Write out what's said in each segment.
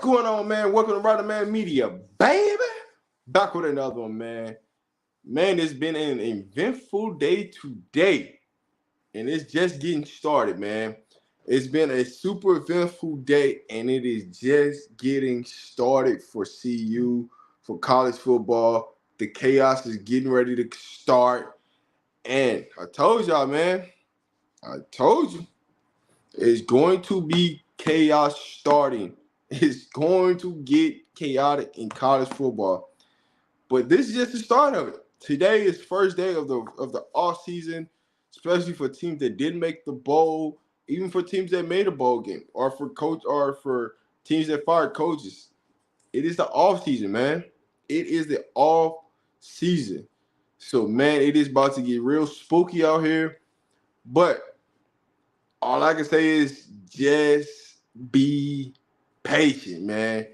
going on, man? Welcome to Rider Man Media, baby. Back with another one, man. Man, it's been an eventful day today, and it's just getting started, man. It's been a super eventful day, and it is just getting started for CU, for college football. The chaos is getting ready to start, and I told y'all, man. I told you. It's going to be chaos starting. It's going to get chaotic in college football. But this is just the start of it. Today is first day of the off season, especially for teams that didn't make the bowl, even for teams that made a bowl game, or for teams that fired coaches. It is the off season, man. It is the off season. So man, it is about to get real spooky out here. But all I can say is just be patient, man.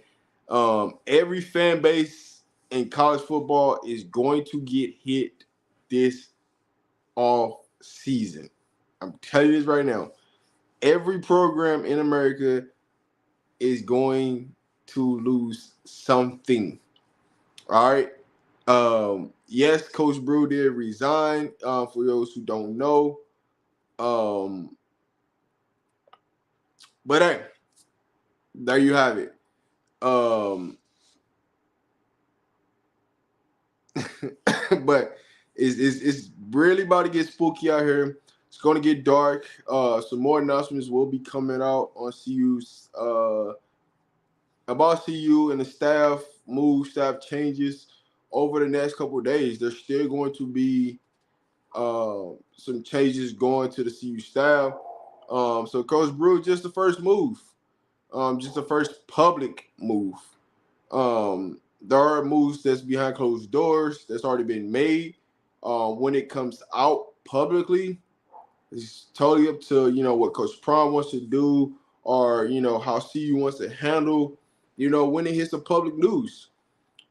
Every fan base in college football is going to get hit this off season. I'm telling you this right now. Every program in America is going to lose something. All right. Yes, Coach Brew did resign. For those who don't know. But hey, there you have it. But it's really about to get spooky out here. It's going to get dark. Some more announcements will be coming out on CU's about CU and the staff moves, staff changes over the next couple of days. There's still going to be some changes going to the CU staff. So Coach Brew, just the first move, just the first public move. There are moves that's behind closed doors that's already been made. When it comes out publicly, it's totally up to what Coach Prime wants to do, or how CU wants to handle when it hits the public news.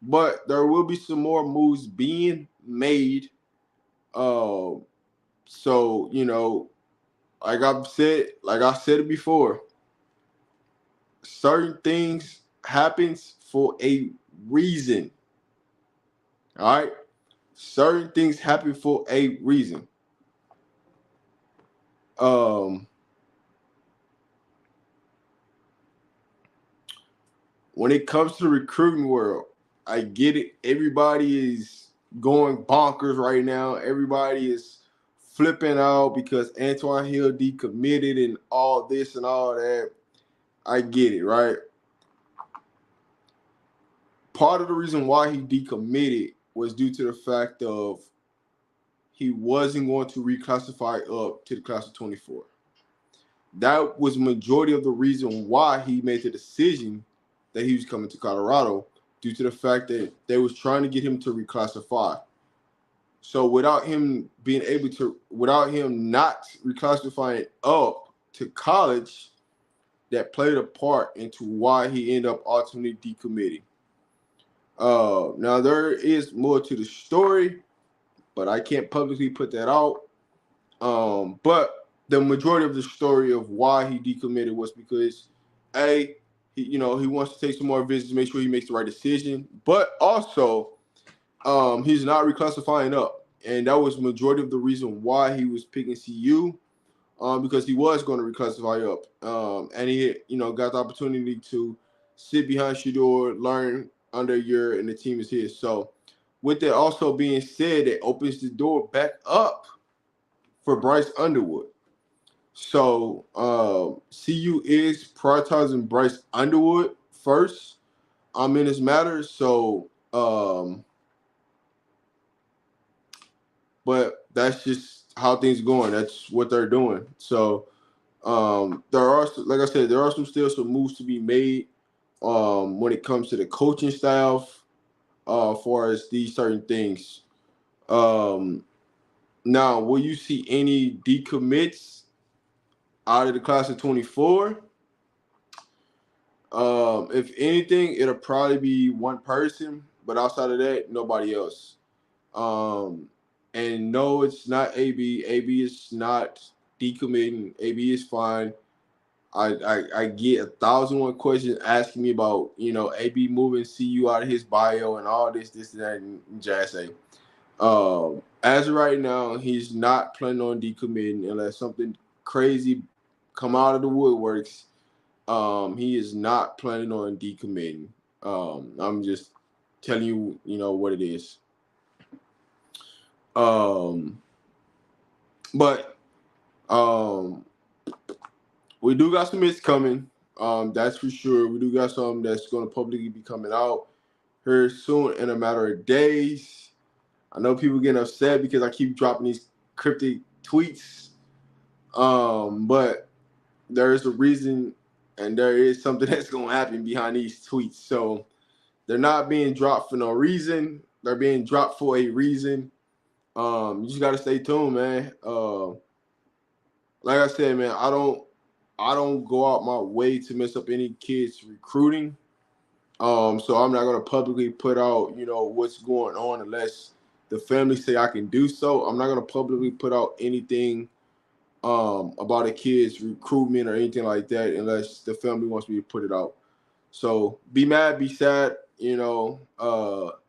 But there will be some more moves being made. So like I said it before, certain things happens for a reason. All right? Certain things happen for a reason. When it comes to the recruiting world, I get it. Everybody is going bonkers right now. Everybody is flipping out because Antoine Hill decommitted and all this and all that. I get it, right? Part of the reason why he decommitted was due to the fact of he wasn't going to reclassify up to the class of 24. That was majority of the reason why he made the decision that he was coming to Colorado, due to the fact that they was trying to get him to reclassify. So without him not reclassifying up to college, that played a part into why he ended up ultimately decommitting. Now there is more to the story, but I can't publicly put that out. But the majority of the story of why he decommitted was because he wants to take some more visits, make sure he makes the right decision, but also he's not reclassifying up, and that was the majority of the reason why he was picking CU, because he was going to reclassify up, and he got the opportunity to sit behind Shador, learn under year, and the team is his. So with that also being said, it opens the door back up for Bryce Underwood. So CU is prioritizing Bryce Underwood first in this matter. So but that's just how things are going. That's what they're doing. So there are, like I said, there are still some moves to be made when it comes to the coaching staff, as far as these certain things. Now, will you see any decommits out of the class of 24? If anything, it'll probably be one person, but outside of that, nobody else. And no, it's not AB. AB is not decommitting. AB is fine. I get 1,001 questions asking me about, AB moving CU out of his bio and all this, and that, and jazz. As of right now, he's not planning on decommitting unless something crazy come out of the woodworks. He is not planning on decommitting. I'm just telling you, what it is. But we do got some hits coming. That's for sure. We do got something that's going to publicly be coming out here soon in a matter of days. I know people getting upset because I keep dropping these cryptic tweets. But there is a reason and there is something that's going to happen behind these tweets. So they're not being dropped for no reason. They're being dropped for a reason. You just got to stay tuned, man. Like I said, man, I don't go out my way to mess up any kids recruiting. So I'm not gonna publicly put out, what's going on unless the family say I can do so. I'm not gonna publicly put out anything about a kid's recruitment or anything like that unless the family wants me to put it out. So be mad, be sad, that's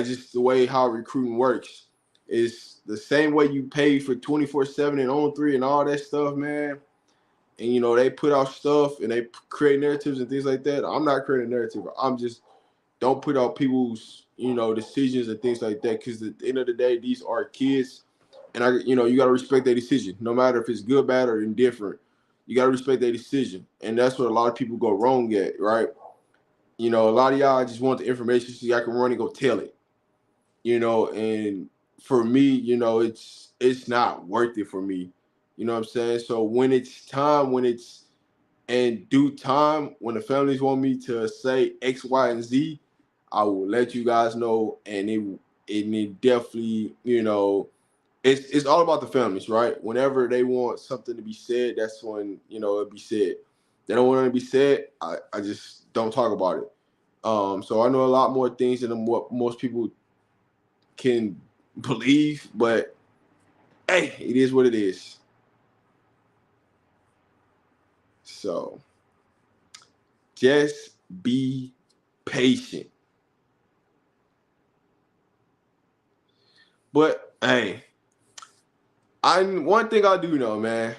just the way how recruiting works. It's the same way you pay for 24/7 and On3 and all that stuff, man. And they put out stuff and they create narratives and things like that. I'm not creating a narrative. I'm just don't put out people's decisions and things like that, because at the end of the day, these are kids, and you got to respect their decision, no matter if it's good, bad, or indifferent. You got to respect their decision, and that's what a lot of people go wrong at, right? A lot of y'all just want the information so y'all can run and go tell it, and for me, it's not worth it for me. You know what I'm saying? So when it's in due time, when the families want me to say X, Y, and Z, I will let you guys know. And it definitely, it's all about the families, right? Whenever they want something to be said, that's when, it'll be said. They don't want it to be said, I just don't talk about it. So I know a lot more things than what most people can believe, but hey, it is what it is. So just be patient. But hey, one thing I do know, man.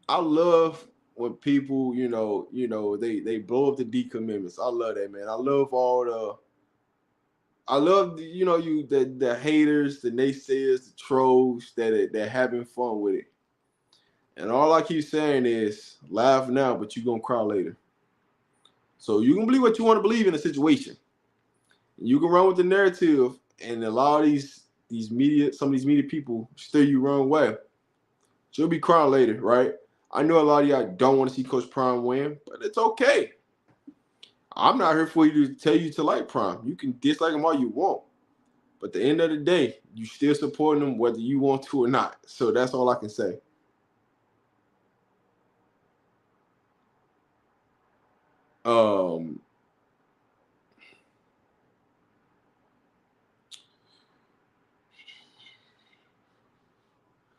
I love when people, they blow up the decommitments. I love that, man. I love the haters, the naysayers, the trolls that having fun with it. And all I keep saying is laugh now, but you're gonna cry later. So you can believe what you want to believe in a situation. You can run with the narrative and allow these media, some of these media people steer you wrong way. You'll be crying later, right? I know a lot of y'all don't want to see Coach Prime win, but it's okay. I'm not here for you to tell you to like Prime. You can dislike him all you want. But at the end of the day, you still supporting him whether you want to or not. So that's all I can say.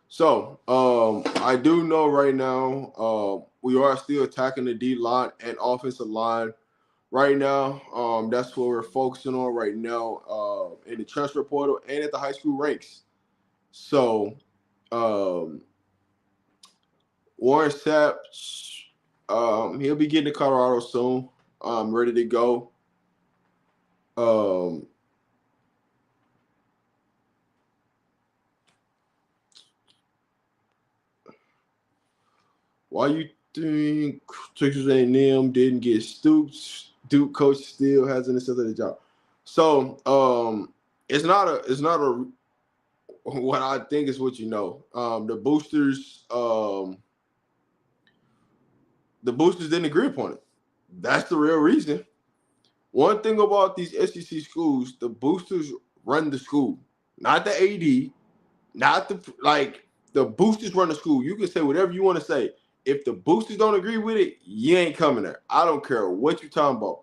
So I do know right now we are still attacking the D line and offensive line. Right now, that's what we're focusing on right now in the transfer portal and at the high school ranks. So, Warren Sapp, he'll be getting to Colorado soon. Ready to go. Why you think Texas A&M didn't get Stoops? Duke coach still hasn't accepted the job. So, it's not a what I think is what you know. The boosters didn't agree upon it. That's the real reason. One thing about these SEC schools, the boosters run the school, not the AD, not the boosters run the school. You can say whatever you want to say. If the boosters don't agree with it, you ain't coming there. I don't care what you talking about.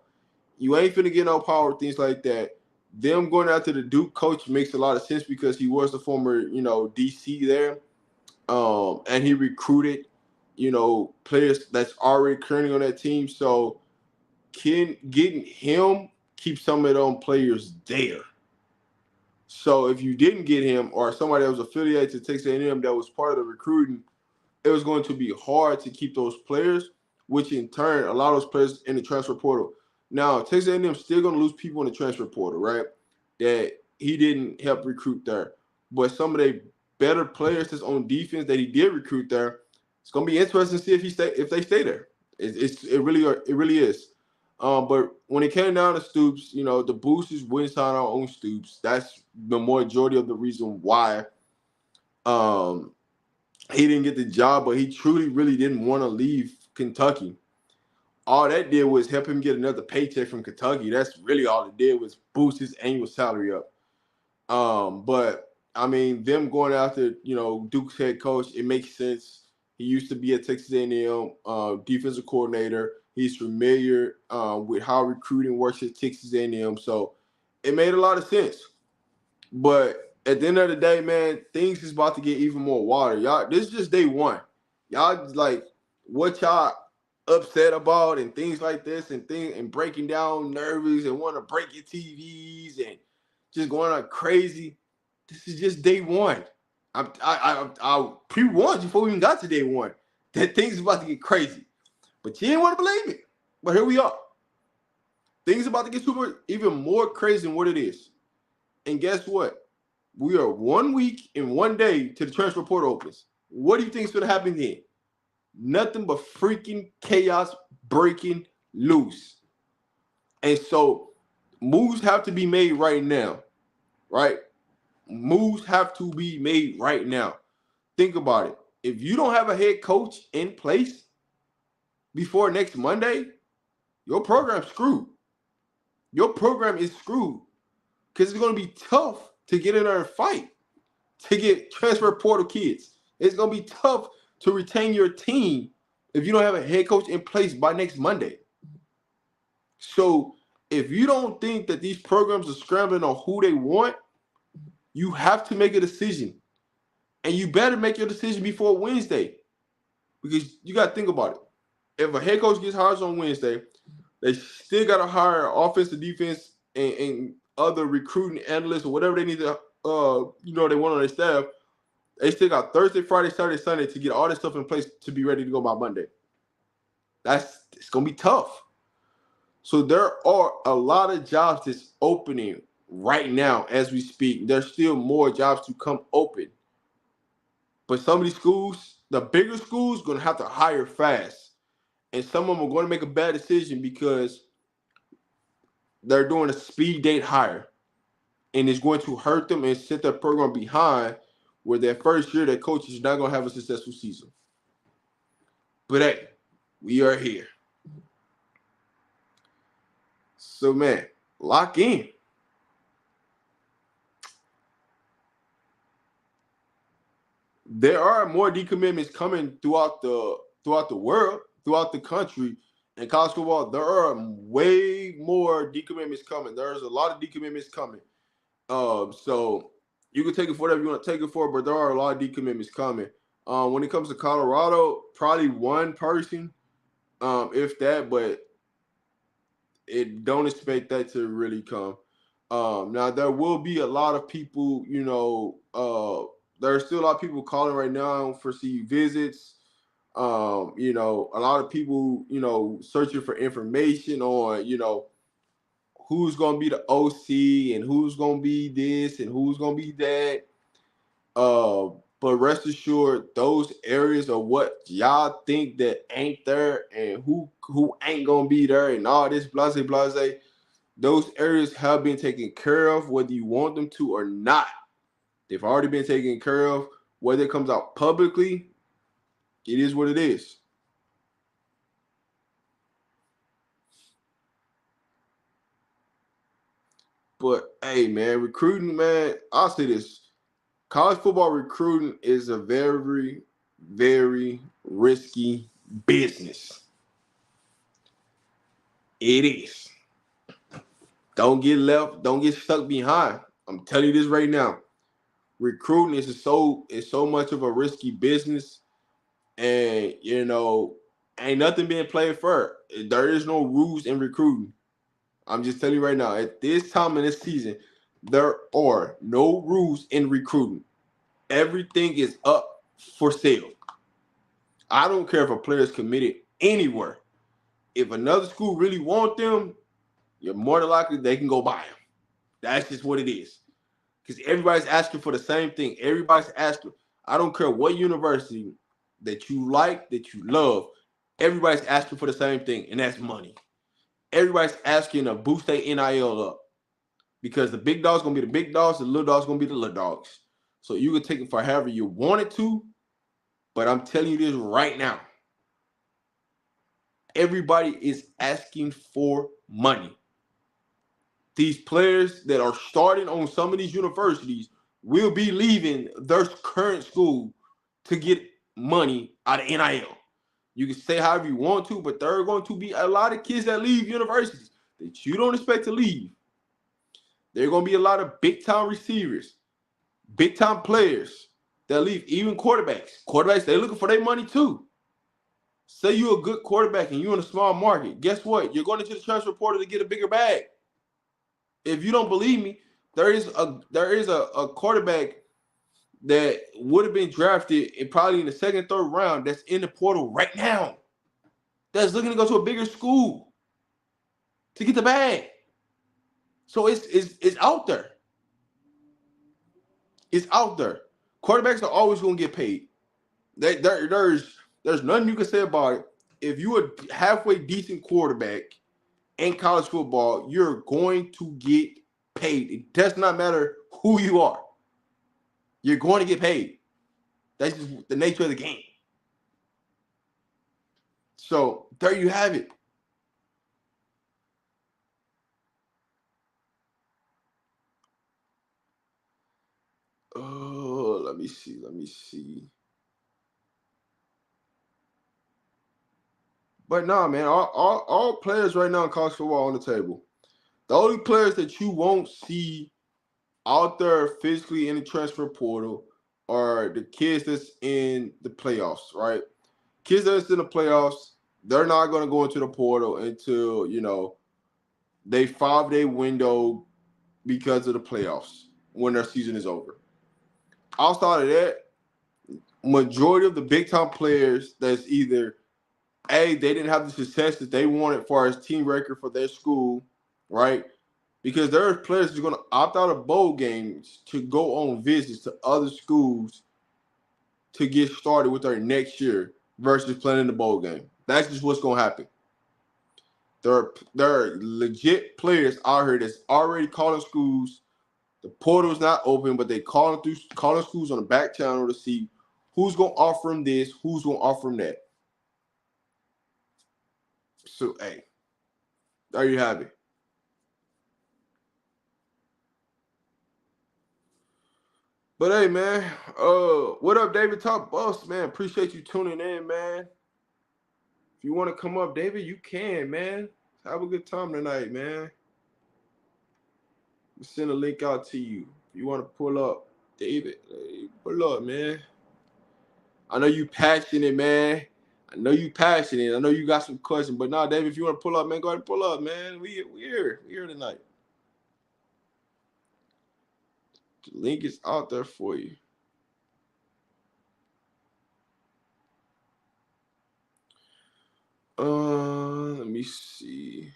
You ain't finna get no power, things like that. Them going after the Duke coach makes a lot of sense because he was the former, DC there. And he recruited players that's already currently on that team. So getting him keep some of them players there. So if you didn't get him or somebody that was affiliated to Texas A&M that was part of the recruiting, it was going to be hard to keep those players, which in turn allow those players in the transfer portal. Now, Texas A&M still going to lose people in the transfer portal, right? That he didn't help recruit there. But some of the better players that's on defense that he did recruit there, it's going to be interesting to see if they stay there. It really is. But when it came down to Stoops, the boosters wouldn't sign our own Stoops. That's the majority of the reason why. He didn't get the job, but he truly really didn't want to leave Kentucky. All that did was help him get another paycheck from Kentucky. That's really all it did was boost his annual salary up. But I mean, them going after Duke's head coach, it makes sense. He used to be a Texas A&M defensive coordinator. He's familiar with how recruiting works at Texas A&M, so it made a lot of sense. But at the end of the day, man, things is about to get even more water. Y'all, this is just day one. Y'all like what y'all upset about and things like this and breaking down nervous and want to break your TVs and just going on crazy. This is just day one. I pre-warned you before we even got to day one that things is about to get crazy. But you didn't want to believe it. But here we are. Things about to get even more crazy than what it is. And guess what? We are 1 week and 1 day to the transfer portal opens. What do you think is going to happen then? Nothing but freaking chaos breaking loose. And so moves have to be made right now, right? Moves have to be made right now. Think about it. If you don't have a head coach in place before next Monday, your program's screwed. Your program is screwed because it's going to be tough to get in there and fight, to get transfer portal kids. It's going to be tough to retain your team if you don't have a head coach in place by next Monday. So if you don't think that these programs are scrambling on who they want, you have to make a decision. And you better make your decision before Wednesday because you got to think about it. If a head coach gets hired on Wednesday, they still got to hire offensive, defense, and other recruiting analysts or whatever they need to, they want on their staff. They still got Thursday, Friday, Saturday, Sunday to get all this stuff in place to be ready to go by Monday. It's going to be tough. So there are a lot of jobs that's opening right now as we speak. There's still more jobs to come open. But some of these schools, the bigger schools, going to have to hire fast. And some of them are going to make a bad decision because they're doing a speed date hire. And it's going to hurt them and set their program behind where their first year, their coach is not going to have a successful season. But hey, we are here. So, man, lock in. There are more decommitments coming throughout the world, throughout the country. In college football, there are way more decommitments coming. There's a lot of decommitments coming. So you can take it for whatever you want to take it for, but there are a lot of decommitments coming. When it comes to Colorado, probably one person, if that, but don't expect that to really come. Now there will be a lot of people, there are still a lot of people calling right now for CU visits. A lot of people, searching for information on, who's going to be the OC and who's going to be this and who's going to be that. But rest assured, those areas are what y'all think that ain't there and who ain't going to be there and all this blase. Those areas have been taken care of, whether you want them to or not. They've already been taken care of. Whether it comes out publicly, it is what it is. But, hey, man, recruiting, man, I'll say this. College football recruiting is a very, very risky business. It is. Don't get left. Don't get stuck behind. I'm telling you this right now. Recruiting is so much of a risky business And, ain't nothing being played fair. There is no rules in recruiting. I'm just telling you right now, at this time in this season, there are no rules in recruiting. Everything is up for sale. I don't care if a player is committed anywhere. If another school really want them, you're more than likely they can go buy them. That's just what it is. Because everybody's asking for the same thing. Everybody's asking. I don't care what university that you like, that you love. Everybody's asking for the same thing, and that's money. Everybody's asking to boost their NIL up. Because the big dog's going to be the big dogs, the little dog's going to be the little dogs. So you can take it for however you want it to, but I'm telling you this right now. Everybody is asking for money. These players that are starting on some of these universities will be leaving their current school to get money out of NIL. You can say however you want to, but there are going to be a lot of kids that leave universities that you don't expect to leave. There are going to be a lot of big-time receivers, big-time players that leave, even quarterbacks. Quarterbacks, they're looking for their money too. Say you're a good quarterback and you're in a small market. Guess what? You're going into the transfer portal to get a bigger bag. If you don't believe me, there is a quarterback that would have been drafted probably in the second, third round that's in the portal right now. That's looking to go to a bigger school to get the bag. So it's out there. It's out there. Quarterbacks are always going to get paid. There's nothing you can say about it. If you're a halfway decent quarterback in college football, you're going to get paid. It does not matter who you are. You're going to get paid. That's just the nature of the game. So there you have it. Oh, let me see. But no, man, all players right now in college football on the table. The only players that you won't see out there physically in the transfer portal are the kids that's in the playoffs, right? Kids that's in the playoffs, they're not going to go into the portal until, they 5-day window because of the playoffs when their season is over. Outside of that, majority of the big-time players that's either they didn't have the success that they wanted as far as team record for their school, right? Because there are players who are going to opt out of bowl games to go on visits to other schools to get started with their next year versus playing in the bowl game. That's just what's going to happen. There are legit players out here that's already calling schools. The portal's not open, but they calling schools on the back channel to see who's going to offer them this, who's going to offer them that. So, hey, there you have it. But hey, man, what up, David? Top Boss, man. Appreciate you tuning in, man. If you want to come up, David, you can, man. Have a good time tonight, man. We'll send a link out to you. If you want to pull up, David, hey, pull up, man. I know you passionate, man. I know you passionate. I know you got some questions, but nah, David, if you want to pull up, man, go ahead and pull up, man. We here tonight. The link is out there for you. Let me see.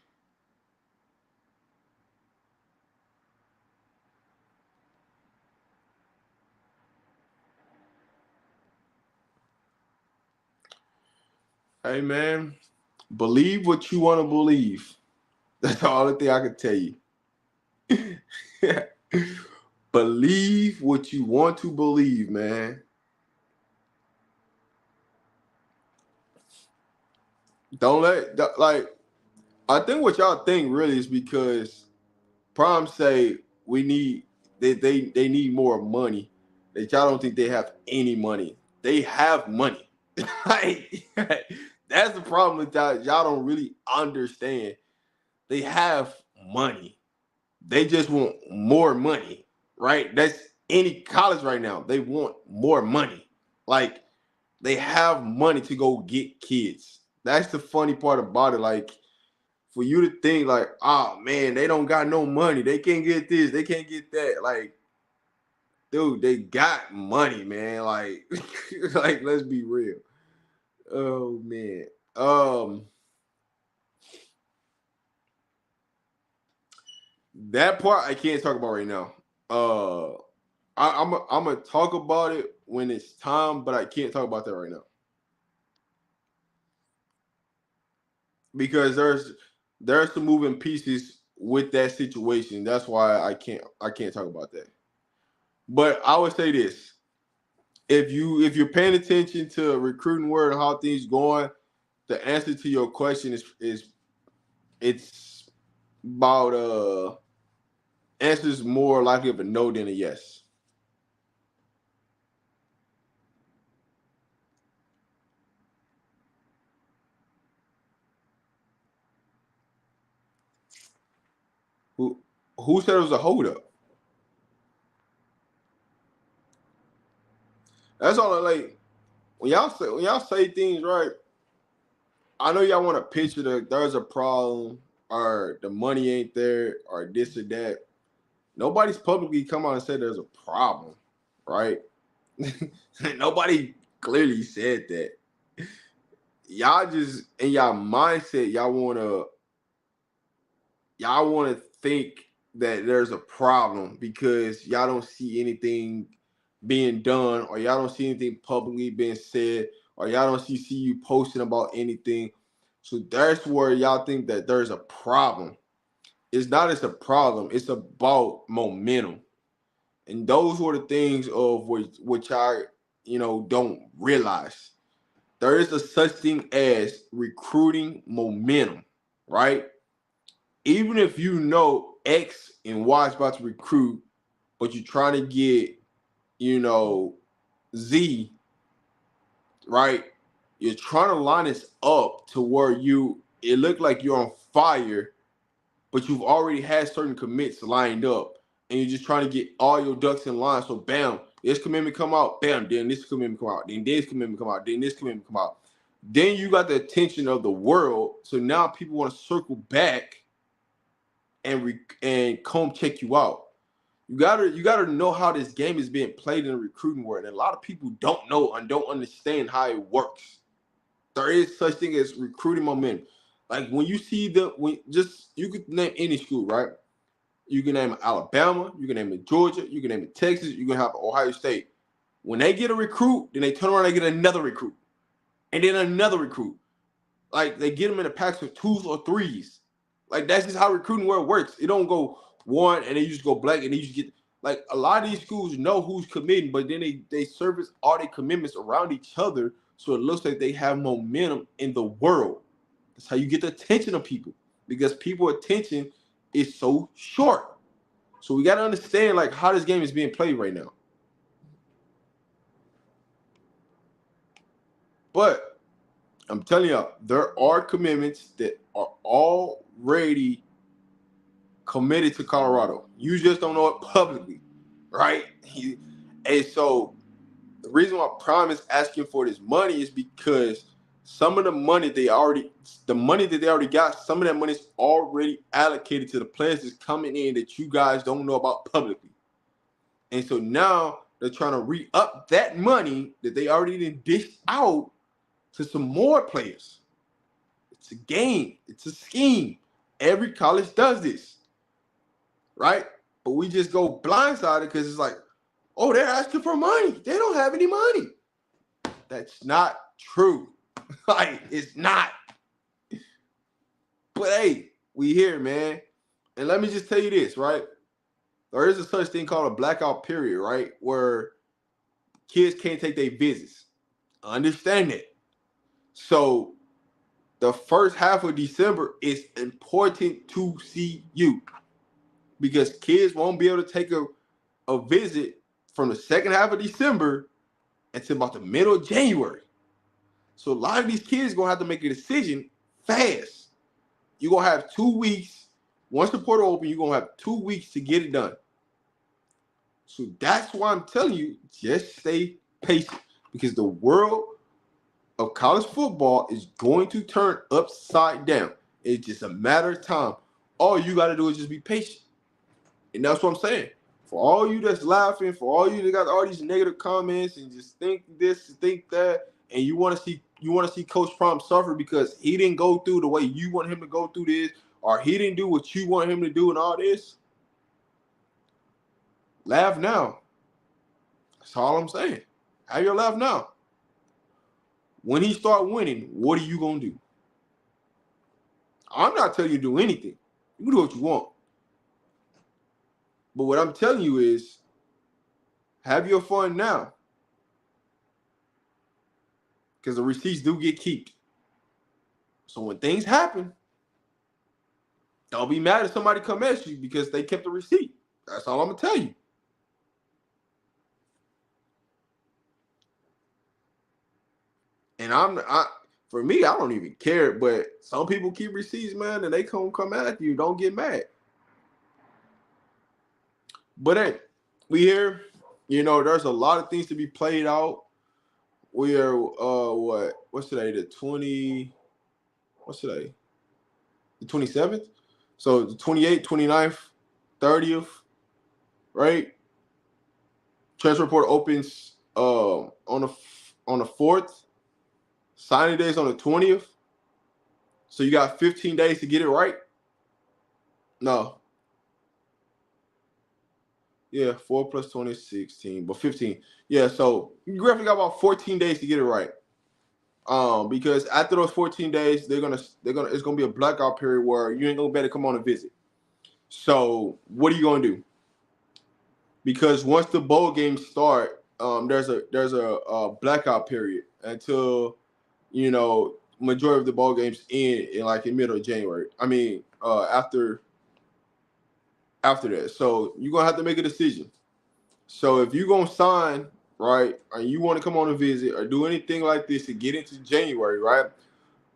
Hey, man, believe what you want to believe. That's the only thing I can tell you. Believe what you want to believe, man. Don't I think what y'all think really is because Prime say they need more money. That y'all don't think they have any money. They have money. Like, that's the problem with that. Y'all don't really understand. They have money. They just want more money, right? That's any college right now. They want more money. Like, They have money to go get kids. That's the funny part about it. Like, for you to think like, oh man, they don't got no money. They can't get this. They can't get that. Like, dude, they got money, man. Like, like let's be real. Oh man. That part I can't talk about right now. I'm gonna talk about it when it's time, but I can't talk about that right now because there's some moving pieces with that situation. That's why I can't talk about that. But I would say this: if you're paying attention to recruiting word and how things going, the answer to your question is it's about answers more likely of a no than a yes. Who who said it was a holdup? That's all I like. When y'all say things right, I know y'all want to picture that there's a problem or the money ain't there or this or that. Nobody's publicly come out and said there's a problem, right? Nobody clearly said that. Y'all just in y'all mindset, y'all wanna think that there's a problem because y'all don't see anything being done or y'all don't see anything publicly being said or y'all don't see you posting about anything. So that's where y'all think that there's a problem. It's not as a problem, it's about momentum. And those were the things of which I, don't realize. There is a such thing as recruiting momentum, right? Even if you know X and Y is about to recruit, but you're trying to get, you know, Z, right? You're trying to line this up to where it looked like you're on fire, but you've already had certain commits lined up, and you're just trying to get all your ducks in line. So, bam, this commitment come out, bam, then this commitment come out, then this commitment come out, then this commitment come out. Then you got the attention of the world. So now people want to circle back and come check you out. You gotta know how this game is being played in the recruiting world. And a lot of people don't know and don't understand how it works. There is such thing as recruiting momentum. Like when you see you could name any school, right? You can name Alabama, you can name it Georgia, you can name it Texas, you can have Ohio State. When they get a recruit, then they turn around and get another recruit, and then another recruit. Like they get them in the packs of twos or threes. Like that's just how recruiting world works. It don't go one and then you just go black and then you just get like a lot of these schools know who's committing, but then they service all their commitments around each other, so it looks like they have momentum in the world. That's how you get the attention of people because people attention is so short. So we got to understand like how this game is being played right now. But I'm telling y'all, there are commitments that are already committed to Colorado. You just don't know it publicly, right? And so the reason why Prime is asking for this money is because some of the money that they already got, some of that money is already allocated to the players that's coming in that you guys don't know about publicly. And so now they're trying to re-up that money that they already dished out to some more players. It's a game. It's a scheme. Every college does this, right? But we just go blindsided because it's like, oh, they're asking for money. They don't have any money. That's not true. Like, it's not. But hey, we here, man. And let me just tell you this, right? There is a such thing called a blackout period, right? Where kids can't take their visits. I understand that. So the first half of December is important to see you because kids won't be able to take a visit from the second half of December until about the middle of January. So a lot of these kids are going to have to make a decision fast. You're going to have 2 weeks. Once the portal open, you're going to have 2 weeks to get it done. So that's why I'm telling you, just stay patient because the world of college football is going to turn upside down. It's just a matter of time. All you got to do is just be patient. And that's what I'm saying. For all you that's laughing, for all you that got all these negative comments and just think this, think that, and you want to see Coach Prime suffer because he didn't go through the way you want him to go through this, or he didn't do what you want him to do and all this. Laugh now. That's all I'm saying. Have your laugh now. When he start winning, what are you gonna do? I'm not telling you to do anything. You can do what you want. But what I'm telling you is have your fun now. Because the receipts do get kept. So when things happen, don't be mad if somebody come at you because they kept the receipt. That's all I'm gonna tell you. And for me, I don't even care. But some people keep receipts, man, and they come at you. Don't get mad. But hey, we here. You know, there's a lot of things to be played out. We are what's today? What's today? The 27th? So the 28th, 29th, 30th, right? Transfer report opens on the 4th. Signing day is on the 20th. So you got 15 days to get it right? No. Yeah, 4 plus 20 is 16, but 15. Yeah, so you roughly got about 14 days to get it right. Because after those 14 days, it's gonna be a blackout period where you ain't gonna be able to come on and visit. So what are you gonna do? Because once the bowl games start, there's a blackout period until majority of the bowl games in like in middle of January. I mean, after that, so you're gonna have to make a decision. So if you're gonna sign, right, and you want to come on a visit or do anything like this to get into January, right?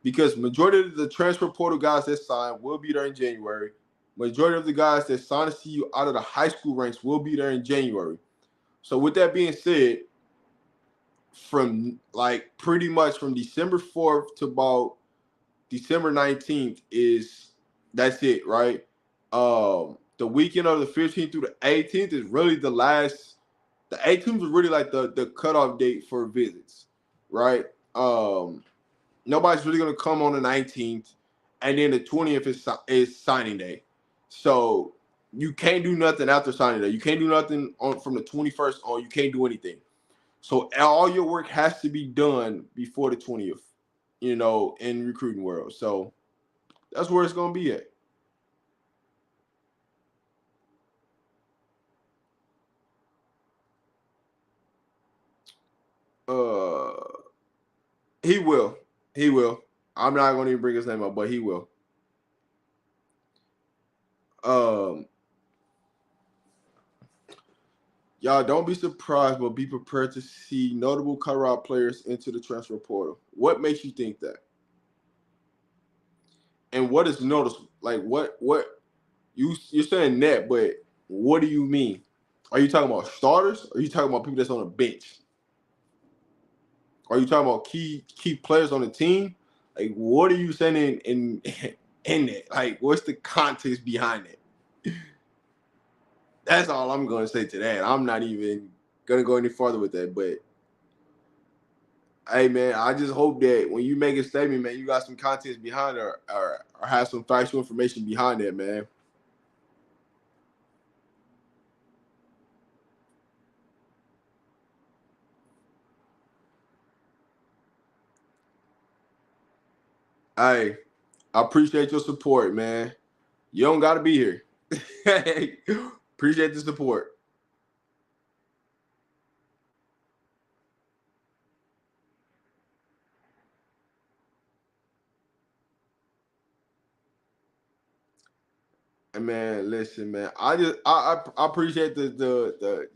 Because majority of the transfer portal guys that sign will be there in January. Majority of the guys that sign to see you out of the high school ranks will be there in January. So with that being said, from like pretty much from December 4th to about December 19th that's it, right? The weekend of the 15th through the 18th is really the 18th was really like the cutoff date for visits, right? Nobody's really gonna come on the 19th, and then the 20th is signing day. So you can't do nothing after signing day. You can't do nothing from the 21st on. You can't do anything. So all your work has to be done before the 20th, in recruiting world. So that's where it's gonna be at. He will. He will. I'm not gonna even bring his name up, but he will. Y'all don't be surprised, but be prepared to see notable Colorado players into the transfer portal. What makes you think that? And what is noticeable? Like what you're saying that, but what do you mean? Are you talking about starters? Or are you talking about people that's on the bench? Are you talking about key players on the team? Like what are you saying in that? Like what's the context behind it? That's all I'm going to say to that. I'm not even going to go any farther with that. But, hey, man, I just hope that when you make a statement, man, you got some context behind it or have some factual information behind it, man. Hey, I appreciate your support, man. You don't got to be here. Appreciate the support. And man, listen, man. I appreciate the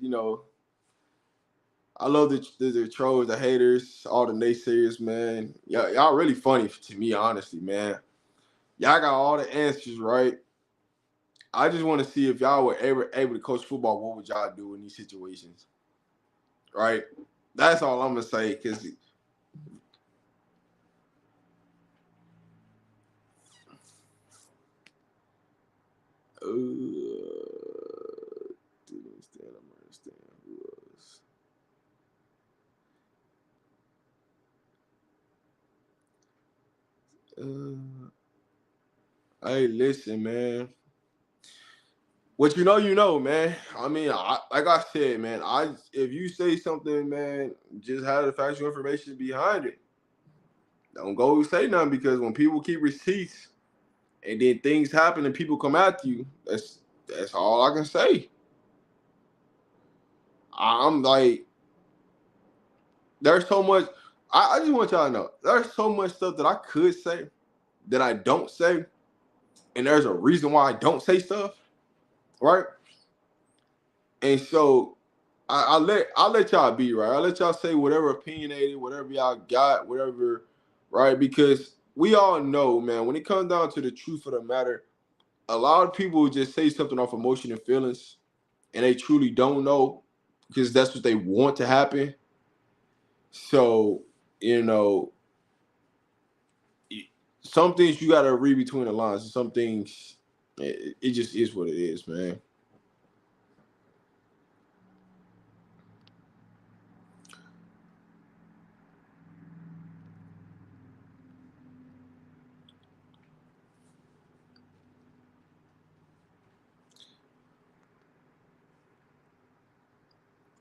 I love the trolls, the haters, all the naysayers, man. Y'all really funny to me, honestly, man. Y'all got all the answers, right? I just want to see if y'all were ever able to coach football, what would y'all do in these situations? Right? That's all I'm gonna say, because Didn't understand. I'm understand who was. Hey, listen, man. What you know, man. I mean, like I said, man. If you say something, man, just have the factual information behind it. Don't go say nothing because when people keep receipts and then things happen and people come after you, that's all I can say. I'm like, there's so much. I just want y'all to know there's so much stuff that I could say that I don't say, and there's a reason why I don't say stuff, right? And so I'll let y'all be, right. I'll let y'all say whatever opinionated, whatever y'all got, whatever, right? Because we all know, man, when it comes down to the truth of the matter, a lot of people just say something off emotion and feelings, and they truly don't know because that's what they want to happen. So, you know, some things you gotta read between the lines. And some things, it just is what it is, man.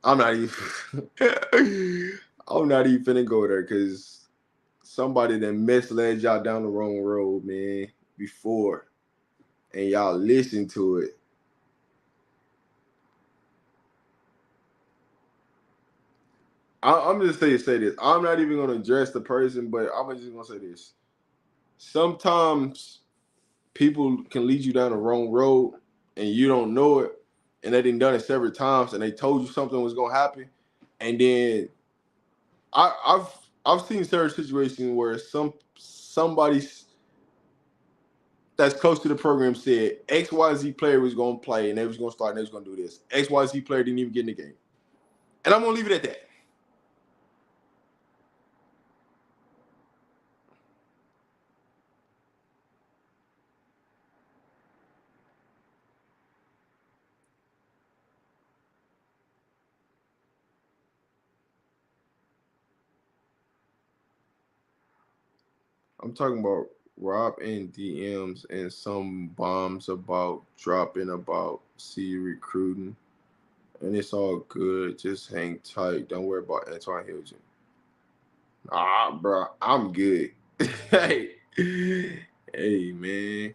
I'm not even. I'm not even finna go there because somebody that misled y'all down the wrong road, man, before, and y'all listen to it. I'm just say this. I'm not even gonna address the person, but I'm just gonna say this. Sometimes people can lead you down the wrong road, and you don't know it, and they done it several times, and they told you something was gonna happen, and then I've seen certain situations where somebody that's close to the program said XYZ player was gonna play and they was gonna start and they was gonna do this. XYZ player didn't even get in the game. And I'm gonna leave it at that. I'm talking about Rob and DMs and some bombs about dropping about C recruiting. And it's all good. Just hang tight. Don't worry about Antoine Hilton. Bro, I'm good. Hey, hey, man.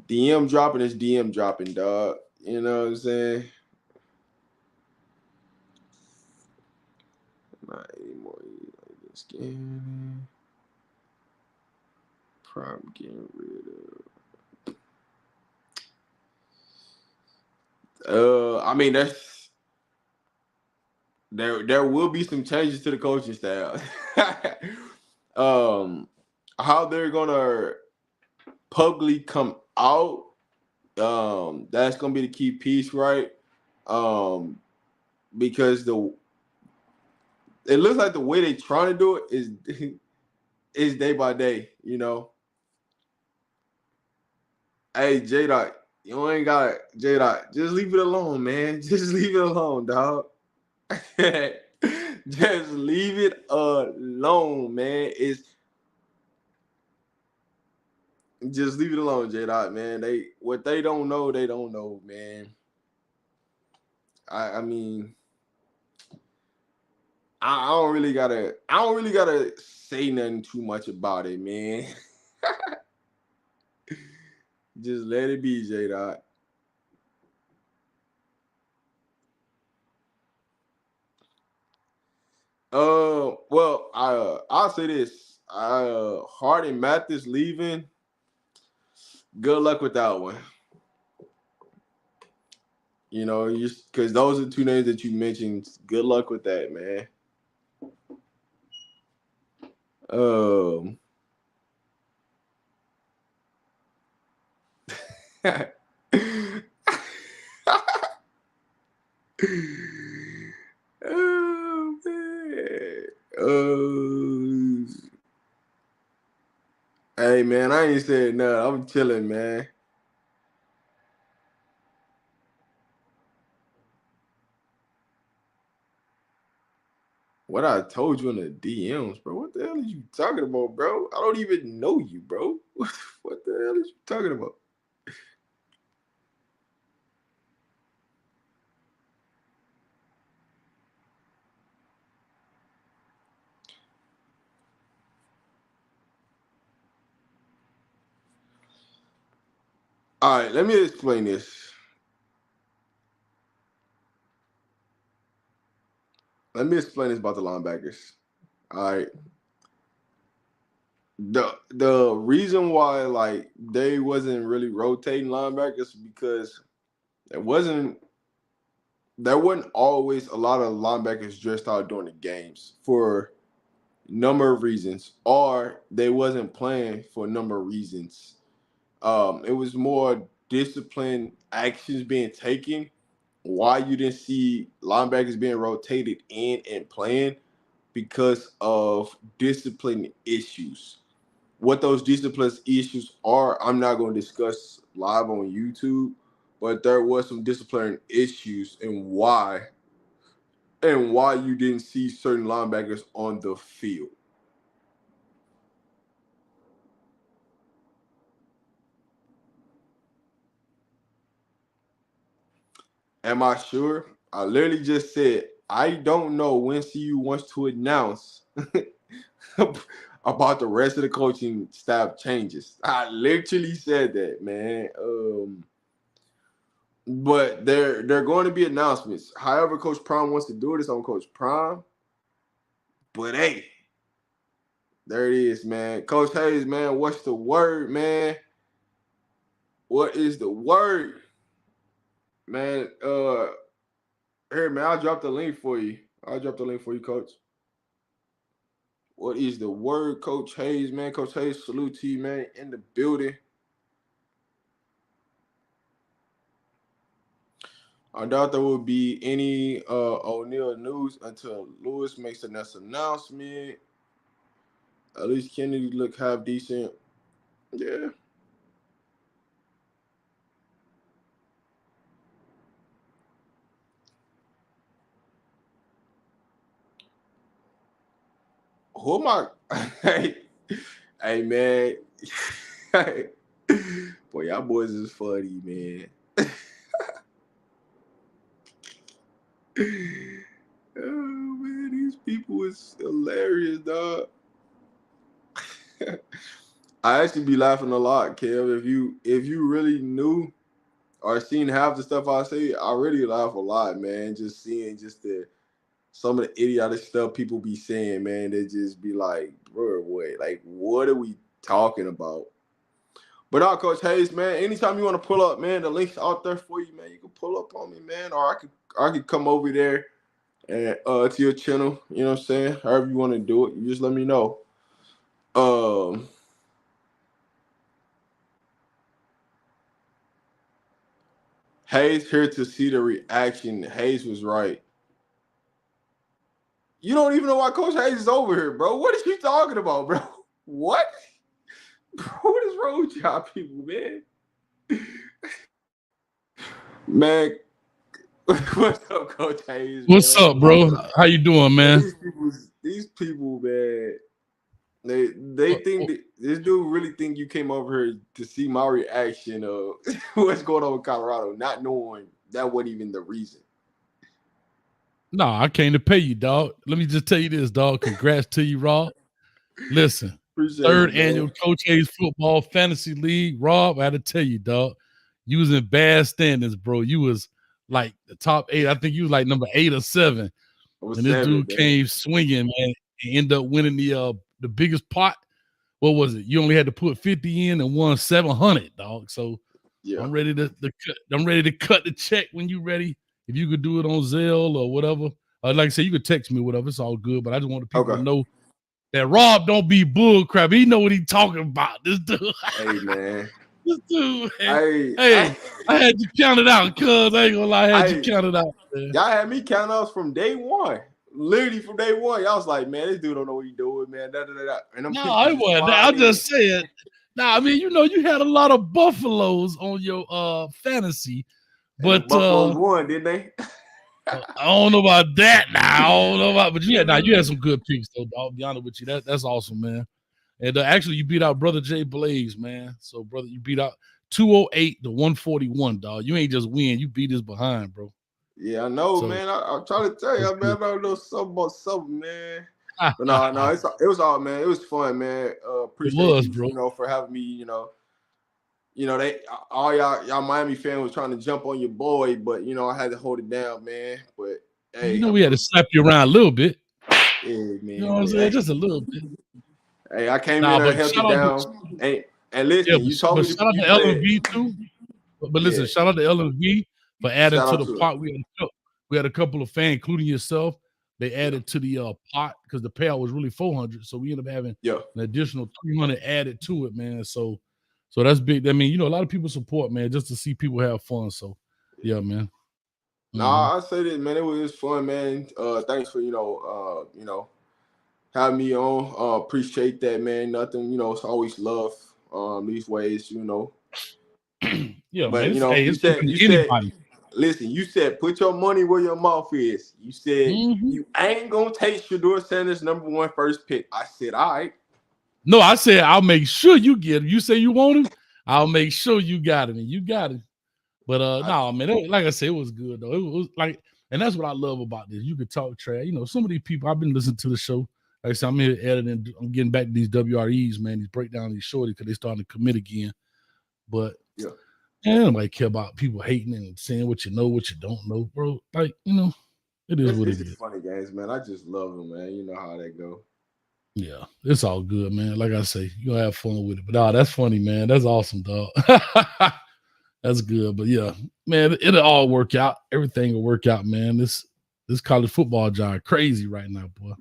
DM dropping is DM dropping, dog. You know what I'm saying? Not anymore. Like scanning. Prime getting rid of. I mean that's there will be some changes to the coaching staff. um, how they're gonna publicly come out. That's gonna be the key piece, right? Um, because it looks like the way they trying to do it is is day by day. You know, hey J Dot, you ain't got J Dot. Just leave it alone, man. Just leave it alone, dog. Just leave it alone, man. It's just leave it alone, J Dot, man. What they don't know, they don't know, man. I mean, I don't really gotta say nothing too much about it, man. Just let it be, J Dot. Well, I'll say this. Harden Mathis leaving. Good luck with that one. You know, because those are two names that you mentioned. Good luck with that, man. Um, oh man. Hey man, I ain't saying nothing. I'm chilling, man. What I told you in the DMs, bro. What the hell are you talking about, bro? I don't even know you, bro. What the hell are you talking about? All right, let me explain this. Let me explain this about the linebackers. All right. The reason why like they wasn't really rotating linebackers because it wasn't there wasn't always a lot of linebackers dressed out during the games for a number of reasons, or they wasn't playing for a number of reasons. It was more disciplined actions being taken. Why you didn't see linebackers being rotated in and playing because of discipline issues. What those discipline issues are, I'm not going to discuss live on YouTube, but there was some disciplinary issues and why you didn't see certain linebackers on the field. Am I sure? I literally just said I don't know when CU wants to announce about the rest of the coaching staff changes. I literally said that, man. But they're going to be announcements. However, Coach Prime wants to do it, it's on Coach Prime. But hey, there it is, man. Coach Hayes, man, what's the word, man? What is the word? Man, here, man, I'll drop the link for you. I'll drop the link for you, Coach. What is the word, Coach Hayes, man? Coach Hayes, salute to you, man, in the building. I doubt there will be any O'Neal news until Lewis makes the next announcement. At least Kennedy look half decent. Yeah. Who am I? Hey, man. Boy, y'all boys is funny, man. Oh, man, these people is hilarious, dog. I actually be laughing a lot, Kev. If you really knew or seen half the stuff I say, I really laugh a lot, man. Just seeing just some of the idiotic stuff people be saying, man. They just be like, bro, wait, like, what are we talking about? But Coach Hayes, man, anytime you want to pull up, man, the link's out there for you, man. You can pull up on me, man, or I could come over there and to your channel. You know what I'm saying? However you want to do it, you just let me know. Hayes here to see the reaction. Hayes was right. You don't even know why Coach Hayes is over here, bro. What is you talking about, bro? What? Bro, what is wrong with y'all people, man? Man, what's up, Coach Hayes? What's up, bro? How you doing, man? These people, man. They think this dude really think you came over here to see my reaction of what's going on in Colorado, not knowing that wasn't even the reason. No, I came to pay you, dog. Let me just tell you this, dog. Congrats to you, Rob. Listen, Appreciate third you, annual Coach Hayes Football Fantasy League. Rob, I had to tell you, dog. You was in bad standings, bro. You was like the top 8. I think you was like number 8 or 7. And this dude came swinging, man, and ended up winning the biggest pot. What was it? You only had to put 50 in and won 700, dog. So yeah. I'm ready to cut the check when you ready. If you could do it on Zelle or whatever. Like I said, you could text me, whatever. It's all good. But I just want the people to know that Rob don't be bull crap. He know what he talking about. This dude. Hey, man. This dude, man. I had you counted out, cuz. I ain't gonna lie. I had you counted out, man. Y'all had me counted out from day one. Literally from day one. Y'all was like, man, this dude don't know what he doing, man. And no, I wasn't. I just said. Nah, I mean, you know, you had a lot of Buffaloes on your fantasy. But Buffaloes won, didn't they? I don't know about that now. I don't know about, but you had some good picks though. I'll be honest with you. That's awesome, man. And actually, you beat out Brother Jay Blaze, man. So, brother, you beat out 208 to 141, dog. You ain't just win. You beat his behind, bro. Yeah, I know, so, man. I'm trying to tell you, man. I don't know something about something, man. But no, it was all, man. It was fun, man. Appreciate you, bro. For having me. They all y'all Miami fans was trying to jump on your boy, but I had to hold it down, man. But hey, we had to slap you around a little bit. Yeah, man. You know what I'm saying? Just a little bit. Hey, I came in and held it down. And listen, you told me shout out to LMV too. But listen, shout out to LMV for adding to the pot. We had a couple of fans, including yourself. They added to the pot because the payout was really 400, so we ended up having an additional 300 added to it, man. So that's big. I mean, a lot of people support, man, just to see people have fun. So yeah, man. Nah, I say this, man. It was fun, man. Thanks for having me on. Appreciate that, man. Nothing, it's always love. These ways, Yeah, but man. You said, listen, you said put your money where your mouth is. You said you ain't gonna take Shedeur Sanders #1 first pick. I said, all right. No, I said I'll make sure you get him. You say you want him, I'll make sure you got him, and you got him. But no, man, like I said, it was good though. It was like, and that's what I love about this. You could talk trash. Some of these people, I've been listening to the show. Like I said, I'm here editing. I'm getting back to these WREs, man. These breakdowns, these shorties, because they starting to commit again. But nobody care about people hating and saying what you know, what you don't know, bro. Like, it is what it is. Funny games, man. I just love them, man. You know how that go. Yeah, it's all good, man. Like I say, you'll have fun with it. But that's funny, man. That's awesome, dog. That's good. But yeah, man, it'll all work out. Everything will work out, man. This college football job crazy right now, boy.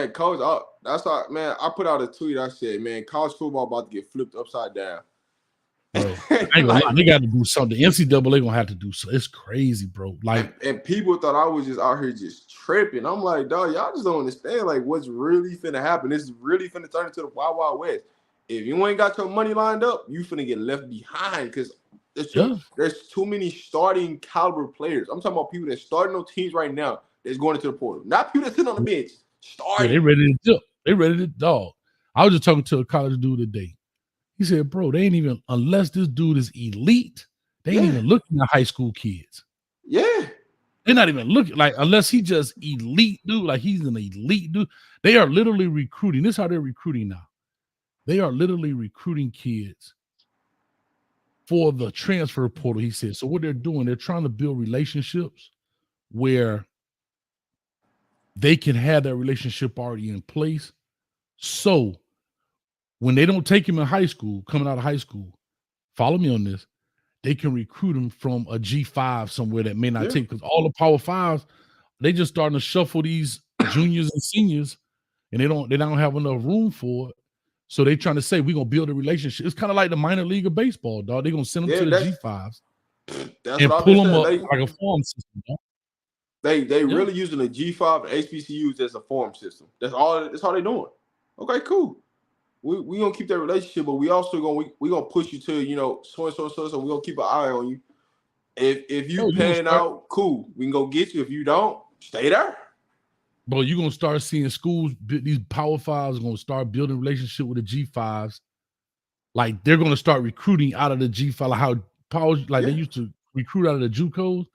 Coach. That's why, man. I put out a tweet. I said, man, college football about to get flipped upside down. Bro, I ain't gonna lie. They got to do something. The NCAA gonna have to do so. It's crazy, bro. Like, and people thought I was just out here just tripping. I'm like, dog, y'all just don't understand like what's really finna happen. This is really finna turn into the Wild Wild West. If you ain't got your money lined up, you finna get left behind because there's too many starting caliber players. I'm talking about people that starting those teams right now that's going into the portal. Not people that sit on the bench. Starting. Yeah, they ready to jump. They ready to dog. I was just talking to a college dude today. He said, bro, they ain't even, unless this dude is elite, they ain't even looking at high school kids. Yeah. They're not even looking, like, unless he just elite dude, like he's an elite dude. They are literally recruiting. This is how they're recruiting now. They are literally recruiting kids for the transfer portal, he said. So what they're doing, they're trying to build relationships where they can have that relationship already in place. So when they don't take him in high school, coming out of high school, follow me on this, they can recruit him from a G5 somewhere that may not take, because all the Power Fives, they just starting to shuffle these juniors and seniors, and they don't have enough room for it. So they trying to say we're gonna build a relationship. It's kind of like the minor league of baseball, dog. They're gonna send them to the G5s and pull them up like a farm system. Dog. They really using the G5 and HBCUs as a form system. That's all they're doing. Okay, cool. We gonna keep that relationship, but we also gonna push you to so and so. We gonna keep an eye on you. If you pan out, cool. We can go get you. If you don't, stay there. Bro, you're gonna start seeing schools. These Power Fives are gonna start building relationship with the G5s. Like they're gonna start recruiting out of the G5, like how Power, like they used to recruit out of the JUCOs.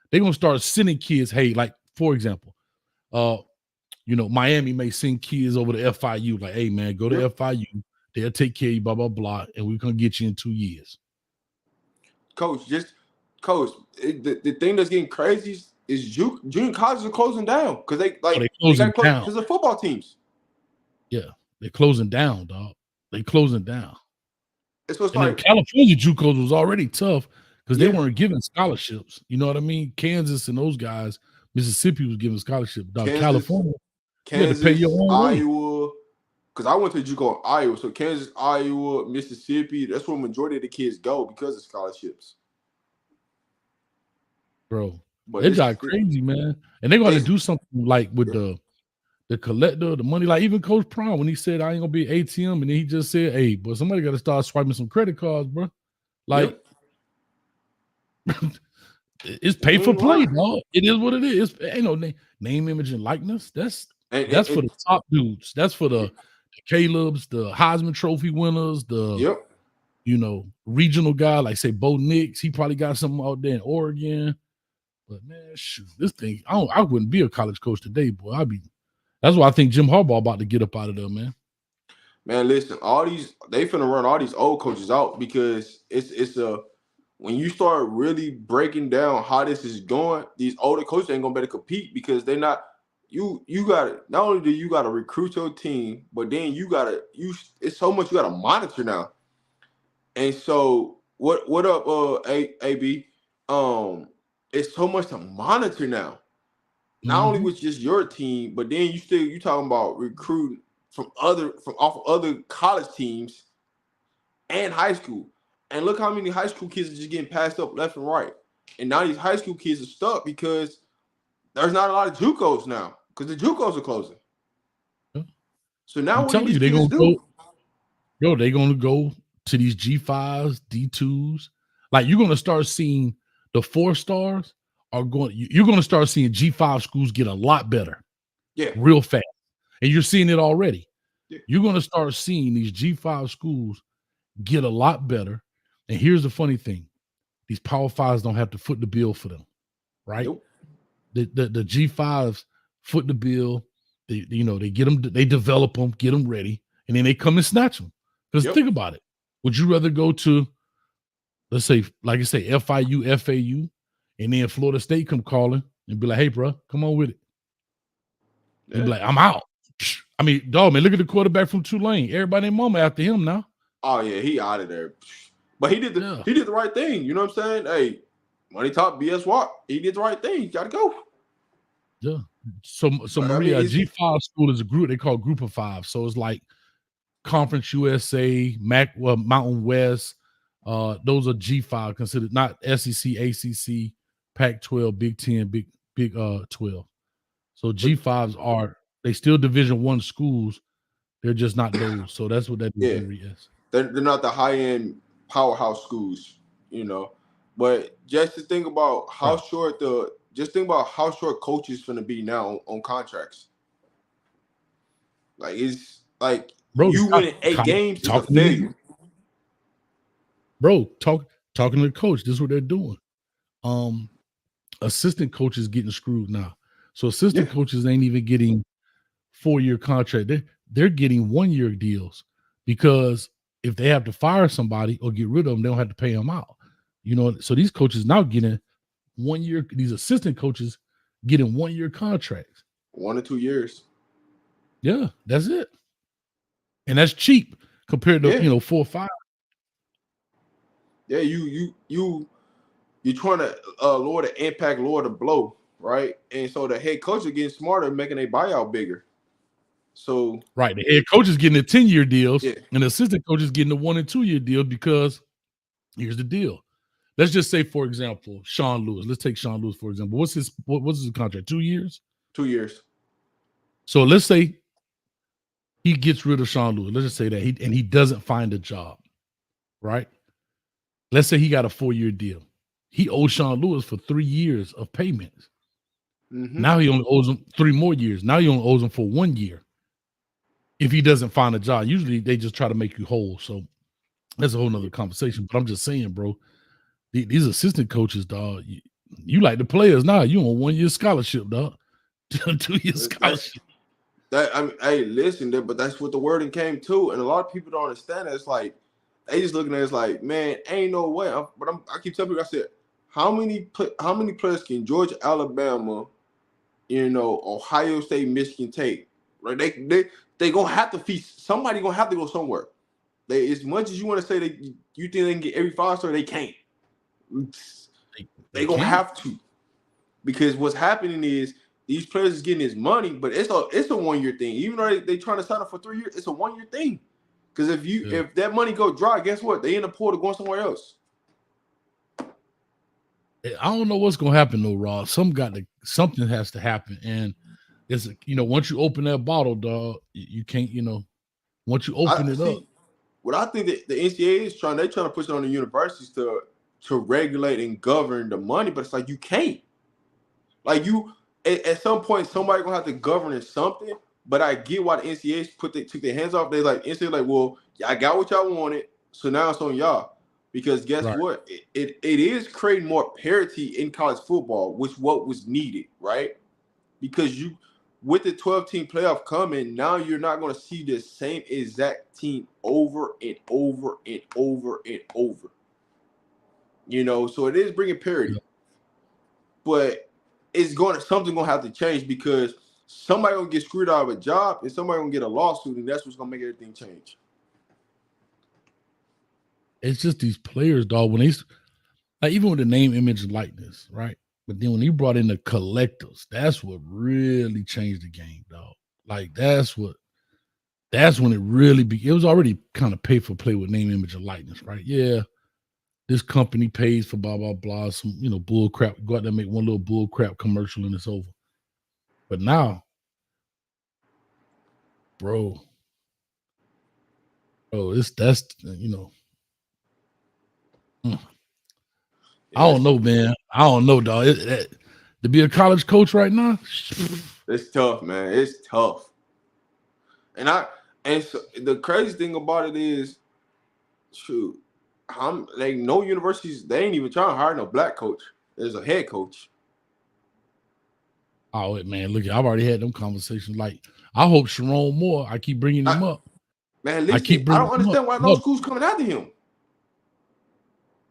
They're gonna start sending kids. Hey, like for example, Miami may send kids over to FIU. Like, hey man, go to FIU. They'll take care of you. Blah blah blah, and we're gonna get you in 2 years. Coach, the thing that's getting crazy is junior colleges are closing down because they closing down because of football teams. Yeah, they're closing down, dog. They closing down. It's what's like California JUCOs was already tough because they weren't giving scholarships. You know what I mean? Kansas and those guys, Mississippi was giving scholarships. Dog, California, you had to pay your own Iowa. Because I went to JUCO in Iowa, so Kansas, Iowa, Mississippi. That's where the majority of the kids go because of scholarships. Bro, it's like crazy, man. And they're going to do something like with the collector, the money. Like even Coach Prime, when he said, I ain't going to be ATM, and then he just said, hey, but somebody got to start swiping some credit cards, bro. Like, It's pay for play, dog. It is what it is. Ain't no name, image, and likeness. That's for the top dudes. That's for the Caleb's, the Heisman Trophy winners, the regional guy, like say Bo Nix. He probably got something out there in Oregon. But man, shoot, this thing, I wouldn't be a college coach today, boy. That's why I think Jim Harbaugh about to get up out of there, man. Man, listen, they finna run all these old coaches out because it's when you start really breaking down how this is going, these older coaches ain't gonna better compete because they're not. You gotta not only do you gotta recruit your team, but then it's so much you gotta monitor now. And so what up, AB? It's so much to monitor now. Not only with just your team, but then you talking about recruiting from off of other college teams and high school. And look how many high school kids are just getting passed up left and right. And now these high school kids are stuck because there's not a lot of JUCOs now because the JUCOs are closing. So now what do these kids do? They're going to go to these G5s, D2s. Like you're going to start seeing the 4-stars you're going to start seeing G5 schools get a lot better. Yeah. Real fast. And you're seeing it already. Yeah. You're going to start seeing these G5 schools get a lot better. And here's the funny thing. These Power 5s don't have to foot the bill for them, right? Nope. The G5s foot the bill. They get them, they develop them, get them ready, and then they come and snatch them. Because think about it. Would you rather go to, let's say, like I say, FIU, FAU, and then Florida State come calling and be like, hey, bro, come on with it. Yeah. And be like, I'm out. I mean, dog, man, look at the quarterback from Tulane. Everybody and mama after him now. Oh, yeah, he out of there. But he did the right thing. You know what I'm saying? Hey, money talk, BS walk. He did the right thing. You got to go. Yeah. So Maria, G5 school is a group they call Group of Five. So it's like Conference USA, Mountain West. Those are G5 considered, not SEC, ACC, Pac-12, Big 10, Big 12. So G5s they still Division I schools. They're just not those. So that's what that is. They're not the high-end powerhouse schools, But just to think about how short coaches finna be now on contracts. Like it's like you winning 8 games is a failure. Bro, talking to the coach. This is what they're doing. Assistant coaches getting screwed now. So assistant coaches ain't even getting 4-year contract. They're getting 1-year deals because if they have to fire somebody or get rid of them, they don't have to pay them out. So these coaches now getting 1 year. These assistant coaches getting 1-year contracts. 1 or 2 years. Yeah, that's it. And that's cheap compared to 4 or 5. Yeah, you're trying to lower the impact, lower the blow, right? And so the head coach is getting smarter, making a buyout bigger. So right, the head coach is getting the 10-year deals, and the assistant coach is getting the 1 and 2 year deal because here's the deal. Let's just say, for example, Sean Lewis. Let's take Sean Lewis for example. What's his contract? 2 years? 2 years. So let's say he gets rid of Sean Lewis. Let's just say that he doesn't find a job, right? Let's say he got a 4-year deal. He owes Sean Lewis for 3 years of payments. Mm-hmm. Now he only owes him 3 more years. Now he only owes him for 1 year. If he doesn't find a job, usually they just try to make you whole. So that's a whole nother conversation. But I'm just saying, bro, these assistant coaches, dog, you like the players now. You on 1-year scholarship, dog. 2-year scholarship. Hey, listen, but that's what the wording came to, and a lot of people don't understand it. It's like they just looking at it as like, man, ain't no way. I keep telling people, I said, how many players can Georgia, Alabama, Ohio State, Michigan take? Right? They gonna have to feast. Somebody gonna have to go somewhere. As much as you want to say that you think they can get every 5-star, they can't. They gonna have to, because what's happening is these players is getting this money, but it's a 1-year thing. Even though they trying to sign up for 3 years, it's a 1-year thing. Because if that money go dry, guess what? They end up poor to going somewhere else. I don't know what's gonna happen though, Ross. Something has to happen, and it's once you open that bottle, dog, you can't. Once you open it up. What I think that the NCAA is trying to push it on the universities to to regulate and govern the money, but it's like you can't. Like you, at some point, somebody gonna have to govern something. But I get why the NCAA took their hands off. They like NCAA like, well, I got what y'all wanted, so now it's on y'all. Because guess what? It is creating more parity in college football, which what was needed, right? Because you, with the 12-team playoff coming, now you're not going to see the same exact team over and over and over and over. You know, so it is bringing parity, but it's something gonna have to change because somebody gonna get screwed out of a job and somebody gonna get a lawsuit, and that's what's gonna make everything change. It's just these players, dog. When they like, even with the name, image, and likeness, right? But then when you brought in the collectors, that's what really changed the game, dog. Like that's when it really it was already kind of pay for play with name, image, and likeness, right? Yeah, this company pays for blah blah blah, some bull crap. Go out there and make one little bull crap commercial and it's over. But now, bro, that's I don't know, man. I don't know, dog. To be a college coach right now, it's tough, man. It's tough. And so the crazy thing about it is, shoot, like no universities, they ain't even trying to hire no black coach as a head coach. Oh man, look, I've already had them conversations. Like, I hope Sharon Moore. I keep bringing him up. Man, listen, I don't understand why no school's coming after him.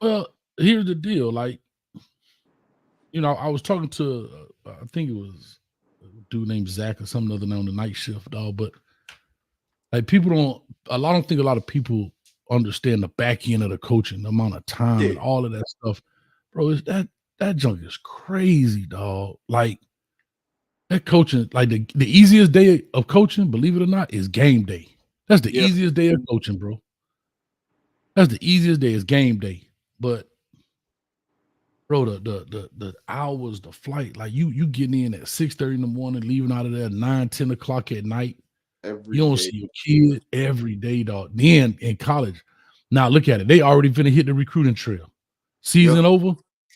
Well, here's the deal. Like, I was talking to, I think it was a dude named Zach or some other on the night shift, dog. But like, I don't think a lot of people understand the back end of the coaching, the amount of time and all of that stuff, bro. That junk is crazy, dog. Like, that coaching, like the easiest day of coaching, believe it or not, is game day. That's the easiest day of coaching, bro. That's the easiest day is game day. But bro, the hours, the flight, like you getting in at 6:30 in the morning, leaving out of there 9, 10 o'clock at night. You don't see your kid every day, dog. Then in college, now look at it. They already finna hit the recruiting trail. Season over,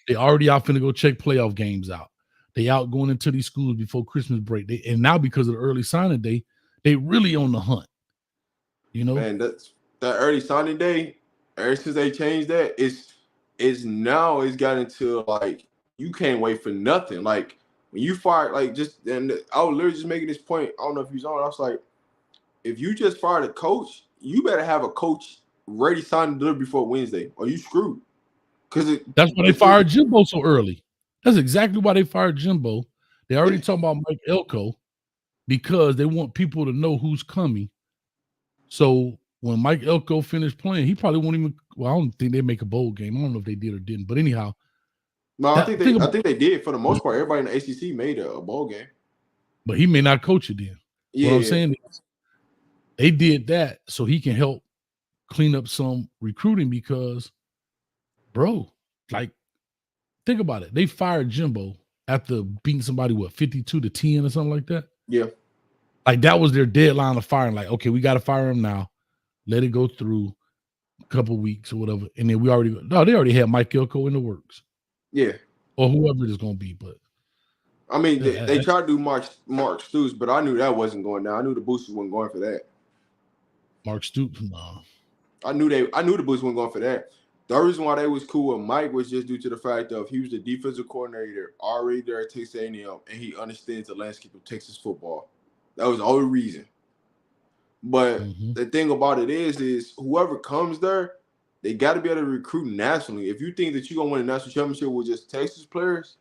they already out finna go check playoff games out. They out going into these schools before Christmas break. And now because of the early signing day, they really on the hunt. Man, that early signing day, ever since they changed that, it's got into like you can't wait for nothing. Like when you fire, like and I was literally just making this point. I don't know if he's on. I was like, if you just fired a coach, you better have a coach ready signed and delivered before Wednesday, or you screwed. Because that's why they fired Jimbo so early. That's exactly why they fired Jimbo. They already talking about Mike Elko because they want people to know who's coming. So when Mike Elko finished playing, he probably won't even. Well, I don't think they make a bowl game. I don't know if they did or didn't. But anyhow, no, I think they did for the most part. Everybody in the ACC made a bowl game, but he may not coach it then. Yeah. What I'm saying is, they did that so he can help clean up some recruiting because, bro, like, think about it. They fired Jimbo after beating somebody, 52-10 or something like that? Yeah. Like, that was their deadline of firing. Like, okay, we got to fire him now. Let it go through a couple weeks or whatever. And then they already had Mike Elko in the works. Yeah. Or whoever it is going to be. But I mean, they tried to do Mark Stoops, but I knew that wasn't going down. I knew the boosters weren't going for that. Mark Stoops? No. I knew the boosters weren't going for that. The reason why they was cool with Mike was just due to the fact of he was the defensive coordinator already there at Texas A&M, and he understands the landscape of Texas football. That was the only reason. But the thing about it is whoever comes there, they got to be able to recruit nationally. If you think that you're going to win a national championship with just Texas players,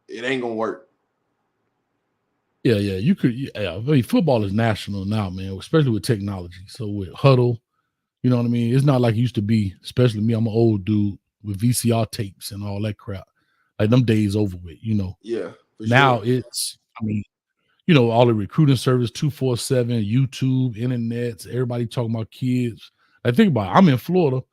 it ain't going to work. Yeah, you could. Yeah, I mean, football is national now, man, especially with technology. So with Huddle, you know what I mean? It's not like it used to be, especially me. I'm an old dude with VCR tapes and all that crap. Like, them days over with, Yeah. Now it's, I mean, all the recruiting service, 247, YouTube, internets, everybody talking about kids. Like, think about it. I'm in Florida.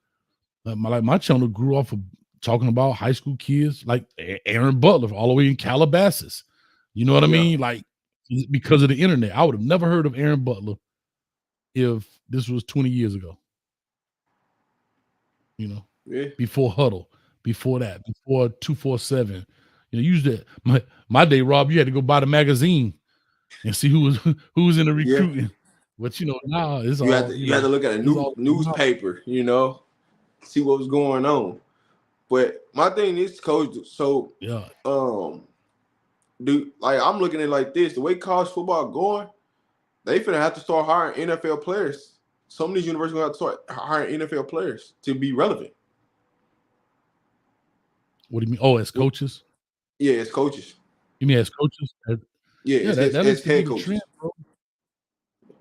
My channel grew off of talking about high school kids like Aaron Butler all the way in Calabasas. You know what I mean? Like, because of the internet. I would have never heard of Aaron Butler if this was 20 years ago. Before Huddle. before that, before 247. You know, used it. My day, Rob, you had to go buy the magazine and see who was in the recruiting. But you know, now it's you all had to look at a newspaper, you know, see what was going on. But my thing is, coach, so yeah, dude, like I'm looking at it like this: the way college football going, they finna have to start hiring NFL players. Some of these universities gonna have to start hiring NFL players to be relevant. What do you mean? Oh, as coaches? Yeah, as coaches. You mean as coaches? Yeah, that looks to be head the coaches. trend, bro.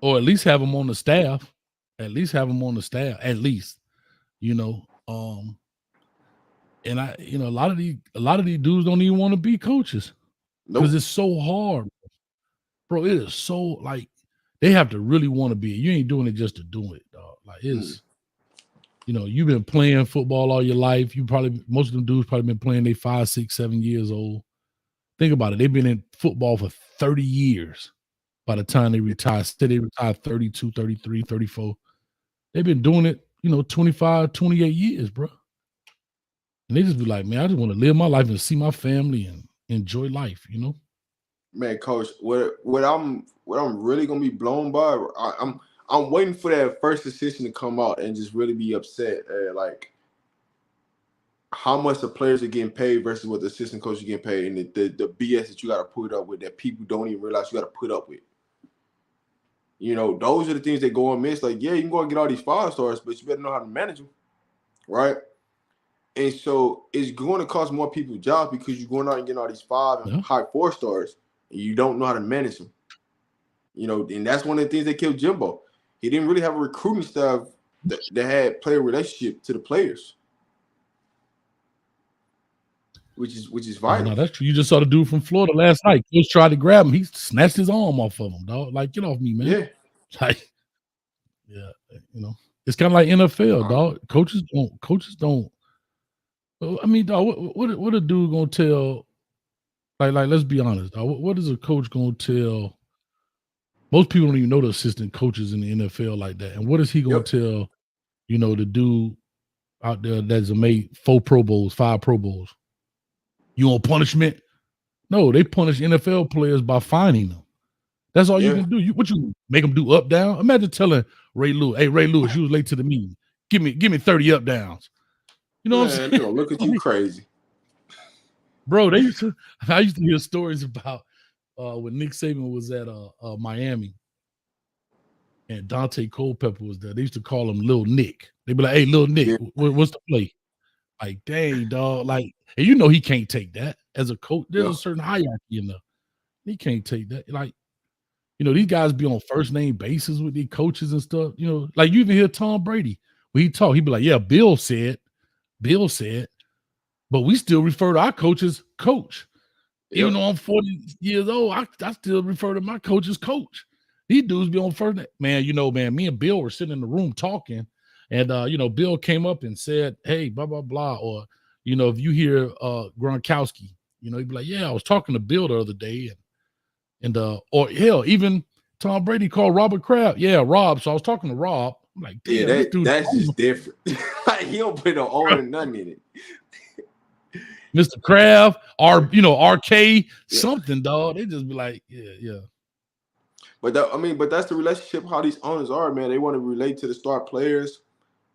Or at least have them on the staff. At least have them on the staff. At least, you know. And I, you know, a lot of these dudes don't even want to be coaches because it's so hard, bro. It is so like they have to really want to be. You ain't doing it just to do it, dog. Like it's, you know, you've been playing football all your life. You probably most of them dudes probably been playing. They 5, 6, 7 years old. Think about it. They've been in football for 30 years. By the time they retire, say they retire 32, 33, 34. They've been doing it, you know, 25, 28 years, bro. And they just be like, man, I just want to live my life and see my family and enjoy life, you know? Man, coach, what I'm really gonna be blown by, I'm waiting for that first decision to come out and just really be upset at like how much the players are getting paid versus what the assistant coach is getting paid, and the BS that you got to put up with that people don't even realize you got to put up with. You know, those are the things that go and miss. Like, yeah, you can go and get all these 5-stars, but you better know how to manage them, right? And so it's going to cost more people jobs because you're going out and getting all these 5 and high 4-stars, and you don't know how to manage them. You know, and that's one of the things that killed Jimbo. He didn't really have a recruiting staff that had player relationship to the players, which is vital. No, that's true. You just saw the dude from Florida last night. Coach tried to grab him. He snatched his arm off of him, dog. Like, get off me, man. Yeah. Like, yeah, you know, it's kind of like NFL, dog. Coaches don't. I mean, dog, what a dude gonna tell? Like, let's be honest, dog. What is a coach gonna tell? Most people don't even know the assistant coaches in the NFL like that. And what is he gonna tell? You know, the dude out there that's made 4 Pro Bowls, 5 Pro Bowls. You want punishment? No, they punish NFL players by fining them. That's all you can do. What you make them do up down? Imagine telling Ray Lewis, "Hey, Ray Lewis, you was late to the meeting. Give me 30 up downs." You know what I'm saying? They're gonna look at you crazy, bro. I used to hear stories about when Nick Saban was at Miami, and Dante Culpepper was there. They used to call him Lil Nick. They'd be like, "Hey, Lil Nick, what's the play?" Like, dang, dog. Like, and you know he can't take that as a coach. There's a certain hierarchy in there. He can't take that. Like, you know, these guys be on first name basis with their coaches and stuff. You know, like you even hear Tom Brady when he talk, he'd be like, "Yeah, Bill said," but we still refer to our coaches coach. Even though I'm 40 years old, I still refer to my coach as coach. These dudes be on first name. Man, you know, man, me and Bill were sitting in the room talking, and you know, Bill came up and said, "Hey, blah blah blah," or you know, if you hear Gronkowski, you know, he'd be like, "Yeah, I was talking to Bill the other day," and or hell, even Tom Brady called Robert Kraft, "Yeah, Rob." So I was talking to Rob. I'm like, damn, yeah, that's just different. He don't put no on and nothing in it. Mr. Kraft, RK, something, dog. They just be like, yeah. But that's the relationship how these owners are, man. They want to relate to the star players,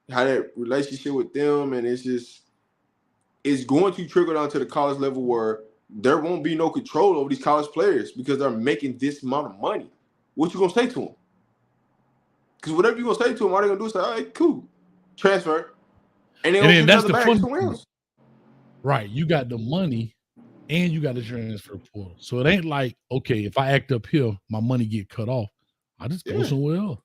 how that relationship with them, and it's going to trickle down to the college level where there won't be no control over these college players because they're making this amount of money. What you gonna say to them? Because whatever you're gonna say to them, all they're gonna do is say, "All right, cool, transfer," and then that's the fun thing. Right, you got the money and you got the transfer portal. So it ain't like, okay, if I act up here, my money get cut off. I just go somewhere else.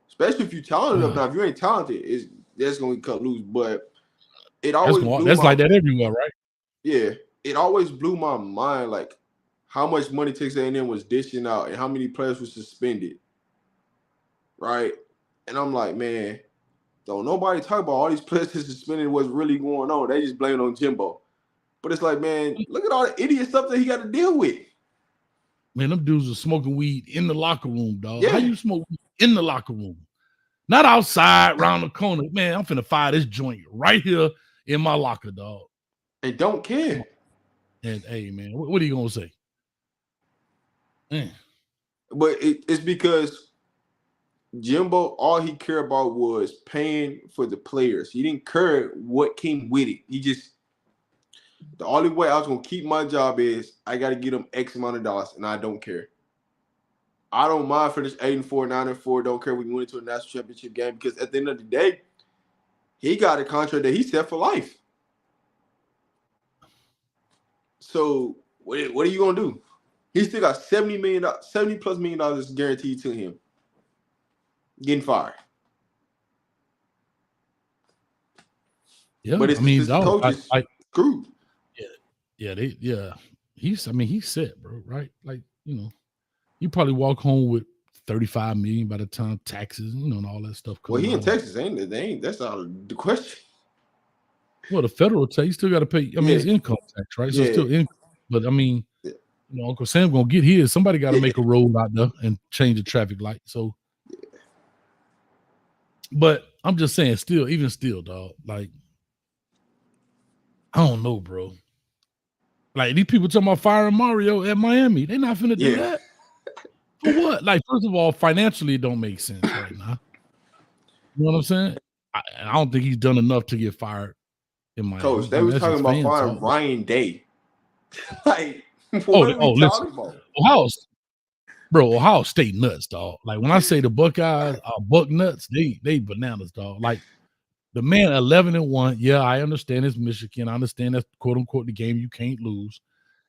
Especially if you're talented enough. Now, if you ain't talented, that's gonna get cut loose. But it always that's like that everywhere, right? Yeah, it always blew my mind, like how much money Texas A&M was dishing out and how many players were suspended, right? And I'm like, man, don't nobody talk about all these players that suspended what's really going on. They just blame it on Jimbo. But it's like, man, look at all the idiot stuff that he got to deal with. Man, them dudes are smoking weed in the locker room, dog. How you smoke weed in the locker room? Not outside, around the corner. Man, I'm finna fire this joint right here in my locker, dog. And don't care. And hey, man, what are you gonna say? Man. But it's because Jimbo, all he cared about was paying for the players. He didn't care what came with it. He just, the only way I was gonna keep my job is I got to get him X amount of dollars, and I don't care. I don't mind finish 8-4, 9-4. Don't care when you went into a national championship game, because at the end of the day, he got a contract that he set for life. So what are you gonna do? He still got $70+ million guaranteed to him. Getting fired. Yeah, but it's the coaches screwed. He's set, bro. Right? Like, you probably walk home with $35 million by the time taxes, and all that stuff comes. Well, he in Texas, ain't that's not the question. Well, the federal tax, you still got to pay. I mean, it's income tax, right? So it's still income. But I mean, Uncle Sam gonna get his. Somebody got to make a road out there and change the traffic light. So, but I'm just saying, even still, dog. Like, I don't know, bro. Like, these people talking about firing Mario at Miami. They not finna do that. For what? Like, first of all, financially, it don't make sense right now. You know what I'm saying? I don't think he's done enough to get fired in Miami. Coach, they was talking about firing Ryan Day. Like, what are we talking about? Ohio State nuts, dog. Like, when I say the Buckeyes are buck nuts, they bananas, dog. Like, the man 11-1. Yeah, I understand it's Michigan. I understand that's quote unquote the game you can't lose,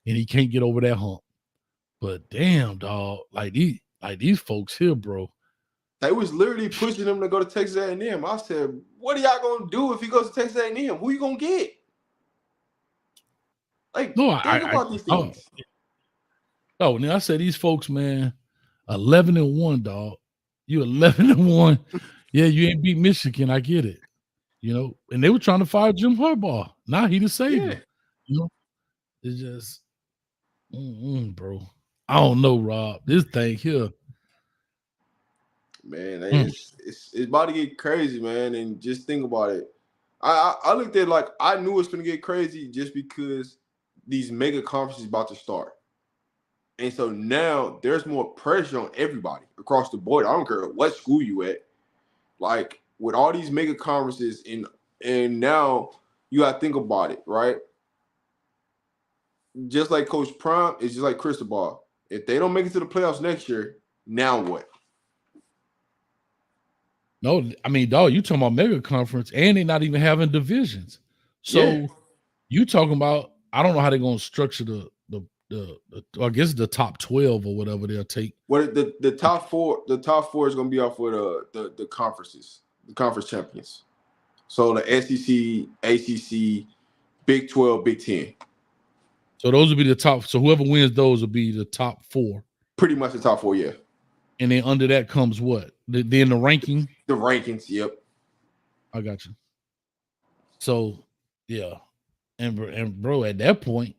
and he can't get over that hump. But damn, dog, like these folks here, bro. They was literally pushing him to go to Texas A&M. I said, what are y'all gonna do if he goes to Texas A&M? Who you gonna get? Like, think about these things. Now I said these folks, man, 11-1, dog. You 11-1. Yeah, you ain't beat Michigan. I get it. And they were trying to fire Jim Harbaugh. Now he the savior. It's just, bro. I don't know, Rob. This thing here, man, it's about to get crazy, man. And just think about it. I looked at it like I knew it's gonna get crazy just because these mega conferences about to start, and so now there's more pressure on everybody across the board. I don't care what school you at, like. With all these mega conferences, and now you got to think about it, right? Just like Coach Prime, it's just like Cristobal. If they don't make it to the playoffs next year, now what? No, I mean, dog, you talking about mega conference, and they're not even having divisions. So you talking about, I don't know how they're going to structure the I guess the top 12 or whatever they'll take. Well, the top four is going to be off for the conferences. The conference champions. So the SEC, ACC, Big 12, Big 10. So those will be the top. So whoever wins those will be the top 4. Pretty much the top 4, yeah. And then under that comes what? Then the ranking? The rankings, yep. I got you. So, yeah. And bro, at that point,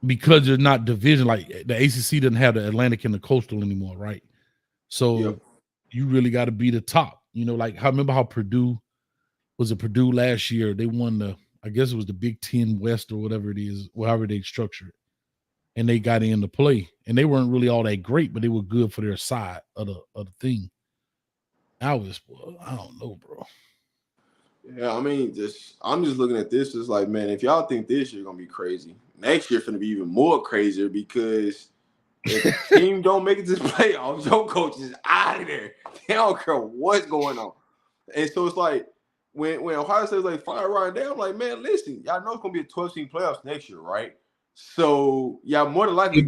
because you're not division, like the ACC doesn't have the Atlantic and the Coastal anymore, right? So you really got to be the top. Like I remember how Purdue last year, they won I guess it was the Big 10 West or whatever it is, however they structured it. And they got into play. And they weren't really all that great, but they were good for their side of the thing. I don't know, bro. Yeah, I mean, I'm just looking at this. It's like, man, if y'all think this year gonna be crazy, next year gonna be even more crazier because if the team don't make it to the playoffs, your coach is out of there. They don't care what's going on. And so it's like when Ohio State's like fire Ryan Day, I'm like, man, listen, y'all know it's gonna be a 12-team playoffs next year, right? So y'all more than likely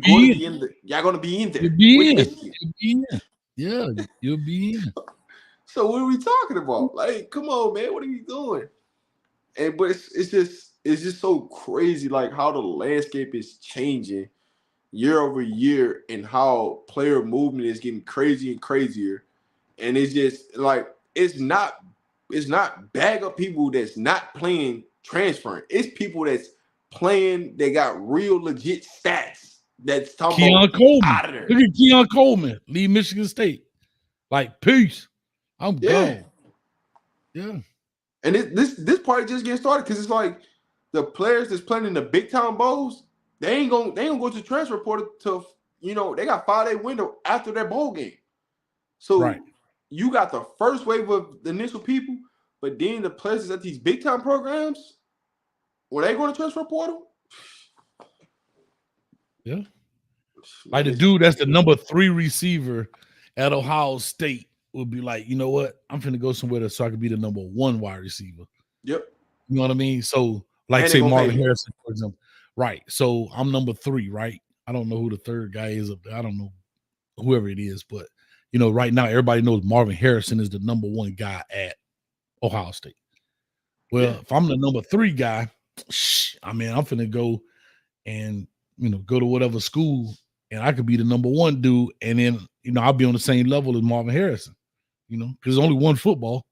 y'all gonna be in there. You'll be in. Yeah, you'll be in. So what are we talking about? Like, come on, man, what are you doing? But it's just so crazy, like how the landscape is changing year over year, and how player movement is getting crazy and crazier. And it's just like it's not bag up people that's not playing transferring. It's people that's playing. They got real legit stats. That's talking Keon about Coleman. Out of there. Look at Keon Coleman, leave Michigan State. Like, peace. I'm gone. Yeah. And this party just getting started because it's like the players that's playing in the big time bowls, they ain't gonna go to the transfer portal till they got 5-day window after their bowl game. So you got the first wave of the initial people, but then the players at these big time programs, when they go to transfer portal, yeah. Like the dude that's the number 3 receiver at Ohio State would be like, you know what? I'm finna go somewhere so I can be the number 1 wide receiver. Yep. You know what I mean? So, like, say Marvin Harrison, for example. Right. So I'm number 3, right? I don't know who the third guy is up there. I don't know whoever it is, but right now everybody knows Marvin Harrison is the number 1 guy at Ohio State. Well, if I'm the number 3 guy, I'm finna go and go to whatever school, and I could be the number 1 dude, and then I'll be on the same level as Marvin Harrison, because there's only one football.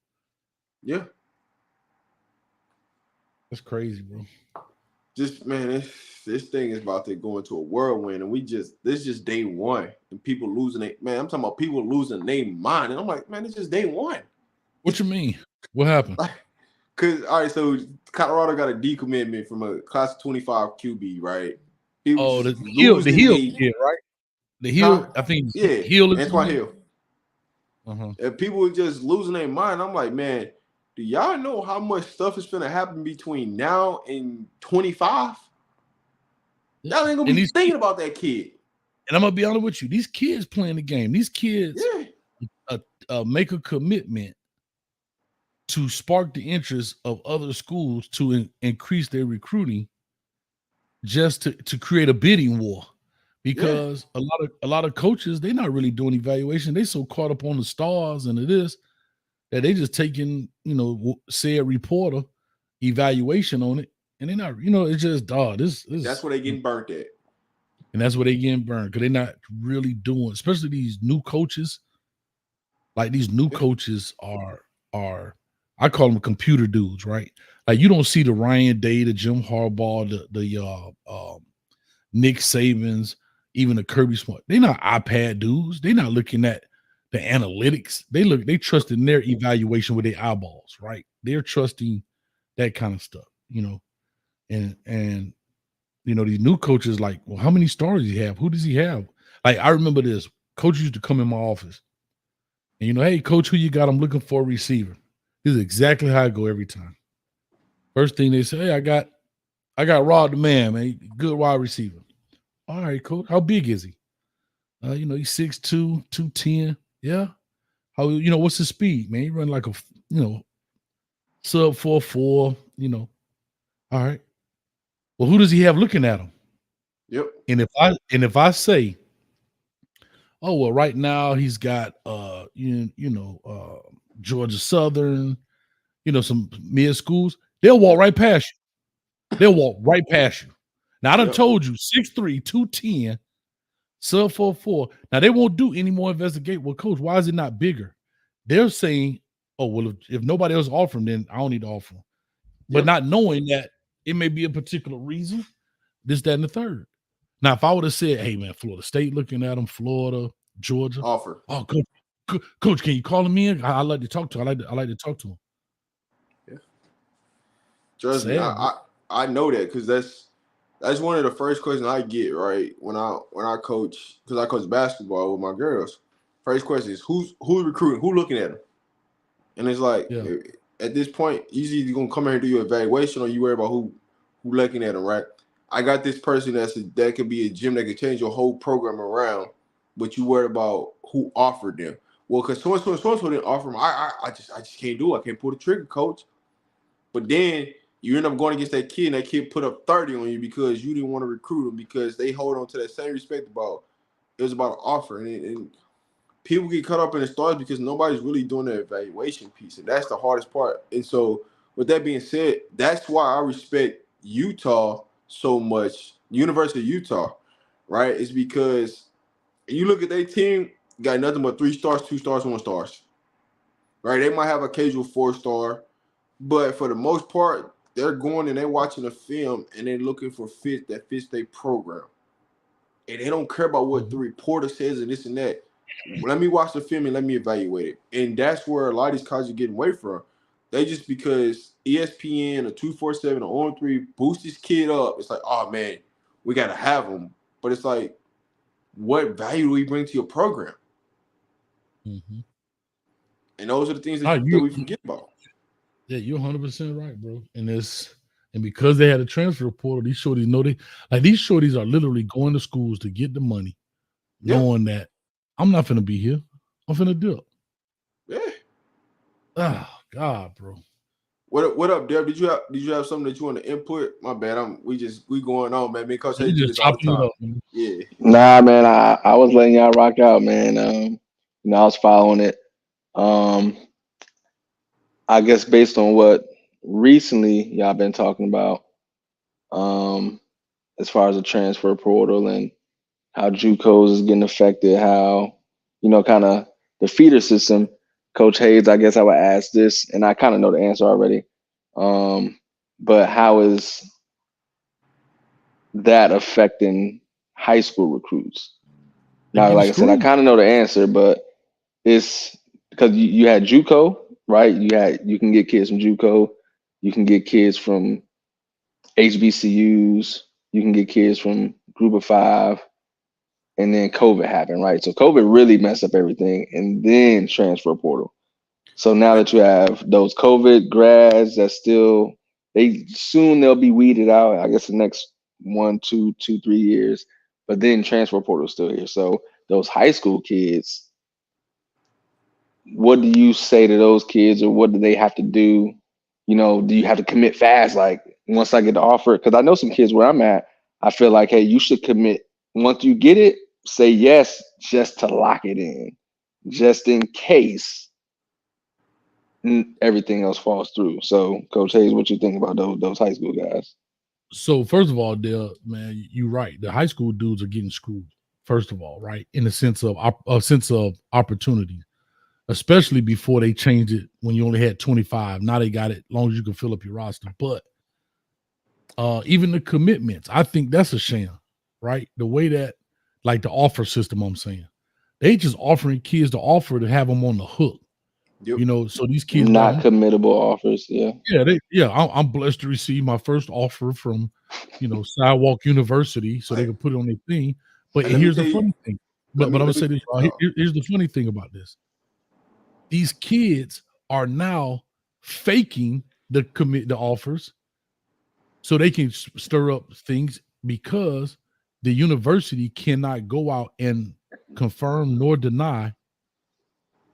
Yeah, that's crazy, bro. Just man, this thing is about to go into a whirlwind, and this is just day 1, and people losing it. Man, I'm talking about people losing their mind, and I'm like, man, it's just day 1. What you mean? What happened? Because all right, so Colorado got a decommitment from a class of 25 QB, right? The Hill kid, right? The Hill, I think. Yeah, Hill, Antoine Hill. And people were just losing their mind. I'm like, man, do y'all know how much stuff is gonna happen between now and 25? Y'all ain't gonna be thinking about that kid. And I'm gonna be honest with you, these kids playing the game. These kids make a commitment to spark the interest of other schools to increase their recruiting, just to create a bidding war, because a lot of coaches, they're not really doing evaluation. They so caught up on the stars and it is that they just taking said reporter evaluation on it, and they're not it's just this that's where they getting burnt at, and that's where they getting burned because they're not really doing, especially these new coaches. Like these new coaches are I call them computer dudes, right? Like you don't see the Ryan Day, the Jim Harbaugh, the Nick Sabans, even the Kirby Smart. They're not iPad dudes. They're not looking at the analytics. They trust in their evaluation with their eyeballs, right? They're trusting that kind of stuff, and these new coaches like, well, how many stars does he have? Who does he have? Like I remember this coach used to come in my office. And hey, coach, who you got? I'm looking for a receiver. This is exactly how I go every time. First thing they say, hey, I got Rod the man, good wide receiver. All right, coach. How big is he? He's 6'2", 210. Yeah. How what's his speed, man? He run like a sub 4.4. All right. Well, who does he have looking at him? Yep. And if I say, oh well, right now he's got Georgia Southern, some mid schools, they'll walk right past you. They'll walk right past you. Now I done told you 6'3", 210, sub 4.4. Now they won't do any more investigate. Well, coach, why is it not bigger? They're saying, oh well, if nobody else offer him, then I don't need to offer him. But not knowing that it may be a particular reason, this, that, and the third. Now, if I would have said, hey man, Florida State looking at him, Florida, Georgia, offer. Oh, coach, can you call him in? I like to talk to him. I like to talk to him. Yeah. Trust me, I know that because that's one of the first questions I get, right? When I coach, because I coach basketball with my girls. First question is who's recruiting, who looking at them? And it's like at this point, usually you're gonna come here and do your evaluation, or you worry about who looking at them, right? I got this person that could be a gym that could change your whole program around, but you worried about who offered them. Well, because so didn't offer them, I just can't do it. I can't pull the trigger, coach. But then you end up going against that kid, and that kid put up 30 on you because you didn't want to recruit them because they hold on to that same respect about it was about an offer, and people get caught up in the stars because nobody's really doing the evaluation piece, and that's the hardest part. And so, with that being said, that's why I respect Utah so much, University of Utah, right? It's because you look at their team, got nothing but 3 stars, 2 stars, 1 stars, right? They might have a casual 4-star, but for the most part, they're going and they're watching the film and they're looking for fit that fits their program, and they don't care about what the reporter says and this and that. Let me watch the film and let me evaluate it. And that's where a lot of these colleges are getting away from. They just because ESPN or 247 or On3 boost this kid up. It's like, oh man, we gotta have him. But it's like, what value do we bring to your program? Mm-hmm. And those are the things that we forget about. Yeah, you're 100% right, bro. And because they had a transfer portal, these shorties know these shorties are literally going to schools to get the money, knowing that I'm not finna be here. I'm finna do it. Yeah. Oh God, bro. What up, Deb? Did you have something that you want to input? My bad. We going on, man. Me and Coach Hayes do this all the time. Yeah. Nah, man. I was letting y'all rock out, man. I was following it. I guess based on what recently y'all been talking about, as far as the transfer portal and how JUCOs is getting affected, how kind of the feeder system. Coach Hayes, I guess I would ask this, and I kind of know the answer already. But how is that affecting high school recruits? Now, like I said, I kind of know the answer, but it's because you had JUCO, right? You can get kids from JUCO, you can get kids from HBCUs, you can get kids from Group of Five, and then COVID happened, right? So COVID really messed up everything, and then transfer portal. So now that you have those COVID grads that they'll be weeded out. I guess the next 1, 2, 3 years, but then transfer portal is still here. So those high school kids, what do you say to those kids, or what do they have to do? Do you have to commit fast? Like once I get the offer, because I know some kids where I'm at, I feel like, hey, you should commit once you get it. Say yes, just to lock it in, just in case everything else falls through. So, Coach Hayes, what you think about those high school guys? So first of all, Dale, man, you're right. The high school dudes are getting screwed. First of all, right, in the sense of opportunity, especially before they changed it when you only had 25. Now they got it as long as you can fill up your roster. But even the commitments, I think that's a sham, right? The way that, like the offer system, I'm saying, they just offering kids the offer to have them on the hook. Yep. So these kids not committable offers. I'm blessed to receive my first offer from, Sidewalk University, so they can put it on their thing. But here's the funny thing. But I'm gonna say this. Here's the funny thing about this. These kids are now faking the offers so they can stir up things, because the university cannot go out and confirm nor deny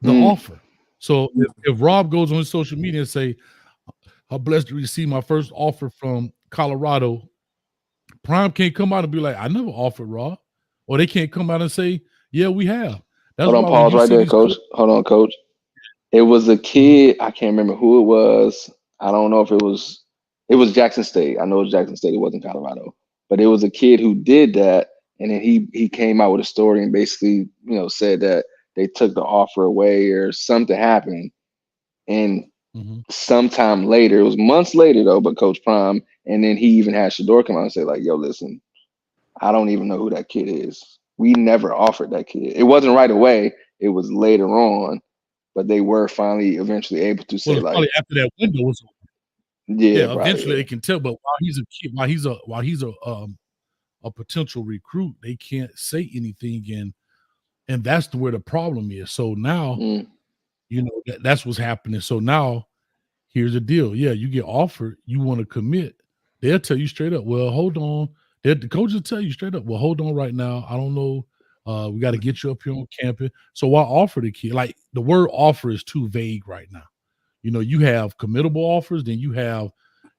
the offer. So if Rob goes on his social media and say, I'm blessed to receive my first offer from Colorado, Prime can't come out and be like, I never offered Rob. Or they can't come out and say, yeah, we have. Hold on, pause right there, Coach. Hold on, Coach. It was a kid, I can't remember who it was. I don't know if it was Jackson State. I know it was Jackson State. It wasn't Colorado. But it was a kid who did that, and then he came out with a story and basically, said that they took the offer away or something happened. And sometime later, it was months later though, but Coach Prime, and then he even had Shador come out and say, like, yo, listen, I don't even know who that kid is. We never offered that kid. It wasn't right away. It was later on, but they were finally eventually able to say, like, probably after that window was open. Yeah, eventually they can tell. But while he's a kid, while he's a potential recruit, they can't say anything, and that's where the problem is. So now, that's what's happening. So now, here's the deal. Yeah, you get offered, you want to commit. They'll tell you straight up, well, hold on. The coach will tell you straight up, well, hold on right now. I don't know. We got to get you up here on campus. So why offer the kid? Like, the word offer is too vague right now. You have committable offers, then you have,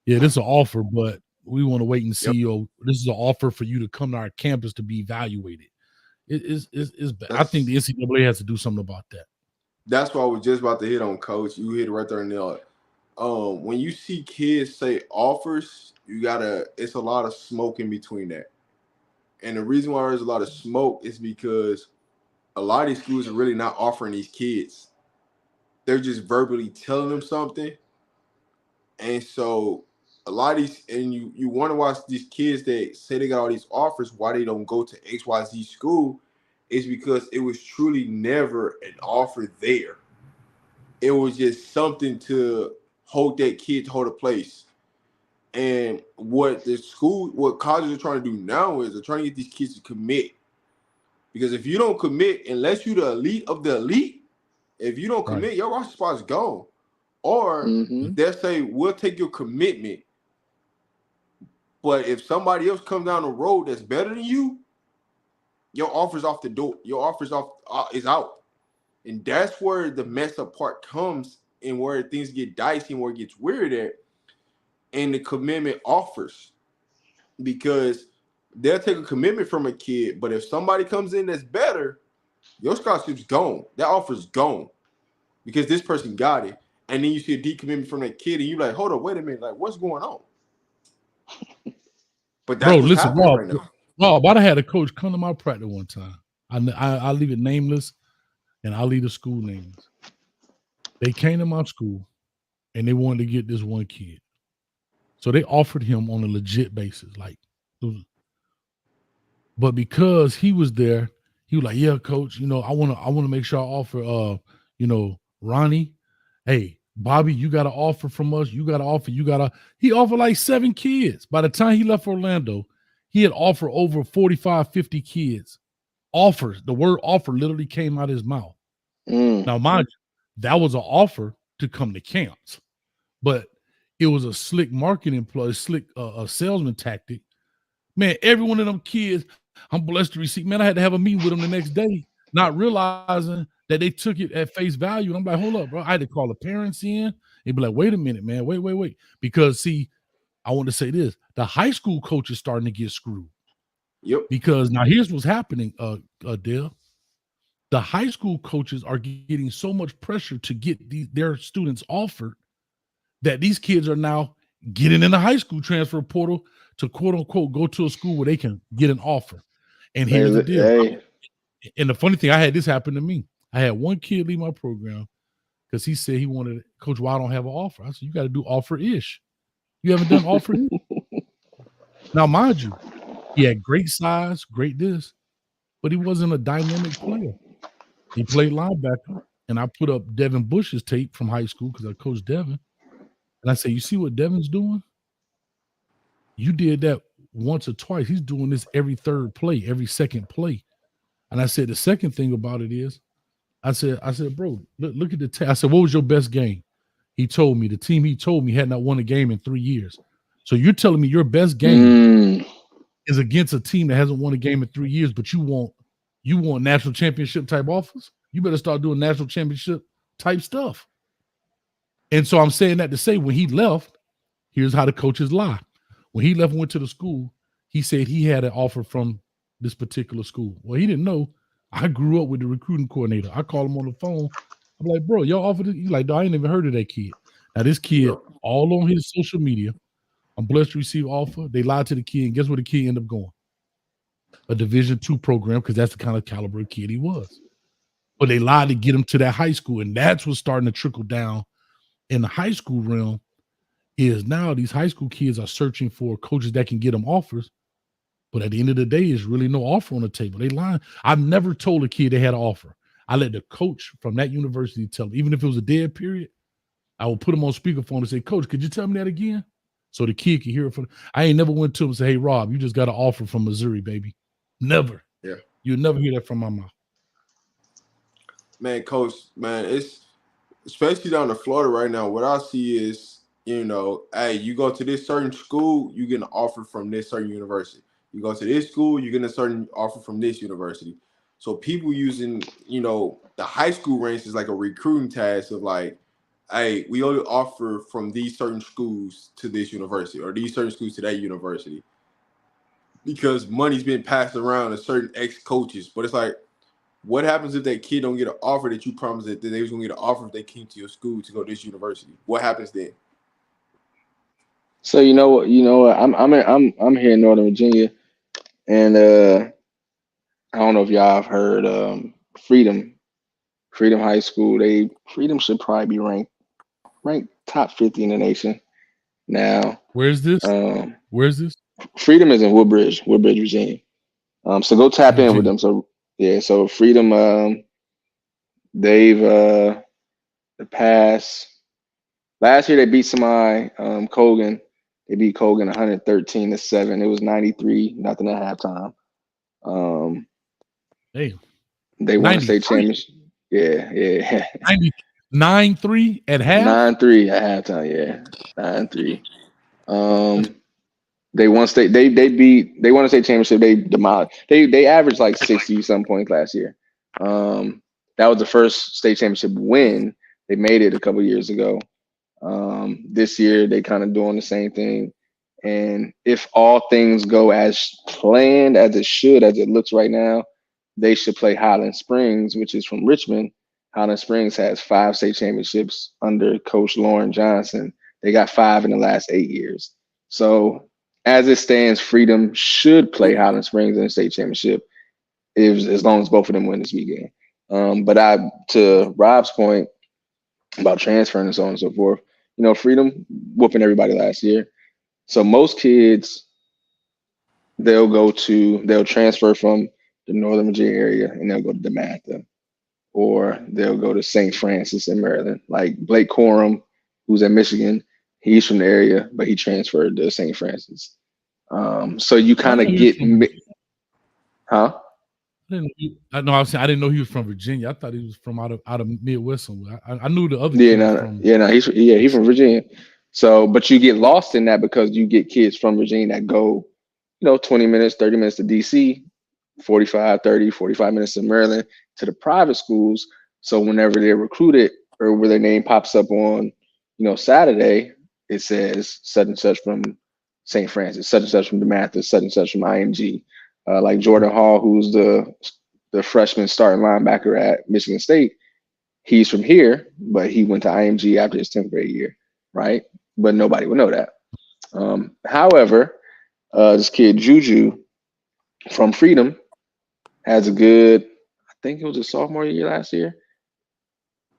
this is an offer, but we want to wait and see. This is an offer for you to come to our campus to be evaluated. It's I think the NCAA has to do something about that. That's what I was just about to hit on, Coach. You hit it right there in the when you see kids say offers, it's a lot of smoke in between that. And the reason why there's a lot of smoke is because a lot of these schools are really not offering these kids. They're just verbally telling them something. And so a lot of these, and you wonder why these kids that say they got all these offers, why they don't go to XYZ school, is because it was truly never an offer there. It was just something to hold that kid to hold a place. And what colleges are trying to do now is they're trying to get these kids to commit. Because if you don't commit, unless you're the elite of the elite, if you don't commit, your roster spot's gone. Or they'll say, we'll take your commitment. But if somebody else comes down the road that's better than you, your offer's off the door. Your offer's is out. And that's where the mess up part comes and where things get dicey and where it gets weird at. And the commitment offers. Because they'll take a commitment from a kid, but if somebody comes in that's better, your scholarship's gone. That offer's gone. Because this person got it. And then you see a decommitment from that kid and you're like, hold on, wait a minute. Like, what's going on? But that's what's happening right now. Rob, I had a coach come to my practice one time. I'll leave it nameless and I'll leave the school names. They came to my school and they wanted to get this one kid. So they offered him on a legit basis. But because he was there, he was like, yeah, coach, I want to make sure I offer, Ronnie, hey, Bobby, you got to offer from us. You got to offer. He offered like 7 kids. By the time he left Orlando, he had offered over 45, 50 kids. Offers. The word offer literally came out of his mouth. Now, mind you, that was an offer to come to camps, but it was a slick marketing play, a salesman tactic. Man, every one of them kids, I'm blessed to receive. Man, I had to have a meeting with them the next day, not realizing that they took it at face value. And I'm like, hold up, bro. I had to call the parents in. They'd be like, wait a minute, man. Wait. Because, see, I want to say this. The high school coach is starting to get screwed. Yep. Because now here's what's happening, Dale. The high school coaches are getting so much pressure to get their students offered that these kids are now getting in the high school transfer portal to quote unquote go to a school where they can get an offer. And here's the deal. Hey. And the funny thing, I had this happen to me. I had one kid leave my program because he said he wanted, Coach, why I don't have an offer? I said, you got to do offer-ish. You haven't done offer-ish? Now, mind you, he had great size, great this, but he wasn't a dynamic player. He played linebacker, and I put up Devin Bush's tape from high school because I coached Devin. And I said, you see what Devin's doing? You did that once or twice. He's doing this every third play, every second play. And I said, the second thing about it is, I said, bro, look at the tape. I said, what was your best game? He told me, the team he told me had not won a game in 3 years. So you're telling me your best game is against a team that hasn't won a game in 3 years, but you want national championship type offers? You better start doing national championship type stuff. And so I'm saying that to say when he left, here's how the coaches lie. When he left and went to the school, he said he had an offer from this particular school. Well, he didn't know. I grew up with the recruiting coordinator. I call him on the phone. I'm like, bro, y'all offered it? He's like, I ain't even heard of that kid. Now, this kid, all on his social media, I'm blessed to receive offer. They lied to the kid, and guess where the kid ended up going? A Division II program, because that's the kind of caliber kid he was. But they lied to get him to that high school, and that's what's starting to trickle down in the high school realm. Is now these high school kids are searching for coaches that can get them offers, but at the end of the day, there's really no offer on the table. They lying. I've never told a kid they had an offer. I let the coach from that university tell them, even if it was a dead period, I would put him on speakerphone and say, Coach, could you tell me that again? So the kid could hear it from. I ain't never went to him and say, hey, Rob, you just got an offer from Missouri, baby. Never. Yeah. You'll never hear that from my mouth. Man, Coach, man, it's especially down in Florida right now. What I see is, hey, you go to this certain school, you get an offer from this certain university. You go to this school, you get a certain offer from this university. So people using, the high school ranks is like a recruiting task of like, hey, we only offer from these certain schools to this university or these certain schools to that university because money's been passed around to certain ex-coaches. But it's like, what happens if that kid don't get an offer that you promised that they was going to get an offer if they came to your school to go to this university? What happens then? So you know what? I'm here in Northern Virginia, and I don't know if y'all have heard Freedom High School. Freedom should probably be ranked top 50 in the nation now. Where's this? Where's this? Freedom is in Woodbridge, Virginia. So go tap in with them. So yeah, so Freedom, they've the past Last year they beat somebody, Colgan. They beat Colgan 113-7. It was 93, nothing at halftime. Hey, They won a state championship. Yeah. 9-3 at half. 9-3 at halftime. Yeah, 9-3. They won state. They won a state championship. They demolished. They averaged like 60 some points last year. That was the first state championship win. They made it a couple years ago. This year they kind of doing the same thing. And if all things go as planned, as it should, as it looks right now, they should play Highland Springs, which is from Richmond. Highland Springs has 5 state championships under Coach Lauren Johnson. They got 5 in the last 8 years. So as it stands, Freedom should play Highland Springs in the state championship as long as both of them win this weekend. But to Rob's point about transferring and so on and so forth, Freedom whooping everybody last year. So most kids, they'll transfer from the Northern Virginia area and they'll go to DeMatha, or they'll go to St. Francis in Maryland. Like Blake Corum, who's at Michigan, he's from the area, but he transferred to St. Francis. So you kind of get, huh? I didn't know he was from Virginia. I thought he was from out of Midwest somewhere. I knew the other. He's from Virginia. So, but you get lost in that because you get kids from Virginia that go, 20 minutes, 30 minutes to DC, 45 minutes to Maryland to the private schools. So whenever they're recruited or where their name pops up on, Saturday, it says such and such from St. Francis, such and such from DeMatha, such and such from IMG. Like Jordan Hall, who's the freshman starting linebacker at Michigan State, he's from here, but he went to IMG after his 10th grade year, right? But nobody would know that. However, this kid Juju from Freedom has a good, I think it was a sophomore year last year.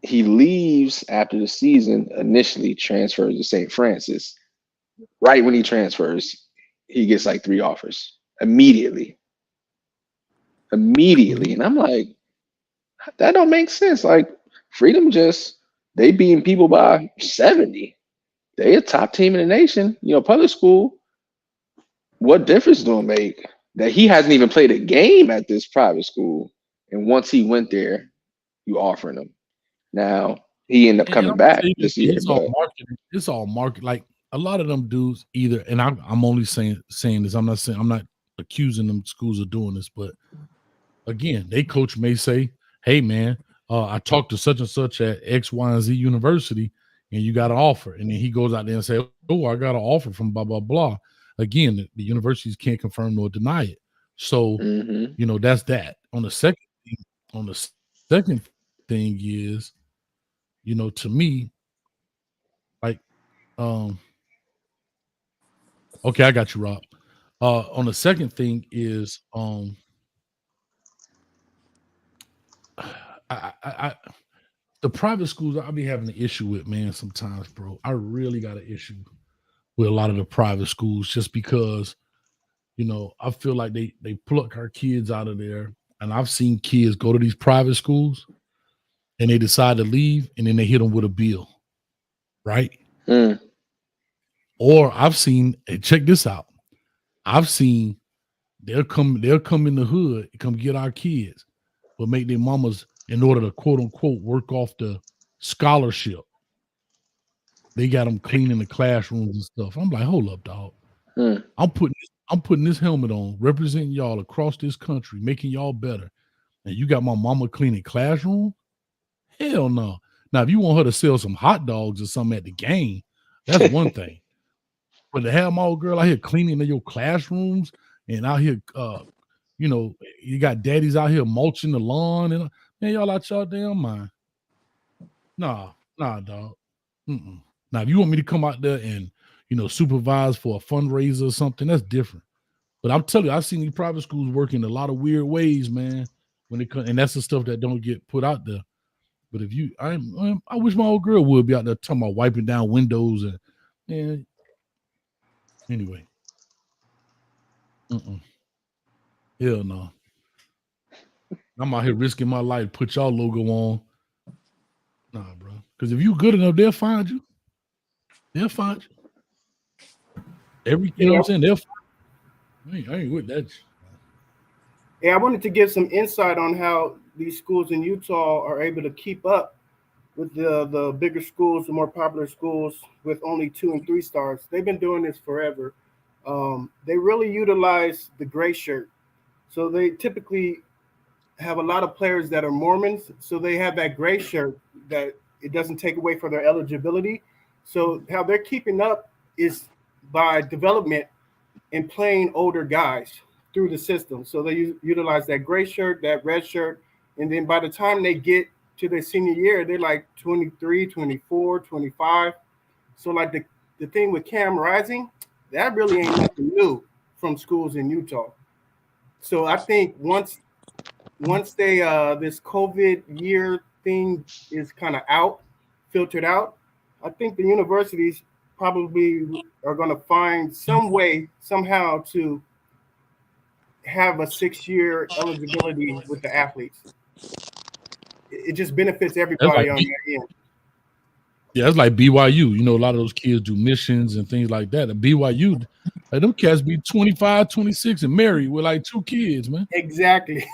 He leaves after the season, initially transfers to St. Francis. Right when he transfers, he gets like 3 offers immediately. And I'm like, that don't make sense. Like Freedom they beating people by 70. They a top team in the nation. Public school, what difference do it make that he hasn't even played a game at this private school? And once he went there, you offering him. Now he ended up coming back this year. All marketing. It's all market. Like a lot of them dudes either, and I'm only saying this. I'm not accusing them schools of doing this, but again, they coach may say, "Hey man, I talked to such and such at X, Y, and Z university, and you got an offer." And then he goes out there and say, "Oh, I got an offer from blah blah blah." Again, the universities can't confirm nor deny it. So that's that. On the second thing is, to me, like, okay, I got you, Rob. On the second thing is, the private schools I'll be having an issue with, man, sometimes, bro. I really got an issue with a lot of the private schools just because, I feel like they pluck our kids out of there. And I've seen kids go to these private schools and they decide to leave and then they hit them with a bill, right? Or I've seen, check this out. I've seen they'll come in the hood, come get our kids, but make their mamas, in order to quote unquote work off the scholarship, they got them cleaning the classrooms and stuff. I'm like, hold up, dog. I'm putting this helmet on, representing y'all across this country, making y'all better. And you got my mama cleaning classroom? Hell no. Now, if you want her to sell some hot dogs or something at the game, that's one thing. But to have my old girl out here cleaning in your classrooms and out here, you got daddies out here mulching the lawn and man, y'all out y'all damn mind. Nah, dog. Now, if you want me to come out there and supervise for a fundraiser or something, that's different. But I'm telling you, I've seen these private schools work in a lot of weird ways, man. When it comes, and that's the stuff that don't get put out there. But if I wish my old girl would be out there talking about wiping down windows and anyway. Hell no. I'm out here risking my life to put y'all logo on. Nah, bro. Because if you good enough, they'll find you. They'll find you. You know what I'm saying? They'll find you. I ain't with that. Yeah, I wanted to give some insight on how these schools in Utah are able to keep up with the bigger schools, the more popular schools with only 2 and 3 stars. They've been doing this forever. They really utilize the gray shirt. So they typically have a lot of players that are Mormons. So they have that gray shirt that it doesn't take away from their eligibility. So how they're keeping up is by development and playing older guys through the system. So they utilize that gray shirt, that red shirt, and then by the time they get to their senior year, they're like 23, 24, 25. So like the thing with Cam Rising, that really ain't nothing new from schools in Utah. So I think once they this COVID year thing is kind of filtered out, I think the universities probably are going to find some way somehow to have a 6-year eligibility with the athletes. It just benefits everybody on that end. Yeah, it's like BYU. You know, a lot of those kids do missions and things like that. And BYU, like them cats be 25, 26 and married with like 2 kids, man. Exactly.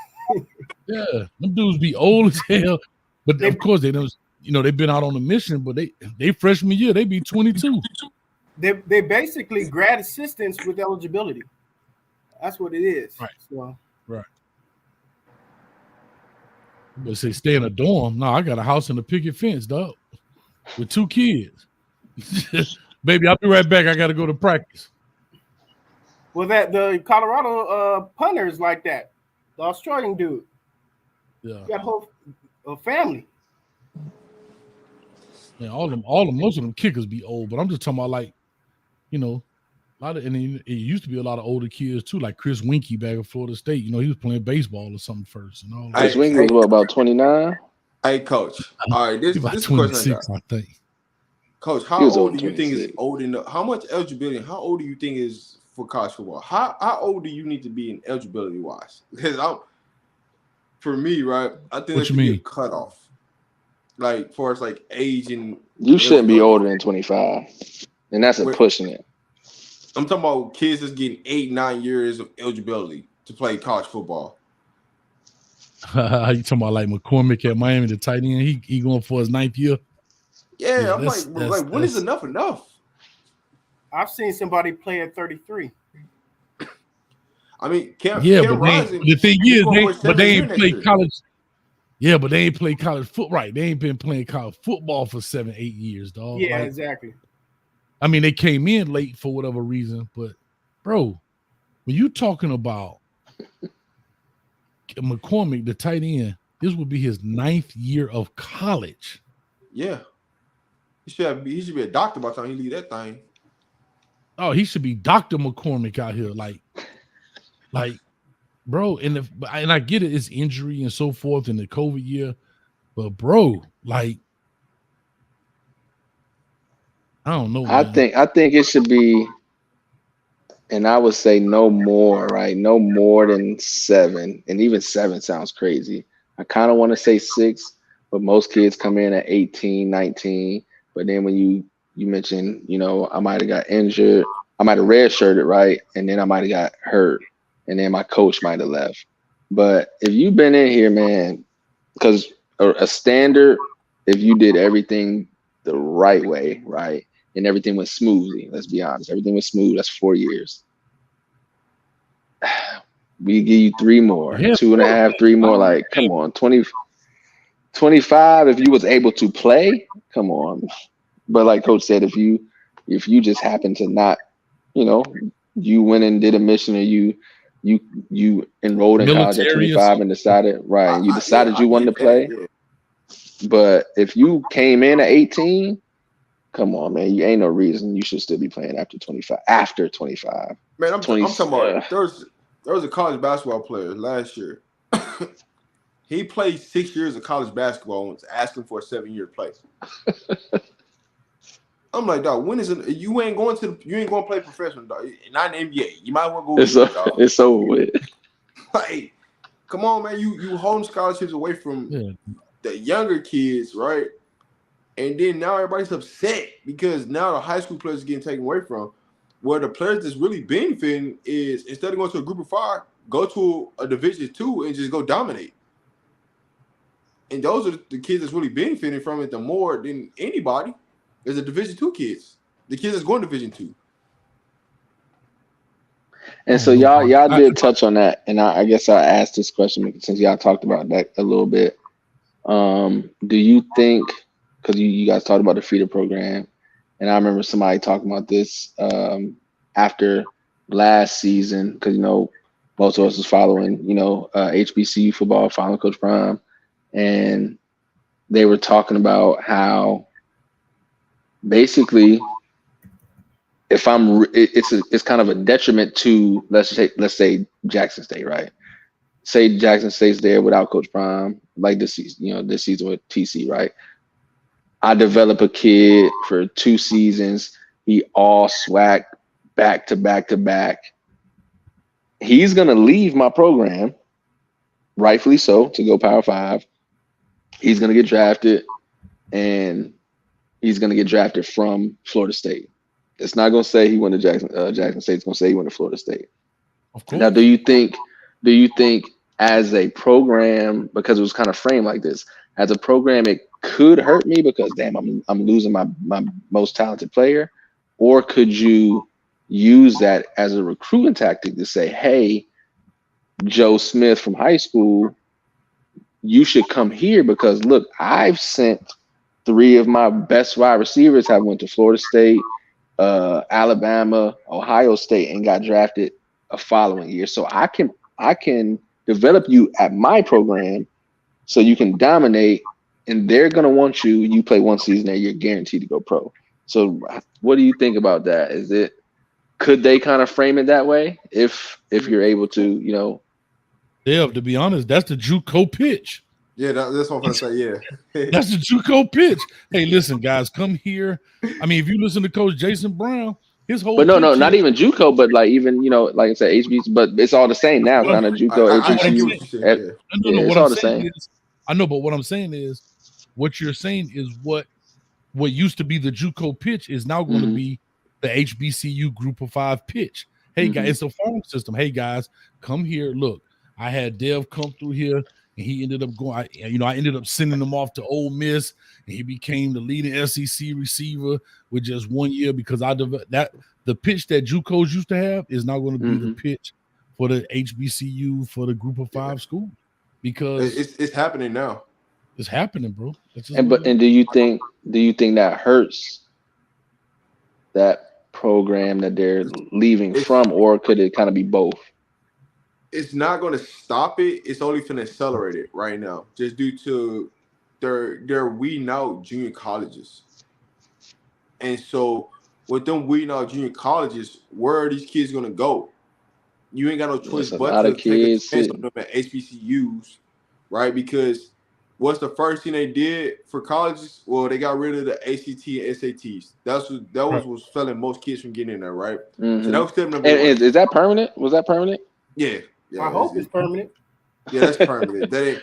Yeah, them dudes be old as hell. But of course they don't, you know, they've been out on a mission, but they freshman year, they be 22. They basically grad assistants with eligibility. That's what it is. Right. So. Right. But say stay in a dorm. No, I got a house in a picket fence, dog, with 2 kids. Baby, I'll be right back. I got to go to practice. Well, the Colorado punters like that. The Australian dude. Yeah. Got whole family. Yeah, most of them kickers be old, but I'm just talking about like, you know, a lot of, and it used to be a lot of older kids too, like Chris Winkie back at Florida State. You know, he was playing baseball or something first. You know, Chris Winkie was what, about 29? Hey, coach. All right, this is a 26, I think. Coach, how old do you think is old enough? How much eligibility? How old do you think is for college football? How old do you need to be in eligibility wise? Because for me, right, I think there should be a cutoff. Like, for us, like age and you shouldn't be older than 25, and that's pushing it. I'm talking about kids that's getting 8-9 years of eligibility to play college football. You talking about like McCormick at Miami, the tight end? He going for his 9th year. Yeah, I'm like when is enough? I've seen somebody play at 33. I mean, the thing is, they ain't played college. Yeah, but they ain't played college football. Right, they ain't been playing college football for 7-8 years, dog. Yeah, exactly. I mean, they came in late for whatever reason, but bro, when you talking about McCormick, the tight end, this would be his 9th year of college. Yeah. He should be a doctor by the time he leave that thing. Oh, he should be Dr. McCormick out here. Like, bro, and I get it, it's injury and so forth in the COVID year, but bro, like, I don't know. I think it should be, and I would say no more, right? No more than 7, and even 7 sounds crazy. I kind of want to say 6, but most kids come in at 18, 19. But then when you mentioned, you know, I might have got injured, I might have redshirted, right? And then I might have got hurt, and then my coach might have left. But if you've been in here, man, because a standard, if you did everything the right way, right, and everything went smoothly, let's be honest, everything was smooth, that's 4 years. We give you 3 more, 2.5, 3 more, like, come on, 25, if you was able to play, come on. But like Coach said, if you just happen to not, you know, you went and did a mission, or you enrolled in college at 25 and decided, right, you decided you wanted to play. But if you came in at 18, come on, man, you ain't no reason you should still be playing after 25. After 25, man, I'm talking about there was a college basketball player last year. He played 6 years of college basketball and was asking for a 7-year place. I'm like, dog, when is it? You ain't going to play professional, dog. Not in the NBA. You might want to go. It's over with. Like, come on, man. You holding scholarships away from the younger kids, right? And then now everybody's upset because now the high school players are getting taken away from. Where the players that's really benefiting is instead of going to a group of 5, go to a Division 2 and just go dominate. And those are the kids that's really benefiting from it the more than anybody is the Division 2 kids. The kids that's going to Division 2. And so y'all did touch on that, and I guess I asked this question since y'all talked about that a little bit. Do you think, because you guys talked about the feeder program, and I remember somebody talking about this after last season, because most of us was following HBCU football, following Coach Prime, and they were talking about how basically it's kind of a detriment to let's say Jackson State, right? Say Jackson State's there without Coach Prime, like this season with TC, right? I develop a kid for 2 seasons. He all SWAC back to back to back. He's gonna leave my program, rightfully so, to go Power 5. He's gonna get drafted, and he's gonna get drafted from Florida State. It's not gonna say he went to Jackson State. It's gonna say he went to Florida State. Of course. Now, do you think as a program, because it was kind of framed like this, as a program, it could hurt me because damn, I'm losing my most talented player, or could you use that as a recruiting tactic to say, hey, Joe Smith from high school, you should come here because look, I've sent 3 of my best wide receivers have went to Florida State, Alabama, Ohio State, and got drafted a following year. So I can develop you at my program so you can dominate, and they're gonna want you. You play 1 season there, you're guaranteed to go pro. So what do you think about that? Could they kind of frame it that way if you're able to, Dev, to be honest, that's the JUCO pitch. Yeah, that's what I'm gonna say. Yeah, that's the JUCO pitch. Hey, listen, guys, come here. I mean, if you listen to Coach Jason Brown, his whole but no, not even JUCO, but like even like I said, HBCU, but it's all the same now. Kind of JUCO, HBCU. It's all the same. I know, but what I'm saying is, what you're saying is what used to be the JUCO pitch is now going to be the HBCU Group of 5 pitch. Hey guys, it's a farm system. Hey guys, come here. Look, I had Dev come through here. And he ended up going, I ended up sending him off to Ole Miss, and he became the leading SEC receiver with just 1 year because the pitch that JUCOs used to have is now going to be the pitch for the HBCU for the Group of 5 school because it's happening now. It's happening, bro. And do you think that hurts that program that they're leaving from, or could it kind of be both? It's not going to stop it. It's only going to accelerate it right now, just due to they're weeding out junior colleges. And so with them weeding out junior colleges, where are these kids going to go? You ain't got no choice but to take a chance on them at HBCUs, right? Because what's the first thing they did for colleges? Well, they got rid of the ACT and SATs. That was failing most kids from getting in there, right? So that was step number 1. And is that permanent? Was that permanent? Yeah. I hope it's permanent. Yeah, that's permanent.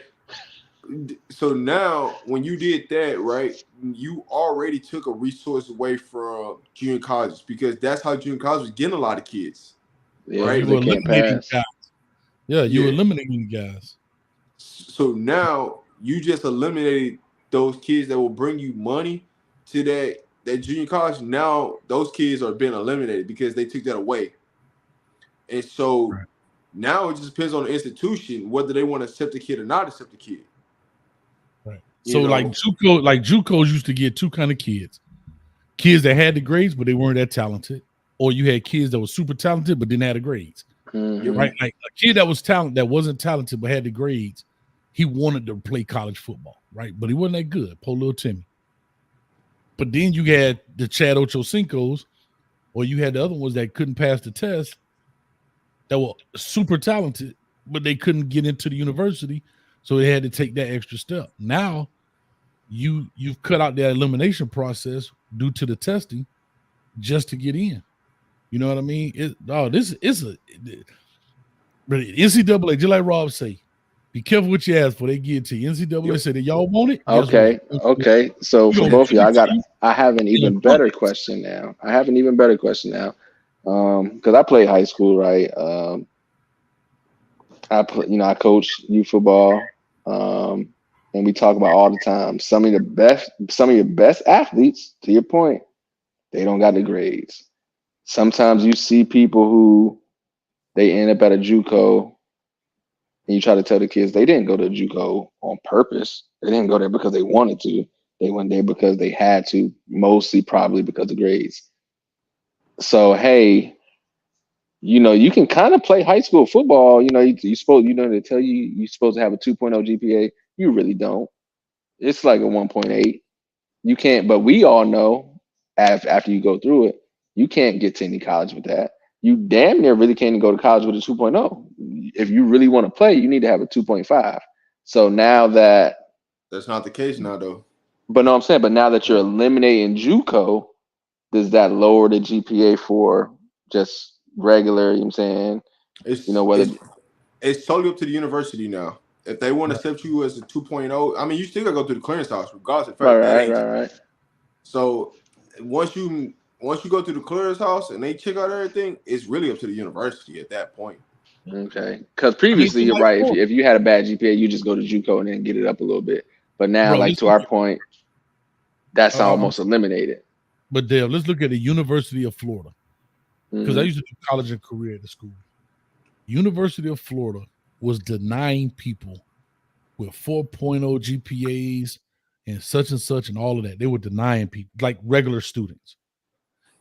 So now, when you did that, right, you already took a resource away from junior colleges because that's how junior college was getting a lot of kids. Yeah, right? You were eliminating guys. Yeah, you were eliminating guys. So now you just eliminated those kids that will bring you money to that junior college. Now those kids are being eliminated because they took that away. And so now it just depends on the institution whether they want to accept the kid or not accept the kid. Right. So like JUCOs used to get 2 kind of kids. Kids that had the grades, but they weren't that talented. Or you had kids that were super talented, but didn't have the grades. Right? Like a kid that was talented, that wasn't talented, but had the grades, he wanted to play college football, right? But he wasn't that good, poor little Timmy. But then you had the Chad Ochocinco's, or you had the other ones that couldn't pass the test, that were super talented, but they couldn't get into the university, so they had to take that extra step. Now, you've cut out that elimination process due to the testing just to get in. You know what I mean? This is NCAA, just like Rob say, Be careful what you ask for. They give it to you. NCAA said that y'all want it. Okay. So for both of y'all, I have an even better question now. Because I played high school, right? I coach youth football, and we talk about all the time. Some of your best athletes, to your point, they don't got the grades. Sometimes you see people who they end up at a JUCO, and you try to tell the kids they didn't go to JUCO on purpose. They didn't go there because they wanted to. They went there because they had to, mostly probably because of grades. So hey, you can kind of play high school football. You supposed, they tell you're supposed to have a 2.0 GPA. You really don't. It's like a 1.8. You can't, but we all know after you go through it, you can't get to any college with that. You damn near really can't go to college with a 2.0. If you really want to play, you need to have a 2.5. So now that's not the case now, though. But no, I'm saying, but now that you're eliminating JUCO, does that lower the GPA for just regular? You know what I'm saying? It's totally up to the university now. If they want to accept you as a 2.0, I mean, you still gotta go through the clearance house, regardless of fact. Right. So once you go through the clearance house and they check out everything, it's really up to the university at that point. Okay, because previously, you're right. If you had a bad GPA, you just go to JUCO and then get it up a little bit. But now, to our point, that's almost eliminated. But Dale, let's look at the University of Florida, because I used to do college and career at the school. University of Florida was denying people with 4.0 GPAs and such and all of that. They were denying people, like regular students.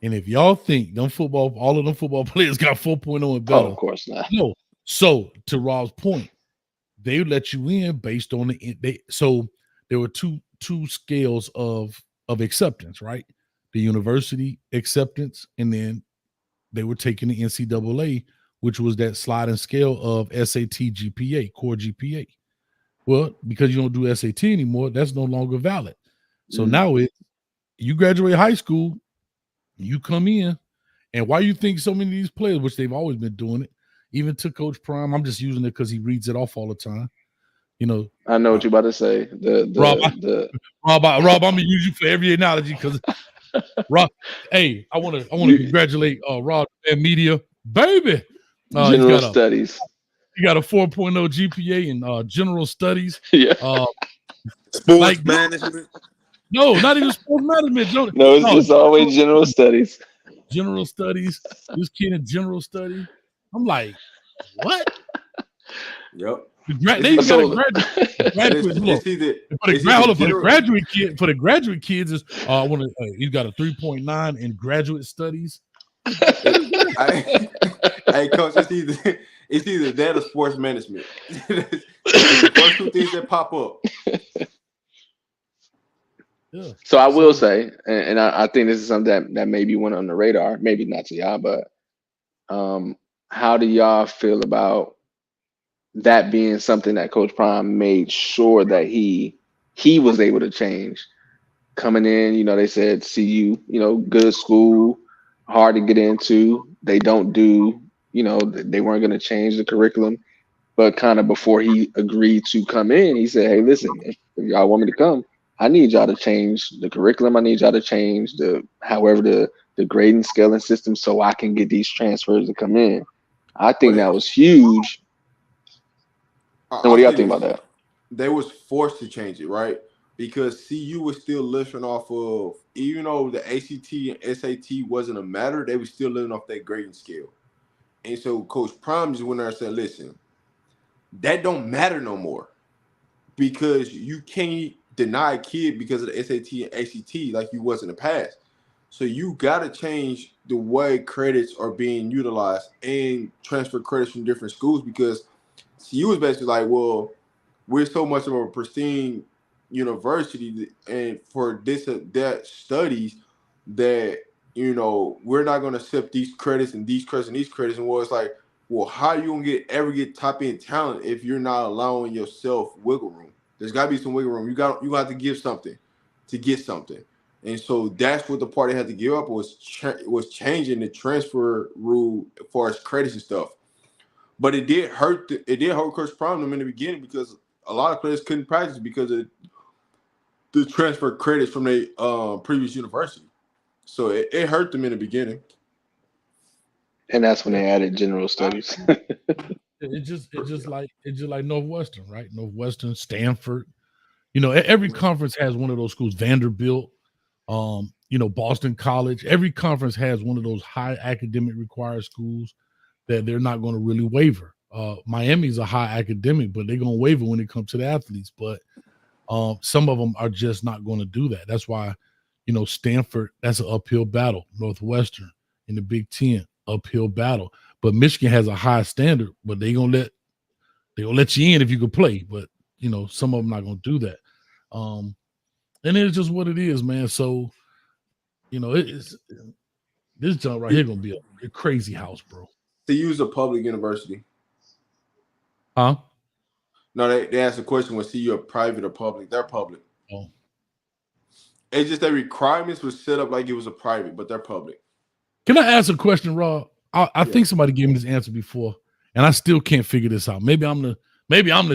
And if y'all think all of them football players got 4.0 and better, of course not. No. So to Rob's point, they let you in based on so there were two scales of acceptance, right? The university acceptance, and then they were taking the NCAA, which was that sliding scale of SAT GPA, core GPA. Well, because you don't do SAT anymore, that's no longer valid. So now you graduate high school, you come in, and why you think so many of these players, which they've always been doing it, even to Coach Prime, I'm just using it because he reads it off all the time. I know what you're about to say. Rob, I'm gonna use you for every analogy because Rob. Hey, I want to congratulate Rob and Media, baby. General studies. He got a 4.0 GPA in general studies. Yeah. Sports management. No, not even sports management. No, it's just always general studies. General studies. This kid in general studies. I'm like, what? Yep. For the graduate kids is he's got a 3.9 in graduate studies. Hey, Coach, it's either that or sports management. It's the first two things that pop up. Yeah. So I will say, and I think this is something that maybe went on the radar, maybe not to y'all, but how do y'all feel about that being something that Coach Prime made sure that he was able to change? Coming in, they said CU, good school, hard to get into. They don't do, they weren't going to change the curriculum. But kind of before he agreed to come in, he said, hey, listen, if y'all want me to come, I need y'all to change the curriculum. I need y'all to change the grading scaling system so I can get these transfers to come in. I think that was huge. And what do y'all think about that? They was forced to change it, right? Because CU was still living off of, even though the ACT and SAT wasn't a matter, they were still living off that grading scale. And so Coach Prime just went there and said, listen, that don't matter no more, because you can't deny a kid because of the SAT and ACT like you was in the past. So you got to change the way credits are being utilized and transfer credits from different schools, because CU was basically like, well, we're so much of a pristine university and for that studies that, we're not going to accept these credits and these credits and these credits. And it's like, well, how are you going to ever get top end talent if you're not allowing yourself wiggle room? There's got to be some wiggle room. You have to give something to get something. And so that's what the party had to give up was changing the transfer rule as far as credits and stuff. But it did hurt. It did hurt Coach Prime in the beginning because a lot of players couldn't practice because of the transfer credits from their previous university. So it hurt them in the beginning. And that's when they added general studies. It's just like Northwestern, right? Northwestern, Stanford. You know, every conference has one of those schools. Vanderbilt, you know, Boston College. Every conference has one of those high academic required schools that they're not going to really waiver. Miami's a high academic, but they're going to waiver when it comes to the athletes. But some of them are just not going to do that. That's why, you know, Stanford, that's an uphill battle. Northwestern in the Big Ten, uphill battle. But Michigan has a high standard, but they're gonna let you in if you could play. But you know, some of them not gonna do that. And it's just what it is, man. So, you know, it's this junk right here gonna be a crazy house, bro. CU's a public university. Huh? No, they asked the question, was CU a private or public? They're public. Oh. It's just their requirements was set up like it was a private, but they're public. Can I ask a question, Rob? I think somebody gave me this answer before, and I still can't figure this out. Maybe I'm the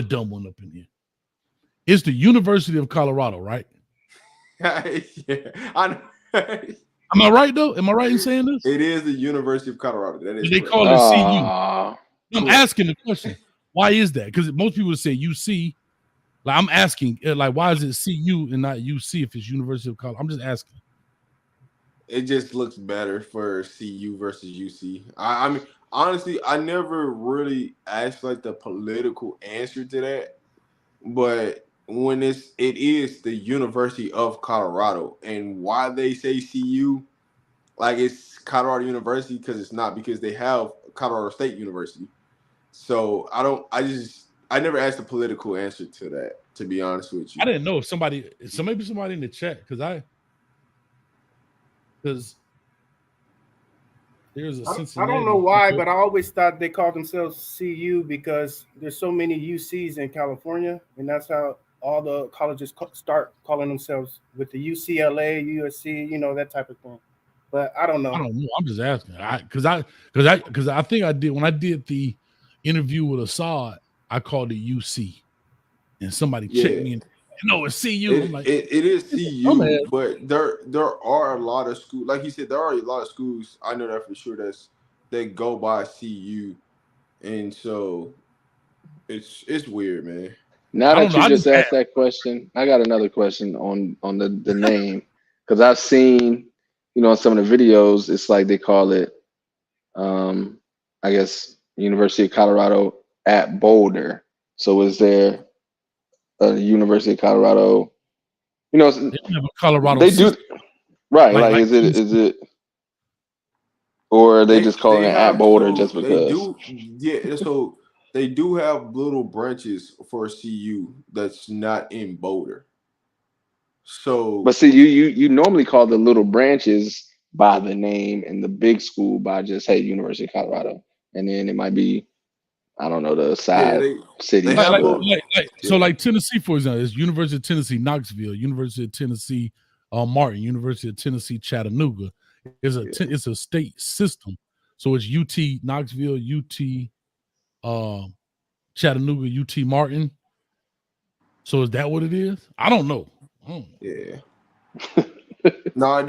dumb one up in here. It's the University of Colorado, right? Yeah, I know. Am I right though? Am I right in saying this? It is the University of Colorado. That is. They call it CU. I'm asking the question. Why is that? Because most people say UC. Like I'm asking, like, why is it CU and not UC if it's University of Colorado? I'm just asking. It just looks better for CU versus UC. I mean, honestly, I never really asked like the political answer to that, but when it is the University of Colorado, and why they say CU, like it's Colorado University, because it's not, because they have Colorado State University. So I never asked a political answer to that, to be honest with you. I didn't know if somebody in the chat, because there's a Cincinnati. I don't know why, but I always thought they called themselves CU because there's so many UCs in California, and that's how all the colleges start calling themselves, with the UCLA, USC, you know, that type of thing. But I don't know. I'm just asking. Because I think I did when I did the interview with Assad, I called it UC, and somebody checked me. No, it's CU. I'm like, it is CU, but there are a lot of schools. Like he said, there are a lot of schools. I know that for sure. That go by CU, and so it's weird, man. Now that you just asked that question, I got another question on the name, because I've seen, you know, in some of the videos, it's like they call it, I guess, University of Colorado at Boulder. So is there a University of Colorado? You know, they have a Colorado. They do, right? Like is it, or are they just calling it at Boulder just because? They do, yeah. So they do have little branches for CU that's not in Boulder. So, but see, you normally call the little branches by the name, and the big school by just, hey, University of Colorado, and then it might be, I don't know, the side city. So like Tennessee, for example, is University of Tennessee Knoxville, University of Tennessee Martin, University of Tennessee Chattanooga. It's a state system, so it's UT Knoxville, UT Chattanooga, UT Martin. So is that what it is? I don't know. Yeah. No,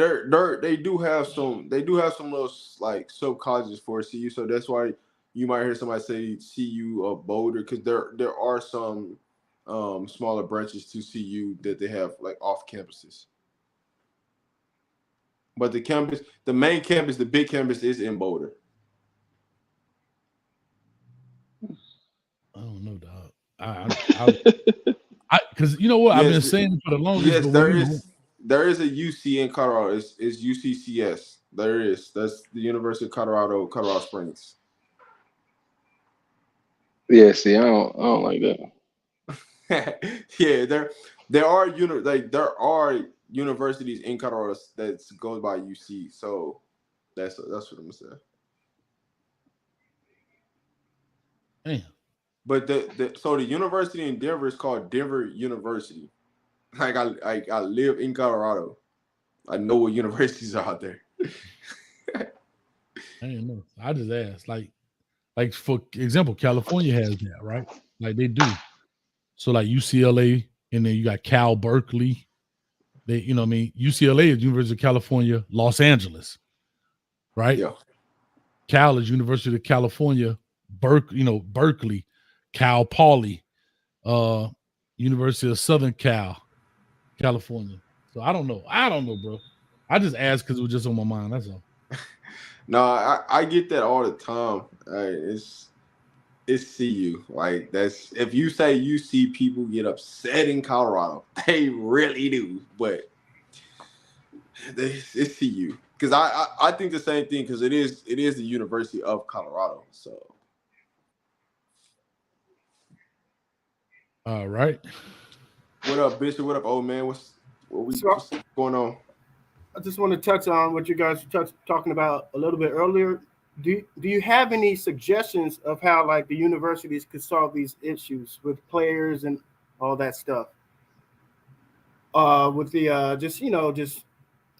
they do have some of those like sub colleges for CU, so that's why you might hear somebody say CU of Boulder, because there are some smaller branches to CU that they have like off campuses. But the main campus, the big campus, is in Boulder. I don't know, dog. Because you know what, I've been saying for the longest. Yes, there is a UC in Colorado. It's UCCS. There is. That's the University of Colorado Springs. Yeah, see, I don't like that. Yeah, there are universities in Colorado that goes by UC. So that's what I'm gonna say. Damn. But the university in Denver is called Denver University. Like I live in Colorado. I know what universities are out there. I didn't know. I just asked. Like like for example, California has that, right? Like they do. So like UCLA, and then you got Cal Berkeley. They, you know what I mean? UCLA is University of California, Los Angeles, right? Yeah. Cal is University of California, Berkeley, Cal Poly, University of Southern California. So I don't know. Bro. I just asked because it was just on my mind. That's all. No, I get that all the time. It's CU. Like that's if you say you see people get upset in Colorado, they really do. But it's CU because I think the same thing because it is the University of Colorado. So. All right. What up, Bishop? What up, old man? What's going on? I just want to touch on what you guys were talking about a little bit earlier. Do you have any suggestions of how like the universities could solve these issues with players and all that stuff? With the just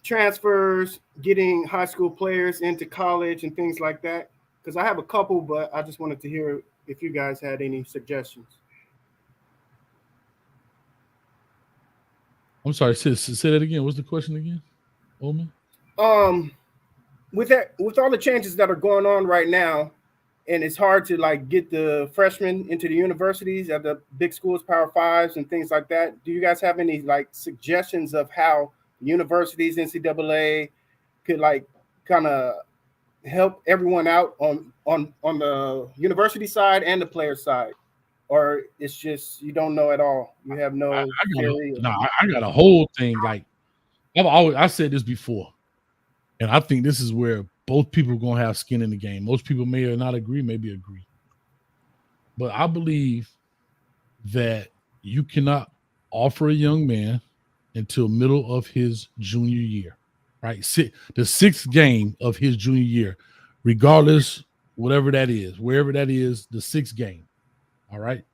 transfers, getting high school players into college and things like that. Because I have a couple, but I just wanted to hear if you guys had any suggestions. I'm sorry, say that again. What's the question again, old man? With all the changes that are going on right now, and it's hard to like get the freshmen into the universities at the big schools, Power Fives, and things like that. Do you guys have any like suggestions of how universities, NCAA, could like kind of help everyone out on the university side and the player side, or it's just you don't know at all? You have no theory. I got a whole thing. Like I said this before, and I think this is where both people are going to have skin in the game. Most people may or not agree, maybe agree. But I believe that you cannot offer a young man until middle of his junior year, right? The sixth game of his junior year, regardless, whatever that is, wherever that is, the sixth game. All right.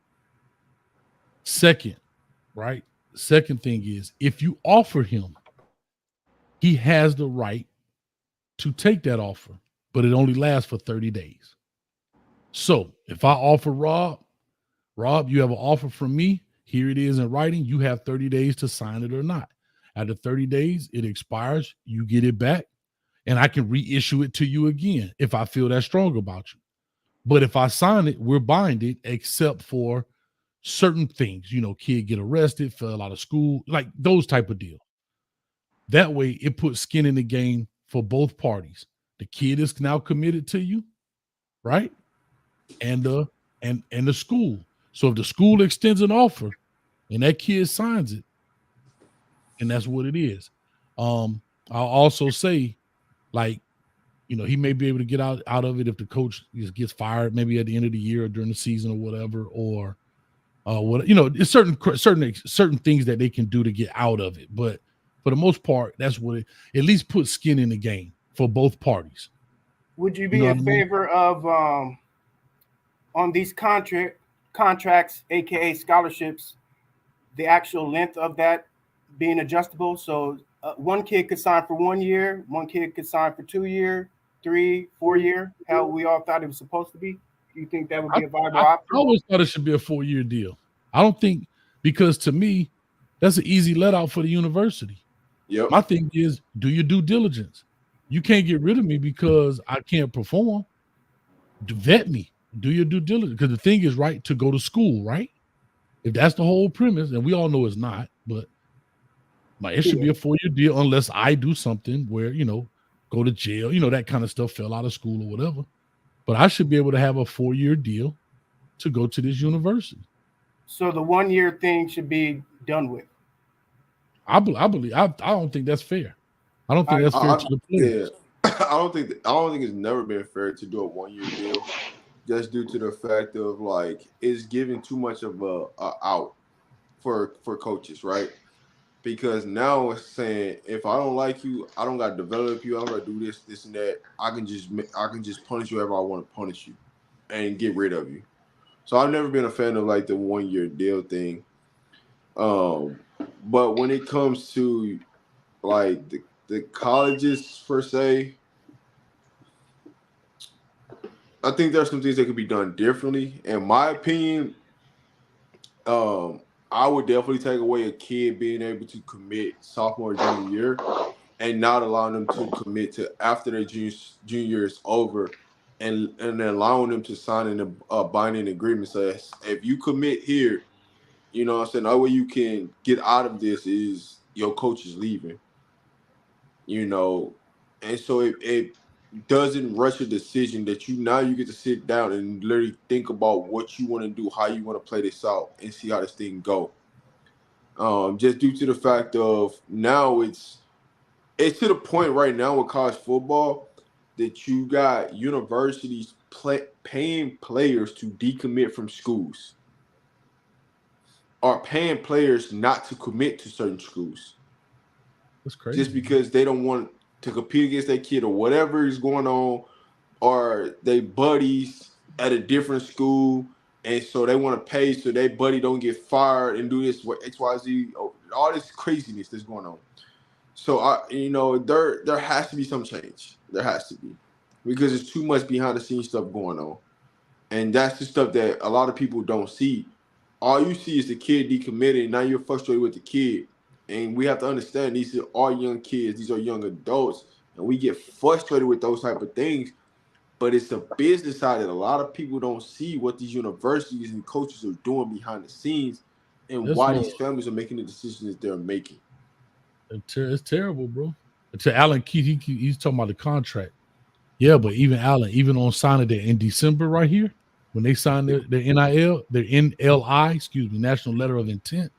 Second thing is if you offer him, he has the right to take that offer, but it only lasts for 30 days. So if I offer Rob, you have an offer from me. Here it is in writing. You have 30 days to sign it or not. After 30 days, it expires. You get it back, and I can reissue it to you again if I feel that strong about you. But if I sign it, we're binded except for certain things. Kid get arrested, fell out of school, like those type of deals. That way, it puts skin in the game for both parties. The kid is now committed to you, right? And the school. So if the school extends an offer and that kid signs it, and that's what it is. I'll also say, like, he may be able to get out of it if the coach gets fired, maybe at the end of the year or during the season or whatever, or it's certain things that they can do to get out of it. But for the most part, that's what it at least puts skin in the game for both parties. Would you be in favor of on these contracts, aka scholarships, the actual length of that being adjustable? So one kid could sign for 1 year, one kid could sign for 2 year, 3, 4 year, how we all thought it was supposed to be. Do you think that would be a viable option? I always thought it should be a 4-year deal. I don't think, because to me, that's an easy let out for the university. Yep. My thing is, do your due diligence. You can't get rid of me because I can't perform. Vet me. Do your due diligence. Because the thing is, right, to go to school, right? If that's the whole premise, and we all know it's not, but it should be a 4-year deal unless I do something where, go to jail, that kind of stuff, fell out of school or whatever. But I should be able to have a 4-year deal to go to this university. So the 1 year thing should be done with. I don't think that's fair. I don't think that's fair to the players. Yeah. I don't think it's never been fair to do a 1-year deal, just due to the fact of like it's giving too much of a out for coaches, right? Because now it's saying if I don't like you, I don't got to develop you. I don't got to do this and that. I can just punish you wherever I want to punish you, and get rid of you. So I've never been a fan of like the 1-year deal thing. But when it comes to like the colleges per se, I think there's some things that could be done differently. In my opinion, I would definitely take away a kid being able to commit sophomore junior year and not allowing them to commit to after their junior year is over, and then allowing them to sign a binding agreement. So if you commit here, you know what I'm saying, the only way you can get out of this is your coach is leaving, you know, and so it doesn't rush a decision that you get to sit down and literally think about what you want to do, how you want to play this out, and see how this thing go. Just due to the fact of now it's to the point right now with college football that you got universities paying players to decommit from schools, or paying players not to commit to certain schools. That's crazy. Just because they don't want to compete against their kid or whatever is going on, or they buddies at a different school, and so they want to pay so their buddy don't get fired and do this with XYZ, all this craziness that's going on. So there has to be some change. There has to be, because there's too much behind the scenes stuff going on, and that's the stuff that a lot of people don't see. All you see is the kid decommitting, and now you're frustrated with the kid. And we have to understand these are all young kids, these are young adults, and we get frustrated with those type of things. But it's the business side that a lot of people don't see, what these universities and coaches are doing behind the scenes, and why these families are making the decisions that they're making. It's terrible, bro. To Alan Keith, he's talking about the contract. Yeah, but even Alan, even on signing it in December right here, when they signed their NIL, their NLI, National Letter of Intent,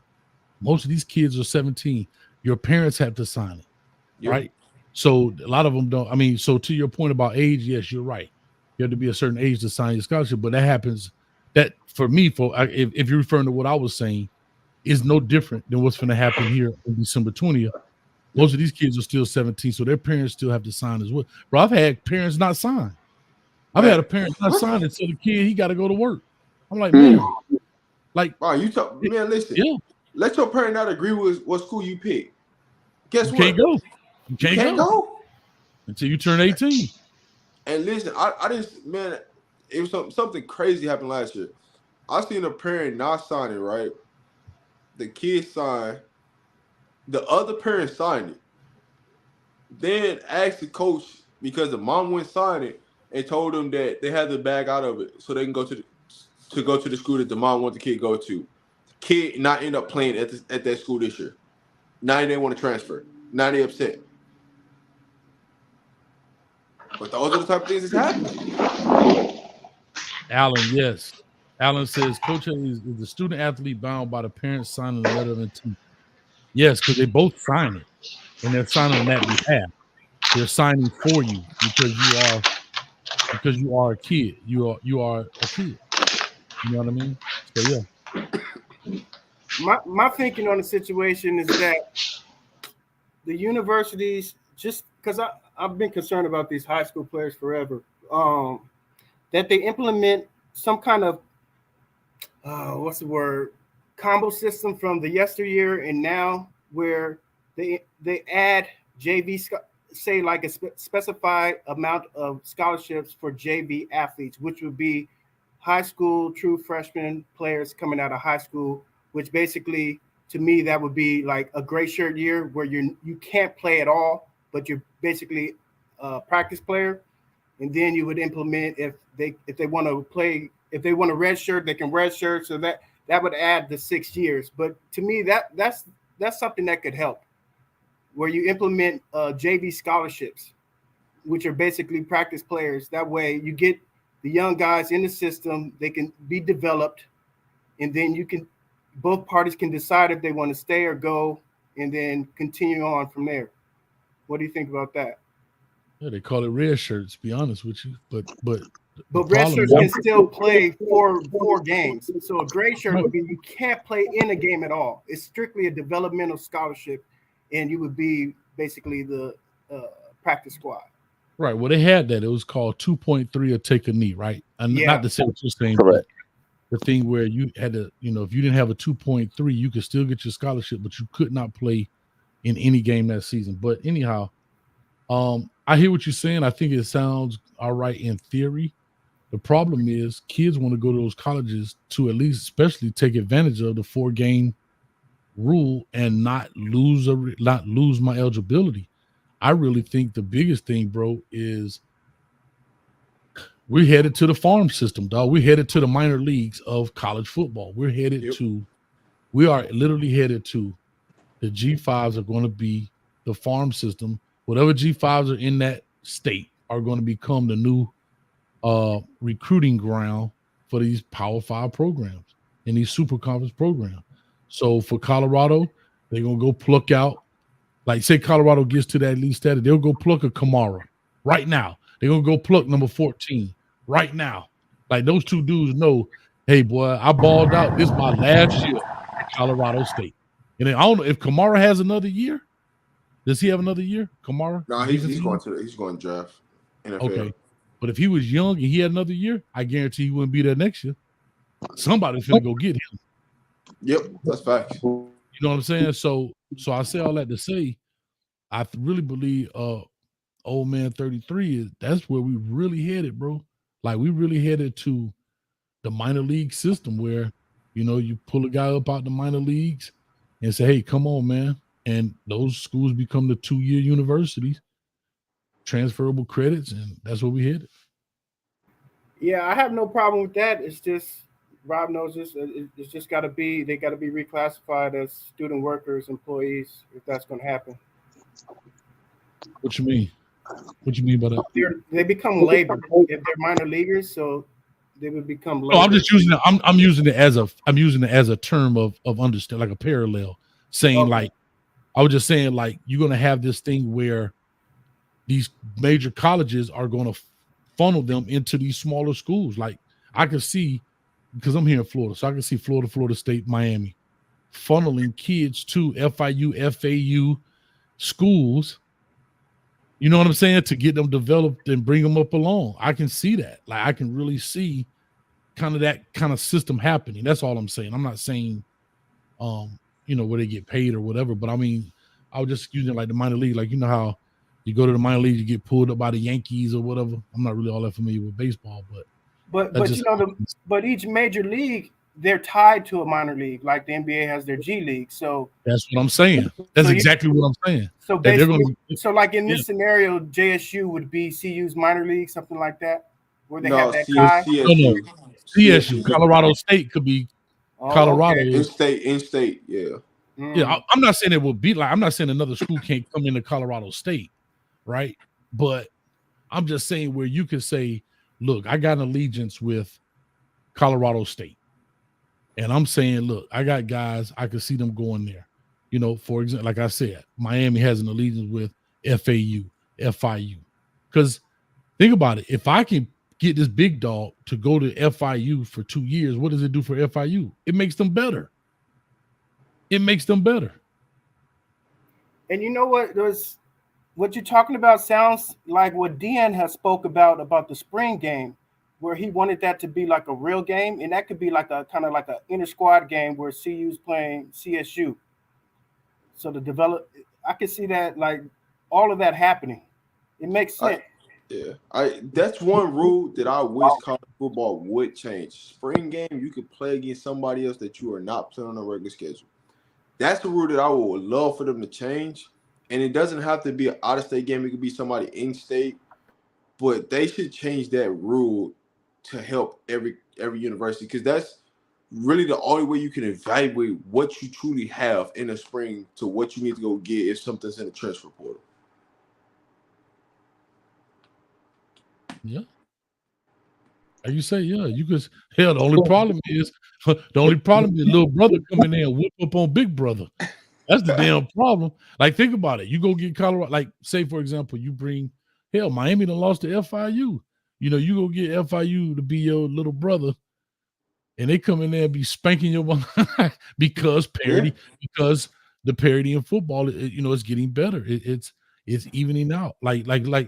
most of these kids are 17. Your parents have to sign it, right? So a lot of them don't. I mean, so to your point about age, yes, you're right. You have to be a certain age to sign your scholarship, but that happens. That for me, if you're referring to what I was saying, is no different than what's going to happen here on December 20th. Most of these kids are still 17, so their parents still have to sign as well. Bro, I've had parents not sign. I've had a parent not sign and tell the kid he got to go to work. I'm like, man, like, wow, listen, let your parent not agree with what school you pick. Guess what? You can't go until you turn 18. And listen, I didn't, man, it was something crazy happened last year. I seen a parent not signing, right? The kid signed, the other parent signed it. Then asked the coach, because the mom went sign it, and told them that they had to back out of it so they can go to the school that the mom want the kid to go to. Kid not end up playing at that school this year. Now they want to transfer. Now they upset. But those are the type of things that's happening. Alan, yes. Alan says, Coach, is the student athlete bound by the parents signing the letter of intent? Yes, because they both sign it, and they're signing on that behalf. They're signing for you because you are a kid. You are a kid. You know what I mean? So yeah. My thinking on the situation is that the universities, just because I've been concerned about these high school players forever, that they implement some kind of combo system from the yesteryear and now, where they add JV, say like a specified amount of scholarships for JV athletes, which would be high school true freshman players coming out of high school, which basically, to me, that would be like a gray shirt year where you can't play at all, but you're basically a practice player. And then you would implement, if they want to play, if they want a red shirt, they can red shirt. So that would add the 6 years. But to me, that's something that could help, where you implement JV scholarships, which are basically practice players. That way you get the young guys in the system, they can be developed, and then both parties can decide if they want to stay or go, and then continue on from there. What do you think about that? Yeah, they call it red shirts, to be honest with you. But red shirts can still play four games. So a gray shirt would be you can't play in a game at all. It's strictly a developmental scholarship, and you would be basically the practice squad. Right. Well, they had that. It was called 2.3 or take a knee, right? And not to say what you're saying, correct. But the thing where you had to, if you didn't have a 2.3, you could still get your scholarship, but you could not play in any game that season. But anyhow, I hear what you're saying. I think it sounds all right in theory. The problem is kids want to go to those colleges to at least, especially, take advantage of the 4-game rule and not lose my eligibility. I really think the biggest thing, bro, is we're headed to the farm system, dog. We're headed to the minor leagues of college football. We are literally headed to the G5s are going to be the farm system. Whatever G5s are in that state are going to become the new recruiting ground for these Power 5 programs and these super conference programs. So for Colorado, they're going to go pluck out, like say Colorado gets to that elite status, they'll go pluck a Kamara right now. They're going to go pluck number 14 right now. Like those two dudes know, hey, boy, I balled out. This is my last year at Colorado State. And then I don't know if Kamara has another year. Does he have another year, Kamara? No, he's going to draft NFL. Okay. But if he was young and he had another year, I guarantee he wouldn't be there next year. Somebody's going to go get him. Yep, that's facts. You know what I'm saying? So I say all that to say, I really believe old man 33 that's where we really headed, bro. Like we really headed to the minor league system where, you pull a guy up out the minor leagues and say, hey, come on, man. And those schools become the 2-year universities, transferable credits, and that's where we headed. Yeah, I have no problem with that. It's just Rob knows this. It's just got to be, they got to be reclassified as student workers, employees, if that's going to happen. What you mean? What you mean by that? They become labor if they're minor leaguers, so they would become labor. No, I'm just using it. I'm using it as a term of understand, like a parallel, saying like I was just saying like you're gonna have this thing where these major colleges are gonna funnel them into these smaller schools. Like I can see, because I'm here in Florida, so I can see Florida State, Miami, funneling kids to FIU, FAU schools. You know what I'm saying? To get them developed and bring them up along. I can see that. Like I can really see kind of that kind of system happening. That's all I'm saying. I'm not saying, where they get paid or whatever. But I mean, I was just using like the minor league. Like, you know how you go to the minor league, you get pulled up by the Yankees or whatever. I'm not really all that familiar with baseball, but each major league, they're tied to a minor league. Like the NBA has their G League. So that's what I'm saying. That's exactly what I'm saying. So basically, like in this scenario, JSU would be CU's minor league, something like that, where they have that tie. CSU, Colorado State could be Colorado. Okay. In state, yeah. Yeah, I'm not saying it will be like, I'm not saying another school can't come into Colorado State, right? But I'm just saying where you can say, look, I got an allegiance with Colorado State. And I'm saying, look, I got guys, I could see them going there. For example, like I said, Miami has an allegiance with FAU, FIU. Because think about it. If I can get this big dog to go to FIU for 2 years, what does it do for FIU? It makes them better. It makes them better. And you know what you're talking about sounds like what Dean has spoke about the spring game, where he wanted that to be like a real game, and that could be like a kind of like an inter squad game where CU's playing CSU. So I could see that, like all of that happening. It makes sense. That's one rule that I wish college football would change. Spring game, you could play against somebody else that you are not playing on a regular schedule. That's the rule that I would love for them to change. And it doesn't have to be an out-of-state game. It could be somebody in-state. But they should change that rule to help every university, because that's really the only way you can evaluate what you truly have in the spring to what you need to go get if something's in the transfer portal. Yeah. Like you say, yeah, you could. Hell, the only problem is little brother coming in and whip up on big brother. That's the damn problem. Like, think about it. You go get Colorado, like, say, for example, you bring, Miami done lost to FIU. You go get FIU to be your little brother, and they come in there and be spanking your behind because parity, because the parity in football, it's getting better. It's evening out. Like,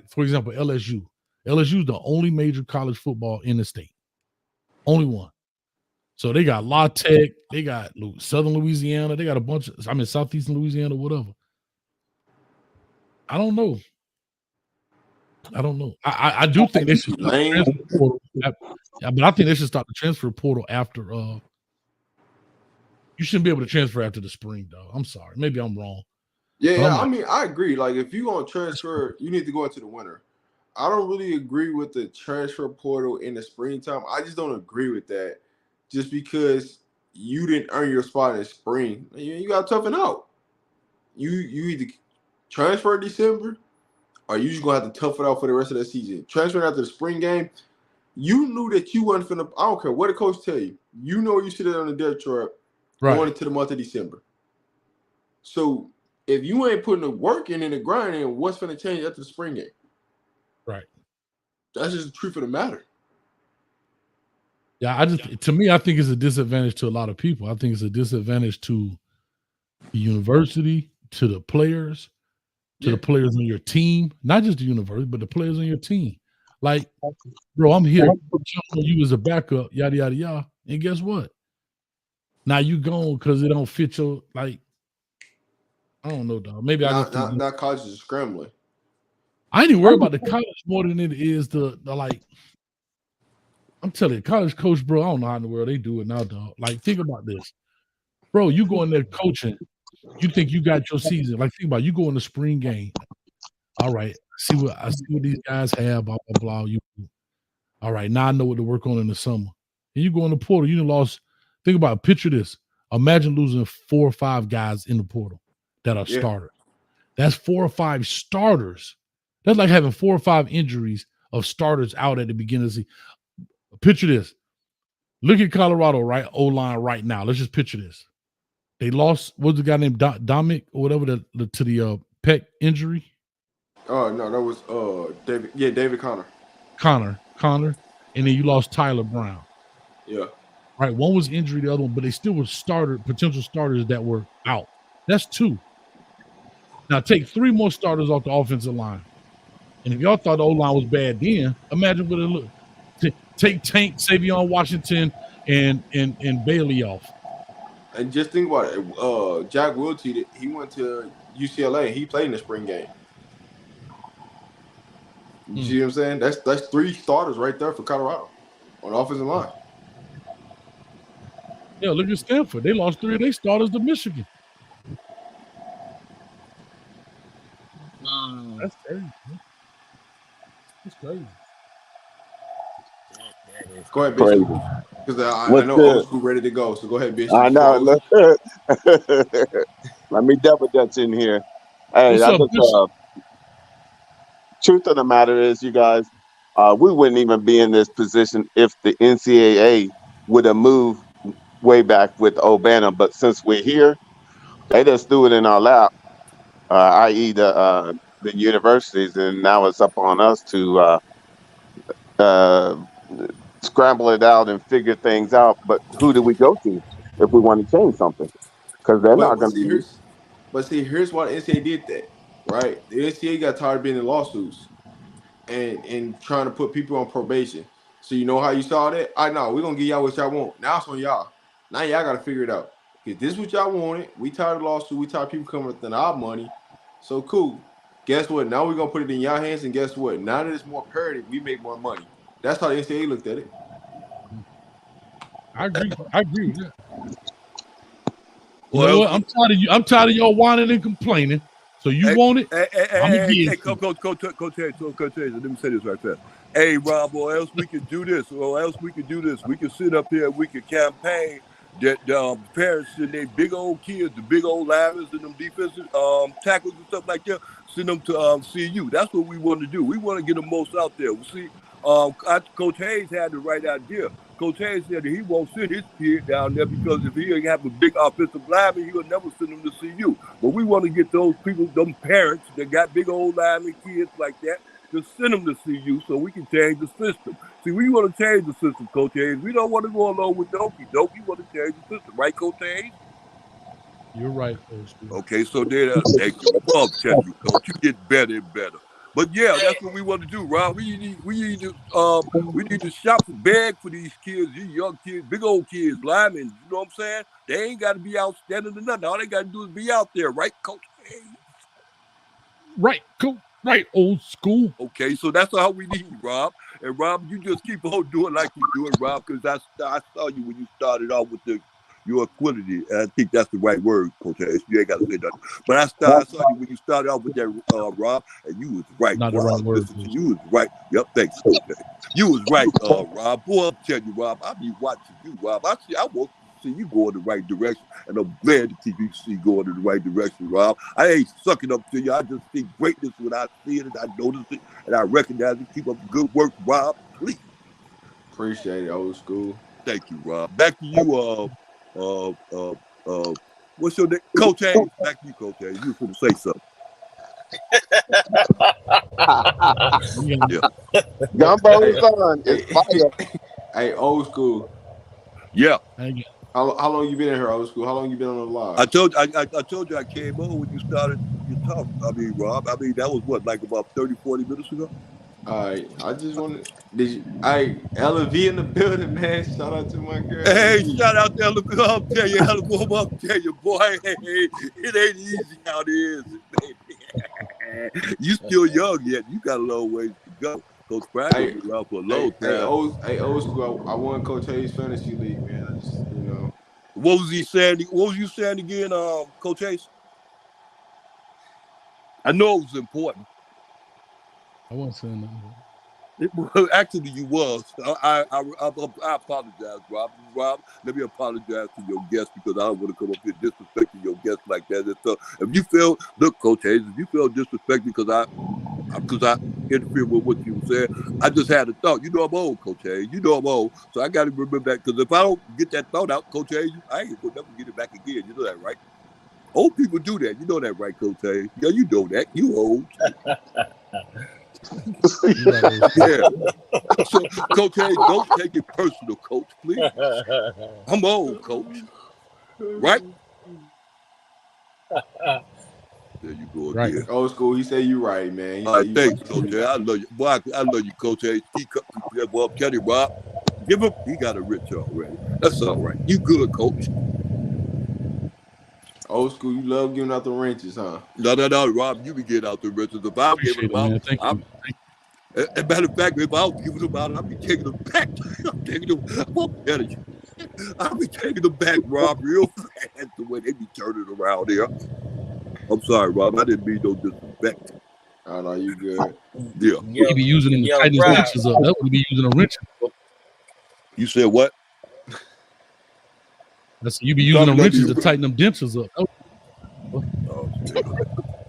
for example, LSU. LSU is the only major college football in the state. Only one. So they got La Tech, they got Southern Louisiana, they got a bunch of, Southeastern Louisiana, whatever. I don't know. I don't know. I do think they should start the transfer portal. But I think they should start the transfer portal after. You shouldn't be able to transfer after the spring, though. I'm sorry. Maybe I'm wrong. Yeah. I mean, I agree. Like, if you're going to transfer, you need to go into the winter. I don't really agree with the transfer portal in the springtime. I just don't agree with that. Just because you didn't earn your spot in the spring, you got to toughen out. You either transfer in December, or you just gonna have to tough it out for the rest of the season. Transferring after the spring game, you knew that you wasn't finna. I don't care what the coach tell you. You know you sit on the depth chart going into the month of December. So if you ain't putting the work in and the grind in, what's finna change after the spring game? Right. That's just the truth of the matter. Yeah, to me, I think it's a disadvantage to a lot of people. I think it's a disadvantage to the university, to the players, to the players on your team, not just the university, but the players on your team. Like, bro, I'm here. You as a backup, yada yada yada. And guess what? Now you gone because it don't fit your, like, I don't know, dog. Maybe I just not college is scrambling. I ain't even worried about the college more than it is the like. I'm telling you, college coach, bro. I don't know how in the world they do it now, dog. Like, think about this, bro. You go in there coaching. You think you got your season. Like, think about it, you go in the spring game. All right, I see what these guys have. Blah blah blah. All right, now I know what to work on in the summer. And you go in the portal. You lost. Think about it. Picture this. Imagine losing 4 or 5 guys in the portal that are starters. That's 4 or 5 starters. That's like having 4 or 5 injuries of starters out at the beginning of the season. Picture this. Look at Colorado, right? O-line right now. Let's just picture this. They lost, what's the guy named Dominic or whatever to the pec injury? Oh, no, that was David. Yeah, David Connor. Connor. And then you lost Tyler Brown. Yeah. Right. One was injury, the other one, but they still were potential starters that were out. That's 2. Now take 3 more starters off the offensive line. And if y'all thought the O-line was bad then, imagine what it looked. Take Tank, Savion Washington, and Bailey off. And just think about it. Jack Wiltie, he went to UCLA and he played in the spring game. You see what I'm saying? That's 3 starters right there for Colorado on the offensive line. Yeah, look at Stanford. They lost 3 of their starters to Michigan. That's crazy. That's crazy. Go ahead, Bishop. Because I know old school ready to go. So go ahead, Bishop. I know. Let me double dutch in here. Hey, truth of the matter is, you guys, we wouldn't even be in this position if the NCAA would have moved way back with O'Bannon. But since we're here, they just threw it in our lap, i.e. the universities, and now it's up on us to scramble it out and figure things out. But who do we go to if we want to change something? Because they're not going to be. But see, here's why the NCAA did that, right? The NCAA got tired of being in lawsuits and trying to put people on probation. So you know how you saw that? I know we're gonna give y'all what y'all want. Now it's on y'all. Now y'all gotta figure it out. If this is what y'all wanted, we tired of lawsuit, we tired of people coming within our money. So cool. Guess what? Now we're gonna put it in y'all hands, and guess what? Now that it's more parity, we make more money. That's how the NCAA looked at it. I agree with that. You know what? I'm tired of y'all whining and complaining. So you want it? I'm gonna give it. Coach, let me say this right there. Hey, Rob, or else we could do this, We can sit up here, we can campaign that parents send their big old kids, the big old linemen and them defensive tackles and stuff like that, send them to CU. That's what we want to do. We want to get the most out there. See, Coach Hayes had the right idea. Coach Hayes said that he won't send his kid down there because if he didn't have a big offensive lineman, he would never send him to CU. But we want to get those people, them parents that got big old lineman kids like that, to send them to CU so we can change the system. See, we want to change the system, Coach Hayes. We don't want to go along with Doki. Doki want to change the system, right, Coach Hayes? You're right, Coach. Okay, so there, thank you. I'm telling you, Coach, you get better and better. But yeah, that's what we want to do, Rob. We need to shop and beg for these kids, these young kids, big old kids, linemen. You know what I'm saying? They ain't got to be outstanding or nothing. All they got to do is be out there, right, Coach? Right, cool. Right, old school. Okay, so that's all we need, Rob. And Rob, you just keep on doing like you do it, Rob, because I saw you when you started off with your equality. And I think that's the right word, Coach Hayes. You ain't got to say nothing. But I saw you when you started off with that, Rob, and you was right. Not the Rob, right word. listen, you was right. Yep, thanks, Coach Hayes. You was right, Rob. Boy, I'm telling you, Rob, I be watching you, Rob. I want to see you go in the right direction, and I'm glad to keep you going in the right direction, Rob. I ain't sucking up to you. I just see greatness when I see it, and I notice it, and I recognize it. Keep up the good work, Rob. Please. Appreciate it, old school. Thank you, Rob. Back to you, what's your name? Coach Hayes. Back to you, Coach Hayes. You were going to say something. Yeah. Gumbo's son is fire. Hey, old school. Yeah. How long you been in here, old school? How long you been on the live? I told you I came on when you started your talk. I mean, Rob, that was what, like about 30, 40 minutes ago? All right. I just wanted Ella V in the building, man. Shout out to my girl. Hey, shout out to Ella V. I'll tell you, boy, hey, it ain't easy out here, baby. You still young yet. You got a long ways to go. Coach Pratt been around for a long time. Old school, I won Coach Hayes Fantasy League, man. I just, What was he saying? What was you saying again, Coach Hayes? I know it was important. I wasn't saying that. Actually, you was. I apologize, Rob. Rob, let me apologize to your guest because I don't want to come up here disrespecting your guest like that. And so, if you feel, look, Coach Hayes, if you feel disrespected because I interfere with what you said, I just had a thought. You know I'm old, Coach Hayes. You know I'm old, so I got to remember that. Because if I don't get that thought out, Coach Hayes, I ain't gonna never get it back again. You know that, right? Old people do that. You know that, right, Coach Hayes? Yeah, you know that. You old. Yeah. So, Coach Hayes, don't take it personal, Coach, please. I'm old, Coach. Right? There you go again. Right. Old school, he said you right, man. All right, thanks, Coach Hayes. I love you. Boy, I love you, Coach Hayes. Boy, I'm telling you, Rob, give him, he got a rich already. That's all right. You good, Coach. Old school, you love giving out the wrenches, huh? No, Rob, you be getting out the wrenches. If I'm giving them out, as a matter of fact, if I was giving them out, I'd be taking them back. I'm telling you. I'll be taking them back, Rob, real fast the way they be turning around here. I'm sorry, Rob. I didn't mean no disrespect. Oh, no, you good. Yeah. You be using them to tighten his wrenches up. That's what he be using a wrench for. You said what? You be using the wrenches to tighten them dentures up.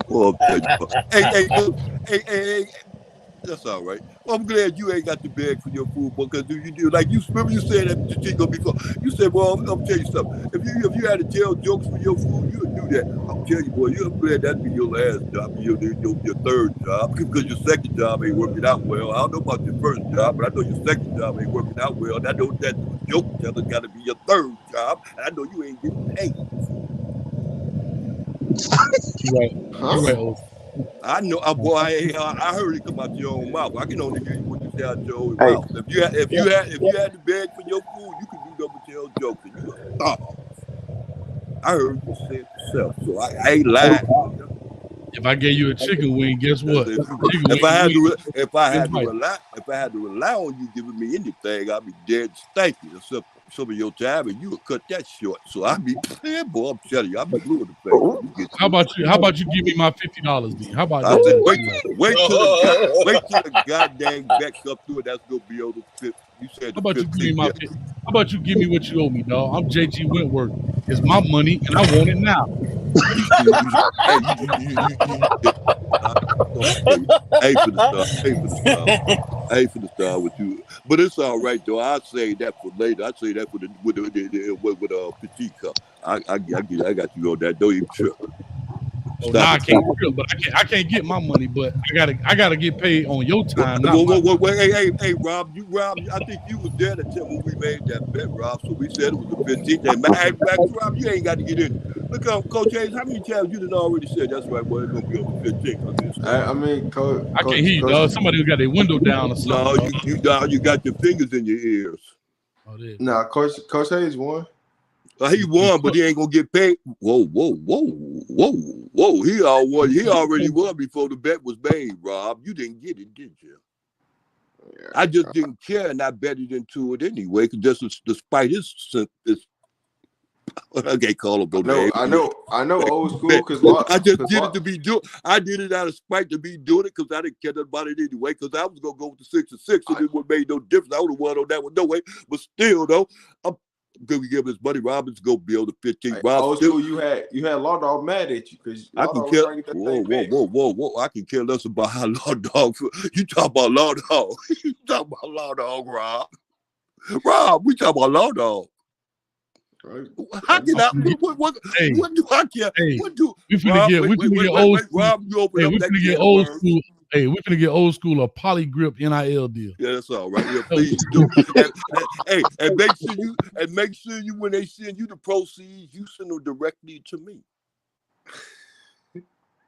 Well, hey, that's all right. Well, I'm glad you ain't got to beg for your food, because you do like you remember you said that to Chico before. You said, well, I'm tell you something. If you had to tell jokes for your food, you would do that. I'm telling you, boy, I'm glad that'd be your last job, your third job, because your second job ain't working out well. I don't know about your first job, but I know your second job ain't working out well. And I know that joke telling got to be your third job, and I know you ain't getting paid. Right. I know, boy. I heard it come out your own mouth. I can only hear you what you say out your own mouth. If you had to beg for your food, you could do double tail jokes, and you starve. I heard you say it yourself, so I ain't lying. If I gave you a chicken wing, guess what? If I had to rely on you giving me anything, I'd be dead stanky. Except some of your time, and you would cut that short. So I'd be, boy, I'm telling you, I'd be blue in the face. How about you give me my $50, D? How about I that? said, wait till the goddamn back up to it. That's gonna be on the 50. You said, how about you give me what you owe me, dog? I'm JG Wentworth. It's my money, and I want it now. I ain't for the star with you, but it's all right though. I'll say that for later. I'll say that with Petit Cup. I got you on that. Don't even trip. I can't trip, but I can't get my money. But I gotta get paid on your time. Hey, Rob, I think you was there to tell when we made that bet, Rob. So we said it was the 15th. Hey, Rob, you ain't got to get in. Look, Coach Hayes, how many times you done already said that's right? Well, it's gonna be on the 15th. I mean, Coach, I can't hear you, dog. Somebody who got their window down or something. No, you got your fingers in your ears. Oh, nah, Coach Hayes won. He won, but he ain't gonna get paid. Whoa. He already won before the bet was made, Rob. You didn't get it, did you? Yeah. I just didn't care, and I betted into it anyway, because just despite his I can't call him no name. I know old school, because I just did it to be doing. I did it out of spite to be doing it, because I didn't care about it anyway, because I was gonna go with the 6-6, and it would have made no difference. I would have won on that one no way, but still though, I'm gonna give his buddy Robbins go build a 15. Old school, you had Law Dog mad at you because I can care. Whoa! I can care less about how Law Dog. You talk about Law Dog. You talk about Law Dog, Rob. We talk about Law Dog. Right. How can I? What do I care? Hey, what do we finna get old school? Rob, you open up we that finna get old school. Hey, we're gonna get old school a polygrip NIL deal. Yeah, that's all right. Yeah, please do. and make sure you when they send you the proceeds, you send them directly to me.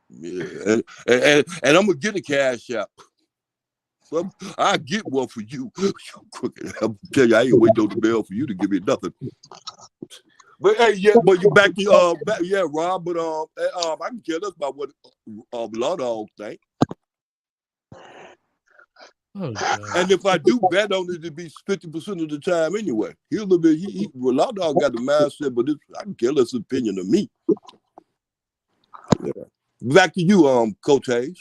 Yeah, and I'm gonna get a cash out. So I get one for you. I'll tell you, I ain't waiting on the mail for you to give me nothing. But hey, but you back to Rob. But I can care less about what Law Dog think. Oh, and if I do bet on it, it'd be 50% of the time anyway. Law Dog got the mindset, but I can care less opinion of me. Yeah. Back to you, Coach Hayes.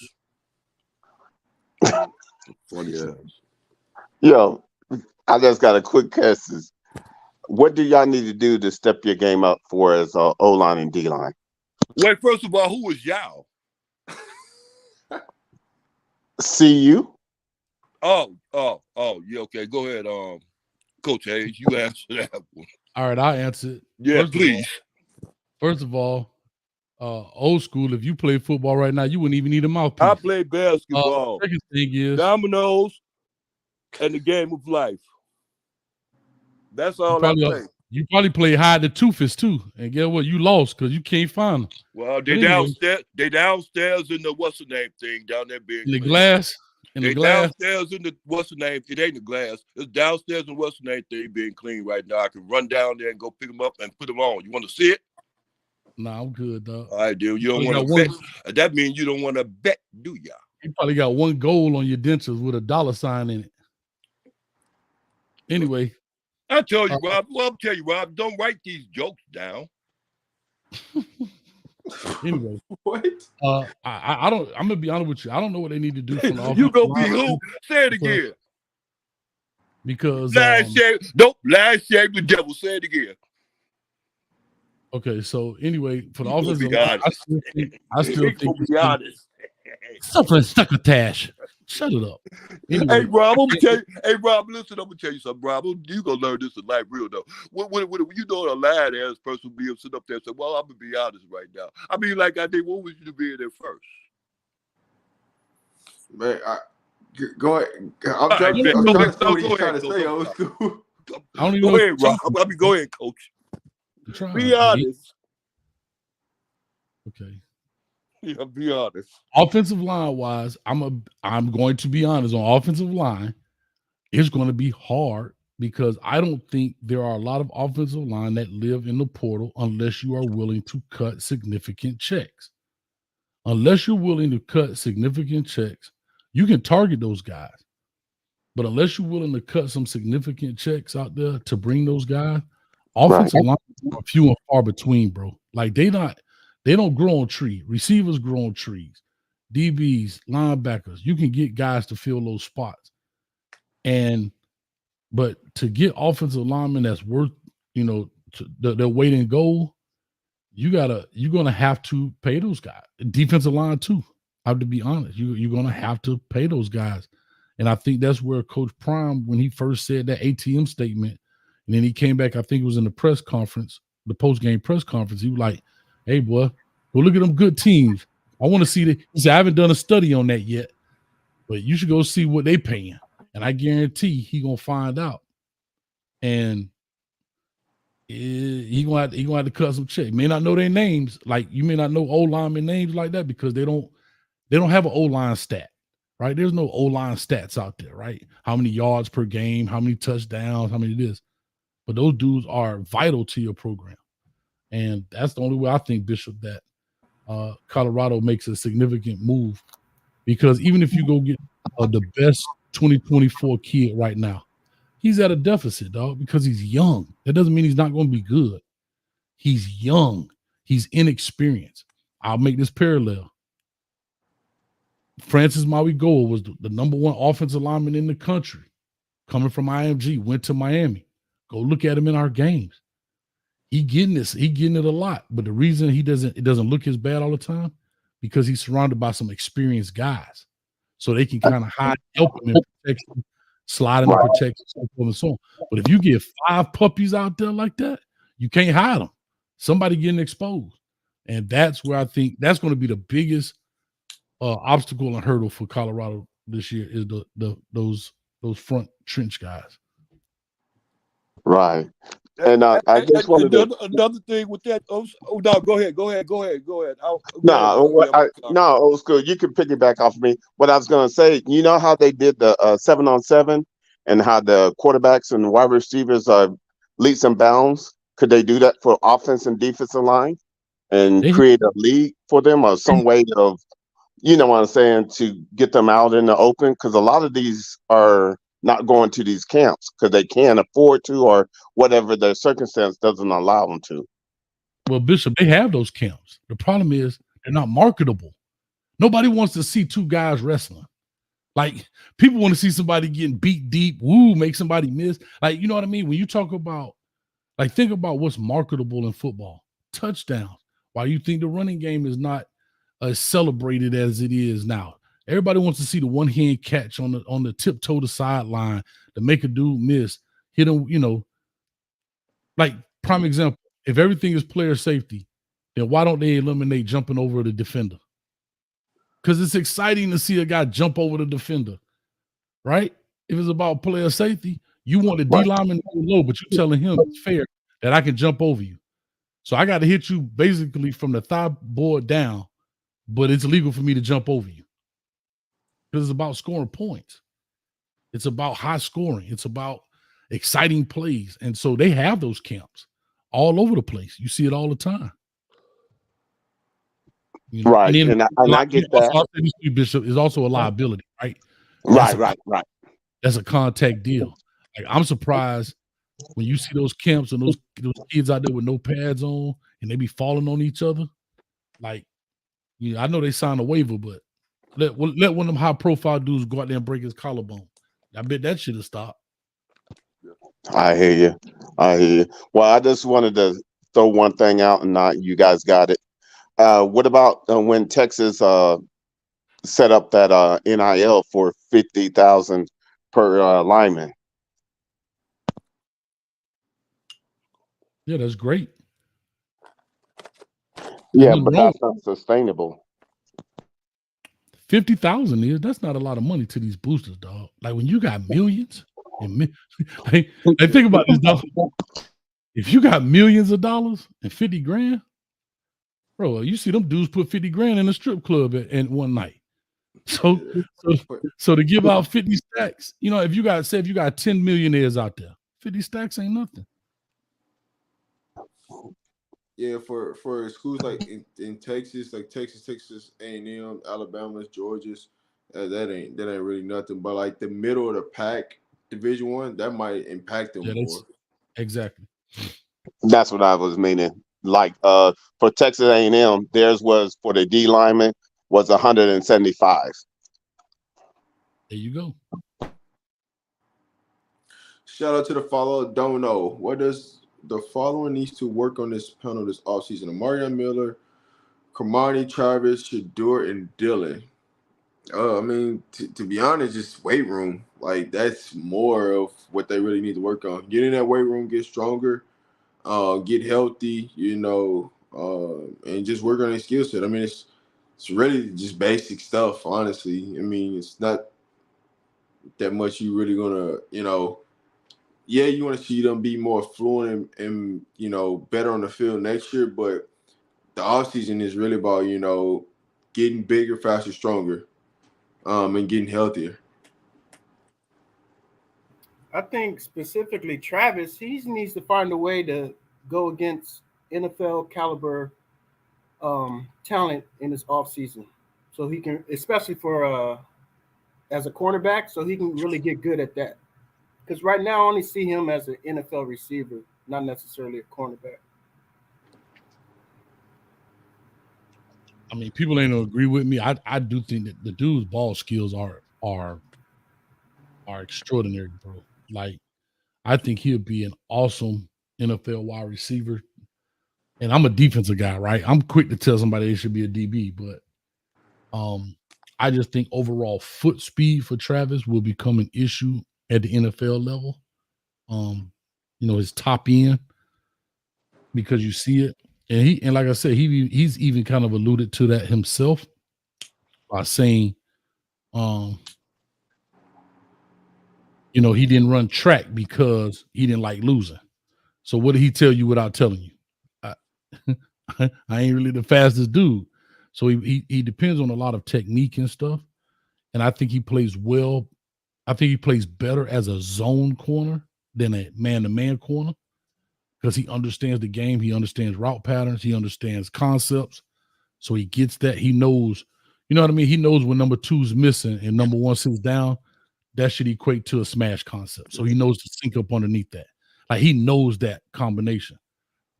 Funny ass. Yo, I just got a quick question. What do y'all need to do to step your game up for as O-line and D-line? Wait, first of all, who is y'all? CU. Oh, yeah, okay. Go ahead, Coach Hayes. You answer that one. All right, I'll answer it. Yeah, please. First of all, old school, if you play football right now, you wouldn't even need a mouthpiece. I play basketball. Second thing is dominoes and the game of life. That's all I play. You probably play hide the toothest too. And guess what? You lost because you can't find them. Well, they downstairs in the what's the name thing down there being in the glass. Downstairs in the what's the name? It ain't the glass. It's downstairs in what's the name thing being clean right now. I can run down there and go pick them up and put them on. You want to see it? Nah, I'm good, dog. All right, dude. You don't want to bet. That means you don't want to bet, do ya? You probably got one goal on your dentures with a $sign in it. Anyway. I told you, Rob. Well, I'll tell you, Rob, don't write these jokes down. Anyway. What? I don't, I'm gonna be honest with you. I don't know what they need to do from the You gonna be who? Say it again. Because last shame the devil. Say it again. Okay, so anyway, for the offensive line, I still think be honest. Something succotash. Shut it up. Anyway. Hey, Rob, I'm gonna tell you. Hey, Rob, listen, I'm gonna tell you something, Rob. You gonna learn this in life, real though. When you know a lying ass person will be able to sit up there and say, "Well, I'm gonna be honest right now." I mean, like I did. What was you to be in there first? Man, go ahead. I'm trying to see what he's trying to say, old school. Go ahead, Rob. Go ahead, Coach. Be honest. Okay. Yeah, be honest. Offensive line wise, I'm going to be honest. On offensive line, it's going to be hard because I don't think there are a lot of offensive line that live in the portal unless you are willing to cut significant checks. Unless you're willing to cut significant checks, you can target those guys. But unless you're willing to cut some significant checks out there to bring those guys, offensive line are few and far between, bro. Like they don't grow on trees. Receivers grow on trees. DBs, linebackers, you can get guys to fill those spots. But to get offensive linemen that's worth, their weight in gold, you're gonna have to pay those guys. Defensive line too. I have to be honest. You're gonna have to pay those guys. And I think that's where Coach Prime, when he first said that ATM statement, and then he came back, I think it was in the press conference, the post-game press conference, he was like, "Hey, boy, go look at them good teams. I want to see that." He said, "I haven't done a study on that yet, but you should go see what they paying." And I guarantee he gonna find out. And he gonna have to cut some check. May not know their names, like you may not know O-lineman names like that because they don't have an O-line stat, right? There's no O-line stats out there, right? How many yards per game, how many touchdowns, how many this. But those dudes are vital to your program. And that's the only way I think, Bishop, that Colorado makes a significant move. Because even if you go get the best 2024 kid right now, he's at a deficit, dog, because he's young. That doesn't mean he's not going to be good. He's young. He's inexperienced. I'll make this parallel. Francis Mauigoa was the number one offensive lineman in the country, coming from IMG, went to Miami. Go look at him in our games. He getting this. He getting it a lot. But the reason it doesn't look as bad all the time, because he's surrounded by some experienced guys. So they can kind of hide, help him, and protect him, slide him and protect him, so forth and so on. But if you get 5 puppies out there like that, you can't hide them. Somebody getting exposed. And that's where I think that's going to be the biggest obstacle and hurdle for Colorado this year is those front trench guys. Right. And I just wanted to... another thing with that. Oh no, go ahead. No, old school. You can piggyback off of me. What I was going to say, you know how they did the 7-on-7 and how the quarterbacks and wide receivers are leaps and bounds? Could they do that for offense and defensive line and create a league for them or some way of, you know what I'm saying, to get them out in the open? Because a lot of these are not going to these camps because they can't afford to or whatever their circumstance doesn't allow them to. Well, Bishop, they have those camps. The problem is they're not marketable. Nobody wants to see 2 guys wrestling. Like, people want to see somebody getting beat deep, make somebody miss. Like, you know what I mean? When you talk about, like, think about what's marketable in football. Touchdowns. Why you think the running game is not as celebrated as it is now? Everybody wants to see the one-hand catch on the tiptoe to sideline to make a dude miss, hit him, you know. Like, prime example, if everything is player safety, then why don't they eliminate jumping over the defender? Because it's exciting to see a guy jump over the defender, right? If it's about player safety, you want the D lineman to go low, but you're telling him it's fair that I can jump over you. So I got to hit you basically from the thigh board down, but it's illegal for me to jump over you. Because it's about scoring points. It's about high scoring. It's about exciting plays. And so they have those camps all over the place. You see it all the time. You know? Right. And then, I get that. Bishop is also a liability, right? Right. That's a contact deal. Like, I'm surprised when you see those camps and those kids out there with no pads on and they be falling on each other. Like, you know, I know they signed a waiver, but let one of them high profile dudes go out there and break his collarbone. I bet that should have stopped. I hear you. Well, I just wanted to throw one thing out, and not you guys got it. What about when Texas set up that NIL for $50,000 per lineman? Yeah, that's great. Yeah, but that's not sustainable. 50,000 that's not a lot of money to these boosters, dog. Like, when you got millions and like think about this, dog. If you got millions of dollars and 50 grand, bro, you see them dudes put 50 grand in a strip club in one night. So to give out 50 stacks, you know, if you got 10 millionaires out there, 50 stacks ain't nothing. Yeah, for schools like in Texas, like Texas A&M, Alabama, Georgia's, that ain't really nothing. But like the middle of the pack, Division I, that might impact them more. Exactly. That's what I was meaning. Like for Texas A&M, theirs was for the D lineman was 175. There you go. Shout out to the follower. Don't know, what does the following needs to work on this panel this offseason? Amarion Miller, Kamani, Travis, Shador, and Dylan. I mean, to be honest, just weight room. Like, that's more of what they really need to work on. Get in that weight room, get stronger, get healthy, you know, and just work on their skill set. I mean, it's really just basic stuff, honestly. I mean, it's not that much you really gonna, you know, yeah, you want to see them be more fluent and, you know, better on the field next year, but the offseason is really about, you know, getting bigger, faster, stronger, and getting healthier. I think specifically Travis, he needs to find a way to go against NFL caliber talent in his offseason. So he can, especially for as a cornerback, so he can really get good at that. Because right now I only see him as an NFL receiver, not necessarily a cornerback. I mean, people ain't gonna agree with me. I do think that the dude's ball skills are extraordinary, bro. Like, I think he'll be an awesome NFL wide receiver. And I'm a defensive guy, right? I'm quick to tell somebody they should be a DB, but I just think overall foot speed for Travis will become an issue at the NFL level. His top end, because you see it. And like I said, he's even kind of alluded to that himself by saying he didn't run track because he didn't like losing. So what did he tell you without telling you? I ain't really the fastest dude. So he depends on a lot of technique and stuff. And I think he plays well. I think he plays better as a zone corner than a man-to-man corner because he understands the game. He understands route patterns. He understands concepts. So he gets that. He knows, you know what I mean? He knows when number 2's missing and number 1 sits down, that should equate to a smash concept. So he knows to sync up underneath that. Like, he knows that combination.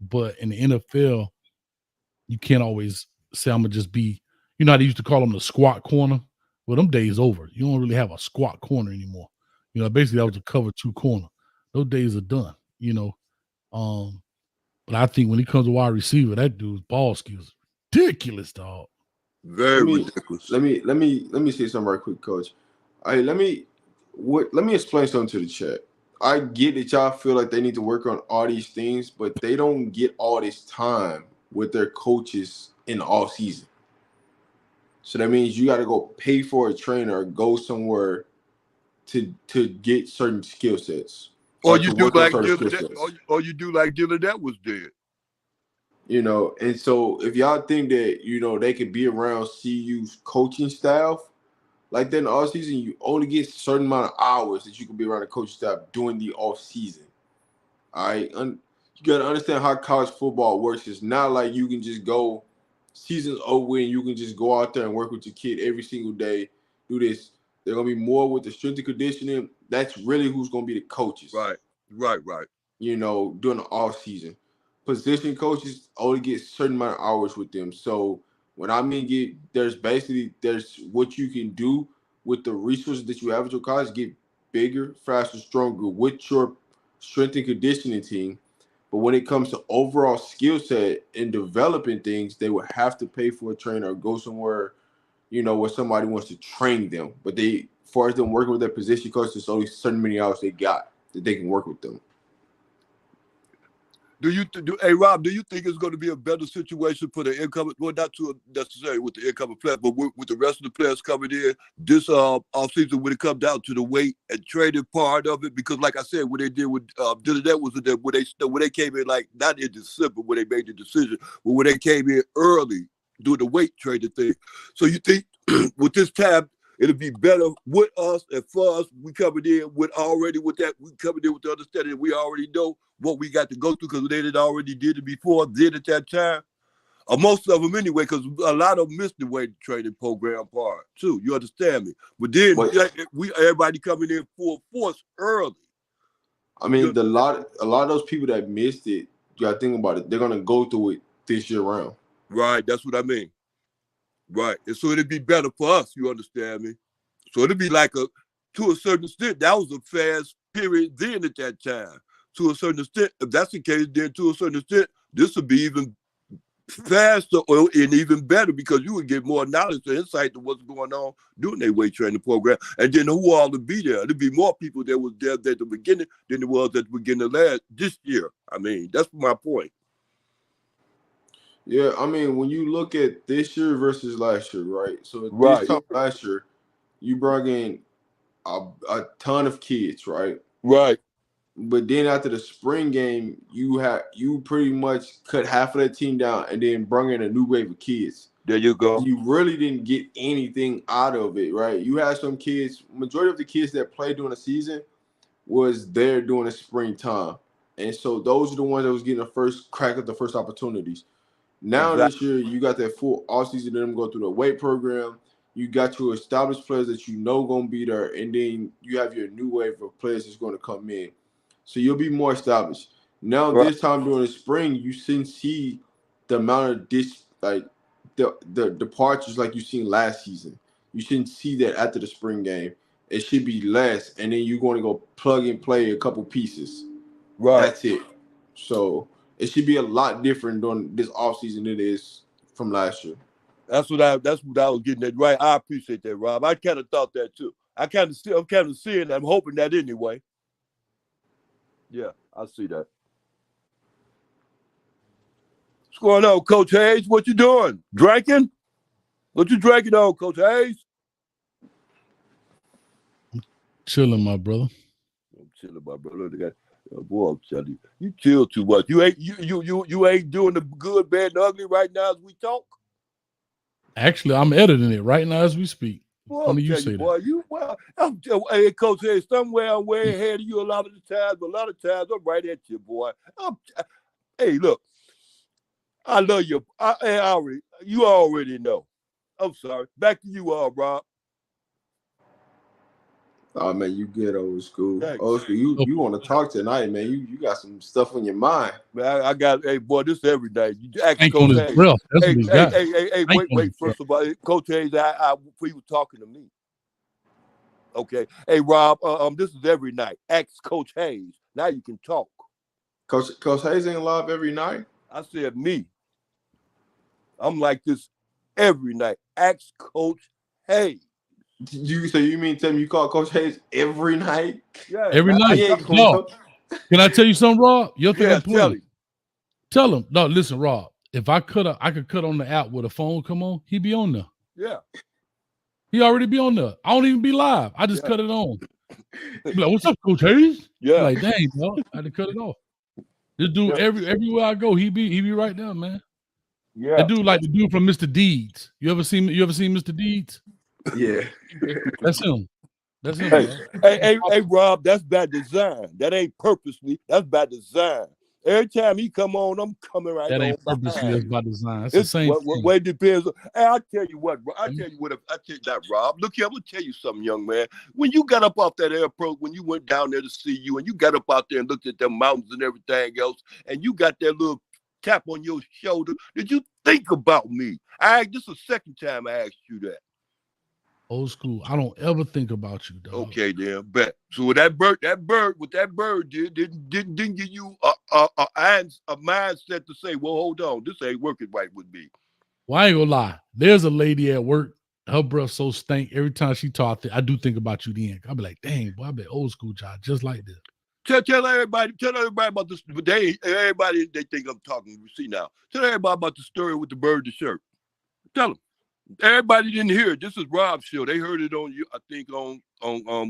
But in the NFL, you can't always say, I'm going to just be, how they used to call him the squat corner? Well, them days over. You don't really have a squat corner anymore. Basically that was a cover 2 corner. Those days are done, But I think when he comes to wide receiver, that dude's ball skills ridiculous, dog. Very ridiculous. Let me say something right quick, Coach. Let me explain something to the chat. I get that y'all feel like they need to work on all these things, but they don't get all this time with their coaches in the off season. So that means you got to go pay for a trainer or go somewhere to get certain skill sets. Or you do like Dillard was dead. And so if y'all think that, they could be around CU's coaching staff, like that in the off season, you only get a certain amount of hours that you can be around the coaching staff during the off season. All right. You got to understand how college football works. It's not like you can just go season's over and you can just go out there and work with your kid every single day, do this. They're going to be more with the strength and conditioning. That's really who's going to be the coaches. Right. During the off season. Position coaches only get a certain amount of hours with them. So when I mean there's what you can do with the resources that you have at your college, get bigger, faster, stronger with your strength and conditioning team. But when it comes to overall skill set and developing things, they would have to pay for a trainer or go somewhere, where somebody wants to train them. But as far as them working with their position coach, there's only certain many hours they got that they can work with them. Hey Rob, do you think it's going to be a better situation for the incoming? Well, not too necessarily with the incoming players, but with the rest of the players coming in this offseason when it comes down to the weight and trading part of it? Because, like I said, what they did with Dillard was that when they came in, like not in December when they made the decision, but when they came in early doing the weight trading thing. So you think with this time it'll be better with us and for us? We coming in with the understanding that we already know what we got to go through because they had already did it before, did at that time. Or most of them anyway, because a lot of them missed the weight training program part too. You understand me? But then everybody coming in full force early. I mean, a lot of those people that missed it, you gotta think about it. They're gonna go through it this year round. Right, that's what I mean. Right, and so it'd be better for us. You understand me? So it'd be like to a certain extent, that was a fast period then at that time. To a certain extent, if that's the case, then to a certain extent, this would be even faster and even better because you would get more knowledge and insight to what's going on during their weight training program. And then who all would be there? There'd be more people that was there at the beginning than there was at the beginning of this year. I mean, that's my point. Yeah, I mean, when you look at this year versus last year, right? So this time last year, you brought in a ton of kids, right? Right. But then after the spring game, you pretty much cut half of that team down and then brought in a new wave of kids. There you go. You really didn't get anything out of it, right? You had some kids, majority of the kids that played during the season was there during the springtime. And so those are the ones that was getting the first crack at the first opportunities. Now Exactly. this year, you got that full offseason, them go through the weight program. You got your established players that you know going to be there, and then you have your new wave of players that's going to come in. So you'll be more established. Now Right. this time during the spring, you shouldn't see the amount of the departures like you seen last season. You shouldn't see that after the spring game. It should be less, and then you're going to go plug and play a couple pieces. Right. That's it. So it should be a lot different during this offseason than it is from last year. That's what I was getting at. Right. I appreciate that, Rob. I kind of thought that too. I'm kind of seeing that. I'm hoping that anyway. Yeah, I see that. What's going on, Coach Hayes? What you doing? Drinking? What you drinking on, Coach Hayes? Chilling, my brother. I'm chilling, my brother. Boy, I'm telling you, you chill too much. You ain't doing the good, bad, and ugly right now as we talk. Actually, I'm editing it right now as we speak. Boy, I'm you telling say you, boy, hey, Coach Hayes, somewhere I'm way ahead of you a lot of the times, but a lot of times I'm right at you, boy. Hey, look, I love you. You already know. I'm sorry. Back to you, Rob. Oh man, you good old school. Thanks. Old school. You want to talk tonight, man? You got some stuff on your mind. Man, I got. Hey, boy, this every day. You ask Thank Coach on Hayes. his breath. That's Hey, what he got. hey, wait. First of all, Coach Hayes, he was talking to me. Okay. Hey, Rob. This is every night. Ask Coach Hayes. Now you can talk. Coach Hayes ain't live every night. I said me. I'm like this every night. Ask Coach Hayes. So you mean tell me you call Coach Hayes every night? Yeah, every night. No. Can I tell you something, Rob? You'll think I'm playing. Tell him. No, listen, Rob. If I could cut on the app with a phone come on, he'd be on there. Yeah. He already be on there. I don't even be live. I just cut it on. Be like, what's up, Coach Hayes? Yeah. Like, dang, bro. I had to cut it off. This dude, everywhere I go, he be right there, man. Yeah. That dude like the dude from Mr. Deeds. You ever seen Mr. Deeds? Yeah. That's him. That's him. Hey, Rob, that's by design. That ain't purposely. That's by design. Every time he come on, I'm coming right on. That ain't purposely. That's by design. It's the same thing. Well, it depends. Hey, I'll tell you what. I tell you that, Rob. Look here, I'm gonna tell you something, young man. When you got up off that airport, when you went down there to see you, and you got up out there and looked at the mountains and everything else, and you got that little tap on your shoulder, did you think about me? This is the second time I asked you that. Old school. I don't ever think about you, dog. Okay, then, bet. So that bird didn't give you a mindset to say, well, hold on, this ain't working right with me. Well, I ain't gonna lie. There's a lady at work. Her breath so stink. Every time she talks, I do think about you. Then I'll be like, dang, boy, I bet old school job just like this. Tell everybody about this. But everybody they think I'm talking. You see now. Tell everybody about the story with the bird, the shirt. Tell them. Everybody didn't hear it. This is Rob's show. They heard it on you, I think on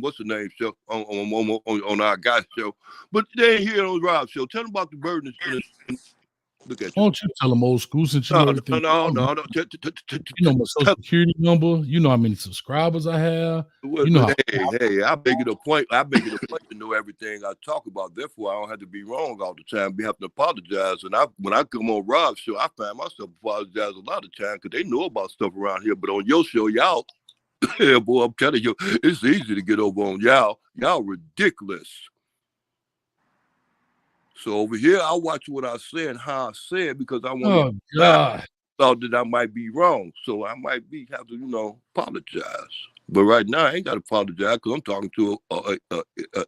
what's the name show on our guy's show, but they didn't hear it on Rob's show. Tell them about the bird. Look at you. Why don't you tell them old school since you know everything? No. You know my social security number. You know how many subscribers I have. Well, you know. Hey, I make it a point. I make it a point to know everything I talk about. Therefore, I don't have to be wrong all the time. Be having to apologize. And when I come on Rob's show, I find myself apologize a lot of time because they know about stuff around here. But on your show, y'all, yeah, boy, I'm telling you, it's easy to get over on y'all. Y'all ridiculous. So over here, I watch what I say and how I say it because I want to thought that I might be wrong. So I might have to, apologize. But right now, I ain't got to apologize because I'm talking to an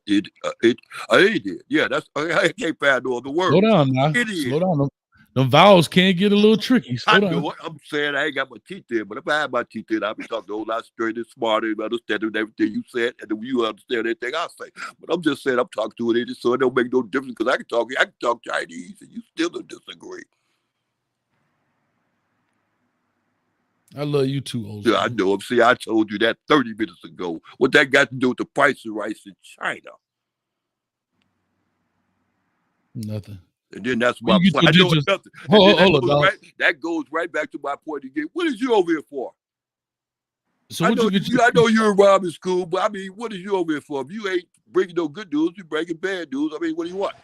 idiot. Yeah, I can't find no other word. Slow down now. Idiot. Slow down. The vowels can get a little tricky. Slow down. Know it. I'm saying I ain't got my teeth in, but if I had my teeth in, I'd be talking a whole lot straighter and smarter and understanding everything you said, and you understand everything I say. But I'm just saying I'm talking to an idiot, so it don't make no difference because I can talk Chinese, and you still don't disagree. I love you too, old school. Yeah, I know. See, I told you that 30 minutes ago. What that got to do with the price of rice in China? Nothing. And then that's my point. I know it's nothing. That goes right back to my point again. What is you over here for? So I know you're in Robin school, but I mean, what is you over here for? If you ain't bringing no good news, you're bringing bad news. I mean, what do you want?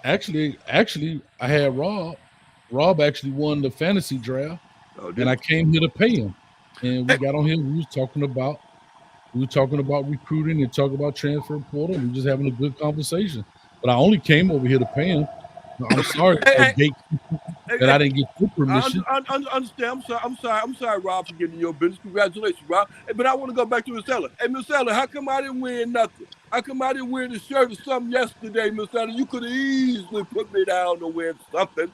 Actually, I had Rob. Rob actually won the fantasy draft, and I came here to pay him. And we got on here. We were talking about recruiting and talking about transfer portal. We were just having a good conversation. But I only came over here to pay him. I'm sorry that I didn't get your permission. I understand. I'm sorry, Rob, for getting your business. Congratulations, Rob. But I want to go back to Miss Ella. Hey, Miss Ella, how come I didn't win nothing? How come I didn't wear the shirt or something yesterday, Miss Ella? You could have easily put me down to wear something.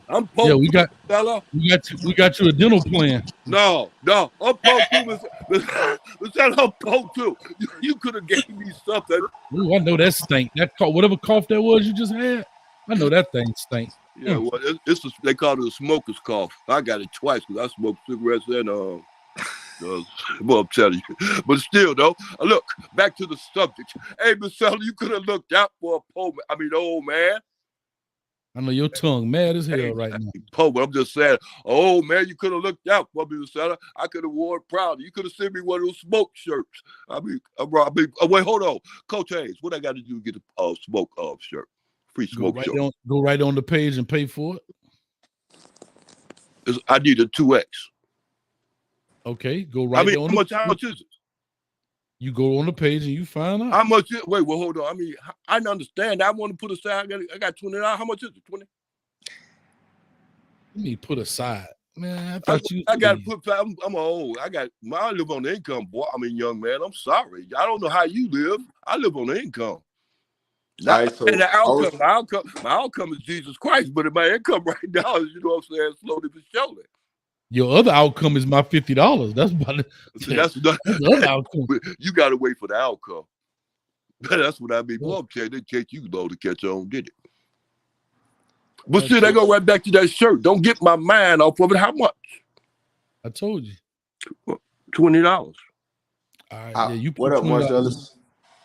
I'm poked. Yeah, we got you a dental plan. No, I'm poked too, Miss Ella. I'm poked too. You could have gave me something. Ooh, I know that stink. That whatever cough that was you just had. I know that thing stink. Yeah, well, they call it a smoker's cough. I got it twice because I smoked cigarettes and well, I'm telling you. But still, though, look, back to the subject. Hey, Miss Ella, you could have looked out for old man. I know your tongue mad as hell right now. But I'm just saying, oh man, you could have looked out for me, Miss Ella. I could have worn it proudly. You could have sent me one of those smoke shirts. Wait, hold on. Coach Hayes, what I got to do to get a smoke shirt? Free smoke shirt. Go right on the page and pay for it. I need a 2X. Okay, go right on. How much is it? You go on the page and you find out. How much is it? Wait, well, hold on. I mean, I understand. I want to put aside. I got $20. How much is it? 20? Let me put aside. Man, I got to put. I'm old. I live on the income, boy. I mean, young man. I'm sorry. I don't know how you live. I live on the income. Right, so and my outcome is Jesus Christ, but my income right now is, you know what I'm saying, slowly but surely. Your other outcome is my $50. That's about it. That's the other outcome. You got to wait for the outcome. That's what I mean. Well, okay, they take you low to catch on, did it? But still, they go right back to that shirt. Don't get my mind off of it. How much? I told you. $20. All right, yeah, you what up, Marcellus?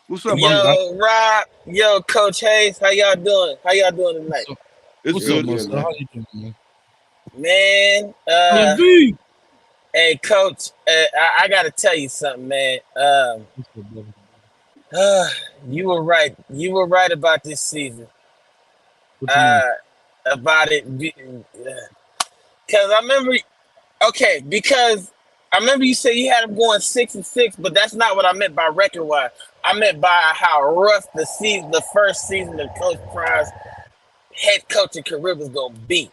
What's up, Yo, Rob? Yo, Coach Hayes, how y'all doing? How y'all doing tonight? It's good. How you doing, man? Hey, Coach, I gotta tell you something, man. You were right. You were right about this season. About it, because I remember. Okay, because I remember you said you had him going 6-6, but that's not what I meant by record-wise. I meant by how rough the first season of Coach Prime's head coaching career was gonna be.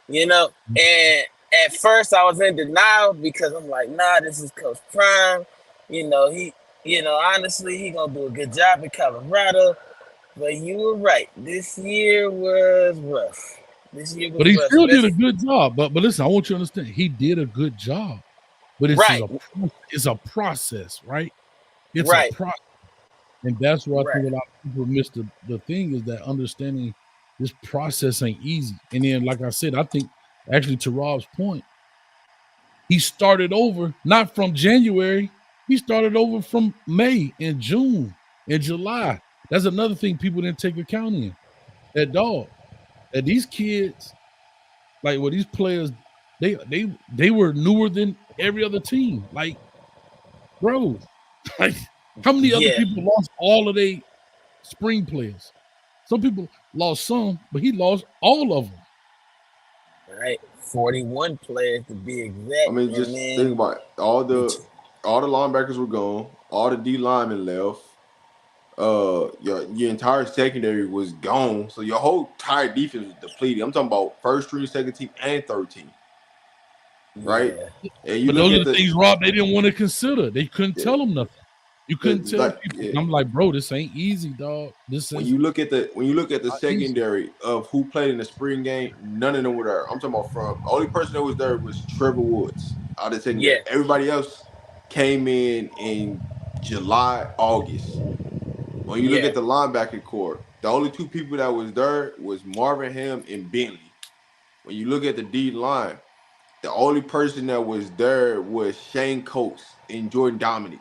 You know, and at first I was in denial because I'm like, nah, this is Coach Prime. You know, honestly, he gonna do a good job in Colorado. But you were right. This year was rough. But he still did a good job. But listen, I want you to understand, he did a good job. But it's a process, right? It's a process. And that's why I think a lot of people miss the thing is that understanding this process ain't easy. And then, like I said, I think actually to Rob's point, he started over not from January. He started over from May and June and July. That's another thing people didn't take account in. That these kids, these players, they were newer than every other team. Like, bro, how many other people lost all of their spring players? Some people lost some, but he lost all of them. Right, 41 players to be exact. I mean, just think about it. All the linebackers were gone. All the D linemen left. Your entire secondary was gone. So your whole entire defense was depleted. I'm talking about first string, second team, and third team. Right? Yeah. And those are the things, Rob, they didn't want to consider. They couldn't tell them nothing. You couldn't tell people. And I'm like, bro, this ain't easy, dog. When you look at the secondary of who played in the spring game, none of them were there. I'm talking about the only person that was there was Trevor Woods out of the secondary. Yeah. Everybody else came in July, August. When you look at the linebacker core, the only two people that was there was Marvin Ham and Bentley. When you look at the D line, the only person that was there was Shane Coates and Jordan Dominic.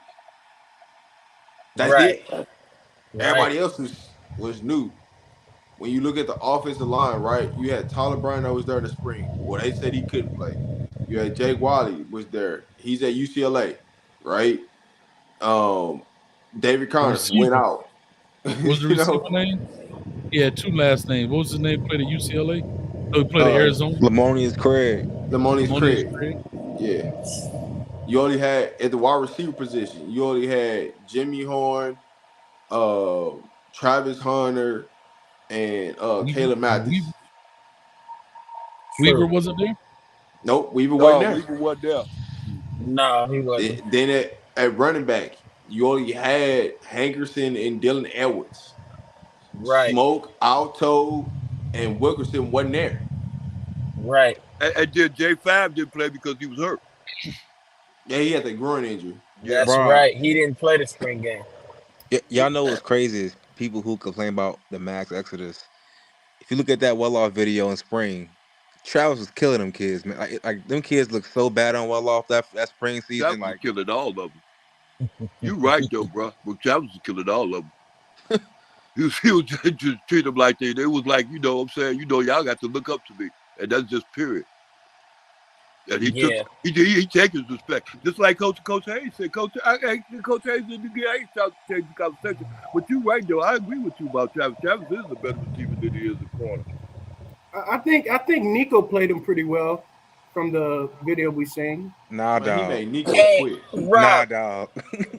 That's it. Everybody else was new. When you look at the offensive line, right, you had Tyler Brown that was there in the spring. Well, they said he couldn't play. You had Jake Wiley was there. He's at UCLA, right? David Connor went out. What's the receiver name? He had 2 last names. What was his name? Played at UCLA? No, he played at Arizona. Lamonius Craig. Lamonius Craig. Yeah. You only had at the wide receiver position. You only had Jimmy Horn, Travis Hunter, and Caleb Mathis. Weaver wasn't there? Nope, Weaver wasn't there. Weaver wasn't there. No, he wasn't. Then at running back, you only had Hankerson and Dylan Edwards. Right. Smoke, Alto, and Wilkerson wasn't there. Right. And then J5 didn't play because he was hurt. Yeah, he had the groin injury. That's right. He didn't play the spring game. Y'all know what's crazy is people who complain about the max exodus. If you look at that well-off video in spring, Travis was killing them kids, man. Like them kids look so bad on well-off that spring season. Travis was killing all of them. You right though, bro. But Travis was killing all of them. he was just treat them like they was like, you know what I'm saying, y'all got to look up to me. And that's just period. And he takes his respect. Just like Coach Hayes said. Coach Hayes said, I ain't trying to change the conversation. But you right though. I agree with you about Travis. Travis is a better receiver than he is a corner. I think Nico played him pretty well from the video we seen. Nah, dog. He made Nico quit. Nah, dog.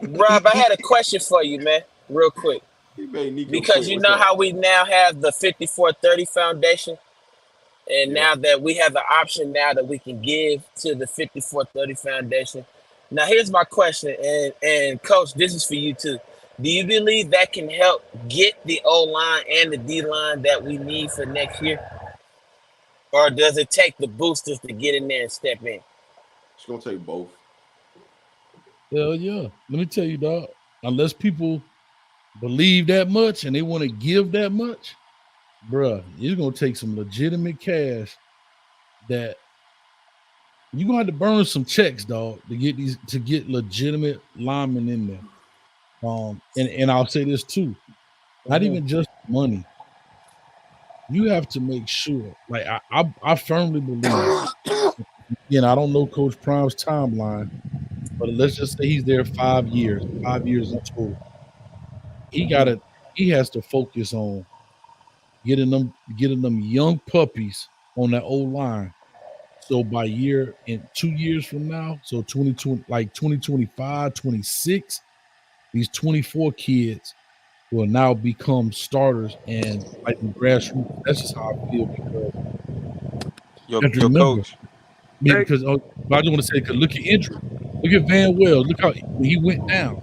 Rob, I had a question for you, man, real quick. He made Nico because you know how we now have the 5430 Foundation, and now that we have the option now that we can give to the 5430 Foundation. Now, here's my question, and Coach, this is for you too. Do you believe that can help get the O-line and the D-line that we need for next year? Or does it take the boosters to get in there and step in? It's going to take both. Hell yeah. Let me tell you, dog, unless people believe that much and they want to give that much, bruh, you're going to take some legitimate cash that you're going to have to burn some checks, dog, to get legitimate linemen in there. And I'll say this too, not even just money. You have to make sure, like I firmly believe, again, I don't know Coach Prime's timeline, but let's just say he's there 5 years in total. He has to focus on getting them young puppies on that old line. So by in 2 years from now, so 2020, like 2025, 26, these 24 kids will now become starters and like the grassroots. That's just how I feel because your coach. Because I just want to say, because look at injury. Look at Van Wells. Look how when he went down.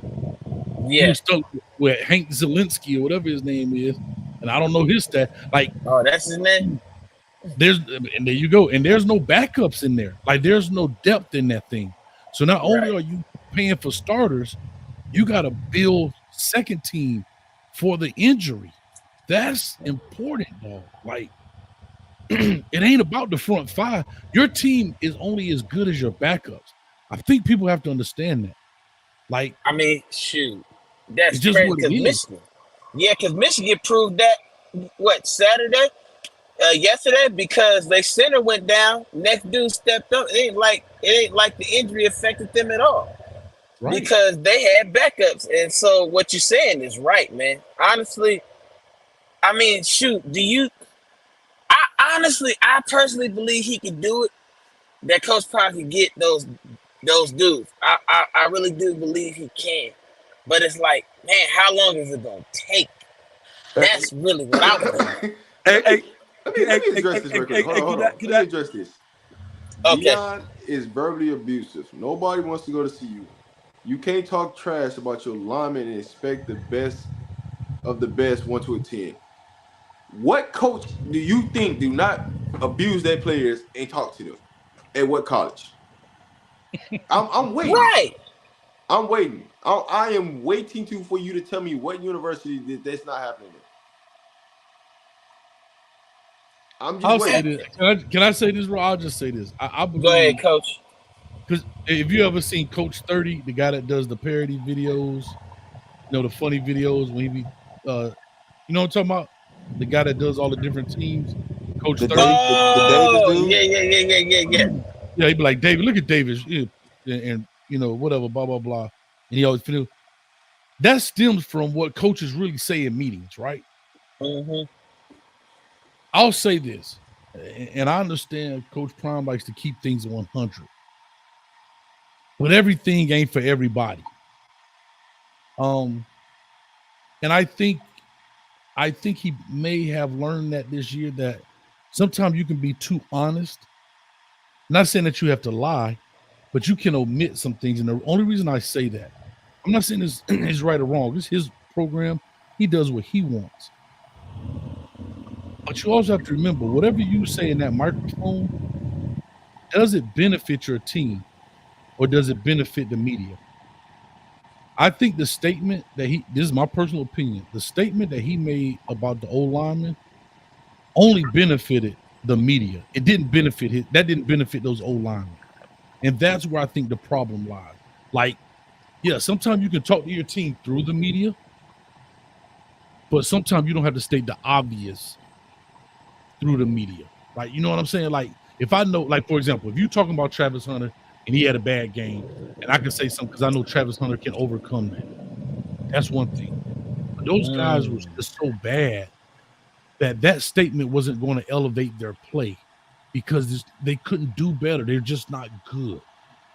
Yeah. He was stuck with Hank Zielinski or whatever his name is. And I don't know his stat. Like, oh, that's his name? And there you go. And there's no backups in there. Like, there's no depth in that thing. So not only are you paying for starters, you got to build second team for the injury. That's important, dog. Like, it ain't about the front five. Your team is only as good as your backups. I think people have to understand that. Like, I mean, shoot, that's just crazy what it is. Michigan. Yeah, because Michigan proved that yesterday, because their center went down. Next dude stepped up. It ain't like the injury affected them at all. Right. Because they had backups. And so what you're saying is right, man. Honestly, I mean, shoot, I personally believe he can do it. That Coach Prime can get those dudes. I really do believe he can. But it's like, man, how long is it going to take? That's really what I want to know. Let me address this real quick. Hold on. Can I address this? Okay. Dion is verbally abusive. Nobody wants to go to see you. You can't talk trash about your lineman and expect the best of the best 1 to 10. What coach do you think do not abuse their players and talk to them? At what college? I'm waiting. Right. I'm waiting. I am waiting for you to tell me what university that's not happening in. I'm just waiting. Can I say this, bro? I'll just say this. I believe, go ahead, Coach. Because if you ever seen Coach 30, the guy that does the parody videos, the funny videos when he be, you know what I'm talking about? The guy that does all the different teams, Coach 30. Yeah. Yeah, he'd be like, David, look at Davis, and whatever, blah, blah, blah. And he always feel that stems from what coaches really say in meetings, right? Mm-hmm. I'll say this, and I understand Coach Prime likes to keep things 100, but everything ain't for everybody. And I think he may have learned that this year, that sometimes you can be too honest. Not saying that you have to lie, but you can omit some things. And the only reason I say that, I'm not saying this is right or wrong. It's his program. He does what he wants. But you also have to remember, whatever you say in that microphone, does it benefit your team or does it benefit the media? I think the statement that this is my personal opinion, the statement that he made about the old lineman only benefited the media. It didn't benefit that didn't benefit those old linemen. And that's where I think the problem lies. Like, yeah, sometimes you can talk to your team through the media, but sometimes you don't have to state the obvious through the media. Like, you know what I'm saying? Like, if I know, like, for example, if you're talking about Travis Hunter and he had a bad game, and I can say something because I know Travis Hunter can overcome that. That's one thing. But those guys were just so bad that statement wasn't going to elevate their play because they couldn't do better. They're just not good.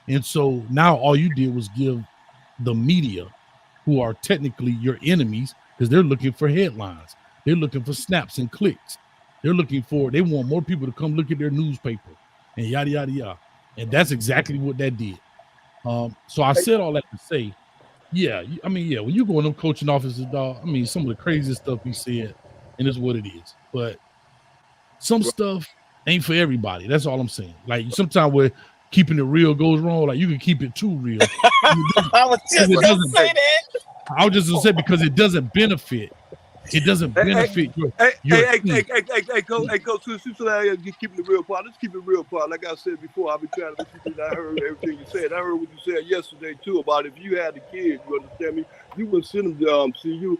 And so now all you did was give the media, who are technically your enemies, because they're looking for headlines. They're looking for snaps and clicks. They want more people to come look at their newspaper and yada, yada, yada. And that's exactly what that did. So I said all that to say, when you go in them coaching offices, dog, I mean, some of the craziest stuff he said, and it's what it is. But some stuff ain't for everybody. That's all I'm saying. Like, sometimes where keeping it real goes wrong, like you can keep it too real. I was just going to say that. I was just going to say because it doesn't benefit. It doesn't benefit your Coach, since you keeping it real part, let's keep it real part. Like I said before, I've been trying to listen to. I heard everything you said. I heard what you said yesterday too about if you had a kid, you understand me? You wouldn't send them to CU.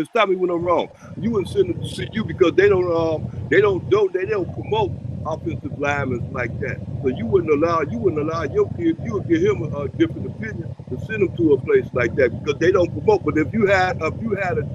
Stop me when I'm wrong. You wouldn't send them to CU because they don't promote offensive linemen like that. So you wouldn't allow your kid. You would give him a different opinion to send him to a place like that because they don't promote. But if you had a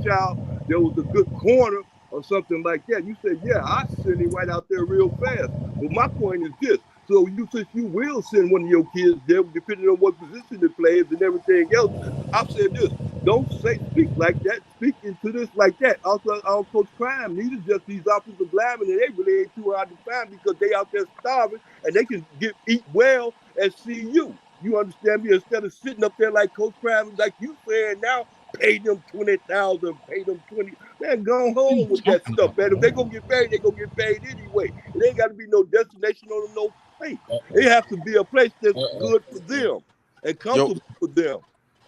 child that was a good corner or something like that, you say, yeah, I send him right out there real fast. But my point is this. So since you will send one of your kids there, depending on what position it plays and everything else, I've said this. Don't speak like that. Speak into this like that. Also, Coach Prime needed just these offensive linemen, and they really ain't too hard to find because they out there starving, and they can eat well at CU. You understand me? Instead of sitting up there like Coach Prime, like you saying now, pay them $20,000, pay them $20,000. Man, go home with that stuff, man. If they gonna get paid, they gonna get paid anyway. It ain't got to be no destination or no place. It has to be a place that's good for them and comfortable for them.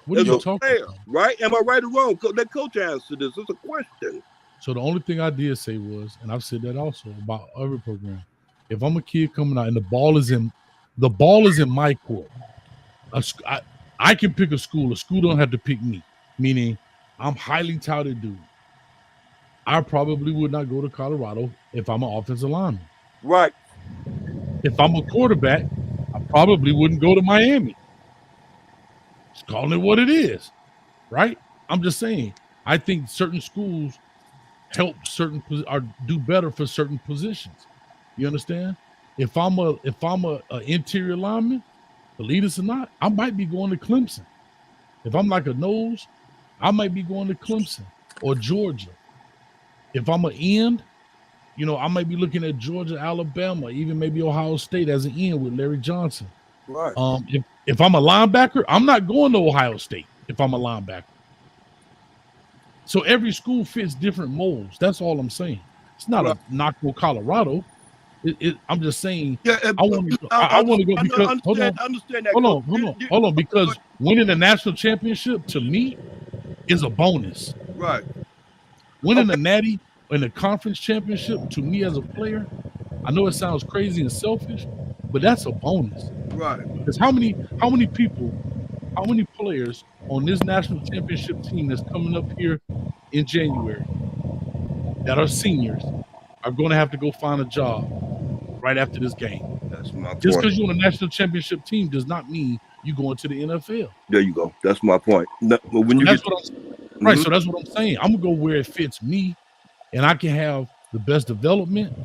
What are you talking about? Right? Am I right or wrong? Let Coach answer this. It's a question. So the only thing I did say was, and I've said that also about every program, if I'm a kid coming out and the ball is in my court, I can pick a school. A school don't have to pick me. Meaning, I'm highly touted dude. I probably would not go to Colorado if I'm an offensive lineman. Right. If I'm a quarterback, I probably wouldn't go to Miami. Just calling it what it is, right? I'm just saying. I think certain schools help or do better for certain positions. You understand? If I'm a interior lineman, believe it or not, I might be going to Clemson. If I'm like a nose, I might be going to Clemson or Georgia. If I'm an end, I might be looking at Georgia, Alabama, even maybe Ohio State as an end with Larry Johnson. Right. If I'm a linebacker, I'm not going to Ohio State if I'm a linebacker. So every school fits different molds. That's all I'm saying. It's not a knock on Colorado. I'm just saying. Yeah, I want to go because hold on. Because winning the national championship to me is a bonus. Right. Winning the natty and the conference championship to me as a player, I know it sounds crazy and selfish, but that's a bonus. Right. Because how many players on this national championship team that's coming up here in January that are seniors are going to have to go find a job right after this game? That's my point. Just because you're on a national championship team does not mean you go into the NFL. There you go. That's my point. No, when you so that's what I'm saying. I'm gonna go where it fits me, and I can have the best development,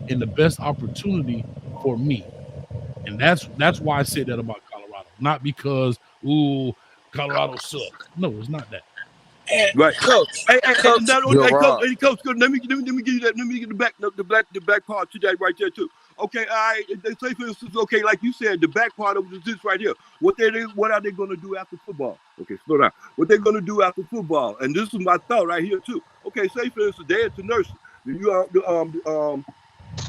and the best opportunity for me. And that's why I said that about Colorado. Not because, Colorado sucks. No, it's not that. Right. Coach, Hey, Coach, Coach, let me give you that. Let me get the back part to that right there too. Okay, all right. They say for instance, okay, like you said, the back part of this right here. What are they going to do after football? Okay, slow down. What they're going to do after football? And this is my thought right here too. Okay, say for instance, they're into nursing.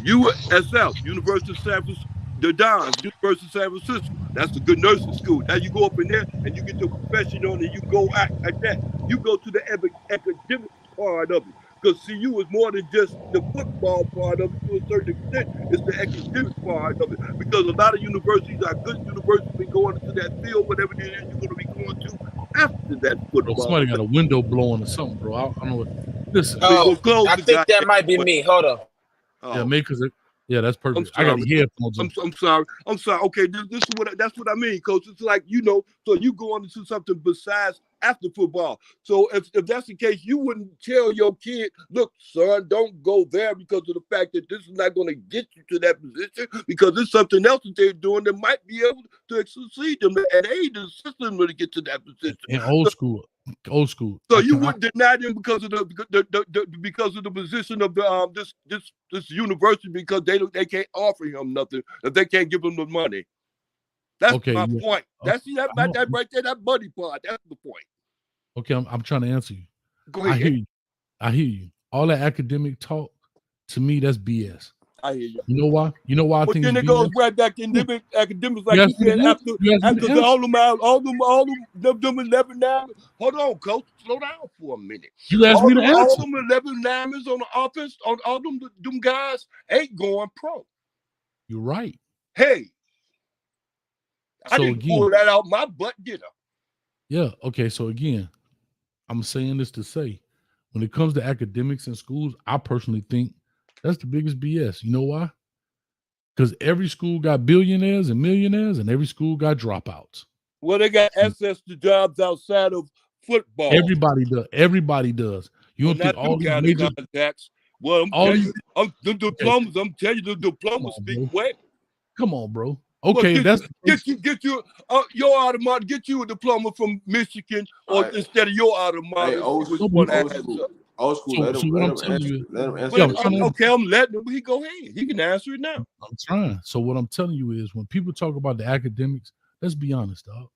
USF, University of San Francisco, the Dons, University of San Francisco. That's a good nursing school. Now you go up in there and you get your profession on and you go act like that. You go to the academic part of it. Because CU is more than just the football part of it to a certain extent. It's the academic part of it. Because a lot of universities are good universities going into that field, whatever it is you're going to be going to after that football. Bro, somebody got a window blowing or something, bro. I don't know what. Listen. I think that might be me. Hold on. Yeah, because that's perfect. I got the headphones on. I'm sorry. Okay, this is that's what I mean, Coach. It's like, so you go on to do something besides after football. So if that's the case, you wouldn't tell your kid, look, son, don't go there because of the fact that this is not going to get you to that position because there's something else that they're doing that might be able to succeed them and aid the system to get to that position. In old school. So you wouldn't deny them because of the position of the this university because they can't offer him nothing if they can't give him the money. That's my point. That's that right there, that money part. That's the point. Okay, I'm trying to answer you. Go ahead. I hear you. All that academic talk, to me, that's BS. I hear you. You know why? I think then it goes right back to academics, like you said, after all them 11 now. Hold on, Coach. Slow down for a minute. You asked me to answer. All them 11 linemen on the offense, all them guys ain't going pro. You're right. Hey, I didn't pull that out my butt, did I? Yeah. Okay. So again, I'm saying this to say, when it comes to academics in schools, I personally think that's the biggest BS. You know why? Because every school got billionaires and millionaires, and every school got dropouts. Well, they got access to jobs outside of football. Everybody does. You don't think all these major contacts? Well, I'm telling you, the diplomas speak well. Come on, bro. Okay, well, get you your alma mater. Get you a diploma from Michigan, or instead of your alma mater. Hey, old school. Let him answer. Okay, I'm letting him. He go ahead. He can answer it now. I'm trying. So what I'm telling you is, when people talk about the academics, let's be honest, dog.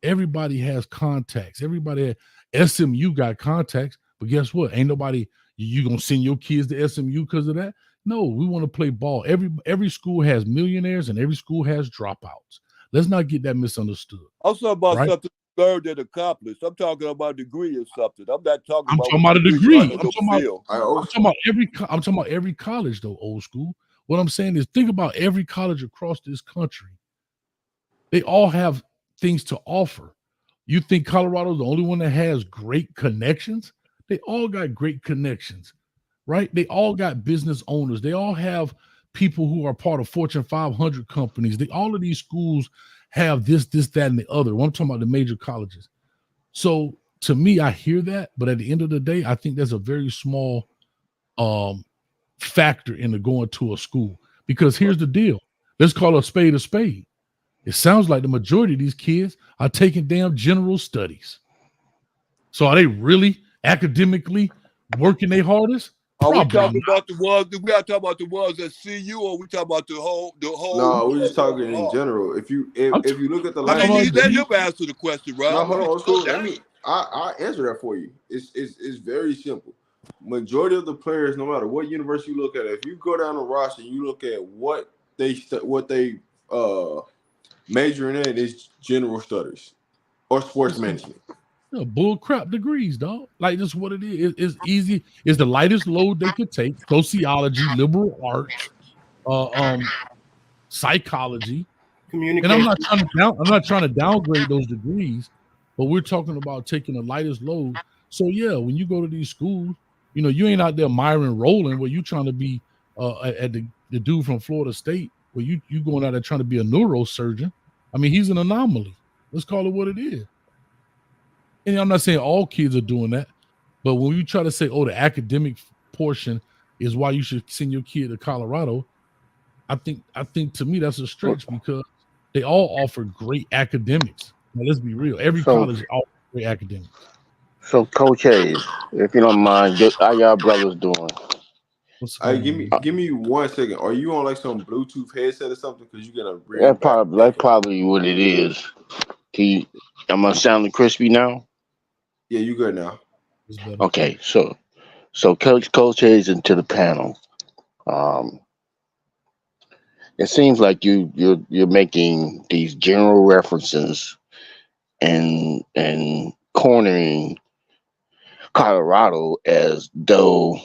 Everybody has contacts. SMU got contacts, but guess what? Ain't nobody. You gonna send your kids to SMU because of that? No, we want to play ball. Every school has millionaires and every school has dropouts. Let's not get that misunderstood. I'm talking about something learned and accomplished. I'm talking about a degree or something. I'm not talking about. I'm talking about a degree. I'm talking about every college though, old school. What I'm saying is, think about every college across this country. They all have things to offer. You think Colorado's the only one that has great connections? They all got great connections. Right? They all got business owners. They all have people who are part of Fortune 500 companies. All of these schools have this, that, and the other. Well, I'm talking about the major colleges. So to me, I hear that, but at the end of the day, I think there's a very small factor into going to a school. Because here's the deal. Let's call a spade a spade. It sounds like the majority of these kids are taking damn general studies. So are they really academically working their hardest? Are we talking about the ones? We got to talk about the ones at CU, or we talk about the whole? No, we're just talking in general. If you look at the let him answer the question, Rob. No, hold on. I answer that for you. It's very simple. Majority of the players, no matter what university you look at, if you go down the roster and you look at what they majoring in, is general studies or sports management. Bull crap degrees, dog. Like, that's what it is. It's easy. It's the lightest load they could take. Sociology, liberal arts, psychology, communication. And I'm not trying to downgrade those degrees, but we're talking about taking the lightest load. So yeah, when you go to these schools, you ain't out there Myron Rowland where you trying to be at the dude from Florida State, where you going out there trying to be a neurosurgeon. I mean, he's an anomaly. Let's call it what it is. And I'm not saying all kids are doing that, but when you try to say, the academic portion is why you should send your kid to Colorado. I think to me that's a stretch because they all offer great academics. Now, let's be real. Every college offers great academics. So, Coach Hayes, if you don't mind, how y'all brothers doing? What's going on? Give me 1 second. Are you on like some Bluetooth headset or something? Because you get a real That's probably what it is. Am I sounding crispy now? Yeah, you good now. It's better. Okay, so Coach Hayes into the panel. It seems like you're making these general references and cornering Colorado as though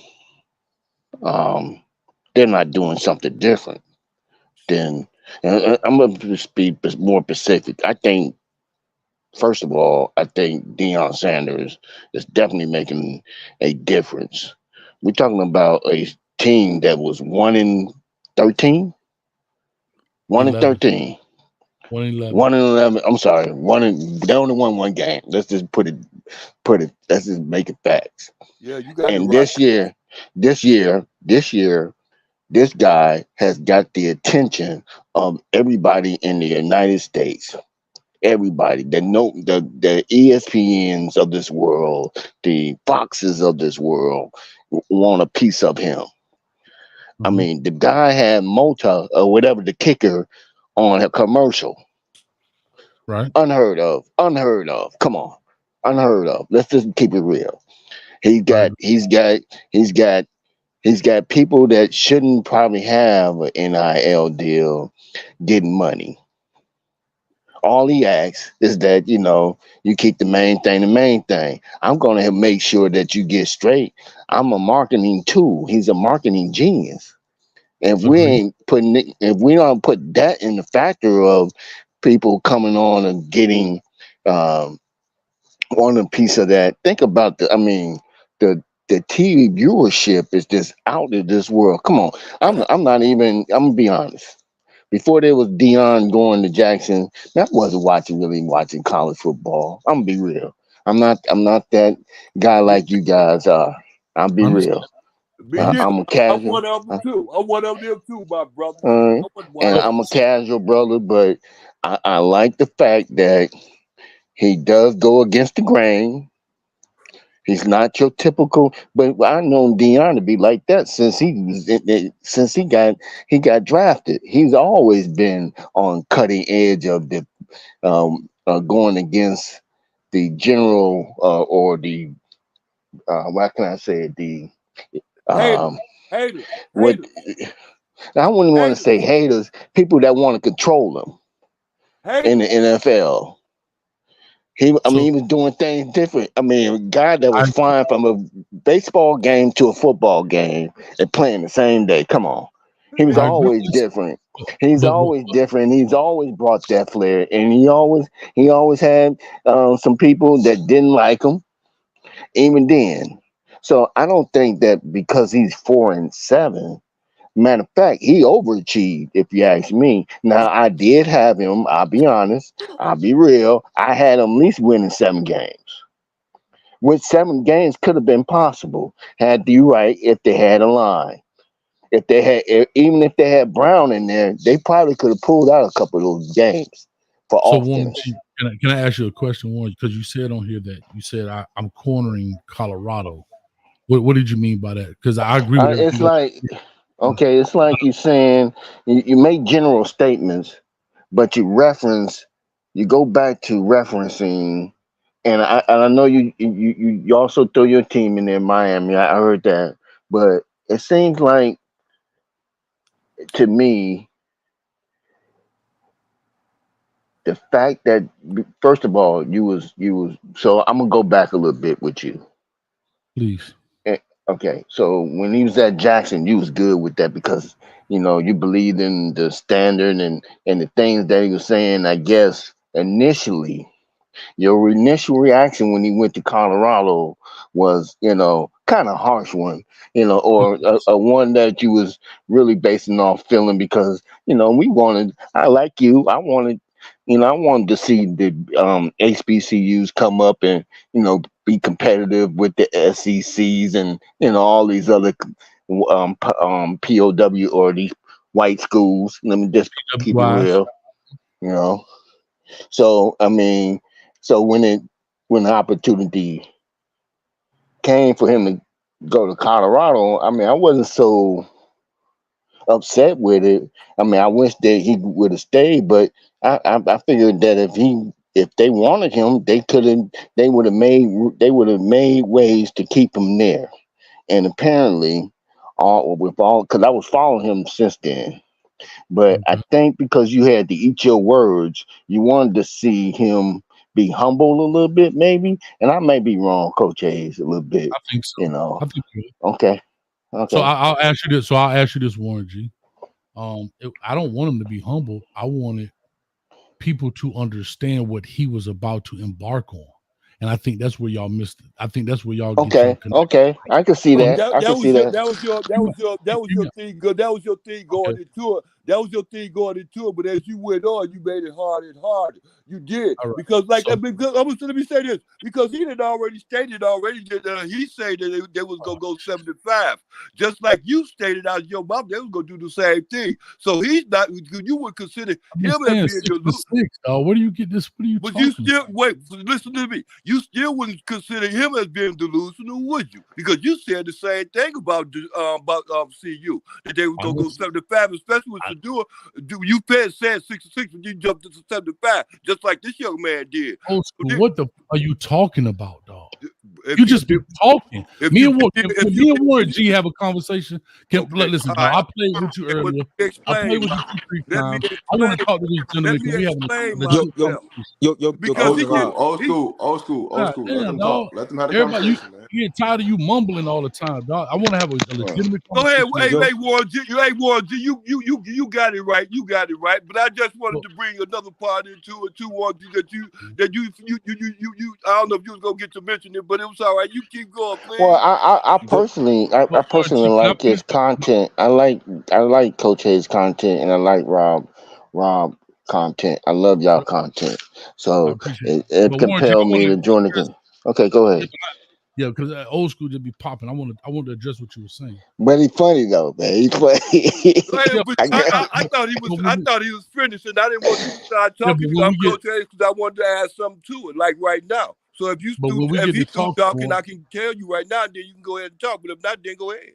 they're not doing something different. Then I'm going to be more specific. I think, first of all, I think Deion Sanders is definitely making a difference. We're talking about a team that was 1-13, 1-13. 1-11. 1-11. I'm sorry. They only won one game. Let's just put it. Let's just make it facts. Yeah, you got And it right. this guy has got the attention of everybody in the United States. Everybody, the ESPNs of this world, the Foxes of this world want a piece of him. I mean, the guy had Mota or whatever, the kicker, on a commercial. Right. Unheard of. Come on. Unheard of. Let's just keep it real. He's got people that shouldn't probably have an NIL deal getting money. All he asks is that, you keep the main thing the main thing. I'm going to make sure that you get straight. I'm a marketing tool. He's a marketing genius. If we don't put that in the factor of people coming on and getting on a piece of that, think about the TV viewership is just out of this world. Come on. I'm gonna be honest. Before there was Deion going to Jackson, I wasn't really watching college football. I'm gonna be real. I'm not that guy like you guys are. I'll be real. I'm a casual. I'm one of them too, my brother. And I'm a casual brother, but I like the fact that he does go against the grain. He's not your typical, but I've known Deion to be like that since he got drafted. He's always been on cutting edge of the going against the general or the what can I say, the haters. What I wouldn't want to say haters, people that want to control them in the NFL. He was doing things different. I mean, a guy that was flying from a baseball game to a football game and playing the same day. Come on. He was always different. He's always different. He's always brought that flair. And he always had some people that didn't like him, even then. So I don't think that because he's 4-7. Matter of fact, he overachieved, if you ask me. Now, I did have him, I'll be honest, I'll be real. I had him at least winning 7 games. Which 7 games could have been possible, had you right, if they had a line. Even if they had Brown in there, they probably could have pulled out a couple of those games for offense. Can I ask you a question, Warren? Because you said on here that you said I'm cornering Colorado. What did you mean by that? Because I agree with it's like it's like you're saying you make general statements, but you go back to referencing, and I know you also throw your team in there, Miami. I heard that, but it seems like to me the fact that first of all you was so I'm gonna go back a little bit with you, please. Okay, so when he was at Jackson, you was good with that because you believed in the standard and the things that he was saying. I guess initially, your initial reaction when he went to Colorado was, kind of harsh one, or a one that you was really basing off feeling because I like you, I wanted to see the HBCUs come up and be competitive with the SECs and all these other POW or these white schools. Let me just keep it real, you know. So I mean, so when the opportunity came for him to go to Colorado, I mean, I wasn't so upset with it. I mean, I wish that he would have stayed, but I figured that if they wanted him, they would have made ways to keep him there. And apparently, because I was following him since then. But I think because you had to eat your words, you wanted to see him be humble a little bit, maybe. And I may be wrong, Coach Hayes, a little bit. I think so. You know. I think so. Okay. So I'll ask you this. So I'll ask you this, Warren G. I don't want him to be humble. I wanted people to understand what he was about to embark on. And I think that's where y'all missed it. I think that's where y'all get your connection. Okay. I can see that. That was your thing. That was your thing going into it. That was your thing going into it. But as you went on, you made it harder and harder. You did. Right. Because let me say this. Because he had already stated that he said that they was gonna go 75. Just like you stated out of your mouth, they was gonna do the same thing. So he's not. You would consider him as being delusional. Where do you get this? What are you but talking you still about? wait. Listen to me. You still wouldn't consider him as being delusional, would you? Because you said the same thing about CU, that they were gonna go 75, especially with Shadua. You said 66 when you jumped to 75, just like this young man did. Old school, what the are you talking about, dog? You just been talking. Me and Warren G have a conversation. Listen, dog, I played with you earlier. I played with you 2-3 times. I want to talk to this gentleman because we have old school. Let them talk. Let them have a conversation, man. You get tired of you mumbling all the time, dog. I want to have a legitimate conversation. Go ahead, hey, Warren G. You got it right. You got it right. But I just wanted to bring another part into it too, Warren G, that you I don't know if you was gonna get to mention it, but it was all right. You keep going, please. Well, I personally like his content. I like Coach Hayes' content, and I like Rob content. I love y'all content. So it compelled me to join the. Okay, go ahead. Yeah, because old school just be popping. I want to address what you were saying. But he's funny though, man. He's funny. I thought he was finished, and I didn't want you to start talking about Coach Hayes because I wanted to add something to it, like right now. So if he's still talking, I can tell you right now, then you can go ahead and talk. But if not, then go ahead.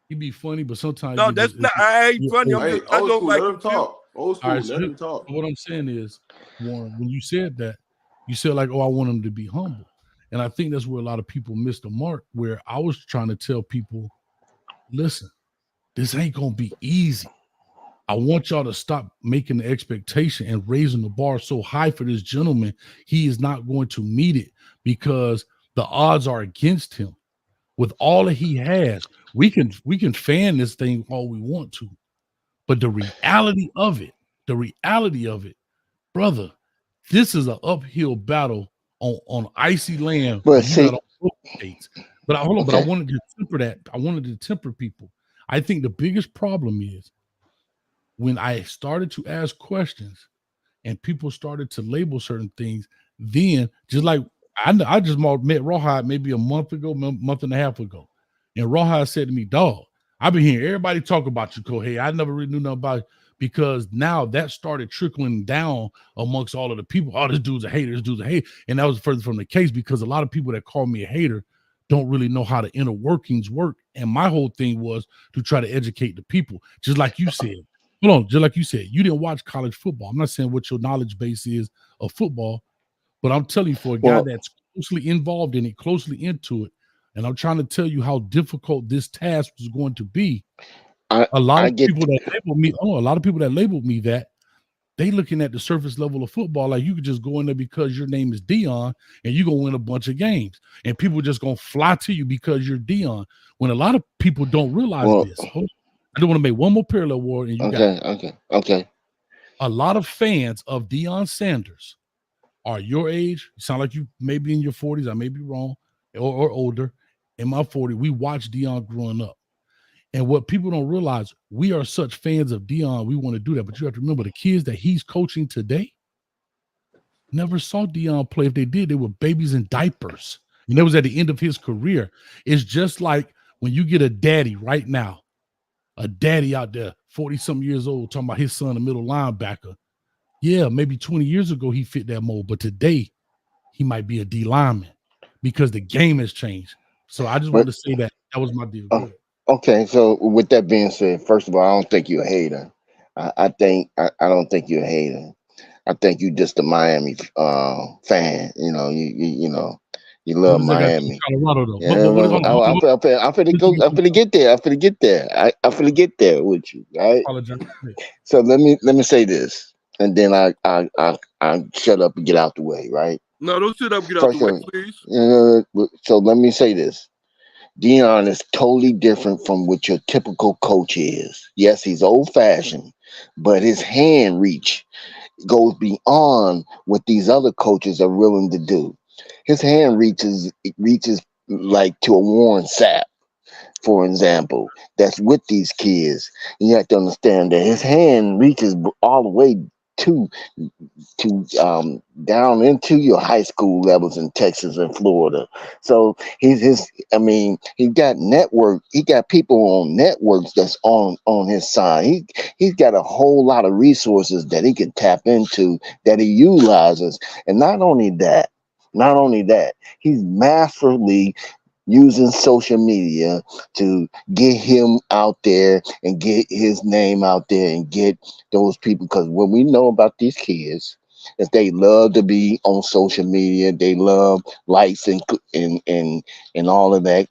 He be funny, but sometimes no, that's not. I ain't funny. I don't like him talk. Old school, let him talk. What I'm saying is, Warren, when you said that, you said like, "Oh, I want him to be humble," and I think that's where a lot of people missed the mark. Where I was trying to tell people, listen, this ain't gonna be easy. I want y'all to stop making the expectation and raising the bar so high for this gentleman. He is not going to meet it because the odds are against him. With all that he has, we can fan this thing all we want to, but the reality of it, brother, this is an uphill battle on icy land. But but I wanted to temper that. I wanted to temper people. I think the biggest problem is when I started to ask questions and people started to label certain things, then just like I just met Rawhide maybe a month and a half ago. And Rawhide said to me, dog, I've been hearing everybody talk about you, Kohei. I never really knew nothing about it because now that started trickling down amongst all of the people. Oh, this dude's a hater, And that was further from the case because a lot of people that call me a hater don't really know how the inner workings work. And my whole thing was to try to educate the people, just like you said. Hold on, just like you said, you didn't watch college football. I'm not saying what your knowledge base is of football, but I'm telling you for a guy that's closely involved in it, closely into it, and I'm trying to tell you how difficult this task was going to be. A lot of people that labeled me that, they looking at the surface level of football like you could just go in there because your name is Dion and you're going to win a bunch of games. And people just going to fly to you because you're Dion. When a lot of people don't realize this. I do want to make one more parallel, Ward. And Okay. A lot of fans of Deion Sanders are your age. You sound like you may be in your 40s. I may be wrong or older. In my 40s, we watched Deion growing up. And what people don't realize, we are such fans of Deion, we want to do that. But you have to remember, the kids that he's coaching today never saw Deion play. If they did, they were babies in diapers. And that was at the end of his career. It's just like when you get a daddy right now, a daddy out there, 40-something years old, talking about his son, a middle linebacker. Yeah, maybe 20 years ago he fit that mold, but today he might be a D lineman because the game has changed. So I just But wanted to say that. That was my deal. Go uh, ahead. okay, so with that being said, first of all, I don't think you're a hater. I don't think you're a hater. I think you just a Miami fan. You What love does that got to do with Miami. Colorado though? Yeah, What is, well, hold on, hold on. I'm finna What does go. it got I'm to do finna get there. I'm finna get there. I'm finna get there with you, right? with Colorado? So let me say this, and then I shut up and get out the way, right? No, don't sit up, get out the First way, thing, please. so let me say this. Dion is totally different from what your typical coach is. Yes, he's old fashioned, but his hand reach goes beyond what these other coaches are willing to do. His hand reaches like to a Warren Sapp, for example, that's with these kids. And you have to understand that his hand reaches all the way to down into your high school levels in Texas and Florida. So he's got network. He got people on networks that's on his side. He's got a whole lot of resources that he can tap into that he utilizes. And not only that, he's masterfully using social media to get him out there and get his name out there and get those people. Because what we know about these kids is they love to be on social media. They love likes and all of that,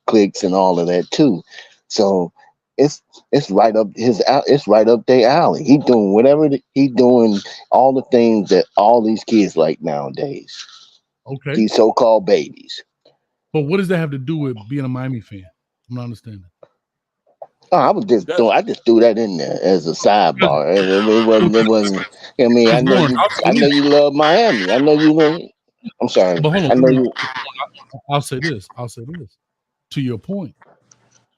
clicks and all of that too. So it's it's right up their alley. He doing whatever he doing, all the things that all these kids like nowadays. Okay. These so-called babies. But what does that have to do with being a Miami fan? I'm not understanding. Oh, I just threw that in there as a Because, sidebar. It wasn't. I mean, because Warren, I'll say I know this. you love Miami. I know you love. I'm sorry. But hold on, I know hold on. you. I'll say this. I'll say this. To your point,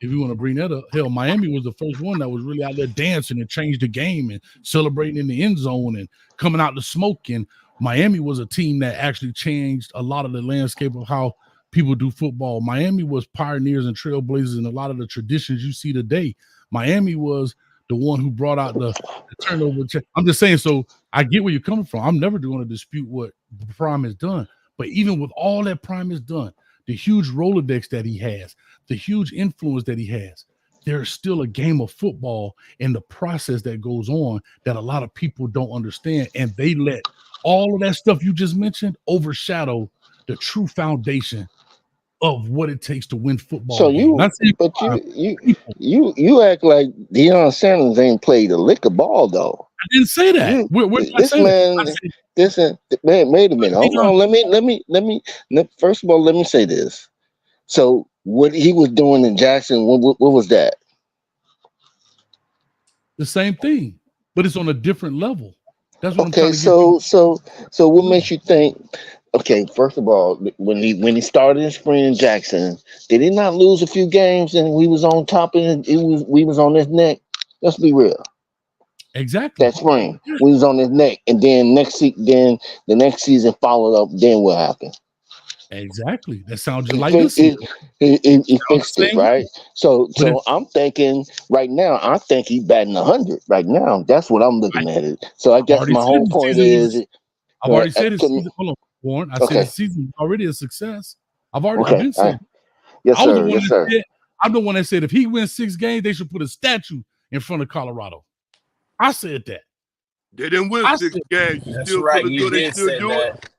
if you want to bring that up, hell, Miami was the first one that was really out there dancing and changed the game and celebrating in the end zone and coming out to smoke. And Miami was a team that actually changed a lot of the landscape of how people do football. Miami was pioneers and trailblazers in a lot of the traditions you see today. Miami was the one who brought out the turnover. I'm just saying, so I get where you're coming from. I'm never going to dispute what Prime has done. But even with all that Prime has done, the huge Rolodex that he has, the huge influence that he has, there's still a game of football in the process that goes on that a lot of people don't understand. And they let all of that stuff you just mentioned overshadow the true foundation of what it takes to win football So games. Not saying but Prime, people. you act like Deion Sanders ain't played a lick of ball though. I didn't say that. You Where did I this say that? I man, said, this man. Wait a minute. Hold Deion, on. First of all, let me say this. So what he was doing in Jackson, what was that? the same thing, but it's on a different level. That's what I'm Okay, trying to get you. so what makes you think? Okay, first of all, when he started in spring in Jackson, did he not lose a few games and we was on top of we was on his neck? Let's be real. Exactly. That spring we was on his neck, and then then the next season followed up. Then what happened? Exactly. That sounds just He like fi- this he, season. he Sounds fixed the it, same right? way. So But if I'm thinking right now. I think he's batting 100 right now. That's what I'm I, looking at it. So I I've guess already my said whole the point season is was I've already said his to me. season. Hold on, Warren. I said Okay, his season is already a success. I've okay, been saying yes I was the sir, one yes that sir. said I'm the one that said if he wins 6 games, they should put a statue in front of Colorado. I said that. They didn't win I 6 said games. You That's still right. feel as You though they did still say do it? that.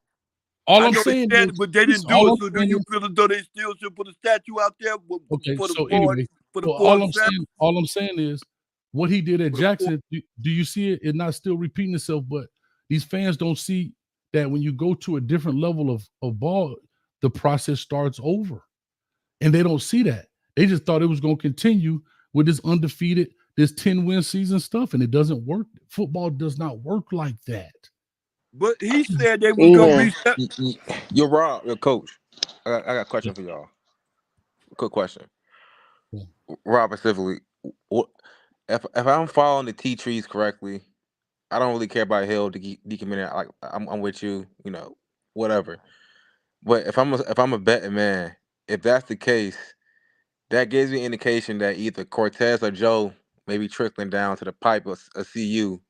all I I'm know they saying said is it, but they this. didn't do All it. I'm So do saying you is feel as though they still should put a statue out there okay. for the So four anyway, for the so four and seven all I'm saying is what he did at for the four? Jackson. Do you see it? It not still repeating itself, but these fans don't see that when you go to a different level of ball, the process starts over, and they don't see that. They just thought it was going to continue with this undefeated, this 10-win season stuff, and it doesn't work. Football does not work like that. But he said they was gonna Even reset. You're Rob, your coach. I got a question for y'all. Quick question. Rob specifically, what if I'm following the T trees correctly? I don't really care about Hill decommitting. Like I'm with you, whatever. But if I'm a betting man, if that's the case, that gives me indication that either Cortez or Joe may be trickling down to the pipe of a CU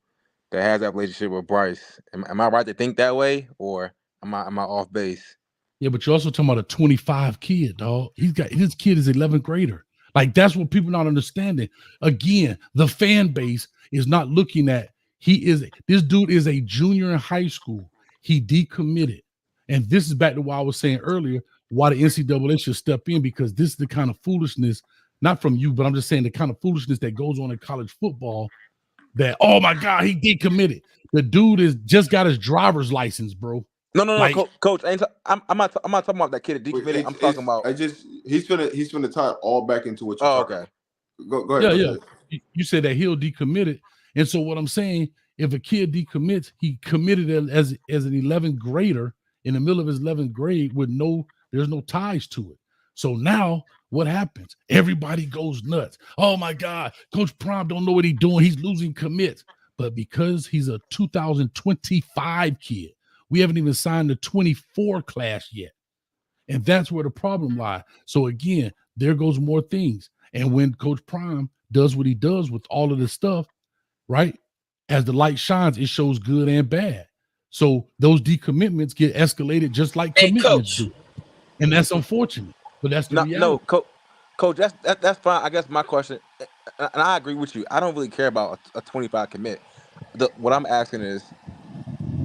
that has that relationship with Bryce. Am I right to think that way, or am I off base? Yeah, but you're also talking about a 25 kid, dog. His kid is 11th grader. Like, that's what people not understanding. Again, the fan base is not looking at this dude is a junior in high school. He decommitted. And this is back to what I was saying earlier, why the NCAA should step in, because this is the kind of foolishness, not from you, but I'm just saying the kind of foolishness that goes on in college football that, oh my God, he decommitted. The dude is just got his driver's license, bro. No, Like, Coach. I'm not talking about that kid that decommitted. I'm talking about. He's gonna tie it all back into what you're talking about. Go ahead. Yeah, yeah. You said that he'll decommit it, and so what I'm saying, if a kid decommits, he committed as an 11th grader in the middle of his 11th grade with there's no ties to it. So now what happens? Everybody goes nuts. Oh my God, Coach Prime don't know what he's doing. He's losing commits, but because he's a 2025 kid, we haven't even signed the 24 class yet. And that's where the problem lies. So again, there goes more things. And when Coach Prime does what he does with all of this stuff, right? As the light shines, it shows good and bad. So those decommitments get escalated just like commitments do. And that's unfortunate. But that's the reality. No, Coach, that's fine. I guess my question, and I agree with you. I don't really care about a 25 commit. What I'm asking is,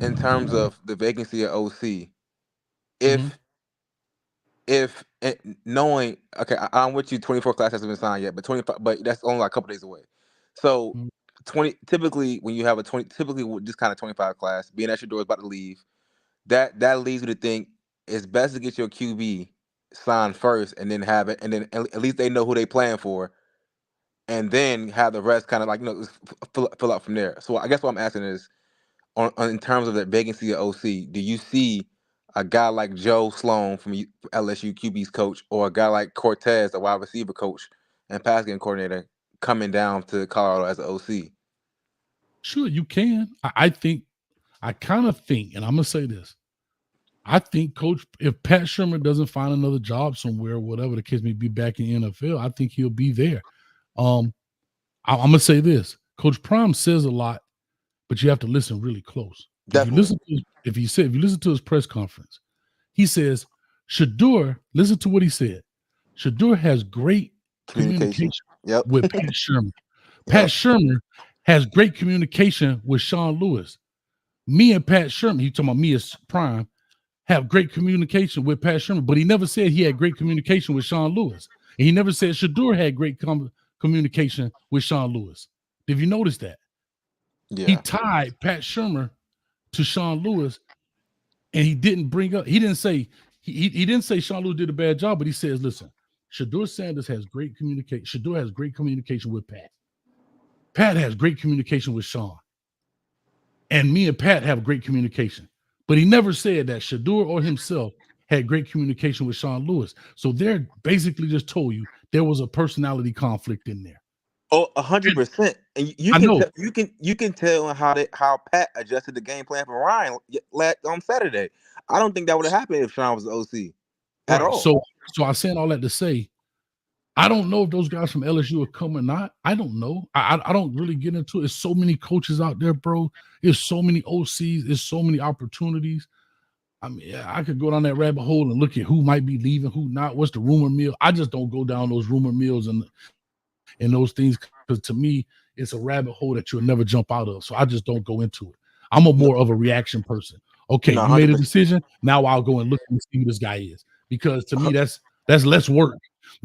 in terms of the vacancy at OC, if knowing, okay, I'm with you. 24 class hasn't been signed yet, but 25, but that's only like a couple days away. So 20 typically when you have typically with this kind of 25 class, being that Shedeur is about to leave, that leads me to think it's best to get your QB signed first, and then have it, and then at least they know who they plan for, and then have the rest kind of like fill out from there. So I guess what I'm asking is, on in terms of the vacancy of OC, do you see a guy like Joe Sloan from LSU QB's coach, or a guy like Cortez, the wide receiver coach and pass game coordinator, coming down to Colorado as an OC? Sure, you can. I kind of think, and I'm gonna say this. I think if Pat Shermer doesn't find another job somewhere, whatever the case may be, back in the NFL, I think he'll be there. I'm gonna say this. Coach Prime says a lot, but you have to listen really close. Definitely. If you listen to his press conference, he says, Shedeur, listen to what he said. Shedeur has great communication with Pat Shermer. Pat Shermer has great communication with Sean Lewis. Me and Pat Shermer, he's talking about me as Prime, have great communication with Pat Shermer, but he never said he had great communication with Sean Lewis. And he never said Shedeur had great communication with Sean Lewis. Did you notice that? Yeah. He tied Pat Shermer to Sean Lewis, and he didn't say he didn't say Sean Lewis did a bad job, but he says, listen, Shedeur Sanders has great communication. Shedeur has great communication with Pat. Pat has great communication with Sean. And me and Pat have great communication. But he never said that Shedeur or himself had great communication with Sean Lewis. So they're basically just told you there was a personality conflict in there. Oh, 100%. And you can tell how Pat adjusted the game plan for Ryan on Saturday. I don't think that would have happened if Sean was the OC at all. So I said all that to say, I don't know if those guys from LSU are coming or not. I don't know. I don't really get into it. There's so many coaches out there, bro. There's so many OCs. There's so many opportunities. I mean, I could go down that rabbit hole and look at who might be leaving, who not. What's the rumor mill? I just don't go down those rumor mills and those things, because to me, it's a rabbit hole that you'll never jump out of. So I just don't go into it. I'm more of a reaction person. Okay, you made a decision. Now I'll go and look and see who this guy is, because to me, that's less work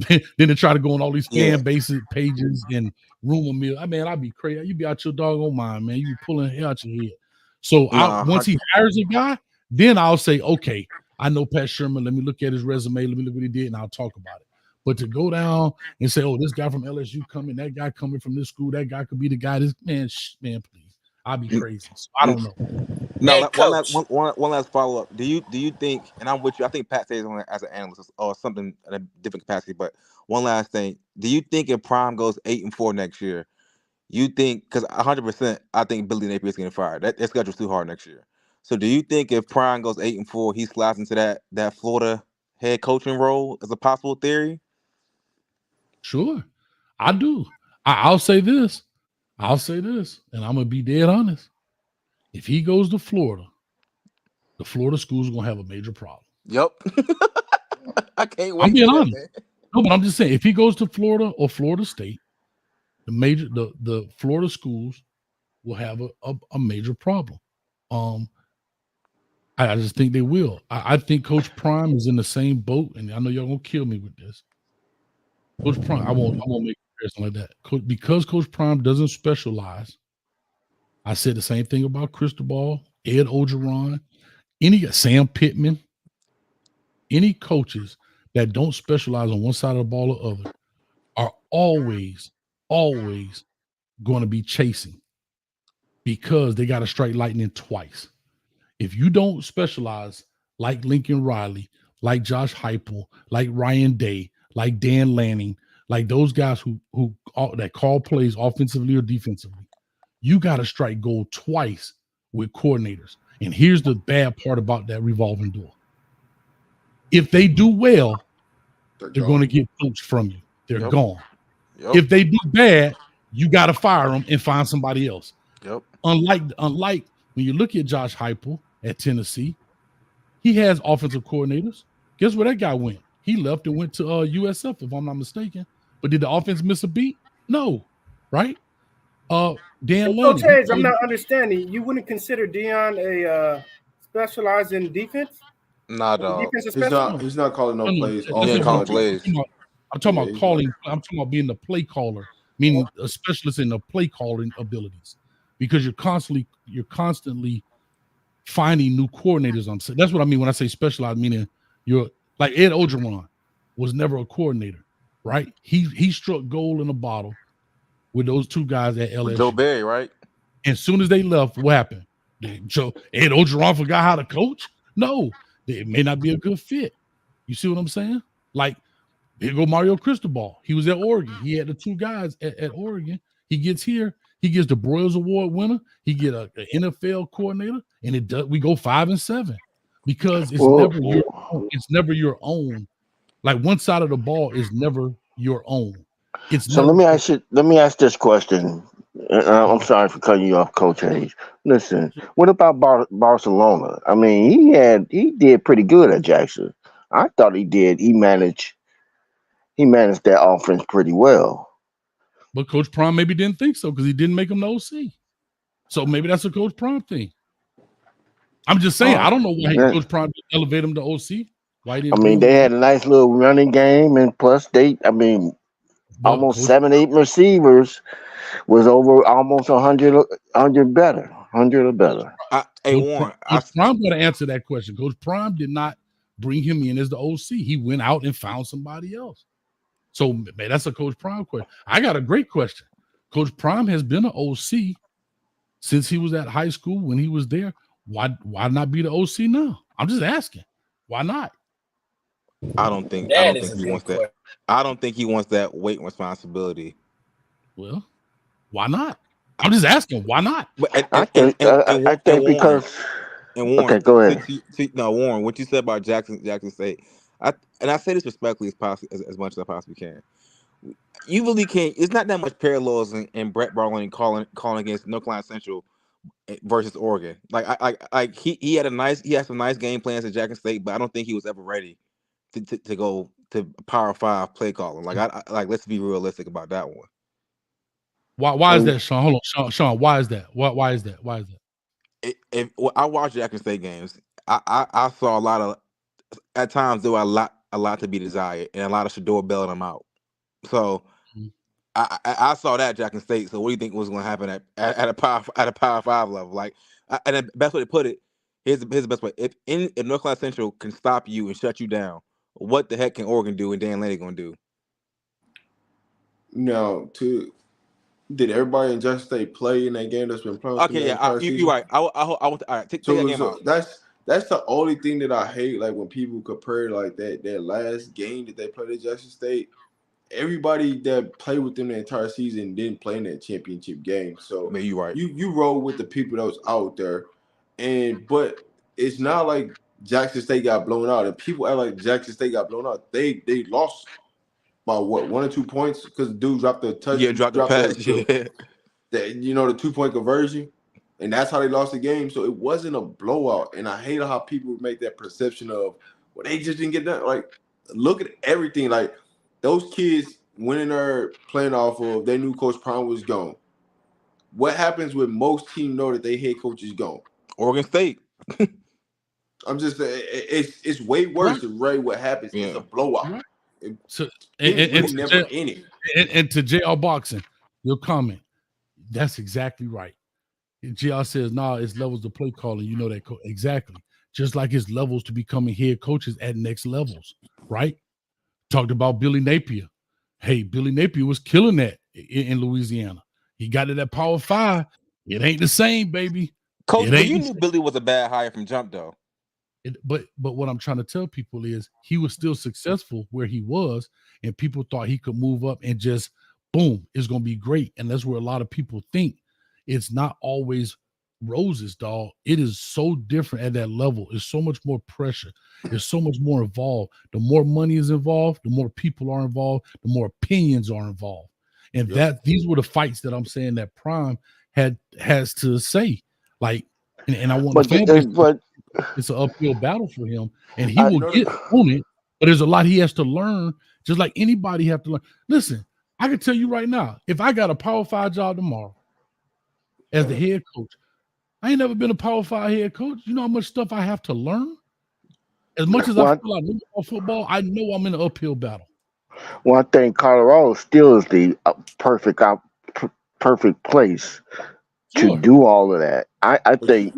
than to try to go on all these fan bases pages and rumor mill. I mean, I'd be crazy. You be out your doggone mind, man. You be pulling hair out your head. So once he hires a guy, then I'll say, okay, I know Pat Shermer. Let me look at his resume. Let me look what he did, and I'll talk about it. But to go down and say, oh, this guy from LSU coming, that guy coming from this school, that guy could be the guy. This man, please, I'd be crazy. So I don't know. No, one last follow up. Do you think? And I'm with you. I think Pat stays on as an analyst or something in a different capacity. But one last thing: do you think if Prime goes 8-4 next year, you think? Because 100%, I think Billy Napier's getting fired. That schedule's too hard next year. So do you think if Prime goes 8-4, he slides into that Florida head coaching role as a possible theory? Sure, I do. I'll say this. I'll say this, and I'm gonna be dead honest. If he goes to Florida, the Florida schools are gonna have a major problem. Yep. I can't wait. I'm being for that, honest. man. No, but I'm just saying, if he goes to Florida or Florida State, the Florida schools will have a major problem. Um, I just think they will. I think Coach Prime is in the same boat, and I know y'all gonna kill me with this. Coach Prime, I won't make a comparison like that. Because Coach Prime doesn't specialize. I said the same thing about Cristobal, Ed Ogeron, any Sam Pittman, any coaches that don't specialize on one side of the ball or other are always going to be chasing because they got to strike lightning twice. If you don't specialize like Lincoln Riley, like Josh Heupel, like Ryan Day, like Dan Lanning, like those guys who that call plays offensively or defensively, you got to strike gold twice with coordinators. And here's the bad part about that revolving door. If they do well, they're going to get poached from you. They're gone. Yep. If they do bad, you got to fire them and find somebody else. Yep. Unlike when you look at Josh Heupel at Tennessee, he has offensive coordinators. Guess where that guy went? He left and went to USF, if I'm not mistaken. But did the offense miss a beat? No, right? Dan Lanning. Coach Hayes, I'm not understanding. You wouldn't consider Dion a specialized in defense? Nah, dog. He's not calling no plays. He ain't calling plays. I'm talking about calling. I'm talking about being the play caller, meaning a specialist in the play calling abilities, because you're constantly finding new coordinators on set. That's what I mean when I say specialized, meaning you're like Ed Ogeron was never a coordinator, right? He struck gold in a bottle with those two guys at LSU. With Joe Barry, right? And as soon as they left, what happened? Ed Ogeron forgot how to coach? No, it may not be a good fit. You see what I'm saying? Like, here go Mario Cristobal. He was at Oregon. He had the two guys at Oregon. He gets here. He gets the Broyles Award winner. He get an NFL coordinator, and we go 5-7 because it's never your own. It's never your own. Like, one side of the ball is never your own. Let me ask this question. I'm sorry for cutting you off, Coach Hayes. Listen, what about Barcelona? I mean, he did pretty good at Jackson. I thought he did. He managed that offense pretty well. But Coach Prime maybe didn't think so because he didn't make him the OC. So maybe that's a Coach Prime thing. I'm just saying, I don't know why Coach Prime didn't elevate him to OC. Why didn't they had a nice little running game, and plus almost 7-8 receivers was over almost 100 better. 100 or better. Warren, Coach Prime got to answer that question. Coach Prime did not bring him in as the OC. He went out and found somebody else. So, man, that's a Coach Prime question. I got a great question. Coach Prime has been an OC since he was at high school when he was there. Why not be the OC now? I'm just asking. Why not? I don't think he wants that. I don't think he wants that weight and responsibility. Well, why not? I'm just asking. Why not? I think because. And Warren, okay, go ahead. Warren, what you said about Jackson State, I say this respectfully as much as I possibly can. You really can't. It's not that much parallels in Brett Barlin calling against North Carolina Central versus Oregon. Like he had some nice game plans at Jackson State, but I don't think he was ever ready to go to Power 5 play calling. Like let's be realistic about that one. Why is that, Sean? Hold on, Sean. Why is that? Why is that? If I watched Jackson State games, I saw a lot of, at times there were a lot to be desired and a lot of Shador bailing them out. So I saw that at Jackson State. So what do you think was going to happen at a Power 5 level? Like, and the best way to put it, here's the best way. If North Carolina Central can stop you and shut you down, what the heck can Oregon do and Dan Lanning going to do? No, did everybody in Jackson State play in that game that's been playing? Okay, yeah, you're right. I want to take that game out. That's the only thing that I hate. Like when people compare like that last game that they played at Jackson State, everybody that played with them the entire season didn't play in that championship game. So man, you're right. You roll with the people that was out there, but it's not like Jackson State got blown out. And people act like Jackson State got blown out. They lost about what 1 or 2 points because the dude dropped the touch. Yeah, dropped the pass. The 2-point conversion, and that's how they lost the game. So it wasn't a blowout. And I hate how people make that perception of, well, they just didn't get done. Like, look at everything. Like, those kids went in there playing off of they knew Coach Prime was gone. What happens when most teams know that their head coach is gone? Oregon State. I'm just saying it's way worse than what happens. Yeah. It's a blowout. Right. And to JR Boxing, your comment, that's exactly right. JR says, nah, it's levels to play calling. You know that exactly. Just like it's levels to becoming head coaches at next levels, right? Talked about Billy Napier. Hey, Billy Napier was killing that in Louisiana. He got it at Power 5. It ain't the same, baby. Coach, but you knew Billy was a bad hire from jump, though. But what I'm trying to tell people is he was still successful where he was, and people thought he could move up and just, boom, it's going to be great. And that's where a lot of people think it's not always roses, dog. It is so different at that level. It's so much more pressure. There's so much more involved. The more money is involved, the more people are involved, the more opinions are involved. And these were the fights that I'm saying that Prime has to say. Like, and I want it's an uphill battle for him, and he will get on it. But there's a lot he has to learn, just like anybody have to learn. Listen, I can tell you right now, if I got a Power 5 job tomorrow as the head coach, I ain't never been a Power 5 head coach. You know how much stuff I have to learn? As much as I feel like football, I know I'm in an uphill battle. Well, I think Colorado still is the perfect place to do all of that. I think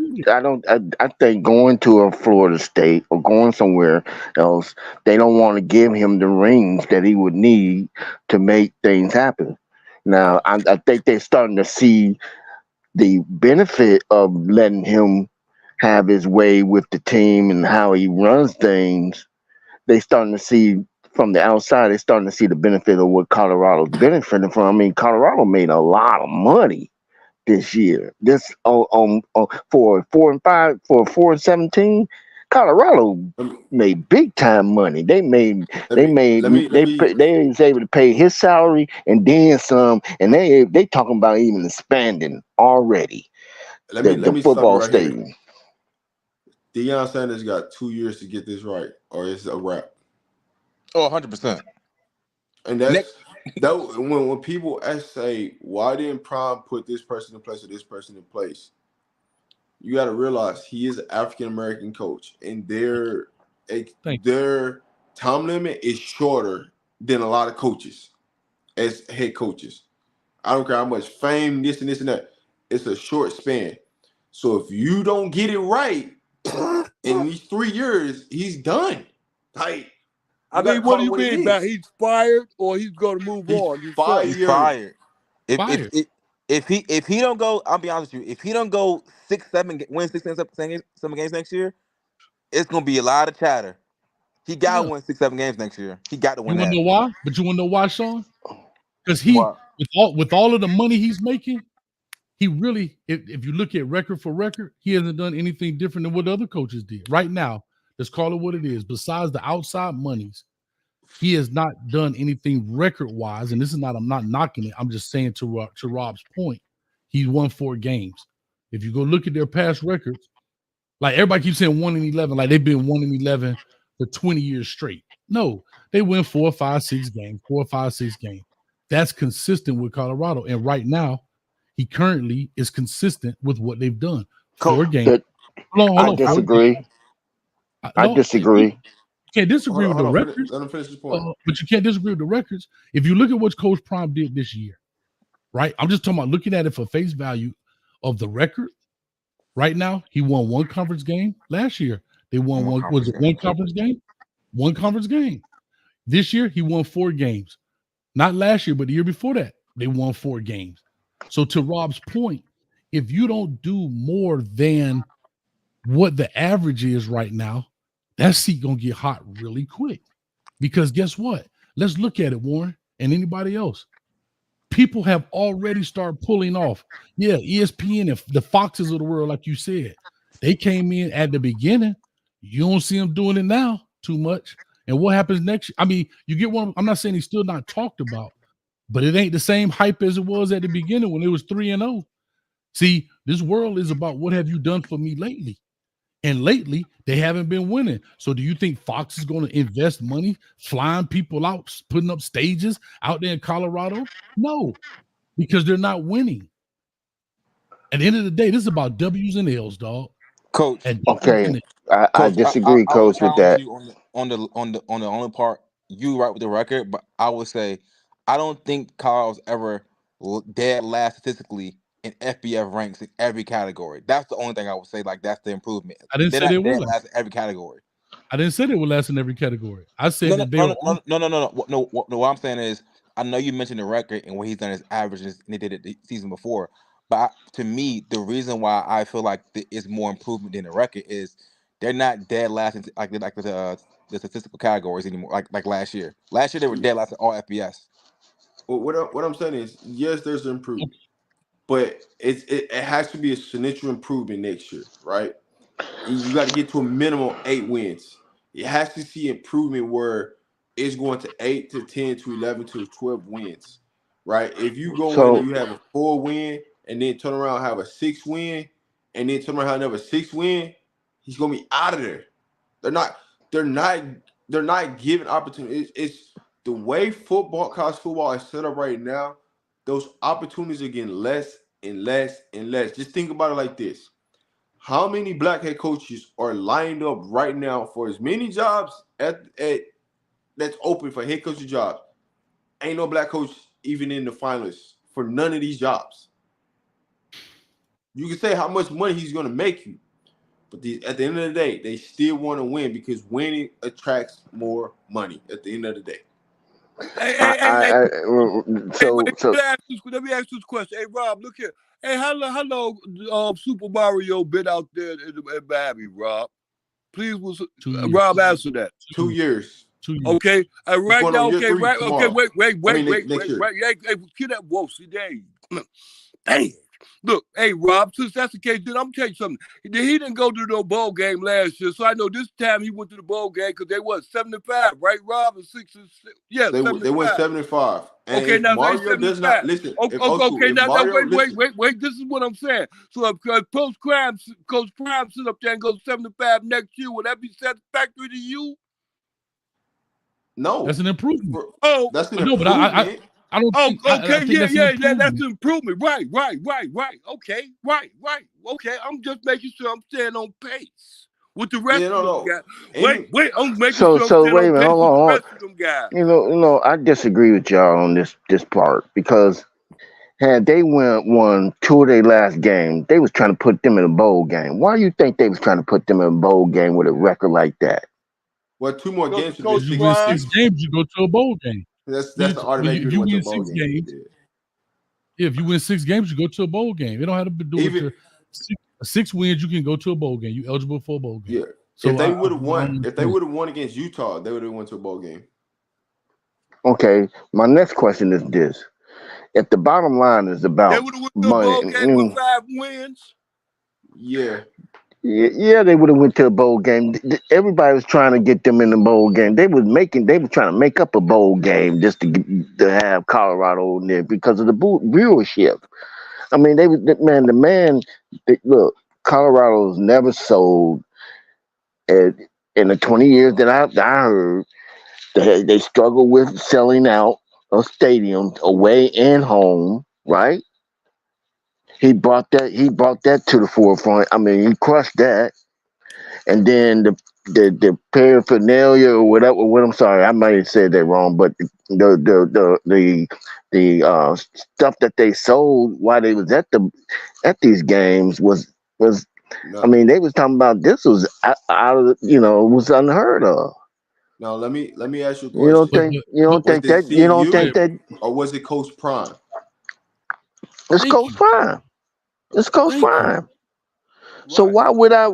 going to a Florida State or going somewhere else, they don't want to give him the rings that he would need to make things happen. Now, I think they're starting to see the benefit of letting him have his way with the team and how he runs things. They starting to see from the outside, they're starting to see the benefit of what Colorado's benefiting from. I mean, Colorado made a lot of money this year. This for 4-17, Colorado made big time money. They was able to pay his salary and then some, and they talking about even expanding already. The football stadium. Deion Sanders got 2 years to get this right, or it's a wrap. Oh, 100%. And that's when people say, why didn't Prime put this person in place or this person in place? You got to realize he is an African American coach, and their time limit is shorter than a lot of coaches as head coaches. I don't care how much fame, this and this and that. It's a short span. So if you don't get it right in these 3 years, he's done. Like, I mean, what do you mean about he's fired or he's going to move on? He's fired. If he don't go, I'll be honest with you. If he don't go 6-7 games next year, it's gonna be a lot of chatter. He got to win 6-7 games next year. He got to win. You want to know why? But you want to know why, Sean? Because with all of the money he's making, he really, if you look at record for record, he hasn't done anything different than what other coaches did. Right now, let's call it what it is. Besides the outside monies, he has not done anything record-wise. And this is not, I'm not knocking it. I'm just saying to Rob's point, he's won 4 games. If you go look at their past records, like everybody keeps saying 1-11, like they've been 1-11 for 20 years straight. No, they win 4, 5, 6 games, 4, 5, 6 games. That's consistent with Colorado. And right now, he currently is consistent with what they've done. 4 games. Hold on, I disagree. I disagree. You can't disagree with the records. Let him finish his point. But you can't disagree with the records. If you look at what Coach Prime did this year, right? I'm just talking about looking at it for face value of the record. Right now, he won 1 conference game. Last year, they won one conference game? 1 conference game. This year, he won 4 games. Not last year, but the year before that, they won 4 games. So to Rob's point, if you don't do more than what the average is right now, that seat gonna get hot really quick. Because guess what? Let's look at it, Warren, and anybody else. People have already started pulling off. Yeah, ESPN and the Foxes of the world, like you said, they came in at the beginning. You don't see them doing it now too much. And what happens next year? I mean, you get one. I'm not saying he's still not talked about, but it ain't the same hype as it was at the beginning when it was 3-0. See, this world is about what have you done for me lately? And lately, they haven't been winning. So do you think Fox is going to invest money flying people out, putting up stages out there in Colorado? No, because they're not winning. At the end of the day, this is about W's and L's, dog. Coach. And okay, I disagree, I would Coach, with challenge that. you on the only part. You right with the record, but I would say I don't think Colorado's ever dead last statistically in FBF ranks in every category. That's the only thing I would say. Like that's the improvement. I didn't say they were dead last in every category. I didn't say they were last in every category. I said that they no. What I'm saying is, I know you mentioned the record and what he's done as averages, and they did it the season before. But to me, the reason why I feel like it's more improvement than the record is they're not dead last in like the statistical categories anymore. Like last year. Last year they were dead last in all FBS. Well, what I'm saying is, yes, there's an improvement, but it has to be a significant improvement next year, right? You got to get to a minimum 8 wins. It has to see improvement where it's going to 8 to 10 to 11 to 12 wins, right? If you go in and you have a 4 win and then turn around and have a 6 win and then turn around and have another 6 win, he's gonna be out of there. They're not giving opportunities. It's the way college football is set up right now. Those opportunities are getting less and less and less. Just think about it like this. How many black head coaches are lined up right now for as many jobs at that's open for head coaching jobs? Ain't no black coach even in the finalists for none of these jobs. You can say how much money he's going to make you, but at the end of the day, they still want to win because winning attracts more money at the end of the day. Let me ask you this question. Hey, Rob, look here. Hey, how long Super Mario been out there in Miami, Rob? Please, Rob, answer that. 2 years. 2 years. Okay. Right now. Okay. Right. Tomorrow. Okay. Wait. Next year. Hey, get that. Whoa, see, dang. Look, hey, Rob, since that's the case, then I'm telling you something. He didn't go to no bowl game last year, so I know this time he went to the bowl game because they won 75, right, Rob? And 6 and 6. Yeah, they went 75. And okay, now Mario does not listen. Okay, now wait. This is what I'm saying. So if Coach Prime sit up there and goes 75 next year, will that be satisfactory to you? No, that's an improvement. That's an improvement. But I don't think. That's an improvement. Right. Okay, right. Okay, I'm just making sure I'm staying on pace with the rest of them guys. Wait, I'm making sure I'm staying wait a on minute, pace hold on. with the rest of them guys. You know, I disagree with y'all on this part because had they won 2 of their last games, they was trying to put them in a bowl game. Why do you think they was trying to put them in a bowl game with a record like that? Well, 2 more games. You win 6 games, you go to a bowl game. That's the automatic. If you win 6 games, if you win 6 games, you go to a bowl game. It don't have to do with your 6 wins. You can go to a bowl game. You eligible for a bowl game. Yeah. So if they would have won against Utah, they would have went to a bowl game. Okay. My next question is this: if the bottom line is about they would have went to a bowl game with 5 wins. Yeah, they would have went to a bowl game. Everybody was trying to get them in the bowl game. They were trying to make up a bowl game just to have Colorado in there because of the viewership. I mean, look, Colorado's never sold. In the 20 years that I heard, they struggle with selling out a stadium away and home, right? He brought that to the forefront. I mean, he crushed that. And then the paraphernalia or whatever. I'm sorry, I might have said that wrong, but the stuff that they sold while they was at these games was. No. I mean, they was talking about this was out of was unheard of. Now let me ask you a question. You don't think that, or was it Coach Prime? It's Coach Prime. It's Coach Prime. So why would I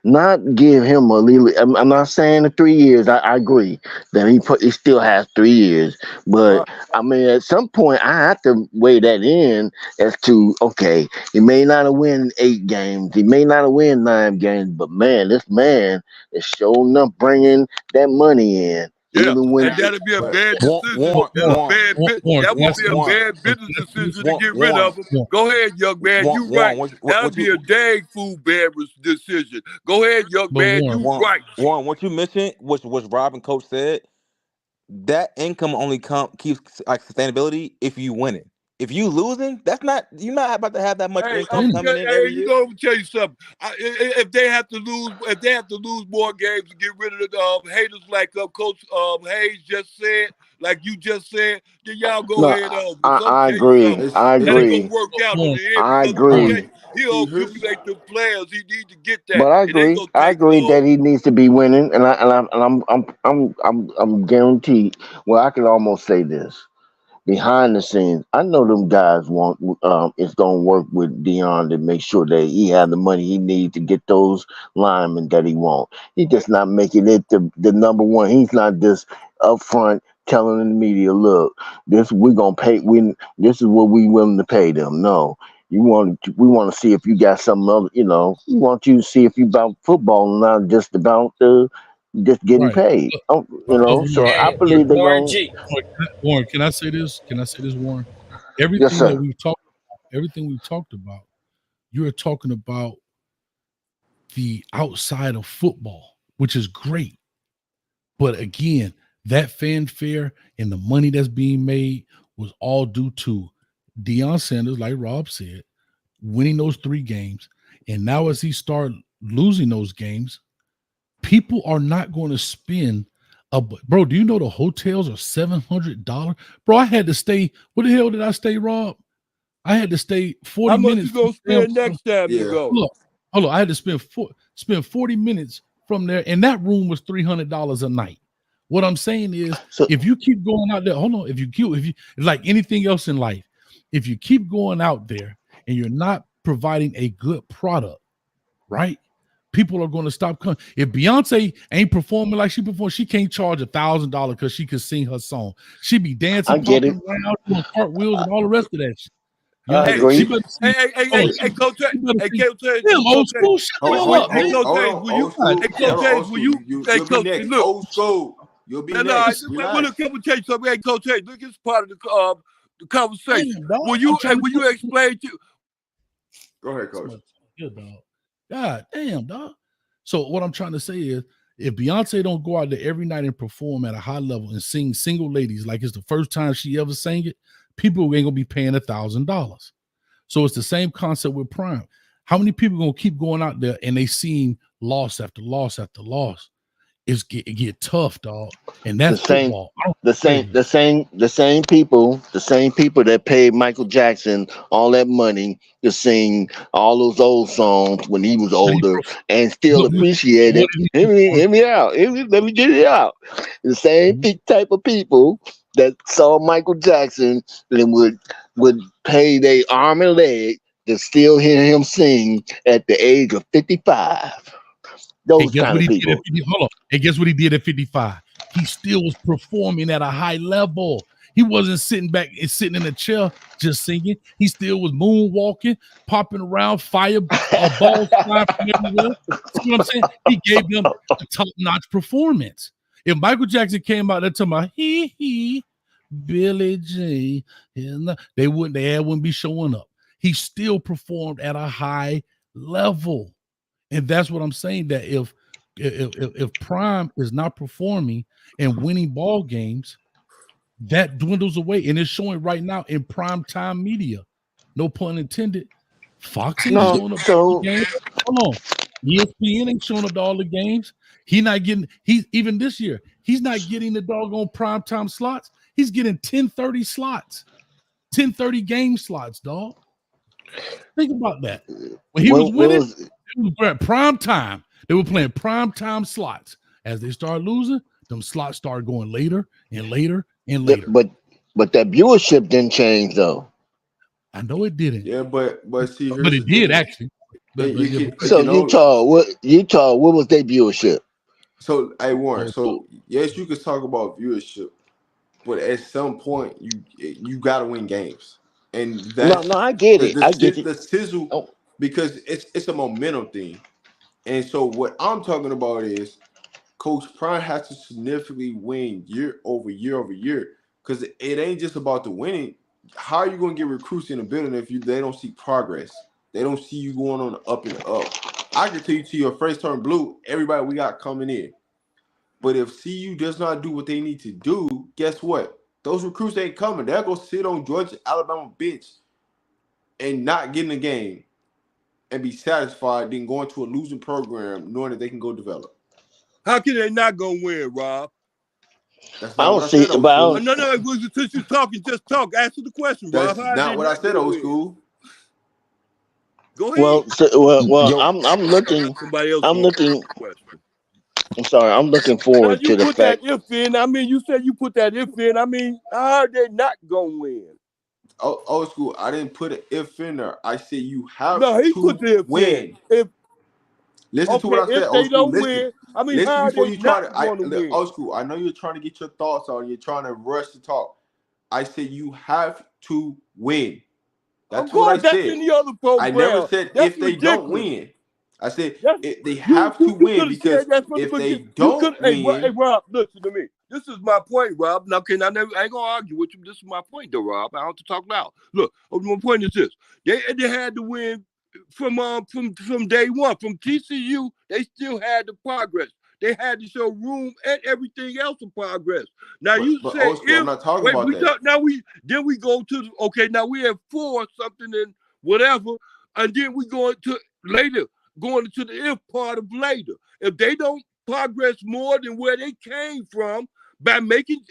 not give him a little? I'm not saying the 3 years. I agree that he still has 3 years, but I mean at some point I have to weigh that in as to okay, he may not have win 8 games, he may not have win 9 games, but man, this man is showing up bringing that money in. Yeah, Even when and that'd be a bad Warren, decision. That can I would say be a this? bad business decision to get rid Warren, of him. Go ahead, young man. You right. Warren, That'd be a dang fool bad decision. Go ahead, young But man. Warren, You right. Warren, what you mentioned, which Rob and Coach said, that income only keeps like sustainability if you winning. If you losing, you're not about to have that much Hey, income coming in hey, every you year. know, let me tell you something. If they have to lose more games to get rid of the haters, like Coach Hayes just said, like you just said, then y'all go no, ahead on. Because I'm I tell you agree. something, I that ain't gonna agree. work out in Warren, the end. I Because I'm agree. tell you, he'll accumulate the players. He need to get that. But I It ain't agree. gonna I take agree long. that he needs to be winning, and I'm guaranteed. Well, I can almost say this behind the scenes. I know them guys want. It's gonna work with Dion to make sure that he have the money he needs to get those linemen that he want. He just not making it the number one. He's not just up front telling the media, "Look, we're gonna pay. This is what we willing to pay them." No. We want to see if you got some other, we want you to see if you about football, not just about just getting right. paid. So I Warren, believe they're Warren going. G. Warren, can I say this? Can I say this, Warren? Yes, Everything that sir. we've talked about, you're talking about the outside of football, which is great. But again, that fanfare and the money that's being made was all due to Deion Sanders, like Rob said, winning those 3 games. And now as he start losing those games, people are not going to spend bro, do you know the hotels are $700? Bro, I had to stay. What the hell did I stay, Rob? I had to stay 40 How much minutes. you gonna spend next time you go? Hold on. I had to spend 40 minutes from there, and that room was $300 a night. What I'm saying is, if you keep going out there, if you like anything else in life, if you keep going out there and you're not providing a good product, right? People are going to stop coming. If Beyonce ain't performing like she performed, she can't charge $1,000 because she can sing her song. She be dancing, popping around, doing cartwheels, and all the rest of that shit. I agree. Hey, Coach Hayes. Old school. Shut the hell up, man. Coach Hayes, will you? Hey, Coach Hayes, will you? Hey, Coach, look. Old school. You'll be next. Well, look, let me tell you something. Hey, Coach Hayes, look, it's part of the conversation. Damn, Will you explain to? Go ahead, Coach. Good dog. God damn, dog. So what I'm trying to say is, if Beyonce don't go out there every night and perform at a high level and sing Single Ladies like it's the first time she ever sang it, people ain't gonna be paying $1,000. So it's the same concept with Prime. How many people gonna keep going out there and they seeing loss after loss after loss? It get tough, dog. And that's football. The same people that paid Michael Jackson all that money to sing all those old songs when he was older and still appreciate it. Hear me out. Let me get it out. The same type of people that saw Michael Jackson and would pay their arm and leg to still hear him sing at the age of 55. Those kind of people. And guess what he did at 55? He still was performing at a high level. He wasn't sitting back and sitting in a chair just singing. He still was moonwalking, popping around, balls flying from everywhere. See what I'm saying? He gave them a top-notch performance. If Michael Jackson came out there talking about Billie Jean, they wouldn't be showing up. He still performed at a high level. And that's what I'm saying, that if Prime is not performing and winning ball games, that dwindles away. And it's showing right now in prime time media. No pun intended. Fox ain't showing up to all the games. Hold on. ESPN ain't showing up to all the games. Even this year, he's not getting the doggone prime time slots. He's getting 10:30 slots, 10:30 game slots, dog. Think about that. When he was winning, it was prime time. They were playing prime time slots. As they started losing, them slots started going later and later and later. But that viewership didn't change though. I know it didn't. Yeah, but see, but it did actually. So Utah, what was their viewership? So hey Warren, so yes, you could talk about viewership, but at some point you gotta win games, and that's no, I get it. I get it. The sizzle, because it's a momentum thing, and so what I'm talking about is Coach Prime has to significantly win year over year over year, because it ain't just about the winning. How are you going to get recruits in the building if they don't see progress? They don't see you going on the up and up. I can tell you to your first turn blue, everybody we got coming in. But if CU does not do what they need to do, guess what? Those recruits ain't coming. They'll go sit on Georgia, Alabama bench and not get in the game and be satisfied, then going to a losing program knowing that they can go develop. How can they not go win, Rob? That's not what I said, old school. No, since you're talking, just talk. Answer the question, Rob. That's not what I said, old school. Go ahead. Well, I'm looking. Somebody else. I'm looking. I'm sorry. I'm looking forward to the fact. You put that if in. I mean, you said you put that if in. I mean, how are they not gonna win? Oh, old school. I didn't put an if in there. I said you have he to put the if win. In. Listen to what I said. If they don't win, I mean, listen how before are you they try not to. going to win? Old school. I know you're trying to get your thoughts on. You're trying to rush to talk. I said you have to win. That's what I said. Any other program. I never said if they don't win. I said they have to win, because if they don't win. Hey, Rob, listen to me. This is my point, Rob. Now, I ain't gonna argue with you. This is my point, though, Rob. I don't have to talk loud. Look, my point is this: they had to win from day one. From TCU, they still had the progress. They had to show room and everything else of progress. Now you say I'm not talking about that. Now we go to now we have 4 something and whatever, and then we go into later. Going into the if part of later. If they don't progress more than where they came from,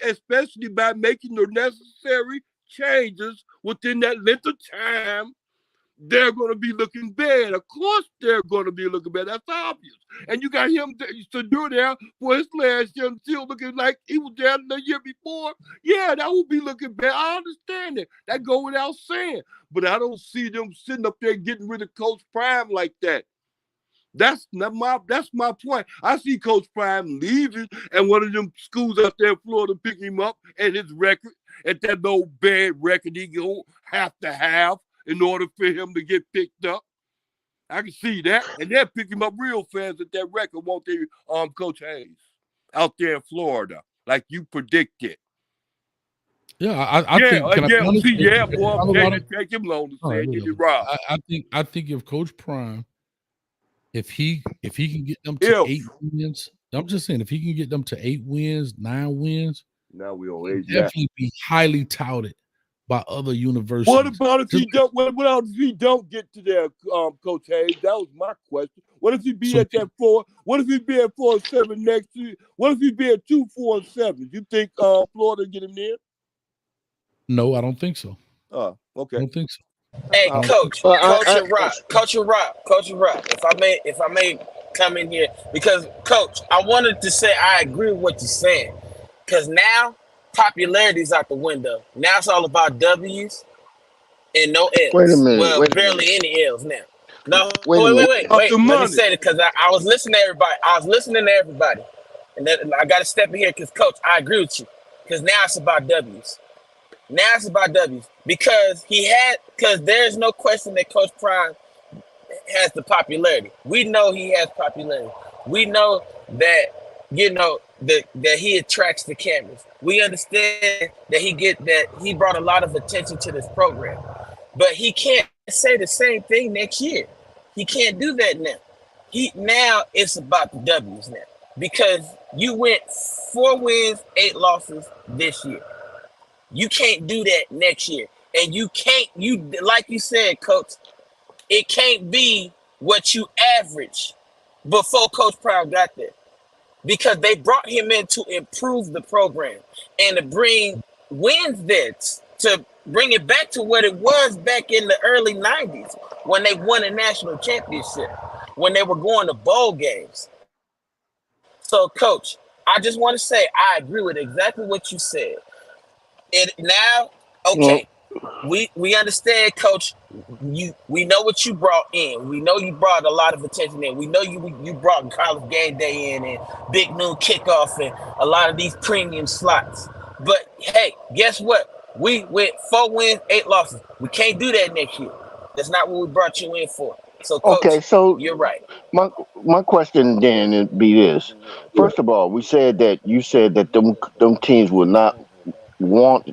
especially by making the necessary changes within that length of time, they're going to be looking bad. Of course they're going to be looking bad. That's obvious. And you got him to do there for his last year, still looking like he was there the year before. Yeah, that would be looking bad. I understand it. That go without saying. But I don't see them sitting up there getting rid of Coach Prime like that. That's my point. I see Coach Prime leaving, and one of them schools out there in Florida pick him up, and his record, at that no bad record he gonna have to have in order for him to get picked up. I can see that, and they'll pick him up real fast at that record, won't they, Coach Hayes, out there in Florida, like you predicted. Yeah, I think. Boy, take him long to say it, Rob. I think if Coach Prime, if he can get them to 8 wins, I'm just saying, if he can get them to 8 wins, 9 wins, now we always definitely be highly touted by other universities. What about if he don't? What if he don't get to there, Coach Hayes? That was my question. What if he be at that 4? What if he be at 4-7 next year? What if he be at 2, 4, and 7? You think Florida get him there? No, I don't think so. Oh, okay. I don't think so. Hey, Coach Rob. If I may come in here, because Coach, I wanted to say I agree with what you're saying, because now popularity's out the window. Now it's all about W's and no L's. Wait a minute. Well, barely any L's now. No, wait. Let me say it, because I was listening to everybody. And then I got to step in here because, Coach, I agree with you. Because now it's about W's. Because there's no question that Coach Prime has the popularity. We know he has popularity. We know that, that he attracts the cameras. We understand that he brought a lot of attention to this program. But he can't say the same thing next year. He can't do that now. Now it's about the W's now. Because you went 4 wins, 8 losses this year. You can't do that next year. And like you said, Coach, it can't be what you average before Coach Prime got there. Because they brought him in to improve the program and to bring wins there, to bring it back to what it was back in the early 90s when they won a national championship, when they were going to bowl games. So, Coach, I just want to say I agree with exactly what you said. we understand, Coach. We know what you brought in. We know you brought a lot of attention in. We know you brought college game day in and big noon kickoff and a lot of these premium slots. But hey, guess what? We went 4 wins, 8 losses. We can't do that next year. That's not what we brought you in for. So, Okay, Coach, so you're right. my question then would be this. First of all, you said that them teams would not want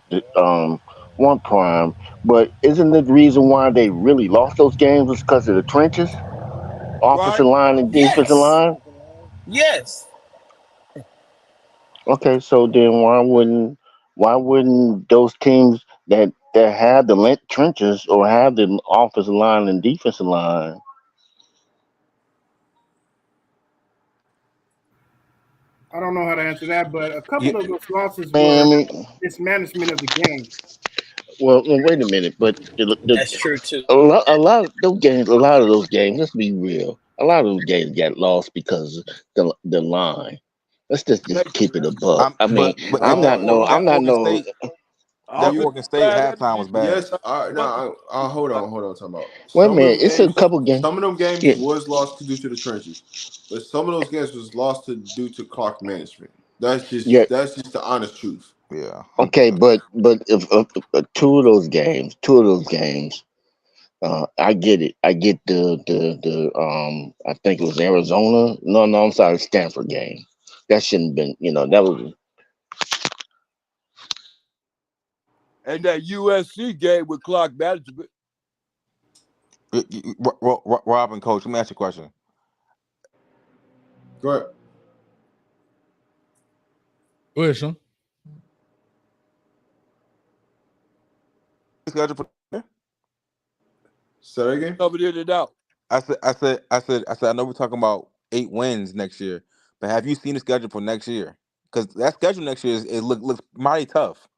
prime, but isn't the reason why they really lost those games was because of the trenches, offensive line and defensive Yes. line? Yes. Okay, so then why wouldn't those teams that have the trenches or have the offensive line and defensive line? I don't know how to answer that, but a Yeah, couple of those losses Man, I were mean, mismanagement of the game. well, wait a minute, but That's true too. a lot of those games, a lot of those games, let's be real, a lot of those games got lost because the line. Let's just keep it a buck. I mean, but I'm not no, I'm that not Oregon no. State Do that you Oregon State halftime was bad. Yes. All right. Now, hold on. Talking about Wait a some of minute, them it's a games. couple games. Some of them games Yeah, was lost due to the trenches, but some of those games was lost due to clock management. yeah. That's just the honest truth. Yeah, Okay, 100%. but if two of those games, I get it. I get the I think it was Arizona. No, I'm sorry, Stanford game. That shouldn't have been. That was. And that USC game with clock management. Rob and Coach, let me ask you a question. Go ahead. Go ahead, Sean. Schedule for Say that again. Coming in and out. I said. I know we're talking about 8 wins next year, but have you seen the schedule for next year? Because that schedule next year looks mighty tough.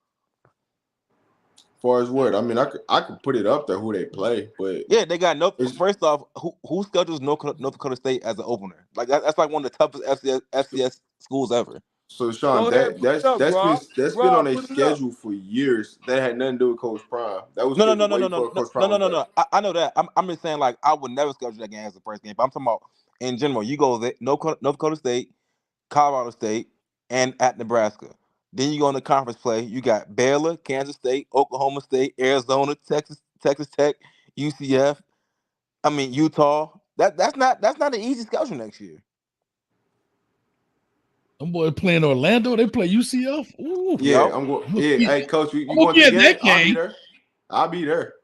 As far as what, I mean, I could put it up there who they play, but Yeah, they got no. First off, who schedules North Dakota State as an opener? Like that's like one of the toughest FCS schools ever. so Sean, Go ahead and put it up, Rob. that's been on Rob, a put it up. schedule for years. That had nothing to do with Coach Prime. That was No, scheduled way before Coach Prime was there. I know that. I'm just saying, like, I would never schedule that game as the first game. But I'm talking about in general. You go there, North Dakota State, Colorado State, and at Nebraska. Then you go into conference play. You got Baylor, Kansas State, Oklahoma State, Arizona, Texas Tech, UCF. I mean Utah. That's not an easy schedule next year. Them boys playing Orlando. They play UCF. Ooh. Yeah, Yep. I'm going. Yeah, hey, Coach, you I'm going to the game? that I'll be game. there. I'll be there.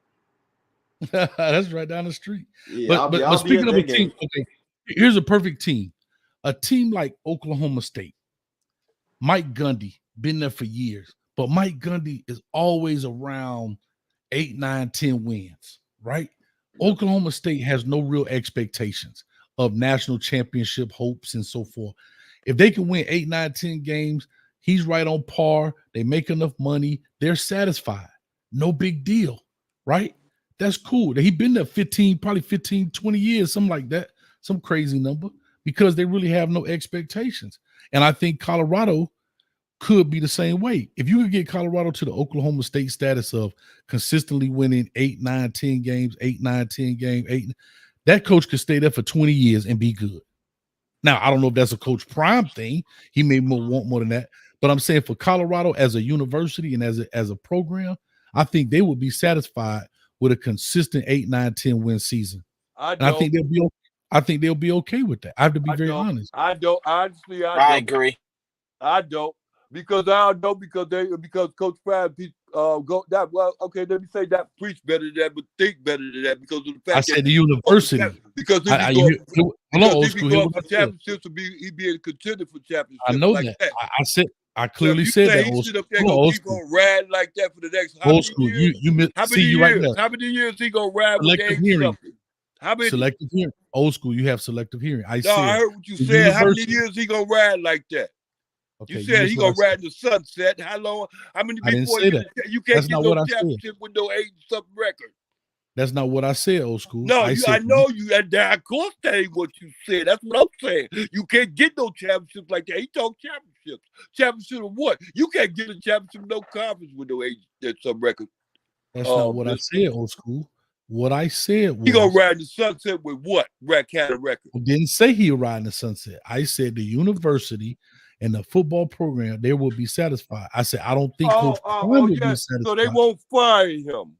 That's right down the street. Yeah, But speaking of a team, okay, here's a perfect team. A team like Oklahoma State. Mike Gundy, been there for years, but Mike Gundy is always around 8, 9, 10 wins, right? Oklahoma State has no real expectations of national championship hopes and so forth. If they can win 8, 9, 10 games, he's right on par. They make enough money. They're satisfied. No big deal, right? That's cool. He's been there 20 years, something like that, some crazy number, because they really have no expectations. And I think Colorado could be the same way. If you could get Colorado to the Oklahoma State status of consistently winning 8, 9, 10 games, 8, 9, 10 games, that coach could stay there for 20 years and be good. Now, I don't know if that's a Coach Prime thing. He may want more than that. But I'm saying for Colorado as a university and as a program, I think they would be satisfied with a consistent 8, 9, 10 win season. I think they'll be okay with that. I have to be very honest. I don't. Honestly, I agree. I don't. Because I don't know because Coach Prime go that well. Okay, let me say that preach better than that, but think better than that because of the fact I said the university. Because if he go up for championships, he'd be a contender for championships. I know like that. I clearly said that. He sit up there gonna keep on riding like that for the next old school. How many years? Right now? How many years he gonna ride with the hearing? How many selective hearing? Old school. You have selective hearing. I heard what you said. How many years he gonna ride like that? Okay, you said he gonna ride in the sunset. How long? How many before you can't get no championship with no 8-something record? That's not what I said, old school. No, I know you. And of course, that ain't what you said. That's what I'm saying. You can't get no championships like that. He talked championships. Championship of what? You can't get a championship no conference with no 8-something record. That's not what I said, old school. What I said was he gonna ride the sunset with what? Rat County Records. I didn't say he'll ride in the sunset. I said the university and the football program, they will be satisfied. I said I don't think Coach Prime will be satisfied. So they won't fire him.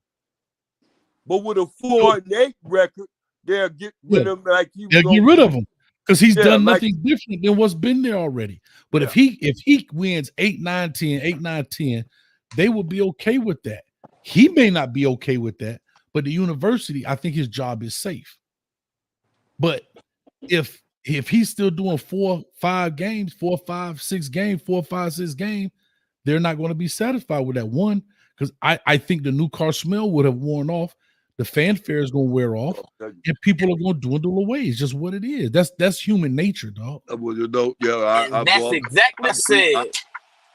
But with a 4-8 record, they'll get rid of him like he they'll get rid of him because he's done nothing different than what's been there already. But if he wins 8, 9, 10, 8, 9, 10, they will be okay with that. He may not be okay with that, but the university, I think his job is safe. But if he's still doing 4, 5 games, 4, 5, 6 games, 4, 5, 6 games, they're not going to be satisfied with that one because I think the new car smell would have worn off. The fanfare is going to wear off, and people are going to dwindle away. It's just what it is. That's human nature, dog. That's exactly what I said.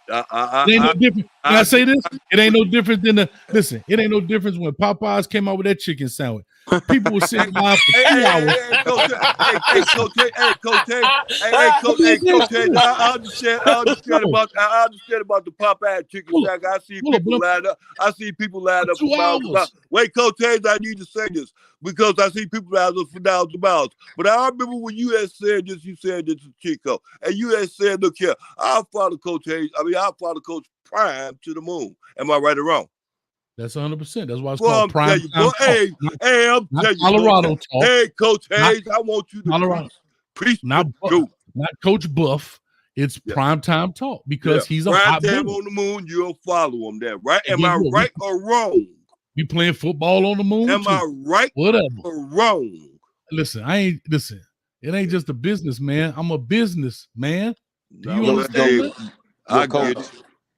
It ain't no different. Can I say this? It ain't no different than listen. It ain't no difference when Popeyes came out with that chicken sandwich. People were sitting live for 2 hours. Coach, I understand about the Popeye chicken sandwich. I see people lined up. For 2 hours. Wait, Coach Hayes, I need to say this because I see people lined up for miles and miles. But I remember when you had said this, you said this to Chico, and you had said, "Look here, I'll follow Coach Hayes. I'll follow Coach Prime to the moon." Am I right or wrong? That's 100%. That's why it's called prime time talk. Hey, I'm telling you, Colorado talk. Hey, Coach Hayes, I want you to preach not Coach Buff. It's prime time talk because he's a hot time on the moon. You'll follow him there, right? Am I right or wrong? You playing football on the moon? Am I right or wrong? Listen, it ain't just a business, man. I'm a business man. Do you understand that? I get it.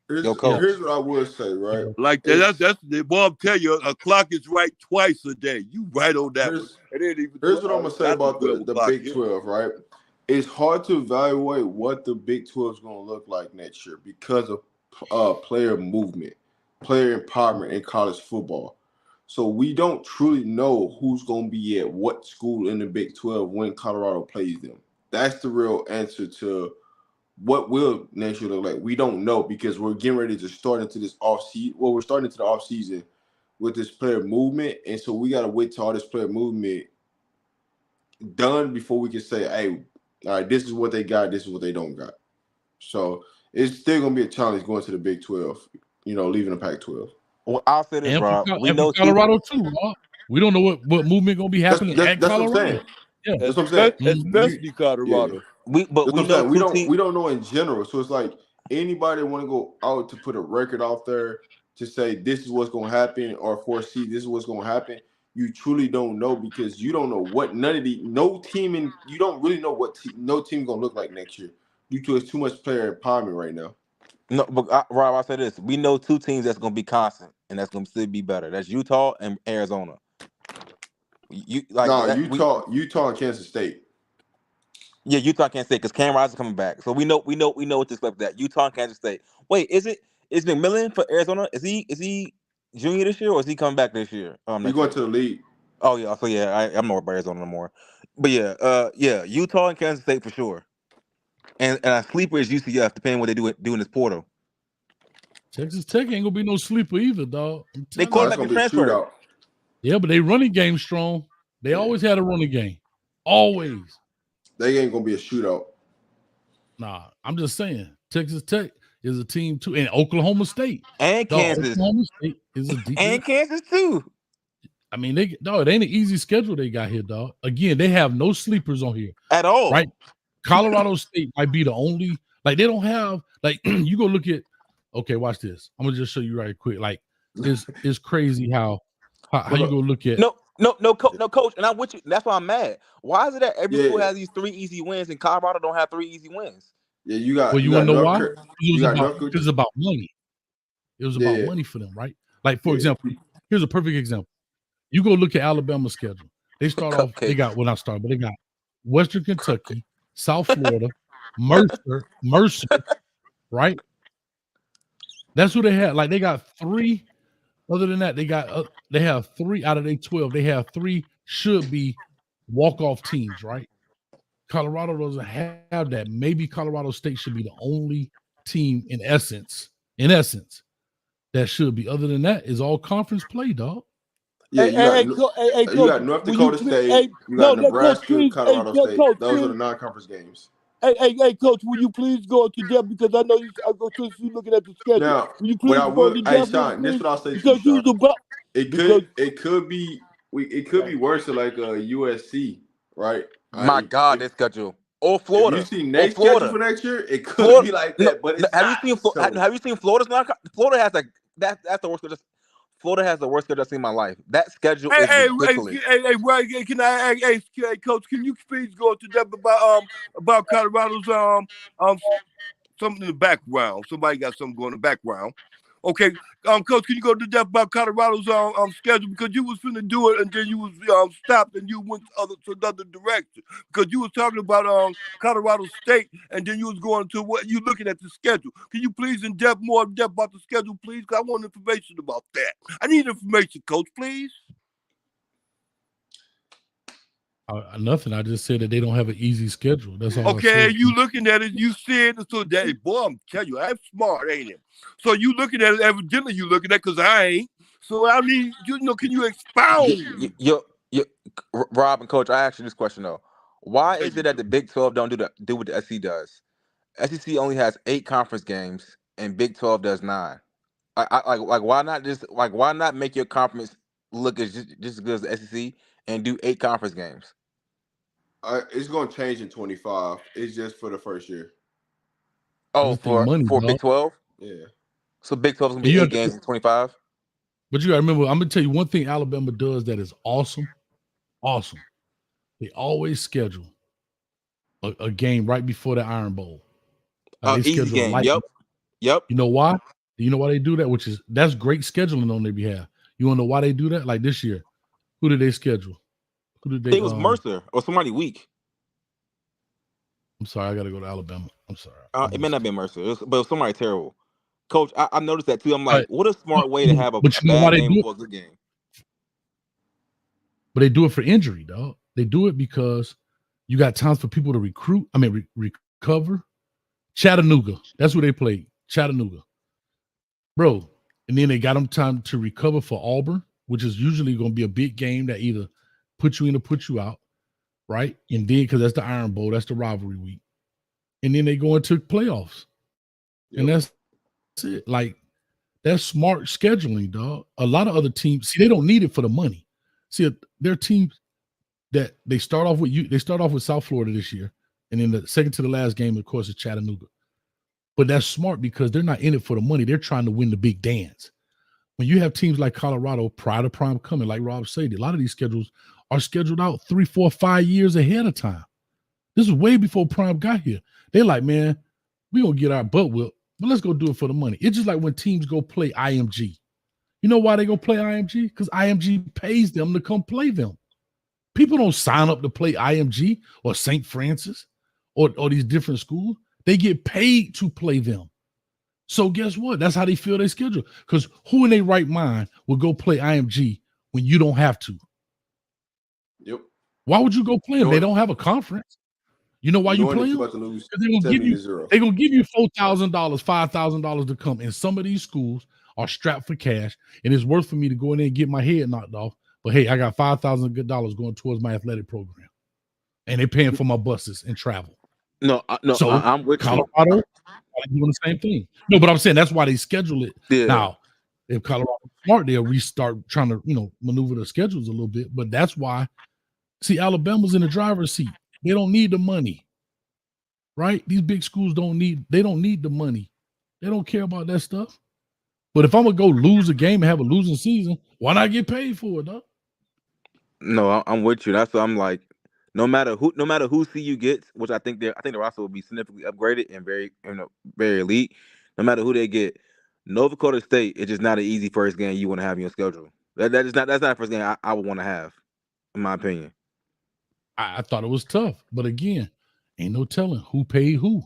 Here's what I would say, right? Like that's the boy tell you a clock is right twice a day. You right on that. Here's what I'm gonna say about the Big 12, right? It's hard to evaluate what the Big 12 is gonna look like next year because of player movement, player empowerment in college football. So we don't truly know who's gonna be at what school in the Big 12 when Colorado plays them. That's the real answer to what will next year look like. We don't know because we're getting ready to start into this offseason. Well, we're starting into the offseason with this player movement, and so we got to wait till all this player movement done before we can say, hey, all right, this is what they got, this is what they don't got. So it's still going to be a challenge going to the Big 12, leaving the Pac-12. Well, I'll say this, Rob. We know Colorado too, Rob. We don't know what movement going to be happening at Colorado. What I'm saying. Yeah, that's what I'm saying. Especially Colorado. Yeah. We don't know in general. So it's like anybody want to go out to put a record out there to say this is what's going to happen or foresee this is what's going to happen. You truly don't know because you don't know what you don't really know what no team going to look like next year due to it's too much player empowerment right now. No, but Rob, I say this: we know 2 teams that's going to be constant and that's going to still be better. That's Utah and Arizona. Utah and Kansas State. Yeah, Utah can't stay because Cam Rising coming back. So we know what to expect. That Utah and Kansas State. Wait, is McMillan for Arizona? Is he junior this year or is he coming back this year? He's going to the league. Oh yeah, so yeah, I'm not about Arizona no more. But yeah, Utah and Kansas State for sure. And a sleeper is UCF, depending what they do in this portal. Texas Tech ain't gonna be no sleeper either, dog. They quarterback and transfer. Yeah, but they running game strong. They always had a running game. Always. They ain't gonna be a shootout. Nah, I'm just saying. Texas Tech is a team too, and Oklahoma State and Kansas. Oklahoma State is a deep and Kansas too. I mean, it ain't an easy schedule they got here, dog. Again, they have no sleepers on here at all. Right? Colorado State might be the only. Like they don't have. Like you go look at. Okay, watch this. I'm gonna just show you right quick. Like it's crazy how you go look at. No, coach, and I'm with you. That's why I'm mad. Why is it that every school has these 3 easy wins and Colorado don't have 3 easy wins? Yeah, you got. Well, you want to know why? It was about money. It was about money for them, right? Like for example, here's a perfect example. You go look at Alabama's schedule. They start off. They got but they got Western Kentucky, South Florida, Mercer, right? That's who they had. Like they got 3. Other than that, they have 3 out of their 12. They have 3 should be walk-off teams, right? Colorado doesn't have that. Maybe Colorado State should be the only team in essence, that that should be. Other than that, is all conference play, dog. Yeah, you got North Dakota State, you got Nebraska, Colorado State. Those are the non-conference games. Hey, Coach, will you please go to Denver? Because I know since you're looking at the schedule. Now, will you please go to Denver? Sean, this is what I'll say because to you, Sean. It could be worse than like USC, right? My God, their schedule. Or Florida. If you see next schedule for next year, it could be like that. But it's have you seen Florida's not? Florida has that's the worst schedule. Florida has the worst schedule I've seen in my life. That schedule is ridiculous. Hey, can I hey, Coach, can you please go to Denver about Colorado's something in the background? Somebody got something going in the background. Okay, Coach, can you go to Denver about Colorado's schedule, because you was finna do it and then you was stopped and you went to another direction because you was talking about Colorado State and then you was going to what you looking at the schedule. Can you please more in depth about the schedule, please? Because I want information about that. I need information, Coach, please. Nothing. I just said that they don't have an easy schedule. That's all. Okay, you looking at it, you see it, so that boy, I'm telling you, I'm smart, ain't it? So you looking at it, evidently you looking at it, because I ain't. So I need, can you expound? Rob and Coach, I asked you this question though. Why is it that the Big 12 don't do what the SEC does? SEC only has 8 conference games and Big 12 does 9. Like why not make your conference look as just as good as the SEC and do 8 conference games? It's going to change in 25. It's just for the first year. Oh, for Big 12? Yeah. So Big 12 is going to be 8 games in 25? But you got to remember, I'm going to tell you one thing Alabama does that is awesome. Awesome. They always schedule a game right before the Iron Bowl. Easy game. Yep. You know why? You know why they do that? That's great scheduling on their behalf. You want to know why they do that? Like this year, who did they schedule? Who did they? It was Mercer or somebody weak. I'm sorry, I got to go to Alabama. I'm sorry. It may not be Mercer, but it was somebody terrible. Coach, I noticed that too. I'm like, what a smart way to have a bad game before a good game. But they do it for injury, dog. They do it because you got times for people to recruit. I mean, recover. Chattanooga. That's who they played. Chattanooga. Bro. And then they got them time to recover for Auburn, which is usually going to be a big game that either put you in or put you out. Right? And then, because that's the Iron Bowl, that's the rivalry week. And then they go into playoffs. Yep. And that's it. Like, that's smart scheduling, dog. A lot of other teams, see, they don't need it for the money. See, there are teams that they start off with South Florida this year. And then the second to the last game, of course, is Chattanooga. But that's smart because they're not in it for the money. They're trying to win the big dance. When you have teams like Colorado prior to Prime coming, like Rob said, a lot of these schedules are scheduled out 3, 4, 5 years ahead of time. This is way before Prime got here. They're like, man, we're going to get our butt whipped, but let's go do it for the money. It's just like when teams go play IMG. You know why they go play IMG? Because IMG pays them to come play them. People don't sign up to play IMG or St. Francis or these different schools. They get paid to play them. So guess what? That's how they fill their schedule. Because who in their right mind will go play IMG when you don't have to? Yep. Why would you go play them? They don't have a conference. You know why you play them? They're gonna give you $4,000, $5,000 to come. And some of these schools are strapped for cash, and it's worth for me to go in there and get my head knocked off. But hey, I got $5,000 good dollars going towards my athletic program, and they're paying for my buses and travel. No. So I'm with Colorado doing the same thing. No, but I'm saying that's why they schedule it. Yeah. Now, if Colorado's smart, they'll restart trying to maneuver the schedules a little bit. But that's why. See, Alabama's in the driver's seat. They don't need the money, right? These big schools don't need the money. They don't care about that stuff. But if I'm gonna go lose a game and have a losing season, why not get paid for it, though? No, I'm with you. That's what I'm like. No matter who CU gets, which I think the roster will be significantly upgraded and very elite. No matter who they get, North Dakota State is just not an easy first game you want to have in your schedule. That's not a first game I would want to have, in my opinion. I thought it was tough, but again, ain't no telling who paid who.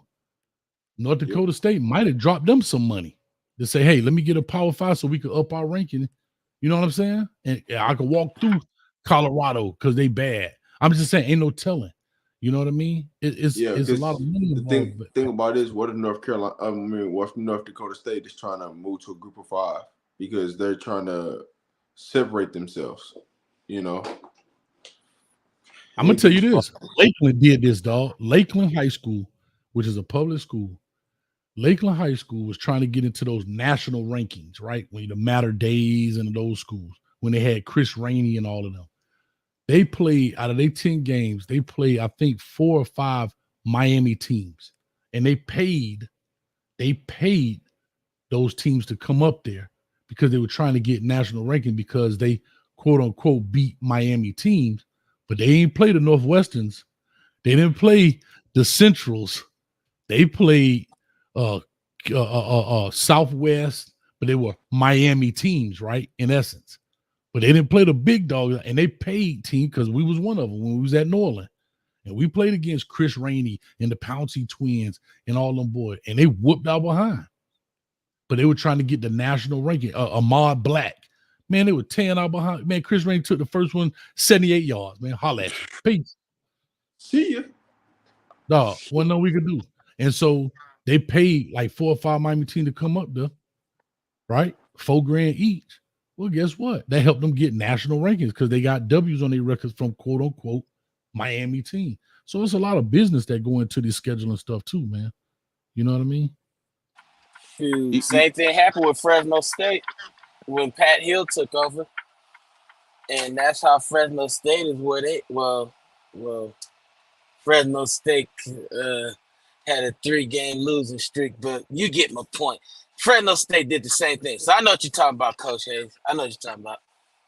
North Dakota State might have dropped them some money to say, hey, let me get a Power 5 so we can up our ranking. You know what I'm saying? And I could walk through Colorado because they bad. I'm just saying, ain't no telling. You know what I mean? It's a lot of money involved. The thing about it is, what if North Dakota State is trying to move to a group of 5? because they're trying to separate themselves. You know. I'm gonna tell you this. Lakeland did this, dog. Lakeland High School, which is a public school, Lakeland High School was trying to get into those national rankings, right? When the Matter Days and those schools, when they had Chris Rainey and all of them. They played out of their 10 games, they played, I think, 4 or 5 Miami teams. And they paid those teams to come up there because they were trying to get national ranking because they quote unquote beat Miami teams, but they didn't play the Northwesterns. They didn't play the Centrals. They played Southwest, but they were Miami teams, right? In essence. But they didn't play the big dog, and they paid team because we was one of them when we was at New Orleans. And we played against Chris Rainey and the Pouncey twins and all them boys, and they whooped our behind. But they were trying to get the national ranking. Ahmad Black, man, they were tearing out behind. Man, Chris Rainey took the first one 78 yards. Man, holla at you. Peace. See ya. Dog, wasn't nothing we could do. And so they paid like 4 or 5 Miami teams to come up there, right? $4,000 each. Well, guess what? That helped them get national rankings because they got W's on their records from quote unquote Miami team. So it's a lot of business that go into this scheduling stuff too, man. You know what I mean? Same thing happened with Fresno State when Pat Hill took over, and that's how Fresno State is where they Fresno State had a 3-game losing streak, but you get my point. Fresno State did the same thing. So I know what you're talking about, Coach Hayes. I know what you're talking about.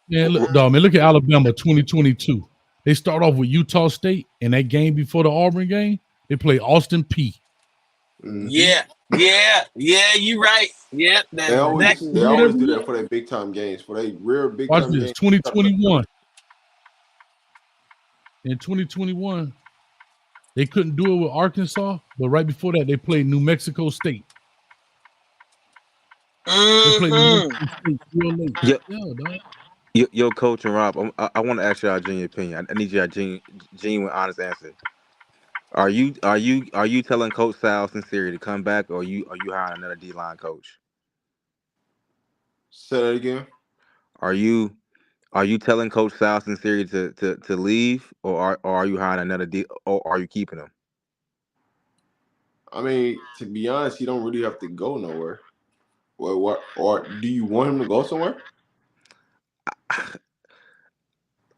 Yeah, look, dog, man, look at Alabama 2022. They start off with Utah State, and that game before the Auburn game, they play Austin Peay. Mm-hmm. Yeah, you're right. Yeah, they always do that for their big time games, for their real big time games. 2021. In 2021, they couldn't do it with Arkansas, but right before that, they played New Mexico State. They played New Mexico State real late. Yo, Coach and Rob, I want to ask y'all a genuine opinion. I need your genuine, honest answer. Are you telling Coach Sal Sincere to come back, or are you hiring another D-line coach? Say that again. Are you telling Coach Sal Sincere to leave, or are you hiring another D, or are you keeping him? I mean, to be honest, he don't really have to go nowhere. Or do you want him to go somewhere?